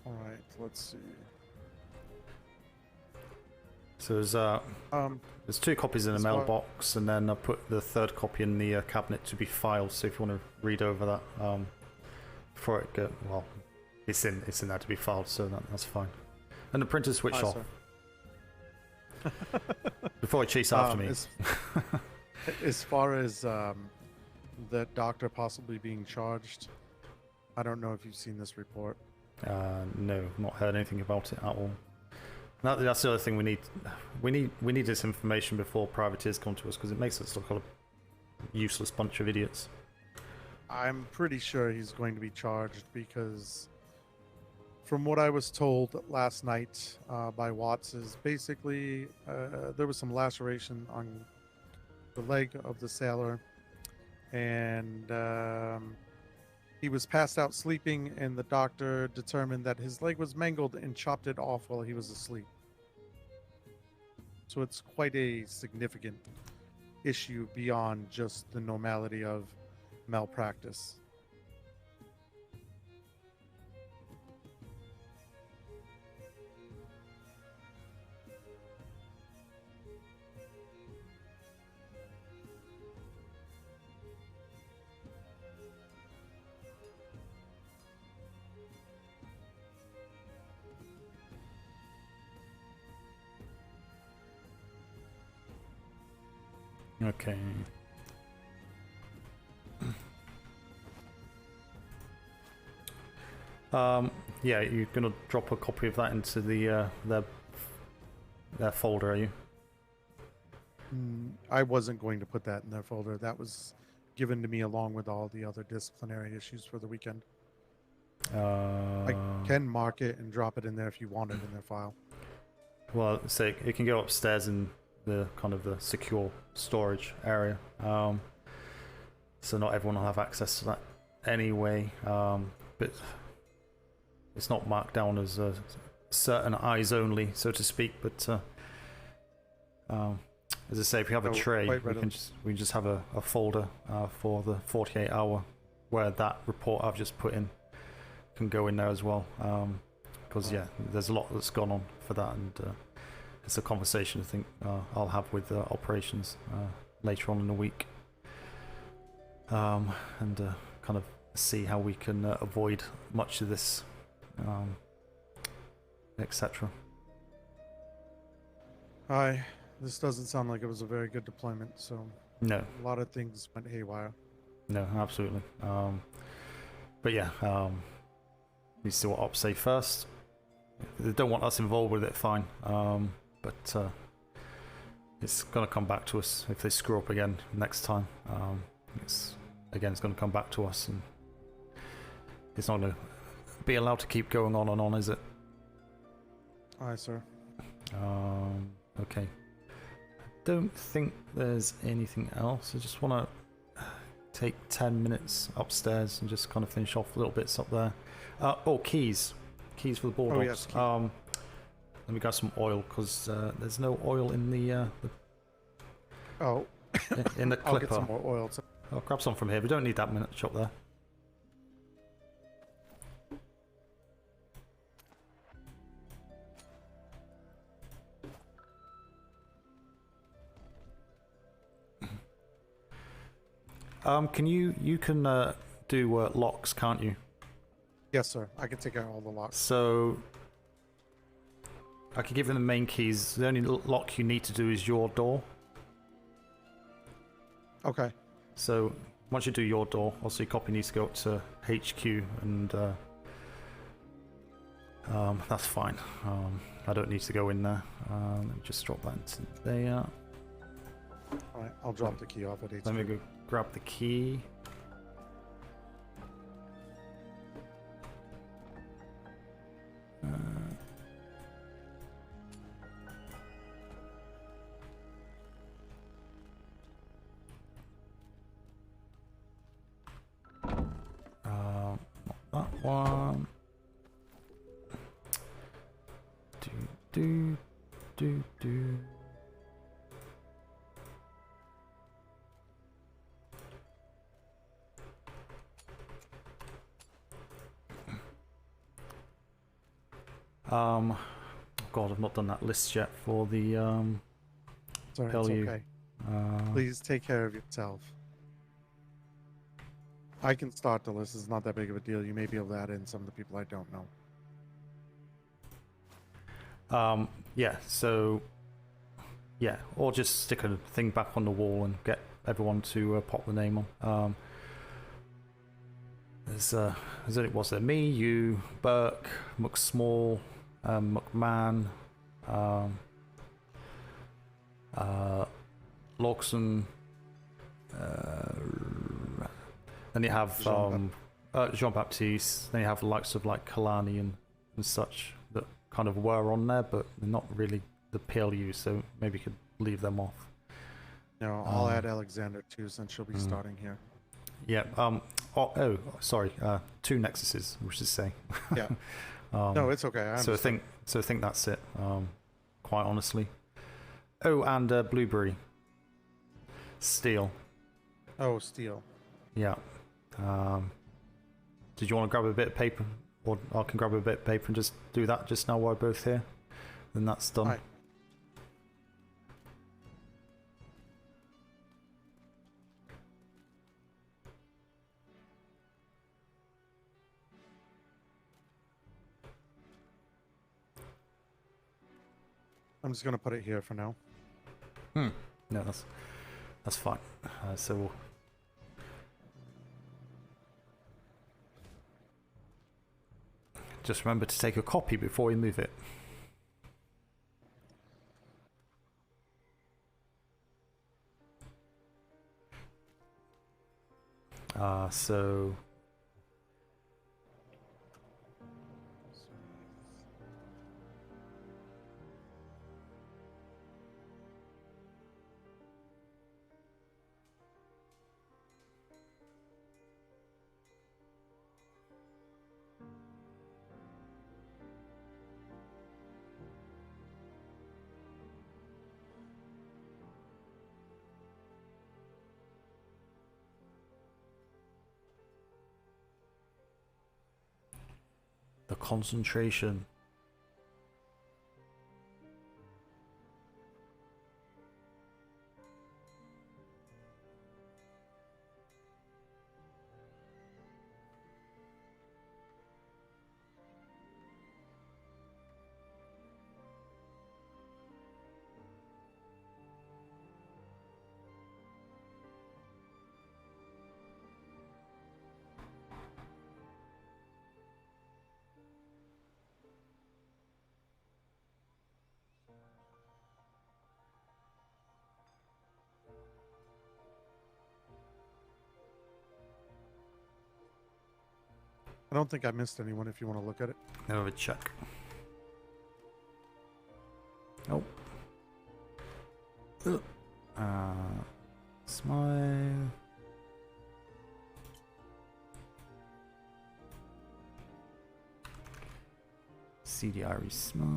All right, let's see. So there's 2 copies in the mailbox, and then I put the 3rd copy in the cabinet to be filed. So if you want to read over that before it go, well, it's in there to be filed, so that's fine. And the printer switched off. Before it chased after me. As far as the doctor possibly being charged, I don't know if you've seen this report. No, not heard anything about it at all. That's the other thing we need. We need this information before privateers come to us, because it makes us look like a useless bunch of idiots. I'm pretty sure he's going to be charged because, from what I was told last night by Watts, is basically there was some laceration on the leg of the sailor, and he was passed out sleeping, and the doctor determined that his leg was mangled and chopped it off while he was asleep. So it's quite a significant issue beyond just the normality of malpractice. Okay. Yeah, you're gonna drop a copy of that into the their folder, are you? I wasn't going to put that in their folder. That was given to me along with all the other disciplinary issues for the weekend. I can mark it and drop it in there if you want it in their file. Well, say it can go upstairs in the kind of the secure storage area. So not everyone will have access to that anyway. But it's not marked down as certain eyes only, so to speak. But as I say, if you have a tray, we can just have a folder for the 48-hour where that report I've just put in can go in there as well. Because yeah, there's a lot that's gone on for that, and it's a conversation I think I'll have with operations later on in the week, and kind of see how we can avoid much of this, etc. Hi, this doesn't sound like it was a very good deployment, so No. a lot of things went haywire. No, absolutely. But yeah, we see what ops say first. If they don't want us involved with it, fine. But it's gonna come back to us if they screw up again next time. It's gonna come back to us, and it's not gonna be allowed to keep going on and on, is it? Aye, sir. Okay. Don't think there's anything else. I just want to take 10 minutes upstairs and just kind of finish off little bits up there. Keys for the Bulldogs. Oh, yes, let me grab some oil, because there's no oil in the in the clipper. I'll get some more oil. I'll grab some from here. We don't need that much up there. Can you can do locks, can't you? Yes, sir. I can take out all the locks. So I can give them the main keys. The only lock you need to do is your door. Okay. So once you do your door, also your copy needs to go up to HQ, and that's fine. I don't need to go in there. Let me just drop that into there. Alright, I'll drop the key off at HQ. Let me go grab the key. Not that one. Do. God, I've not done that list yet for the Sorry, P.L.U. it's okay. Please take care of yourself. I can start the list. It's not that big of a deal. You may be able to add in some of the people I don't know. Yeah, so yeah, or just stick a thing back on the wall and get everyone to pop the name on. was there me, you, Burke, McSmall, McMahon, Lawson, then you have Jean-Baptiste, then you have the likes of like Kalani and such that kind of were on there, but they're not really the P.L.U, so maybe you could leave them off. No, I'll add Alexander too, since she'll be starting here. Yeah. Sorry. 2 Nexuses, we should say. Yeah. No, it's okay. I so I think that's it. Quite honestly. Oh, and Blueberry. Steel. Oh, Steel. Yeah. Did you want to grab a bit of paper, or I can grab a bit of paper and just do that just now while we're both here? Then that's done. Right. I'm just gonna put it here for now. No, that's fine. So we'll... Just remember to take a copy before you move it. So... The concentration. I don't think I missed anyone if you want to look at it. Let me have a check. Oh. Smythe. Cdre Smythe.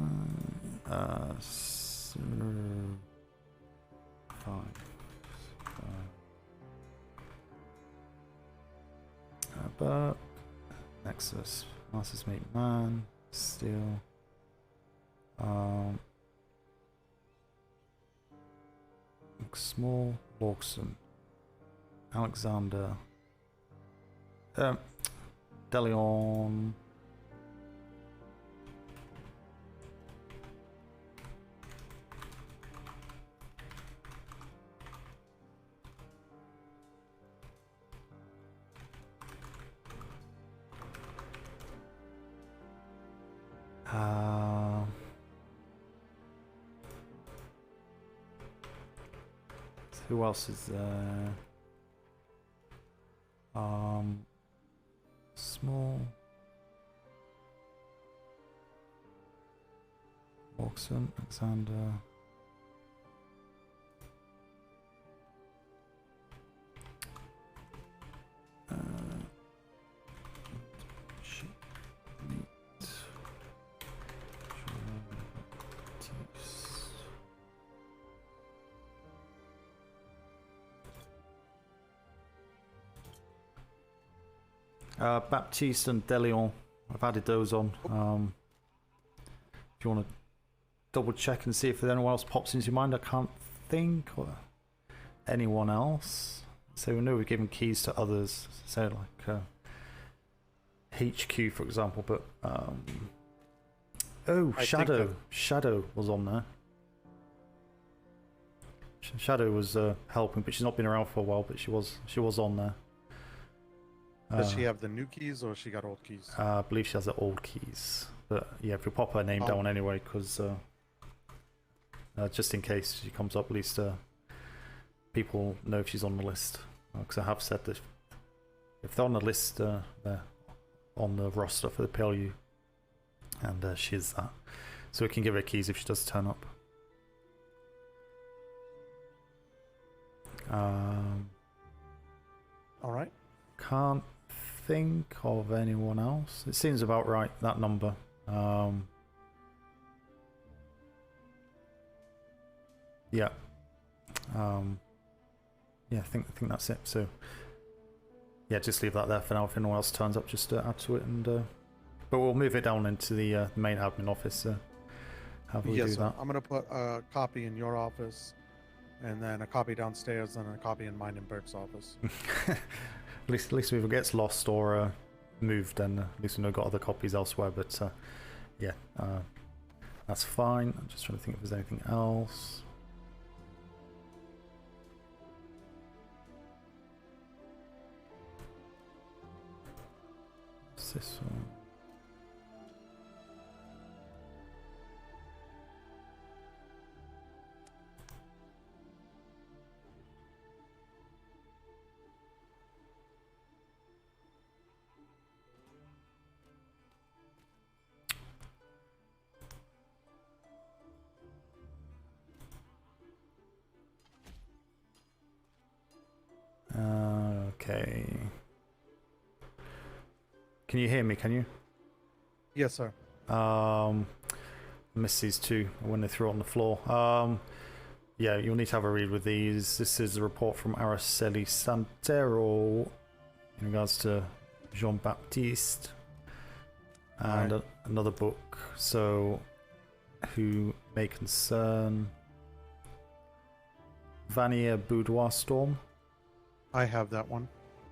But Nexus, Masters Make Man, Steel. Small, Lawson, Alexander, Deleon. Who else is there? Small. Lawson, Alexander. Baptiste and Deleon, I've added those on. If you want to double check and see if anyone else pops into your mind, I can't think or anyone else. So we know we've given keys to others, so like HQ for example, but Shadow was on there. Shadow was helping, but she's not been around for a while, but she was on there. Does she have the new keys or she got old keys? I believe she has the old keys. But yeah, if we pop her name down anyway, because just in case she comes up, at least people know if she's on the list. Because I have said that if they're on the list, they're on the roster for the P.L.U. And she is that. So we can give her keys if she does turn up. Alright. Can't think of anyone else. It seems about right, that number. Yeah. Yeah, I think that's it. So yeah, just leave that there for now. If anyone else turns up, just add to it, and but we'll move it down into the main admin office. How do we do that? I'm gonna put a copy in your office, and then a copy downstairs, and a copy in mine in Burke's office. At least if it gets lost or moved, then at least we know got other copies elsewhere. But yeah, that's fine. I'm just trying to think if there's anything else. What's this one? Okay. Can you hear me? Can you? Yes, sir. Missed these two when they threw on the floor. Yeah, you'll need to have a read with these. This is a report from Araceli Santero in regards to Jean-Baptiste, and another book. So, who may concern Vanier Boudoir Storm. I have that one.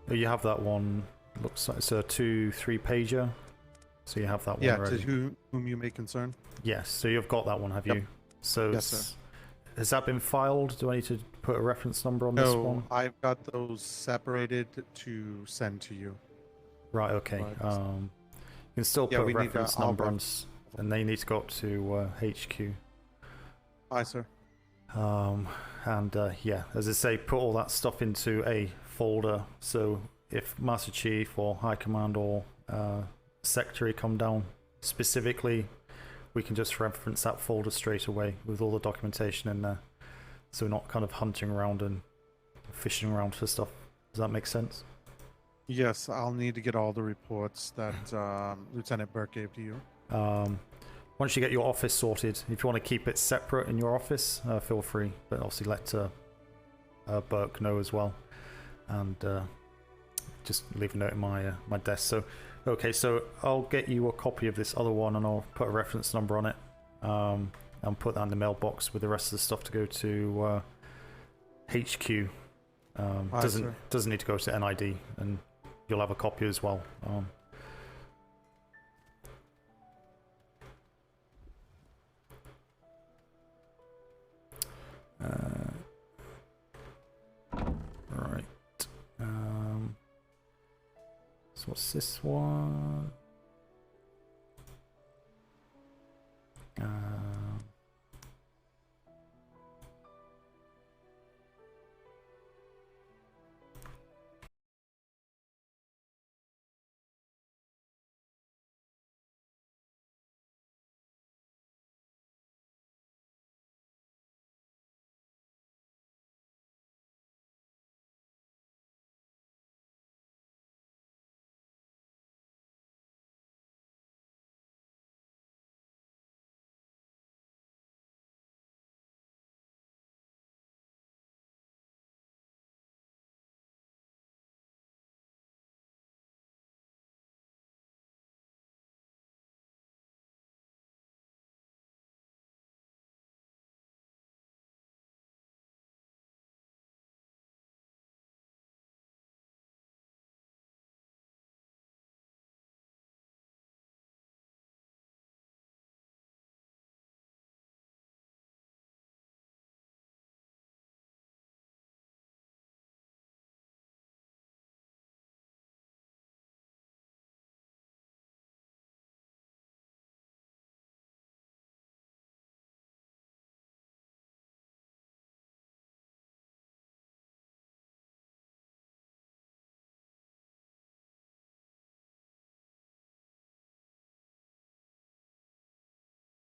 Oh, you have that one. Looks like it's a 2-3 pager. So you have that one already. Yeah, to whom you may concern. Yes, so you've got that one, have you? So yes, sir. Has that been filed? Do I need to put a reference number on this one? No, I've got those separated to send to you. Right, okay. You can still put a reference number on, and they need to go up to HQ. Aye, sir. And yeah, as I say, put all that stuff into a folder. So if Master Chief or High Command or Secretary come down specifically, we can just reference that folder straight away with all the documentation in there. So we're not kind of hunting around and fishing around for stuff. Does that make sense? Yes, I'll need to get all the reports that Lieutenant Burke gave to you. Once you get your office sorted, if you want to keep it separate in your office, feel free. But obviously let Burke know as well. And just leave a note in my desk. So, okay, so I'll get you a copy of this other one, and I'll put a reference number on it. And put that in the mailbox with the rest of the stuff to go to HQ. Doesn't need to go to NID, and you'll have a copy as well. Right. So what's this one?